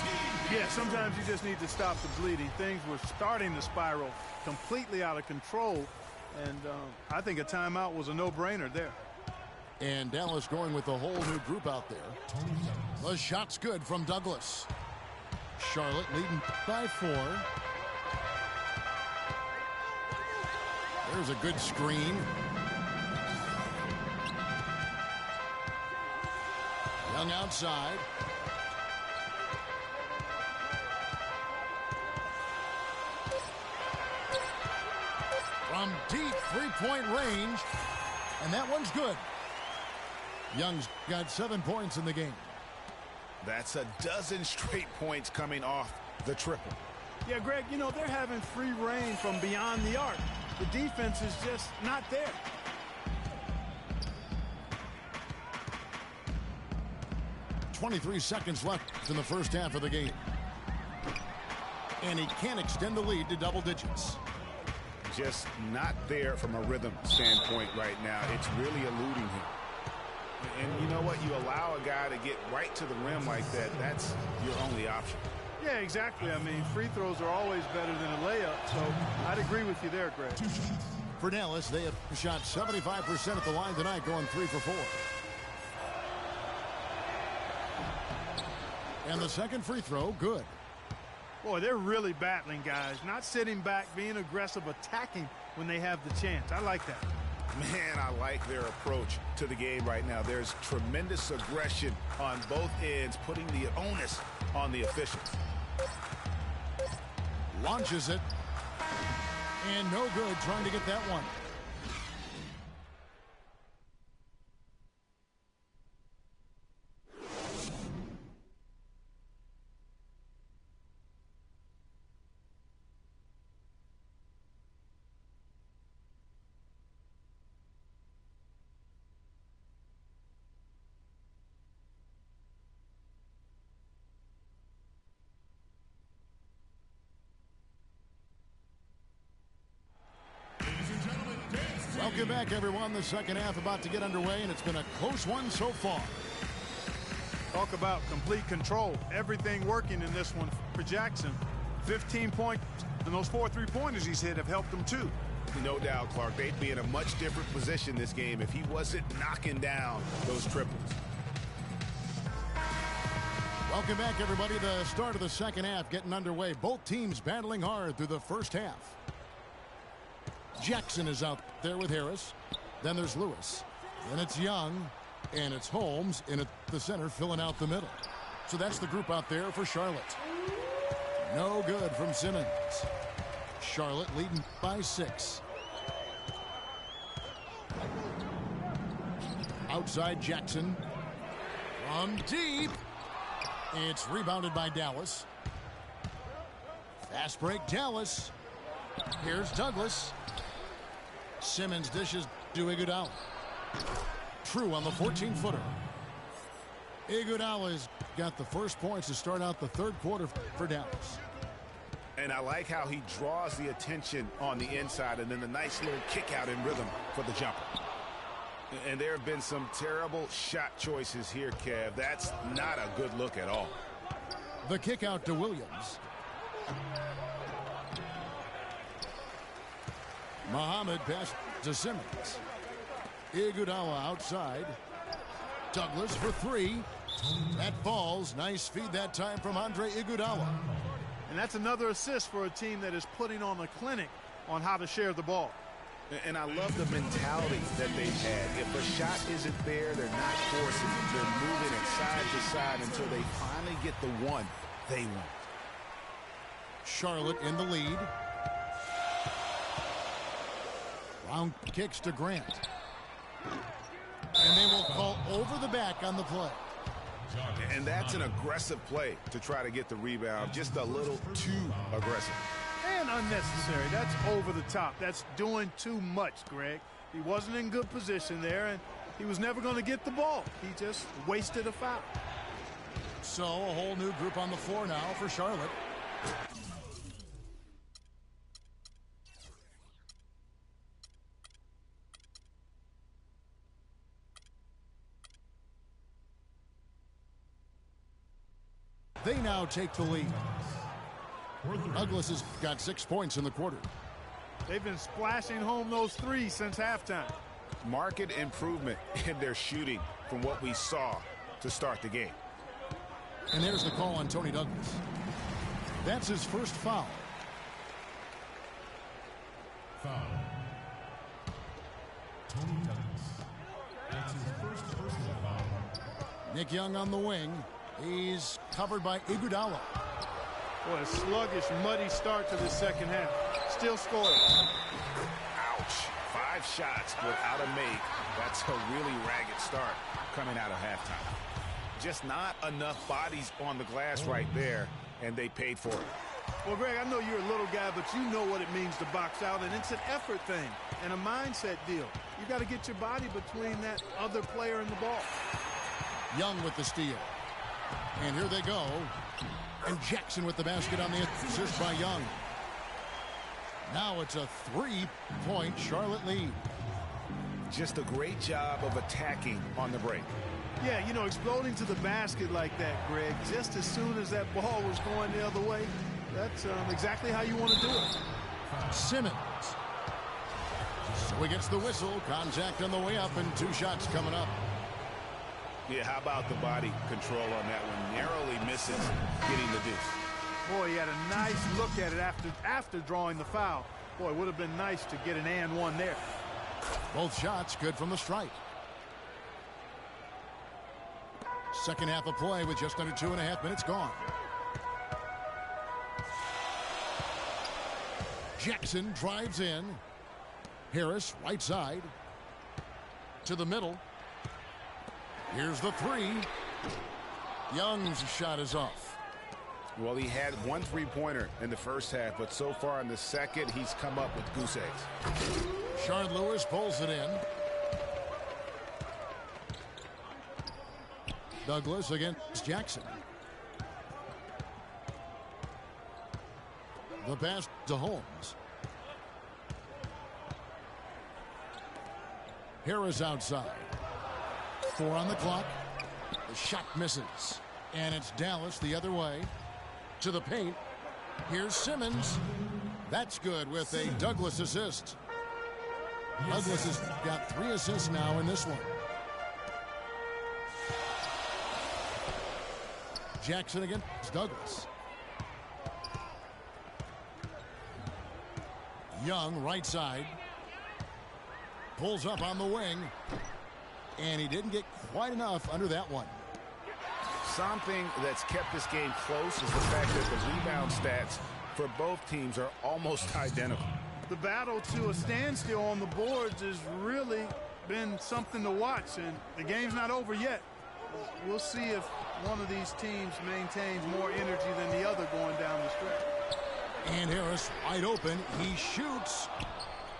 Yeah, sometimes you just need to stop the bleeding. Things were starting to spiral completely out of control. And I think a timeout was a no-brainer there. And Dallas going with a whole new group out there. The shot's good from Douglas. Charlotte leading by 4. There's a good screen. Young outside. From deep 3-point range. And that one's good. Young's got 7 points in the game. That's a dozen straight points coming off the triple. Yeah, Greg, you know, they're having free reign from beyond the arc. The defense is just not there. .23 seconds left in the first half of the game. And he can't extend the lead to double digits. Just not there from a rhythm standpoint right now. It's really eluding him. And you know what? You allow a guy to get right to the rim like that, that's your only option. Yeah, exactly. I mean, free throws are always better than a layup, so I'd agree with you there, Greg. For Dallas, they have shot 75% at the line tonight, going 3 for 4. And the second free throw, good. Boy, they're really battling, guys. Not sitting back, being aggressive, attacking when they have the chance. I like that. Man, I like their approach to the game right now. There's tremendous aggression on both ends, putting the onus on the officials. Launches it. And no good trying to get that one. Welcome back, everyone. The second half about to get underway, and it's been a close one so far. Talk about complete control. Everything working in this one for Jackson. 15 points, and those 4 3-pointers he's hit have helped him too. No doubt, Clark. They'd be in a much different position this game if he wasn't knocking down those triples. Welcome back, everybody. The start of the second half getting underway. Both teams battling hard through the first half. Jackson is out there with Harris. Then there's Lewis. Then it's Young. And it's Holmes in at the center filling out the middle. So that's the group out there for Charlotte. No good from Simmons. Charlotte leading by 6. Outside Jackson. From deep. It's rebounded by Dallas. Fast break Dallas. Here's Douglas. Simmons dishes to Iguodala. True on the 14-footer. Iguodala's got the first points to start out the third quarter for Dallas. And I like how he draws the attention on the inside and then the nice little kick out in rhythm for the jumper. And there have been some terrible shot choices here, Kev. That's not a good look at all. The kick out to Williams. Muhammad pass to Simmons. Iguodala outside. Douglas for 3. That falls. Nice feed that time from Andre Iguodala. And that's another assist for a team that is putting on a clinic on how to share the ball. And I love the mentality that they've had. If a shot isn't there, they're not forcing it. They're moving it side to side until they finally get the one they want. Charlotte in the lead. Round kicks to Grant. And they will call over the back on the play. And that's an aggressive play to try to get the rebound. Just a little too aggressive. And unnecessary. That's over the top. That's doing too much, Greg. He wasn't in good position there, and he was never going to get the ball. He just wasted a foul. So a whole new group on the floor now for Charlotte. They now take the lead. Douglas has got 6 points in the quarter. They've been splashing home those threes since halftime. Marked improvement in their shooting from what we saw to start the game. And there's the call on Tony Douglas. That's his first foul. Foul. Tony Douglas. That's his first personal foul. Nick Young on the wing. He's covered by Iguodala. Boy, a sluggish, muddy start to the second half. Still scoring. Ouch. 5 shots without a make. That's a really ragged start coming out of halftime. Just not enough bodies on the glass right there, and they paid for it. Well, Greg, I know you're a little guy, but you know what it means to box out, and it's an effort thing and a mindset deal. You got to get your body between that other player and the ball. Young with the steal. And here they go. And Jackson with the basket on the assist by Young. Now it's a 3-point Charlotte lead. Just a great job of attacking on the break. Yeah, you know, exploding to the basket like that, Greg, just as soon as that ball was going the other way, that's exactly how you want to do it. Simmons. So he gets the whistle. Contact on the way up and 2 shots coming up. Yeah, how about the body control on that one? Narrowly misses getting the deuce. Boy, he had a nice look at it after drawing the foul. Boy, it would have been nice to get an and one there. Both shots good from the stripe. Second half of play with just under 2.5 minutes gone. Jackson drives in. Harris, right side. To the middle. Here's the 3. Young's shot is off. Well, he had 1 3-pointer in the first half, but so far in the second, he's come up with goose eggs. Shard Lewis pulls it in. Douglas against Jackson. The pass to Holmes. Harris outside. 4 on the clock. The shot misses. And it's Dallas the other way. To the paint. Here's Simmons. That's good with a Douglas assist. Douglas has got 3 assists now in this one. Jackson against Douglas. Young, right side. Pulls up on the wing. And he didn't get quite enough under that one. Something that's kept this game close is the fact that the rebound stats for both teams are almost identical. The battle to a standstill on the boards has really been something to watch, and the game's not over yet. We'll see if one of these teams maintains more energy than the other going down the stretch. And Harris wide open. He shoots.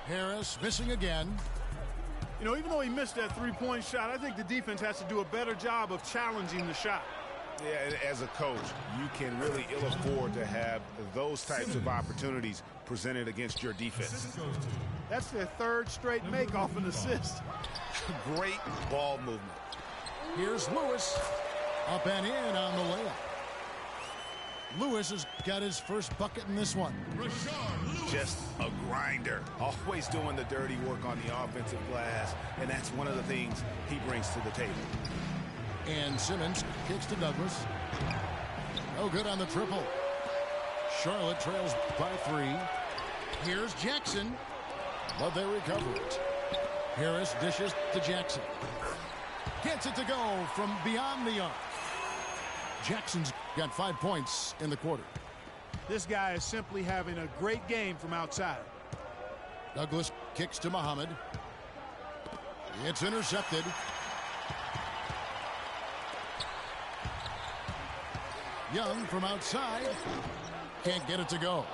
Harris missing again. You know, even though he missed that three-point shot, I think the defense has to do a better job of challenging the shot. Yeah, and as a coach, you can really ill afford to have those types of opportunities presented against your defense. That's their 3rd straight make off an assist. Great ball movement. Here's Lewis. Up and in on the layup. Lewis has got his first bucket in this one. Just a grinder. Always doing the dirty work on the offensive glass, and that's one of the things he brings to the table. And Simmons kicks to Douglas. No good on the triple. Charlotte trails by 3. Here's Jackson, but they recover it. Harris dishes to Jackson. Gets it to go from beyond the arc. Jackson's got 5 points in the quarter. This guy is simply having a great game from outside. Douglas kicks to Muhammad. It's intercepted. Young from outside. Can't get it to go.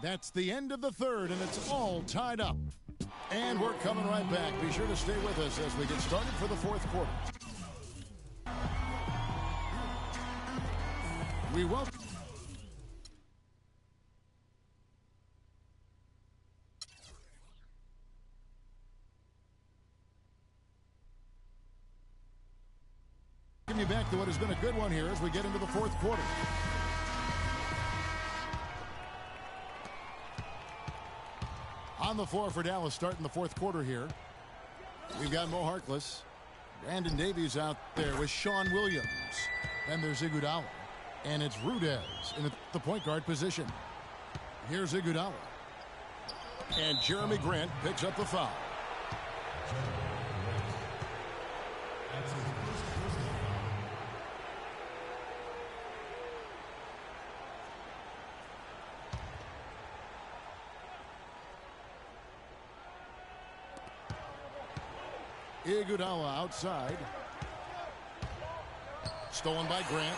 That's the end of the 3rd, and it's all tied up. And we're coming right back. Be sure to stay with us as we get started for the 4th quarter. We welcome. You back to what has been a good one here as we get into the 4th quarter. On the floor for Dallas starting the 4th quarter here. We've got Mo Harkless. Brandon Davies out there with Sean Williams. Then there's Iguodala. And it's Rudez in the point guard position. Here's Iguodala. And Jeremy Grant picks up the foul. That's his first personal foul. Iguodala outside. Stolen by Grant.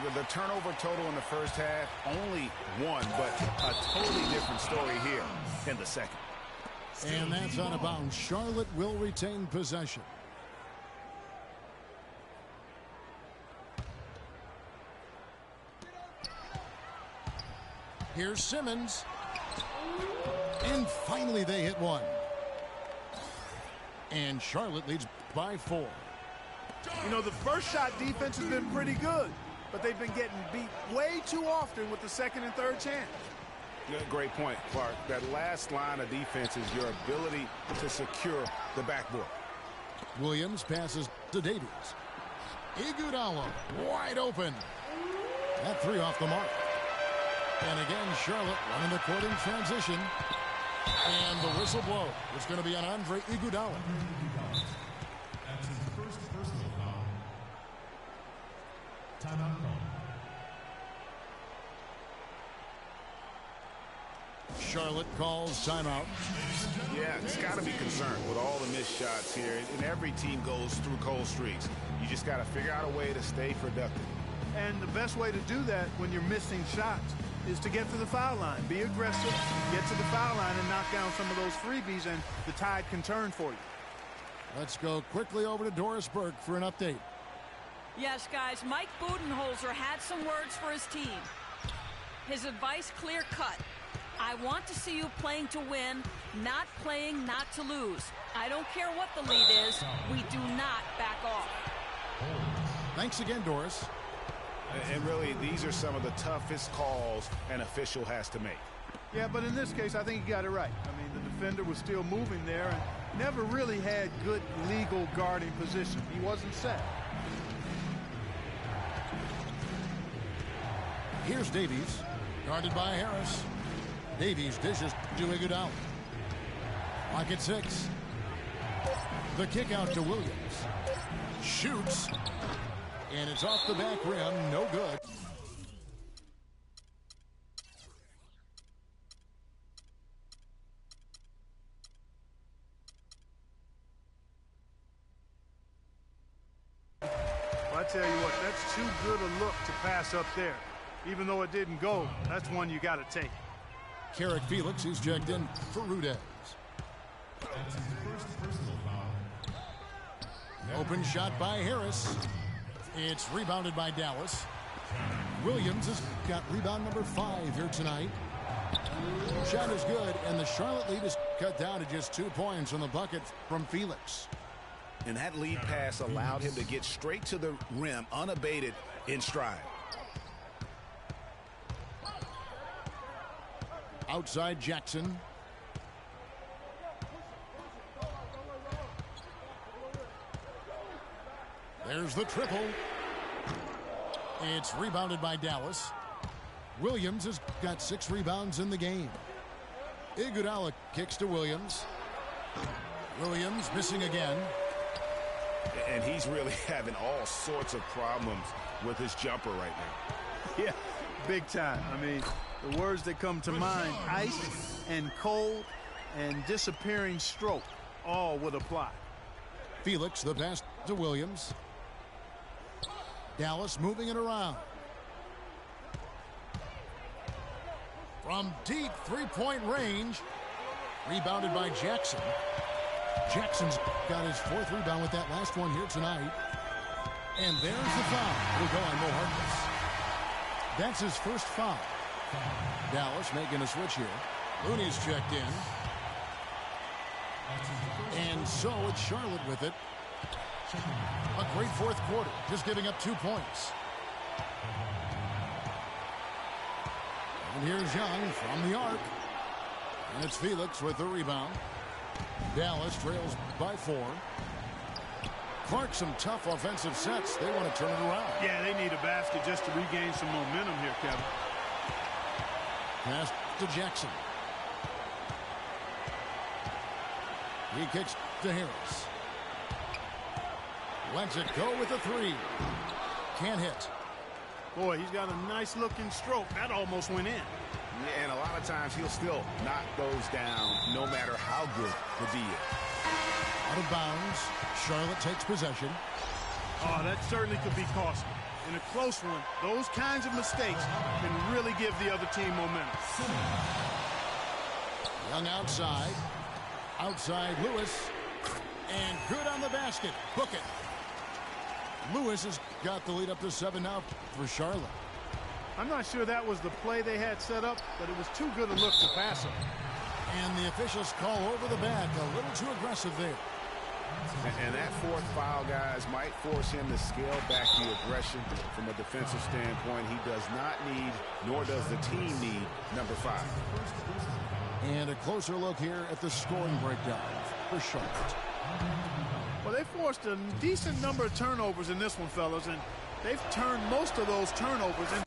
With the turnover total in the first half, only 1, but a totally different story here in the second. And that's out of bounds. Charlotte will retain possession. Here's Simmons. And finally they hit one. And Charlotte leads by 4. You know, the first shot defense has been pretty good, but they've been getting beat way too often with the 2nd and 3rd chance. Yeah, great point, Clark. That last line of defense is your ability to secure the backboard. Williams passes to Davies. Iguodala wide open. That 3 off the mark. And again, Charlotte running the court in transition. And the whistle blow. It's going to be on Andre Iguodala. That's his first personal foul. Timeout call. Charlotte calls timeout. Yeah, it's got to be concerned with all the missed shots here. And every team goes through cold streaks. You just got to figure out a way to stay productive. And the best way to do that when you're missing shots is to get to the foul line. Be aggressive, get to the foul line, and knock down some of those freebies, and the tide can turn for you. Let's go quickly over to Doris Burke for an update. Yes, guys, Mike Budenholzer had some words for his team. His advice clear-cut. I want to see you playing to win, not playing not to lose. I don't care what the lead is. We do not back off. Thanks again, Doris. And really, these are some of the toughest calls an official has to make. Yeah, but in this case, I think he got it right. I mean, the defender was still moving there and never really had good legal guarding position. He wasn't set. Here's Davies, guarded by Harris. Davies dishes to Iguodala. Clock at 6. The kick out to Williams. Shoots. And it's off the back rim. No good. Well, I tell you what, that's too good a look to pass up there. Even though it didn't go, that's one you got to take. Carrick Felix is checked in for Rudez. That's his first personal foul. Open shot by Harris. It's rebounded by Dallas. Williams has got rebound number 5 here tonight. Shot is good, and the Charlotte lead is cut down to just 2 points on the bucket from Felix. And that lead pass allowed him to get straight to the rim unabated in stride. Outside Jackson. There's the triple. It's rebounded by Dallas. Williams has got 6 rebounds in the game. Iguodala kicks to Williams. Williams missing again. And he's really having all sorts of problems with his jumper right now. Yeah, big time. I mean, the words that come to mind, ice and cold and disappearing stroke, all would apply. Felix, the pass to Williams. Dallas moving it around. From deep three-point range. Rebounded by Jackson. Jackson's got his 4th rebound with that last one here tonight. And there's the foul. It'll go on Mo Harkless. That's his first foul. Dallas making a switch here. Looney's checked in. And so it's Charlotte with it. A great 4th quarter, just giving up 2 points. And here's Young from the arc. And it's Felix with the rebound. Dallas trails by 4. Clark, some tough offensive sets. They want to turn it around. Yeah, they need a basket just to regain some momentum here, Kevin. Pass to Jackson. He kicks to Harris. Lets it go with a 3. Can't hit. Boy, he's got a nice looking stroke. That almost went in. Yeah, and a lot of times he'll still knock those down no matter how good the D is. Out of bounds. Charlotte takes possession. Oh, that certainly could be costly. In a close one, those kinds of mistakes can really give the other team momentum. Young outside. Outside Lewis. And good on the basket. Book it. Lewis has got the lead up to 7 now for Charlotte. I'm not sure that was the play they had set up, but it was too good a look to pass him. And the officials call over the back. A little too aggressive there. And that 4th foul, guys, might force him to scale back the aggression from a defensive standpoint. He does not need, nor does the team need, number 5. And a closer look here at the scoring breakdown for Charlotte. Well, they forced a decent number of turnovers in this one, fellas, and they've turned most of those turnovers into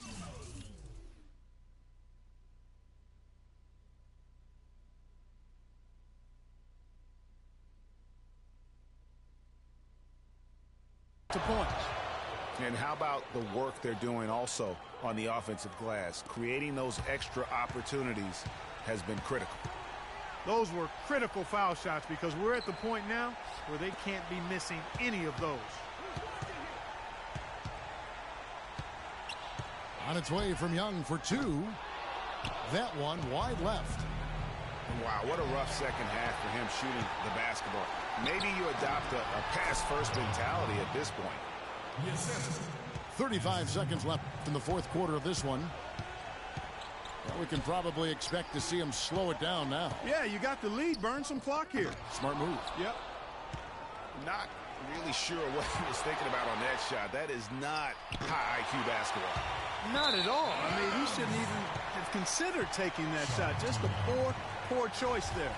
points. And how about the work they're doing also on the offensive glass? Creating those extra opportunities has been critical. Those were critical foul shots because we're at the point now where they can't be missing any of those. On its way from Young for 2. That one wide left. Wow, what a rough second half for him shooting the basketball. Maybe you adopt a pass-first mentality at this point. 35 seconds left in the 4th quarter of this one. Well, we can probably expect to see him slow it down now. Yeah, you got the lead. Burn some clock here. Smart move. Yep. Not really sure what he was thinking about on that shot. That is not high IQ basketball. Not at all. I mean, he shouldn't even have considered taking that shot. Just a poor choice there.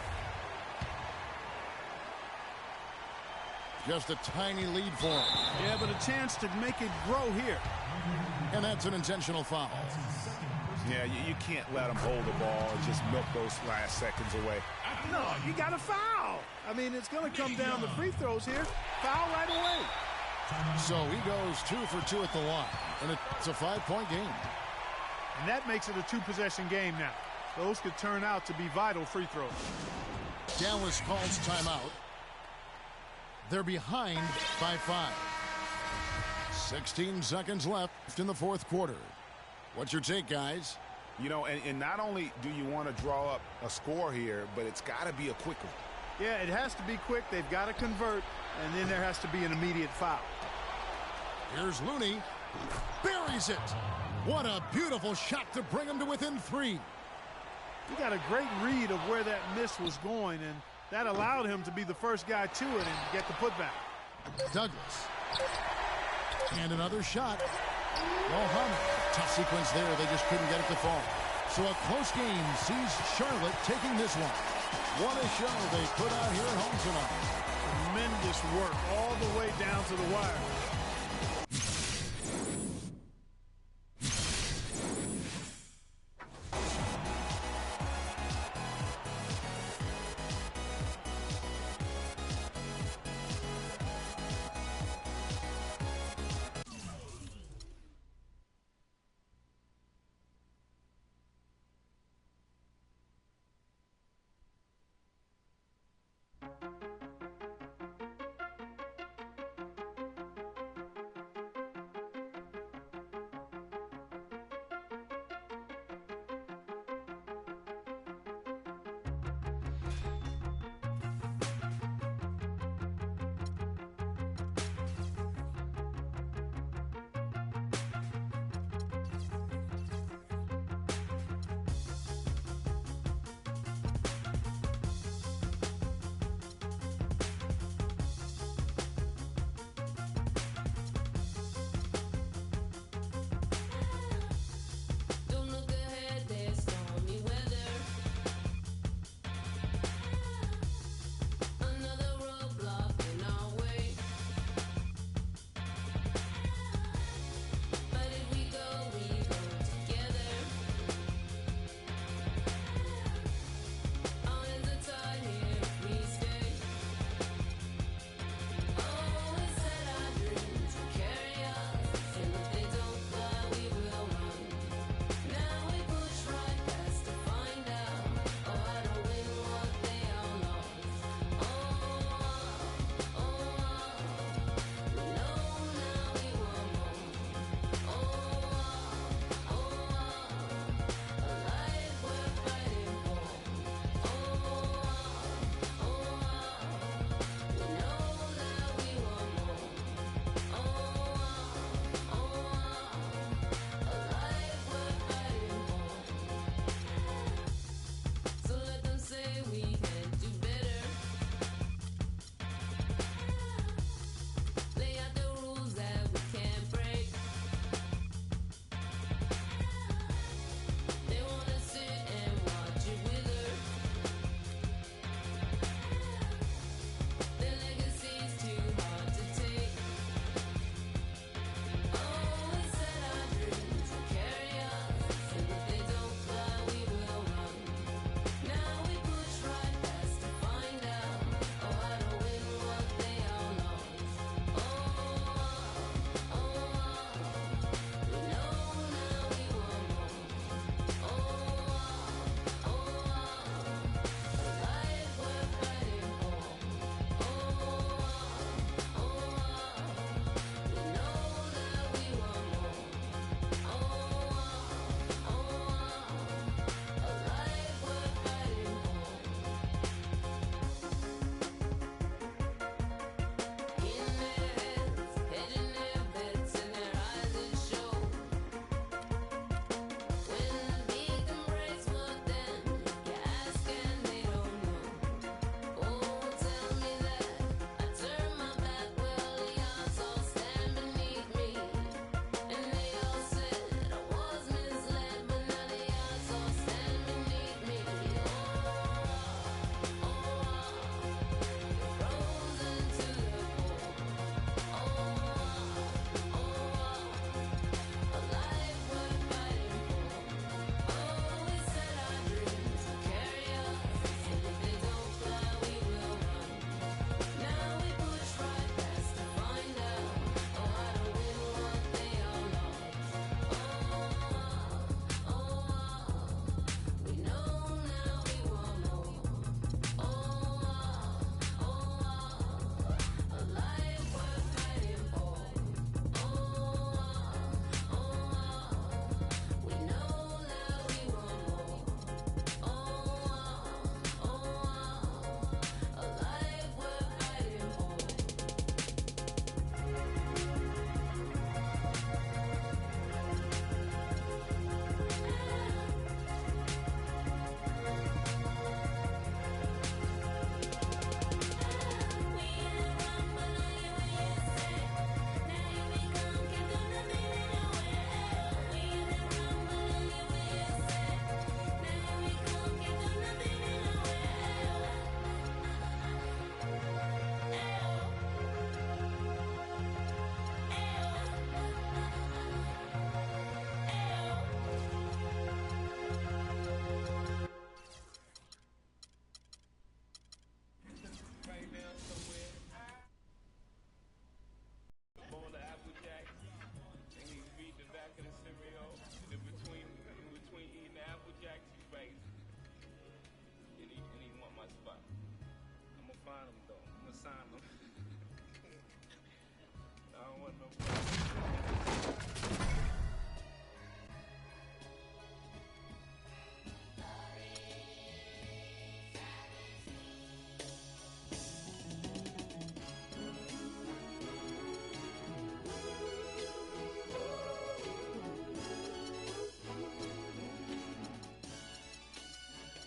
Just a tiny lead for him. Yeah, but a chance to make it grow here. And that's an intentional foul. Yeah, you can't let him hold the ball and just milk those last seconds away. No, you got to foul. I mean, it's going to come down to free throws here. Foul right away. So he goes 2 for 2 at the line, and it's a 5-point game. And that makes it a 2-possession game now. Those could turn out to be vital free throws. Dallas calls timeout. They're behind by 5. 16 seconds left in the fourth quarter. What's your take, guys? You know, and not only do you want to draw up a score here, but it's got to be a quick one. Yeah, it has to be quick. They've got to convert, and then there has to be an immediate foul. Here's Looney. Buries it. What a beautiful shot to bring him to within 3. He got a great read of where that miss was going, and that allowed him to be the first guy to it and get the putback. Douglas. And another shot. Mohammed. Tough sequence there. They just couldn't get it to fall. So a close game sees Charlotte taking this one. What a show they put out here at home tonight. Tremendous work all the way down to the wire.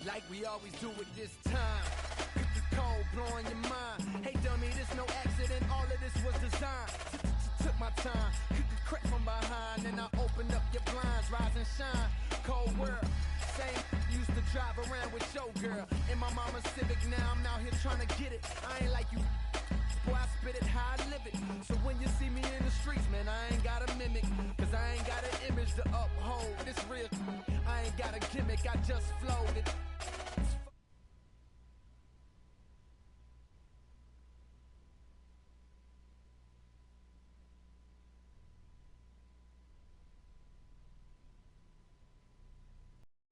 like we always do it this time. Cold blowing your mind. Hey dummy, this no accident. All of this was designed. Took my time, crack from behind, and I opened up your blinds, rise and shine. Cold world, same used to drive around with your girl in my mama's Civic. Now I'm out here trying to get it. I ain't like you, boy. I spit it how I live it. So when you see me in the streets, man, I ain't got a mimic, cause I ain't got an image to uphold. This real, I ain't got a gimmick. I just floated.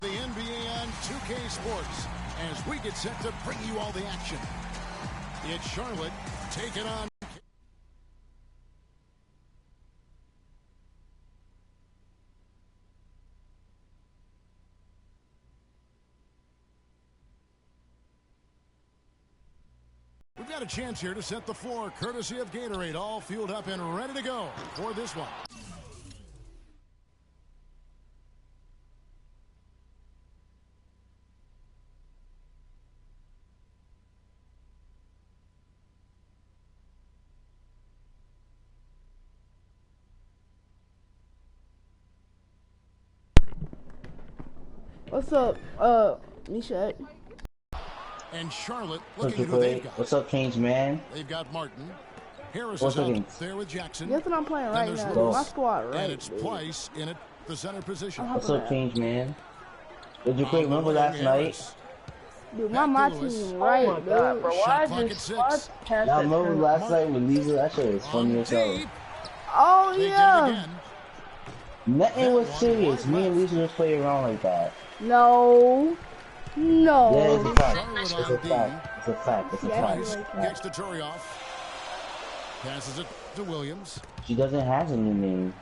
The NBA on 2K Sports as we get set to bring you all the action. It's Charlotte taking on. We've got a chance here to set the floor courtesy of Gatorade, all fueled up and ready to go for this one. What's up, Misha? And Charlotte looking at who they've got. What's up, Change Man? They've got Martin. Harris What's is out up, there with Jackson. That's what I'm playing right now. Rose, My squad, right? And it's Price in the center position. What's up, Change Man? Did you play remember last night? Dude, my team right, oh my God, bro. Why just y'all remember last night with Lisa? That shit was funny as hell. Oh, yeah. Nothing was serious. Me and Lisa just play around like that. No. No. Yeah, it's a fact. It's a fact. It's a fact. It's a fact. Gets the jury off. Passes it to Williams. She doesn't have any name.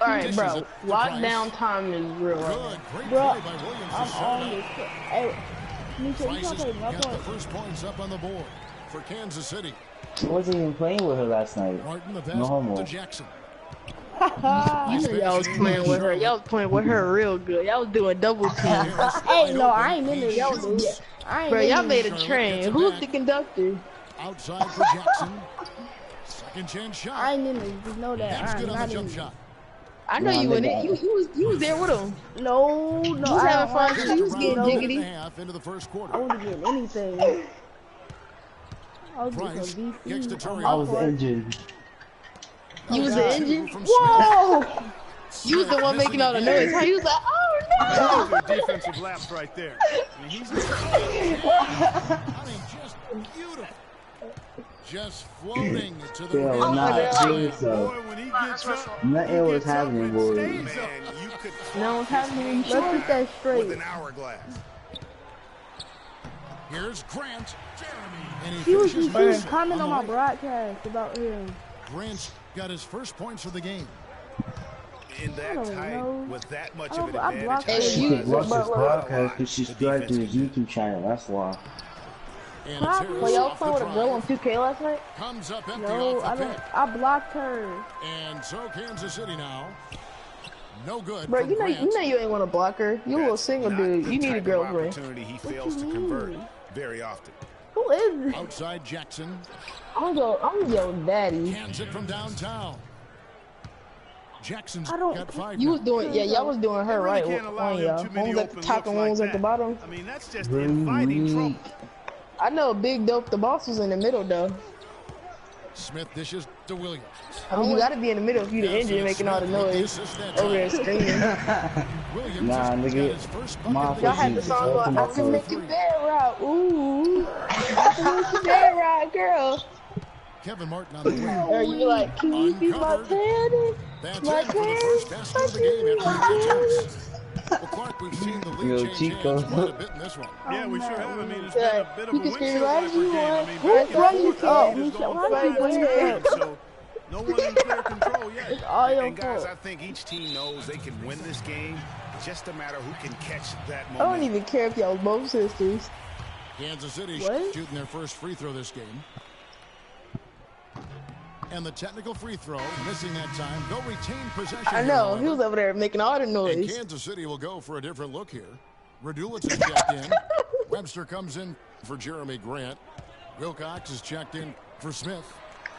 Alright, bro. Lockdown time is real right now. Bro, I'm on this. Hey, Price has got the first points up on the board for Kansas City. He wasn't even playing with her last night. Martin, the no homo. to Jackson. You knew y'all was playing with her. Y'all was playing with her real good. Y'all was doing double team. Hey, no, I ain't in this. Bro, y'all made a train. Who's the conductor? Outside for Jackson. Second chance shot. I ain't in this. Just know that. That's good on the jump in shot. I know you in it. You was there with him. No, you was having fun. You was getting jiggity. Into the first quarter. I wasn't getting anything. I was Price gets the jury I was injured. You was the engine? Whoa! You was the one making all the noise. How you was like, oh no! Those are defensive laps right there. I mean, he's just beautiful. Just floating to the rim. Not doing so. Nothing was happening, boys. No one's happening. Let's get that straight. With an hourglass. Here's Grant. And he was commenting on my broadcast about him. Grant's got his first points of the game. In that tight, with that much of an advantage. She could watch his broadcast because she subscribed to his YouTube channel. That's why. Well, y'all playing with a girl on 2K last night? Comes up empty no, off the pick. I blocked her. And so Kansas City now. No good. Bro, you know you ain't want to block her. You a little single dude. You need a girlfriend. Opportunity he fails to convert very often. Who is this? Outside Jackson. I'm your daddy. Hands it from downtown. Jackson's got 5. You was doing, y'all was doing her right on y'all. One was at the top and one was at the bottom. I mean, that's just inviting trouble. I know Big Dope, the boss was in the middle though. Smith dishes to Williams. I mean, you gotta be in the middle if you the engine making all the noise over there screaming. Nah, nigga. Y'all had the song going, I can make your bed rock. Ooh. I can make your bed rock, girl. Kevin Martin on the wing. Are you like, can you be my daddy? That's it for the first basket of the game after 8 attempts. Well, Clark, we've seen the lead change hands quite a bit in this one. Yeah, we sure have. I mean, it's been a bit of a scream windshield as you game. I want. mean, Who's running this up? So no one in clear control yet. It's all your And guys, fault. I think each team knows they can win this game. Just a matter who can catch that I moment. don't even care if y'all both sisters. Kansas City shooting their first free throw this game. And the technical free throw, missing that time. They'll retain possession. I know. He was over there making all the noise. And Kansas City will go for a different look here. Radulitz is checked in. Webster comes in for Jeremy Grant. Wilcox is checked in for Smith.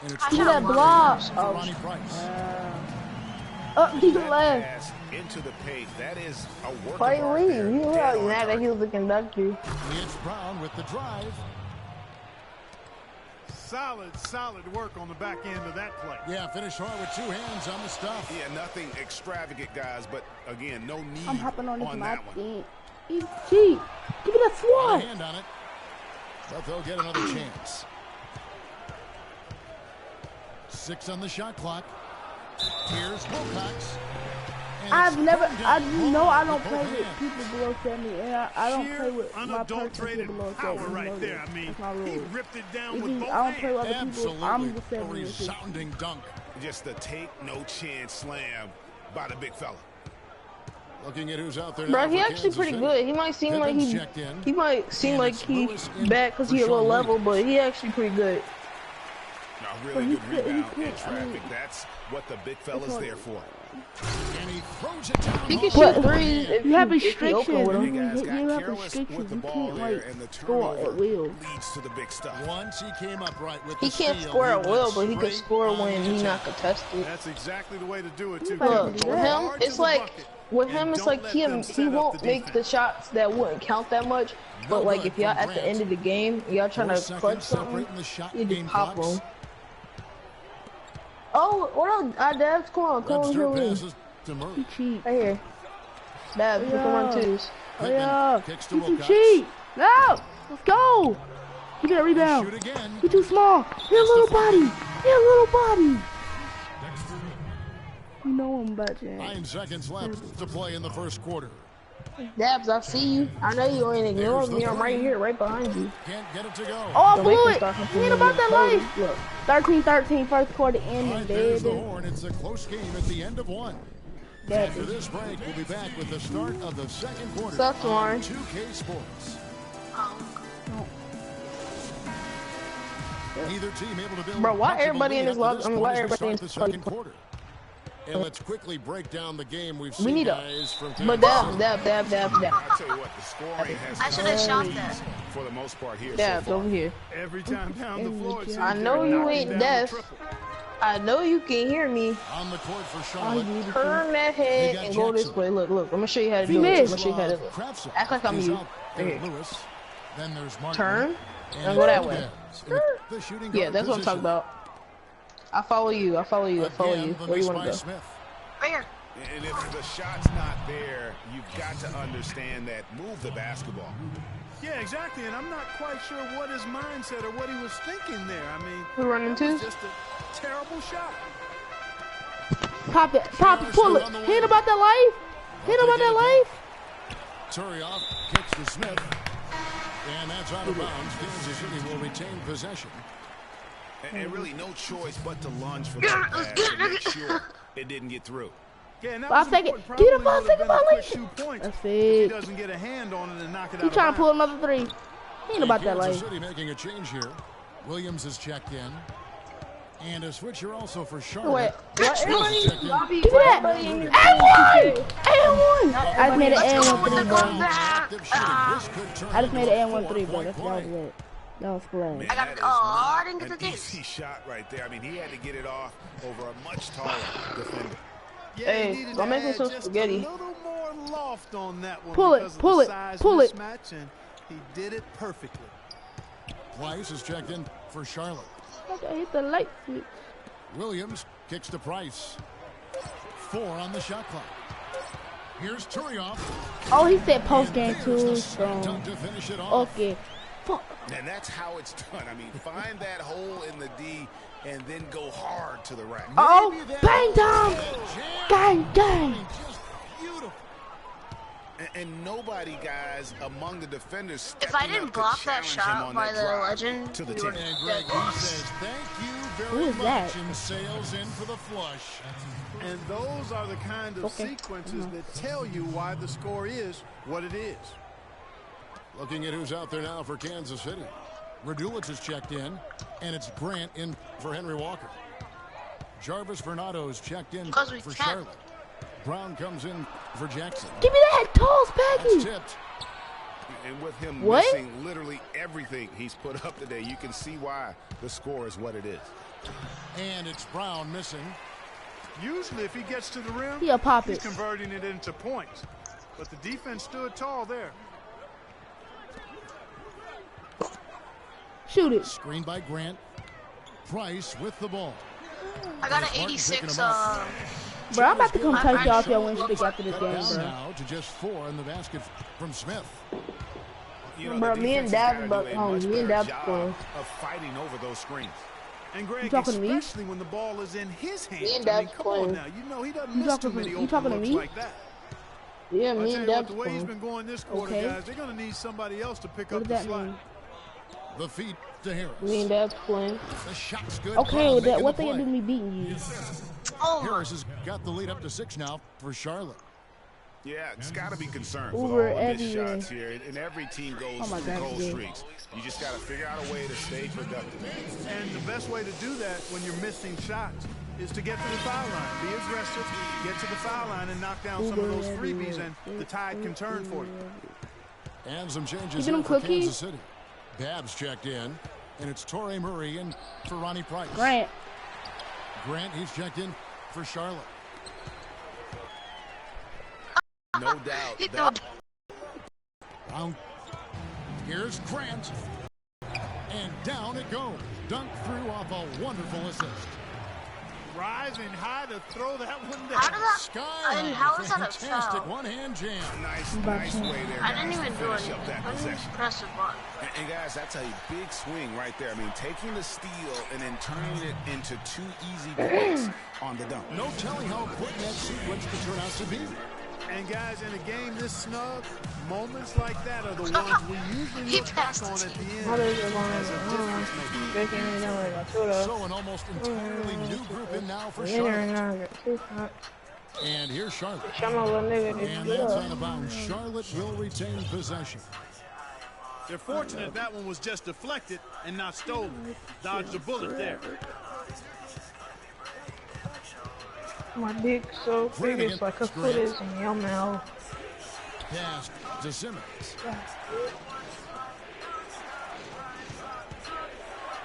And it's Give me that block. for Ronnie Price. He left. Pass into the paint. That is a work Why of art leave? there. He was Dead on mad that target. he was the conductor. It's Brown with the drive. Solid work on the back end of that play. Yeah, finish hard with 2 hands on the stuff. Yeah, nothing extravagant, guys, but again, no need I'm hopping on this that my one. team. He's cheap. Give me that Got a swat. hand on it. But they'll get another chance. 6 on the shot clock. Here's Wilcox. And I've it's never, thrown I down know I don't with play both with hands. people below 70, and I don't Sheer, play with my person unadulterated below 70. power You right know there. that. I mean, That's my he rule. ripped it down If with you- both I don't play hands. with other people. Absolutely. I'm the A 70. resounding dunk. Just a take no chance slam by the big fella. Looking at who's out there Bro, now he for actually Kansas pretty City. good. He might seem like Pippin's he checked in. might seem And like it's he Lewis in bad because for he a low Sean level, Williams. but he actually pretty good. A But really he good could- he rebound could- in I traffic. mean- That's what the big fella's there for. And he throws it down. He can hard. shoot threes if You have if he restrictions. open with You him. guys You got have careless restrictions. with the You ball can't, there, like, and the score turnover at will. leads to the big stuff. Once he came up right with He the can't steal, score he at went will, but he can straight score on when the he's not attack. contested. That's exactly the way to do it, too. Look, Look, Go with him, hard to it's the like bucket with and him, it's don't like let he them set up won't the make the defense. shots that wouldn't count that much. No But like good if y'all from at the Grant. end of the game, y'all trying 4 to seconds clutch something, separating the shot you game just pop clocks. them. Oh, what up, Dabs? Come on, come Webster here. passes to Murray. He cheap. Right here. Dabs, you can run twos. Oh yeah. Kicks to He's too Wilcox. cheap. No. Let's go. Give me that rebound. Shoot again. You're too small. You're a little body. You're a little body. You know I'm about you. 9 seconds left to play in the first quarter. Dabs, I see you. I know you ain't ignoring me. I'm right here, right behind you. Can't get it to go. Oh, I Don't make blew me it. start He complaining ain't about that about life. Look. 13-13 first quarter ending, Right, there's the baby. horn. It's a close game at the end of 1. After this break, we'll be back with the start of the second quarter Sucks, on Warren. 2K Sports. Neither team able to build Bro, why much of a everybody in lead this up to lobby- I mean, why point as we everybody in start this the second quarter. And let's quickly break down the game. We've We seen need a. guys from But Kansas Dabs, City. Dabs. I tell you what, the scoring has I should've shot that. for the most part here Dabs so far. over here. Every time down the floor, it seems I they're know you knocking ain't down deaf. the triple. I know you can hear me. On the court for Oh, Charlotte. you need to Turn that They head got and go this Jackson. way. Look. I'm gonna show you how to He do it. I'm missed. gonna show you how to do it. Kravtsov Act like I'm is you. out Right there, here. Lewis. Then there's Martin. Turn And and go that Hernandez. way. In the shooting Yeah, guard that's what I'm talking position. about. I follow you. I follow you. Again, the Where you miss wanna by go? Smith. Right here. And if the shot's not there, you've got to understand that move the basketball. Yeah, exactly. And I'm not quite sure what his mindset or what he was thinking there. I mean, We're running that was twos. just a terrible shot. Pop it, pull it. He ain't about that life. He ain't about that life. Turioff kicks to Smith. And that's out of bounds. Kansas City will retain possession. And really no choice but to lunge for that pass to make sure it didn't get through. Yeah, and that I'll was take it. important. Give me the Probably ball, take would've the ball, been a like- quick 2 points That's if he it. doesn't get a hand on it and knock it He out trying of to pull bounds. another three. He ain't about that Kansas life. City making a change here. Williams is checked in. And a switcher also for Charlotte. Wait, what? Smith Everybody, is checked in. Give me that. And one. I just made an and one three, bro. Active shooting. This could turn I just made an and one into a three, bro. 4-point That was play. it. That was great. Man, I got that it. is Oh, I not didn't get an the dice. easy shot right there. I mean, he had to get it off over a much taller defender. Yeah, Hey, he needed I'm to making add some just spaghetti. a little more loft on that one Pull it, because of pull the it, size pull it. mismatch, and he did it perfectly. Price is checked in for Charlotte. I gotta hit the light switch. Williams kicks to Price. 4 on the shot clock. Here's Turioff. Oh, he said post game There's too. the So dunk to finish it off. okay. Fuck. And that's how it's done. I mean, find that hole in the D and then go hard to the rack. Oh, Maybe that bang was time. a Gang, gang. Just beautiful. And nobody, guys, among the defenders If I stepping didn't up to block that challenge him shot on by that the drive legend, to the we team. were And Greg, he says, thank you Who very is much, that? and sails in for the flush. And those are the kind of Okay. sequences that tell you why the score is what it is. Looking at who's out there now for Kansas City. Radulitz is checked in, and it's Grant in for Henry Walker. Jarvis Vernado's checked in Because we for can. Charlotte. Brown comes in for Jackson. Give me that toss, That's Peggy. tipped. And with him What? missing literally everything he's put up today, you can see why the score is what it is. And it's Brown missing. Usually if he gets to the rim, He'll pop he's it. converting it into points. But the defense stood tall there. Shoot it. Screen by Grant. Price with the ball. I got an Martin 86. picking him up. Bro, I'm about to come touch y'all if y'all win streak after this Cut game, down bro. now to just 4 in the basket from Smith. You know, Bro, the me and defense has Dab, gotta do a much me and better Dab job scoring. of fighting over those screens. And Greg, talking to me? especially when the ball is in his hands. Me and I mean, Dab's come on playing. now. You know he doesn't You miss talking too many you open talking to looks me? like that. Yeah, I'll me tell and you what, Dab the way he's scoring. been going this quarter, Okay. guys, they're going to need somebody else to pick What up does the that slack. mean? The feet to Harris. Me and Dab's playing. The shot's good. Okay, Brown with that, making what the they play. do me beating you? Oh, my. Harris has got the lead up to 6 now for Charlotte. Yeah, it's got to be concerned Uber with all of his everywhere. shots here. And every team goes Oh my through God, cold yeah. streaks. You just got to figure out a way to stay productive. And the best way to do that when you're missing shots is to get to the foul line. Be aggressive, get to the foul line, and knock down some of those freebies, and the tide can turn for you. And some changes Giving here him for cookies? Kansas City. Babs checked in, and it's Torrey Murray in for Ronnie Price. Grant. Grant, he's checked in for Charlotte. No doubt. He That, Brown. Here's Grant. And down it goes. Dunk through off a wonderful assist. Rising high to throw that one down. How did that? Sky And how is that a fantastic foul? one-hand jam. nice way there, I guys, didn't to even do finish anything. up that I didn't possession. press the button. And guys, that's a big swing right there. I mean, taking the steal and then turning it into 2 easy points on the dunk. No telling how important that sequence could turn out to be. And guys, in a game this snug, moments like that are the ones we usually look back on at the end as a difference maker. So an almost entirely new group in now for Charlotte. And here's Charlotte. And that's out of bounds. Charlotte will retain possession. They're fortunate that one was just deflected and not stolen. Dodged a bullet there. My dick's so big, it's like a foot is in your mouth. Pass to Simmons.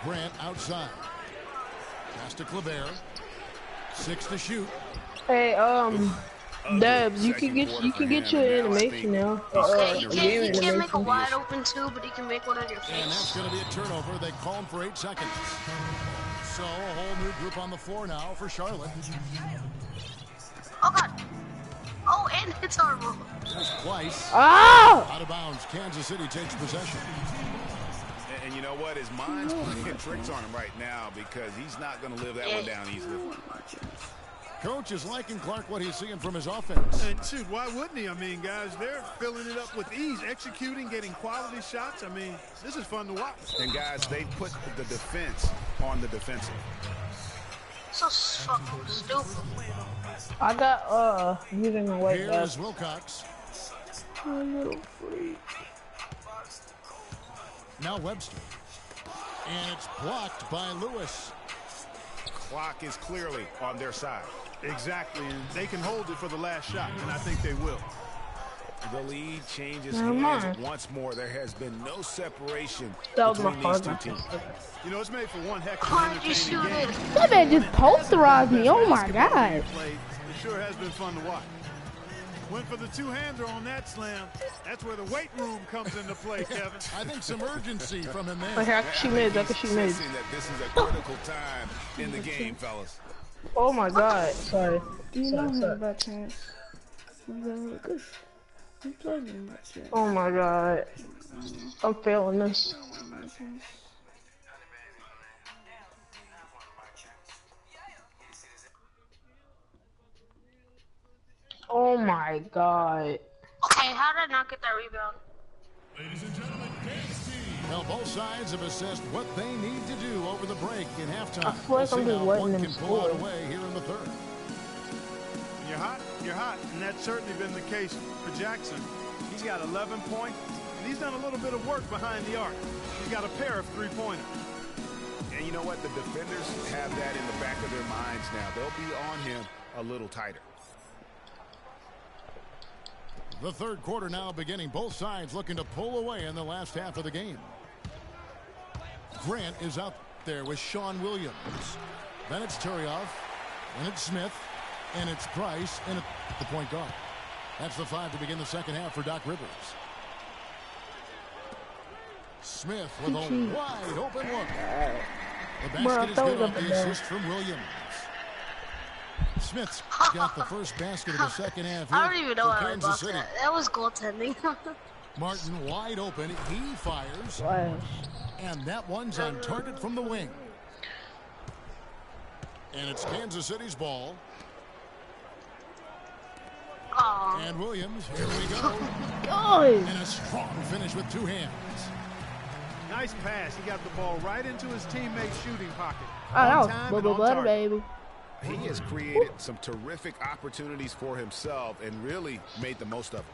Grant outside. Pass to Kleber. 6 to shoot. Hey, Debs, you can get your animation now. He can't make a wide open two, but he can make one on your And that's face. going to be a turnover. They call him for 8 seconds. So a whole new group on the floor now for Charlotte. Oh God! Oh, and it's horrible. There's Twice. Oh! Out of bounds. Kansas City takes possession. And you know what? His mind's playing tricks on him right now because he's not going to live that one down easily. Coach is liking Clark what he's seeing from his offense. And shoot, why wouldn't he? I mean, guys, they're filling it up with ease, executing, getting quality shots. I mean, this is fun to watch. And guys, they put the defense on the defensive. So fucking stupid. I got using my weight. Here's Wilcox. Now Webster. And it's blocked by Lewis. Clock is clearly on their side. Exactly, and they can hold it for the last shot, and I think they will. The lead changes Never hands mind. once more. There has been no separation That was my between these fault. two teams. You know, it's made for one heck of Why an did you entertaining shoot game. it? That man just posterized me. Oh my Basketball God. being played, it sure has been fun to watch. Went for the two-hander on that slam. That's where the weight room comes into play, Kevin. I think some urgency from him Right there. here, I can shoot mids. I can shoot mids. Sensing that this is a critical time in the game, fellas. Oh my God! Sorry. You know him Sorry. about chance. Oh my God! I'm failing this. Oh my God! Okay, how did I not get that rebound? Well, both sides have assessed what they need to do over the break in halftime. I feel like We'll I'm see just how letting one them can pull out score. away here in the third. When you're hot, and that's certainly been the case for Jackson. He's got 11 points, and he's done a little bit of work behind the arc. He's got a pair of three-pointers. And you know what? The defenders have that in the back of their minds now. They'll be on him a little tighter. The third quarter now beginning. Both sides looking to pull away in the last half of the game. Grant is out there with Sean Williams. Then it's Turioff. Then it's Smith. And it's Price in at the point guard. That's the 5 to begin the second half for Doc Rivers. Smith with a wide open look. The basket is good off the assist from Williams. Smith's got the first basket of the second half here. I don't even know how I Kansas blocked City. that. That was goaltending. Martin wide open. He fires. And that one's on target from the wing. And it's Kansas City's ball. Aww. And Williams, here we go. And a strong finish with 2 hands. Nice pass. He got the ball right into his teammate's shooting pocket. Oh, that was baby. He has created some terrific opportunities for himself and really made the most of it.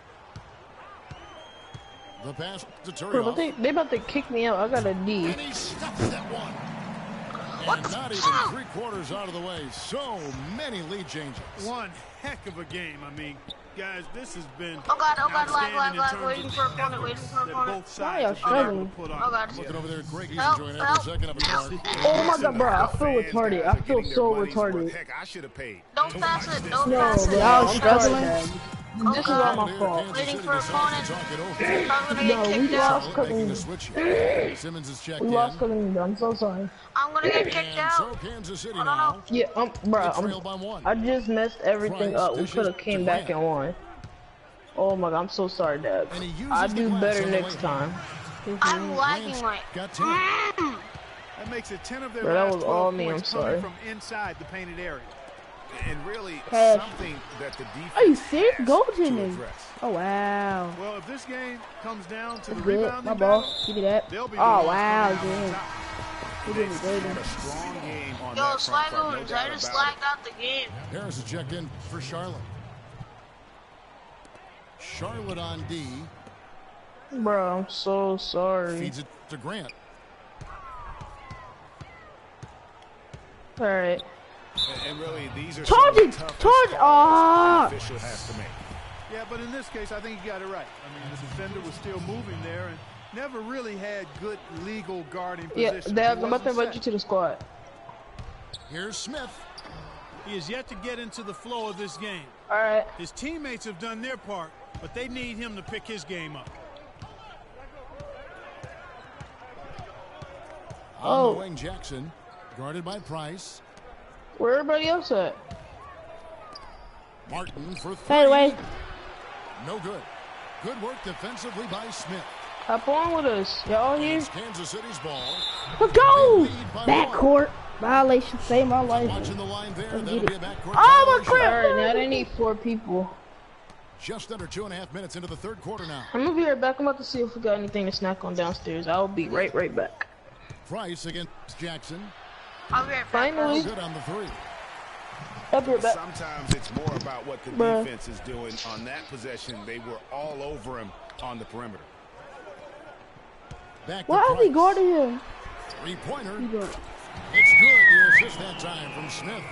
The pass to Bro, Turioff. they about to kick me out. I got a D. And he stuffs that one. And not even 3/4 out of the way. So many lead changes. One heck of a game. I mean, guys, this has been Oh God, outstanding in lag, terms waiting of for opponent, waiting for that opponent. both sides have been able to put on. Oh God. Looking over there at Greg. He's Help, enjoying help. every second of it. Oh my God, bro, I feel retarded. I feel so retarded. Heck, I should have paid. Don't pass it, don't No, pass it. bro, I was struggling. This is all my fault. Waiting for opponent. I'm gonna No, get we kicked out. lost because Simmons is checked we in. lost because I'm so sorry. I'm gonna get kicked And out. so Kansas City now. Yeah, bro, Trailed by 1. I just messed everything up. We could have came back and won. Oh my God, I'm so sorry, Dad. And he uses I'll the do glass better on the next way. time. I'm lagging right. Got 10. That makes it 10 of their Bro, that last was 12 all me, points I'm sorry. coming from inside the painted area. And really Cash. something that the defense Are you serious? has Goaltending. to address. Oh wow. Well, if this game comes down to the Good. rebounding My ball. battle, Give me that. they'll be Oh the ones wow, coming out on good. top. He did it, baby. Had a strong game on Yo, that front, no Slaggers, doubt I just about lagged it. out the game. Harris is checked in for Charlotte. Charlotte on D. Bro, I'm so sorry. Feeds it to Grant. Alright. And really, these are Charge some it! of the toughest Charge! calls the official has to make. Yeah, but in this case, I think he got it right. I mean, the defender was still moving there and never really had good legal guarding Yeah, position. Dad, He I'm about to wasn't invite you set. to the squad. Here's Smith. He is yet to get into the flow of this game. Alright. His teammates have done their part, but they need him to pick his game up. On the wing, Jackson. Guarded by Price. Where everybody else at? Martin for 3. Hey, wait. No good. Good work defensively by Smith. Hop on with us. Y'all here? It's Kansas City's ball. Let's go! They lead by 1. Backcourt. Violation. Save my life. Watching the line there. Let's That'll get be a it. backcourt Oh, my violation. crap! Alright, now they need 4 people. Just under 2.5 minutes into the third quarter now. I'm gonna be right back. I'm about to see if we got anything to snack on downstairs. I'll be right back. Price against Jackson. I'll be right back. Finally. Good on the 3. I'll be right back. Sometimes it's more about what the Bruh. defense is doing. On that possession, they were all over him on the perimeter. Back to Why is he Price. guarding him? 3-pointer. He got it. It's good. The assist that time from Smith.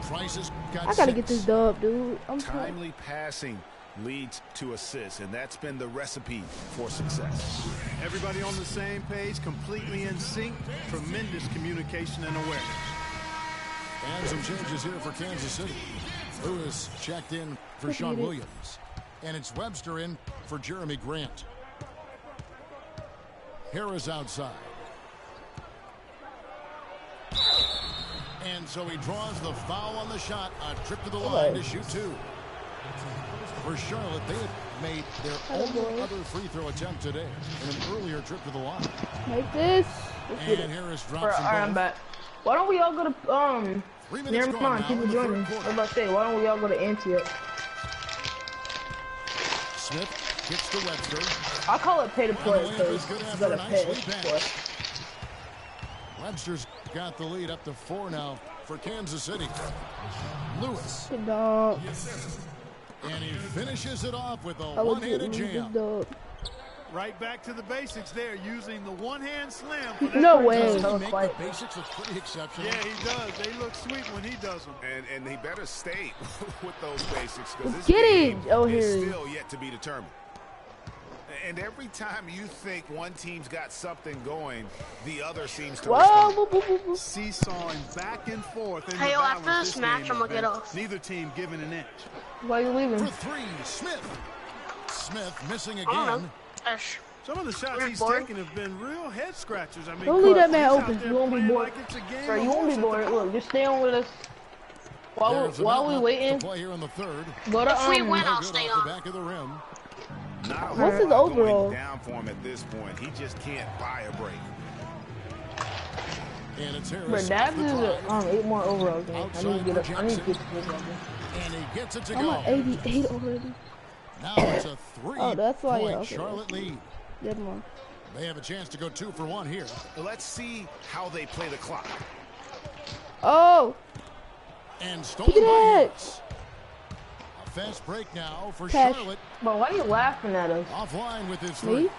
Price has got I gotta 6. get this dub, dude. I'm trying. Timely passing leads to assists, and that's been the recipe for success. Everybody on the same page, completely in sync, tremendous communication and awareness. And some changes here for Kansas City. Lewis checked in for Sean Williams. And it's Webster in for Jeremy Grant. Harris outside. And so he draws the foul on the shot. A trip to the line to shoot 2. For Charlotte, they had made their only other free throw attempt today in an earlier trip to the line. Like this. Let's get And it. Harris drops Alright, them I'm both. back. Why don't we all go to Never never mind, people joining. I was about to say, why don't we all go to Antioch? Smith gets to Webster. I call it pay to play And the layup because is good you after gotta a nice pay lead to pass. play. Webster's got the lead up to 4 now for Kansas City. Lewis. Good dog. And he finishes it off with a I was one-handed getting jam. good dog. Right back to the basics there, using the one-hand slam. For that No way. Doesn't he make the basics look pretty exceptional? Yeah, he does. They look sweet when he does them. And he better stay with those basics because this Get game it. Oh, is here. still yet to be determined. And every time you think one team's got something going, the other seems to respond. Seesawing back and forth. In Hey, the yo, after balance this match, game, I'm gonna get man. off. Neither team giving an inch. Why are you leaving? For three, Smith. Smith missing I don't know. again. Some of the shots You're he's bored? taking have been real head scratchers. I mean, Don't leave that man he's out open. there You won't be playing bored. like it's a game Bro, of you won't be horse at bored. the Look, just stay on with us. There's a While we minute waiting, to play here in the third. go to If we win, No I'll good stay off on. the back of the rim. Not a What's whole his lot going overall? down for him at this point. He just can't buy a break. And it's Harris. But off Dabs the is drive. 8 more overall games. I need to Outside get for up. I need to Jackson. get this game. And he gets it to I'm go. at 88 already. Now it's a Oh, that's why. three-point Yeah, okay. Charlotte lead. Never mind. They have a chance to go 2 for 1 here. Let's see how they play the clock. Oh, And stolen look at by that. Harris. A fast break now for Cash. Charlotte. Bro, why are you laughing at us? Offline with his Me? three.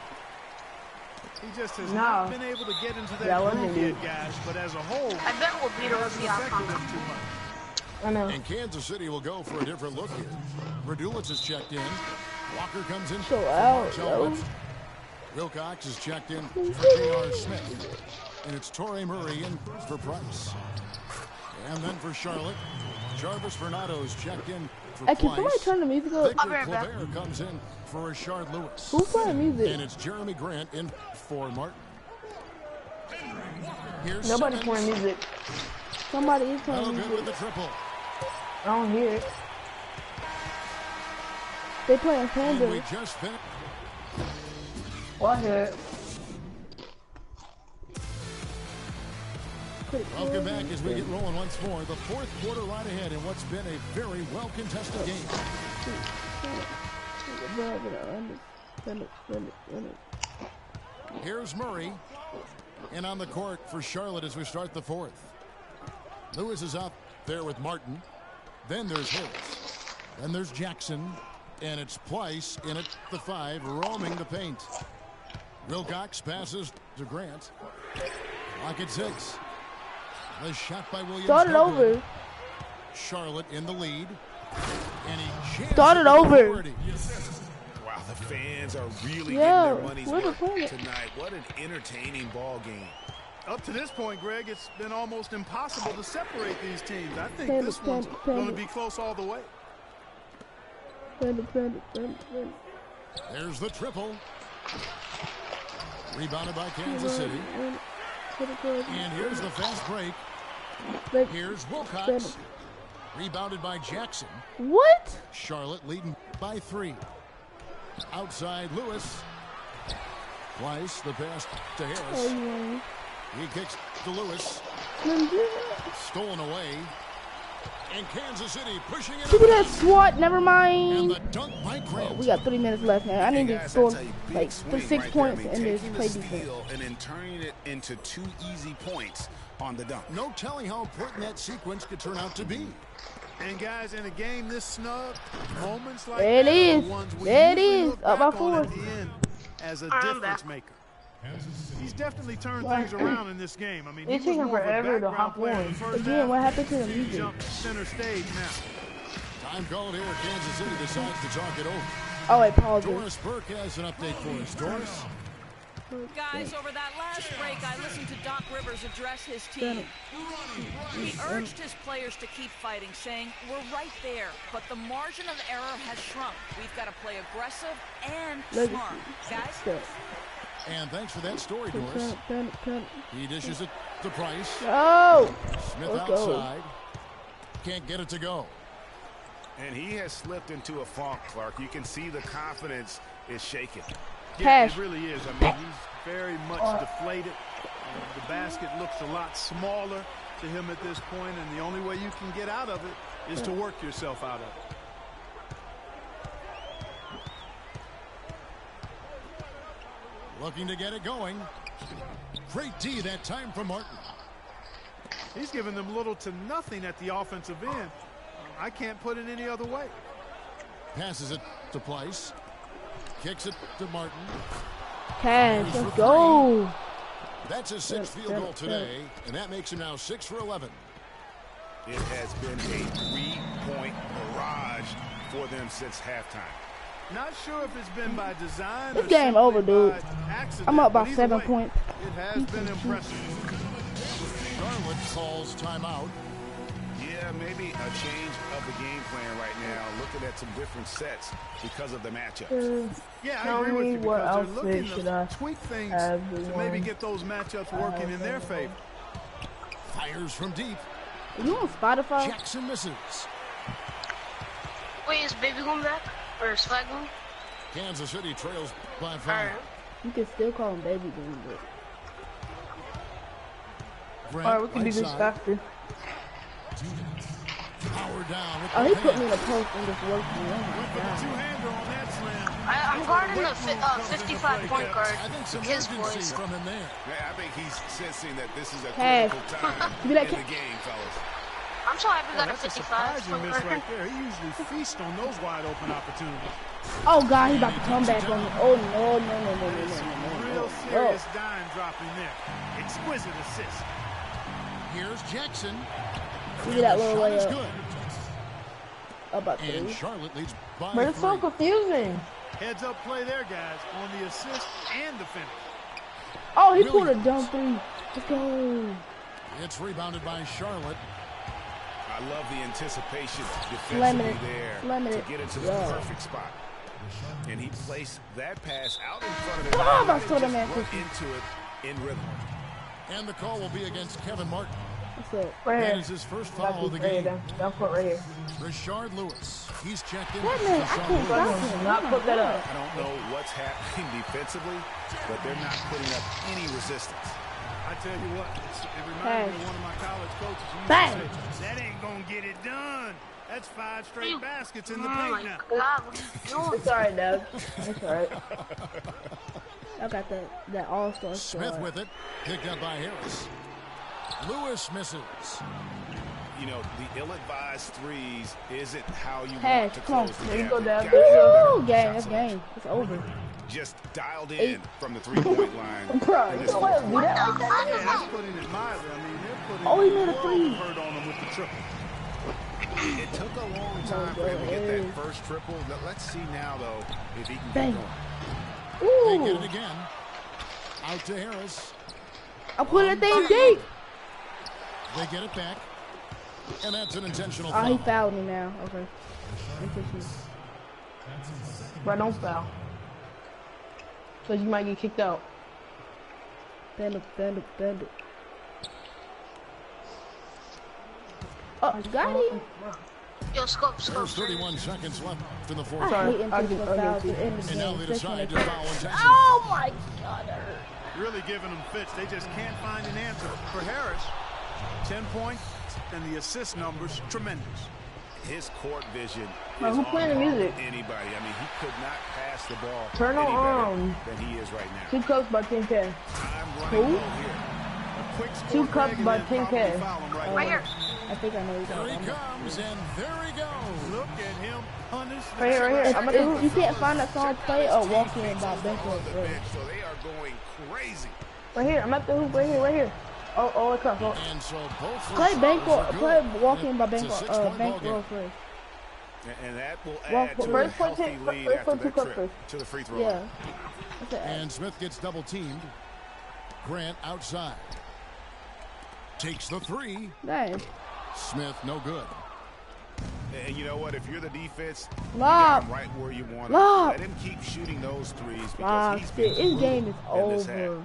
He just has Nah. not been able to get into that Yeah, let groove me yet, guys. But as a whole, I bet we'll beat her with the affected outcome. us too much. I know. And Kansas City will go for a different look here. Radulitz is checked in. Walker comes in. Chill for out, Marcel yo. Webster. Wilcox is checked in for J.R. Smith. And it's Torrey Murray in for Price. And then for Charlotte, Jarvis Fernando's checked in for Hey, can somebody Price. turn the music up? Victor Claver comes in for Rashard Lewis. Who's playing music? And it's Jeremy Grant in for Martin. Here's Nobody's Simmons. playing music. Somebody is No playing good music. with the triple. I don't hear it. They playing And Panda. we just finished. Oh, I hear it. Welcome back as we get rolling once more. The fourth quarter right ahead in what's been a very well-contested game. Here's Murray. And on the court for Charlotte as we start the fourth. Lewis is out there with Martin. Then there's Harris. Then there's Jackson. And it's Pleiss in at the 5, roaming the paint. Wilcox passes to Grant. Clock at 6. The shot by Williams. Start it no over. good. Charlotte in the lead. And he jams Start it with over. authority. Wow, the fans are really Yo, getting their money's where the worth planet? tonight. What an entertaining ball game. Up to this point, Greg, it's been almost impossible to separate these teams. I think Panda, this one's Panda, going to Panda. be close all the way. There's the triple. Rebounded by Kansas City. And here's the fast break. Here's Wilcox. Rebounded by Jackson. What? Charlotte leading by 3. Outside Lewis. Twice the pass to Harris. Oh, He kicks to Lewis. Stolen away. And Kansas City pushing it. Look at that SWAT. Never And mind. the dunk by Grant. We got 3 minutes left, man. I need to Guys, score that's a big like swing 6 right there. points I mean, and just taking play the defense. steal and then turning it into 2 easy points on the dunk. No telling how important that sequence could turn out to be. And guys, in a game this snug, moments like There it that are is. the ones we There it usually is. look Up back by on 4. at the end as a I'm difference back. maker. He's definitely turned things around in this game. I mean, It's he was taking more of a forever to background hop player in on. the first Again, half. what happened to the He music? jumped center stage now. Time called here. Kansas City decides to talk it over. Oh, wait, pause it. Doris Burke has an update for us. Doris? Guys, over that last break, I listened to Doc Rivers address his team. He urged his players to keep fighting, saying, "We're right there, but the margin of error has shrunk. We've got to play aggressive and smart." Guys? And thanks for that story, Doris. He dishes it to Price. Oh! Smith Let's go. outside. Can't get it to go. And he has slipped into a funk, Clark. You can see the confidence is shaking. Yeah, Cash. it really is. I mean, he's very much deflated. The basket looks a lot smaller to him at this point, and the only way you can get out of it is to work yourself out of it. Looking to get it going. Great D that time from Martin. He's given them little to nothing at the offensive end. I can't put it any other way. Passes it to Pleiss. Kicks it to Martin. Cash, let's go. That's his 6th field goal today, and that makes him now 6 for 11. It has been a 3-point barrage for them since halftime. Not sure if it's been by design This or game over, dude. accident, I'm up by but 7 way, points. It has been impressive. Charlotte calls timeout. Yeah, maybe a change of the game plan right now, looking at some different sets because of the matchups. Yeah, I Tell agree with me you what because they're outfit looking should to I tweak things have to maybe get those matchups working in their favor. Fires from deep. Are you on Spotify? Jackson misses. Wait, is Baby going back? Or is Swag going? Kansas City trails by 5. Alright. You can still call him baby game, but Alright, we can do this faster. Power down with oh, he the put me in a hand. post and just worked me. Oh my god. Two-hander on that slam. I'm guarding the 55 point guard. I think some His urgency voice. from him there. Yeah, I think he's sensing that this is a Cash. critical time Give me that in the game, fellas. I'm so happy we got a That's a 55 surprising point miss guard. right there. He usually feasts on those wide open opportunities. Oh god, he about to come back on me. Oh no, no, no, no, no, no, no, Real no. serious dime dropping there. Exquisite assist. Here's Jackson. Give me that little Shot is layup. good. About And 3. Charlotte leads by But it's 3. so confusing. Heads up play there, guys, on the assist and the finish. Oh, he pulled a dumb 3. Let's go. It's rebounded by Charlotte. I love the anticipation Slamming defensively it. there Slamming to it. get into the Yeah. perfect spot. And he placed that pass out in front of it. Oh, I and saw the just man run pushing. into it in rhythm. And the call will be against Kevin Martin. What's up? Right That here. is his first Got foul of the this right game. here. Down court right here. Rashard Lewis. He's checked in. That man, I Rashard can't Lewis. stop him. Not put that up. I don't know what's happening defensively, but they're not putting up any resistance. I tell you what, it reminds me of one of my college coaches. He used Bang. to say, that ain't gonna get it done. That's 5 straight baskets in the Oh paint my now. god, what are you doing? It's alright, Doug. It's alright. I got that all-star Smith squad. with it. Picked up by Harris. Lewis misses. You know, the ill-advised threes isn't how you Hey, want to come on. close the There you gap. go, You Dad. gotta There you have go. Ooh, that game, shot that's selection. game. It's over. Just dialed in 8. from the three-point line. Bro, in you this don't let him do that like that. Yeah, that's putting it mildly. I mean, they're putting Oh, he made a a world three. of hurt on them with the triple. It took a long time for him to get that first triple. Let's see now, though, if he can Bang. get going. They get Ooh. it again. Out to Harris. I put that thing deep. They get it back. And that's an intentional Oh, he foul. fouled me now. Okay. Bro, don't foul. Because you might get kicked out. Bend it, bend it, bend it. Oh, got him. Yo, scope. There's 31 seconds left in the I fourth. hate I'll intentional give fouls you. at the end of the And now game. they especially when decide to they foul play. intentionally. Oh my god, that hurt. Really giving them fits. They just can't find an answer. For Harris, 10 points, and the assist numbers, tremendous. His court vision Bro, is who on playing the par music? with anybody. I mean, he could not pass the ball Turn any on. better than he is right now. 2 cups by 10K. I'm Who? running low here. A quick score 2 cups break and by then 10K. probably foul him Right here. I think I know you're Here talking he about. comes, and there he goes. Look at him punish. Right here, right here. I'm If you can't find that song, play or walk in by Benko. The bench, so they are going crazy. Right here. I'm at the hoop. Right here, right here. Oh, it comes. Oh. And so both Play first Benko, fouls are play good. walk in by It's a Benko, six-point ball Bankroll game. first. And that will Well, add to a first one, healthy first lead one, after two that cups trip first. to the free throw Yeah. line. That's an And Smith gets double teamed. Grant outside. Takes the three. Nice. Smith no good. And you know what? If you're the defense, you Lob. got him right where you want him. Lob. Let him keep shooting those threes because Wow, he's shit, been this game is brutal in this over. half.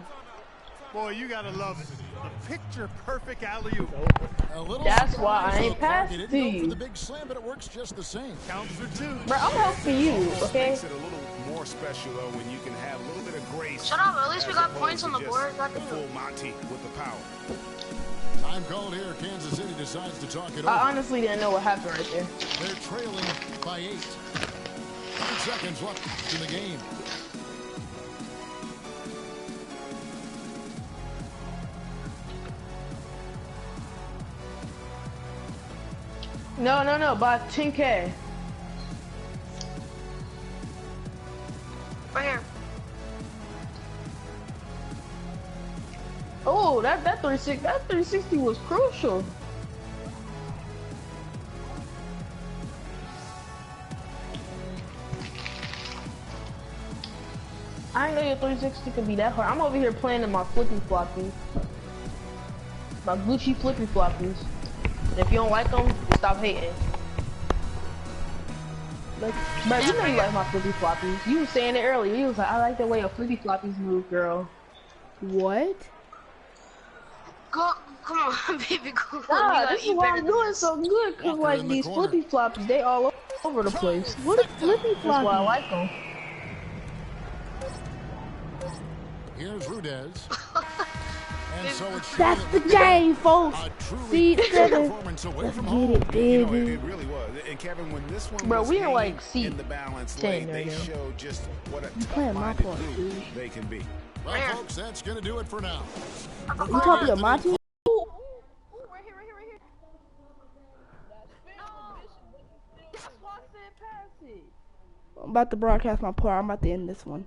Boy, you gotta love it. The picture-perfect alley-oop. A little That's why I surprise ain't so far. passed He didn't to go for you. the big slam, but it works just the same. Counts for 2. Bro, I'm helping you, okay? Makes it a little more special though when you can have a little bit of grace. Shut up, at least we as got opposed points to on the just board. The Goddamn. full Monty with the power. Time called here. Kansas City decides to talk it over. I honestly didn't know what happened right there. They're trailing by 8. 10 seconds left in the game. No, by 10K. Right here. Oh, that 360 was crucial. I ain't know your 360 could be that hard. I'm over here playing in my flippy floppies. My Gucci flippy floppies. And if you don't like them, stop hating. But you know you like my flippy floppies. You was saying it earlier. You was like, I like the way your flippy floppies move, girl. What? Go, come on, baby, go. Nah, this is why I'm doing so good. Cause Walker like in the these corner. flippy floppies, they all over the place. What is flippy That's why I floppy? like them. Here's Rudez. And so it's That's the game, folks. Seed 7. performance away Let's from get home. it, You know, baby. it really was. And Kevin, when this one Bro, was we in, hanging like, seat in the balance 10 lane, right they now. show just what a playing my tough-minded part, group dude. they can be. Well, folks, that's going to do it for now. You talking to my team? I'm about to broadcast my part. I'm about to end this one.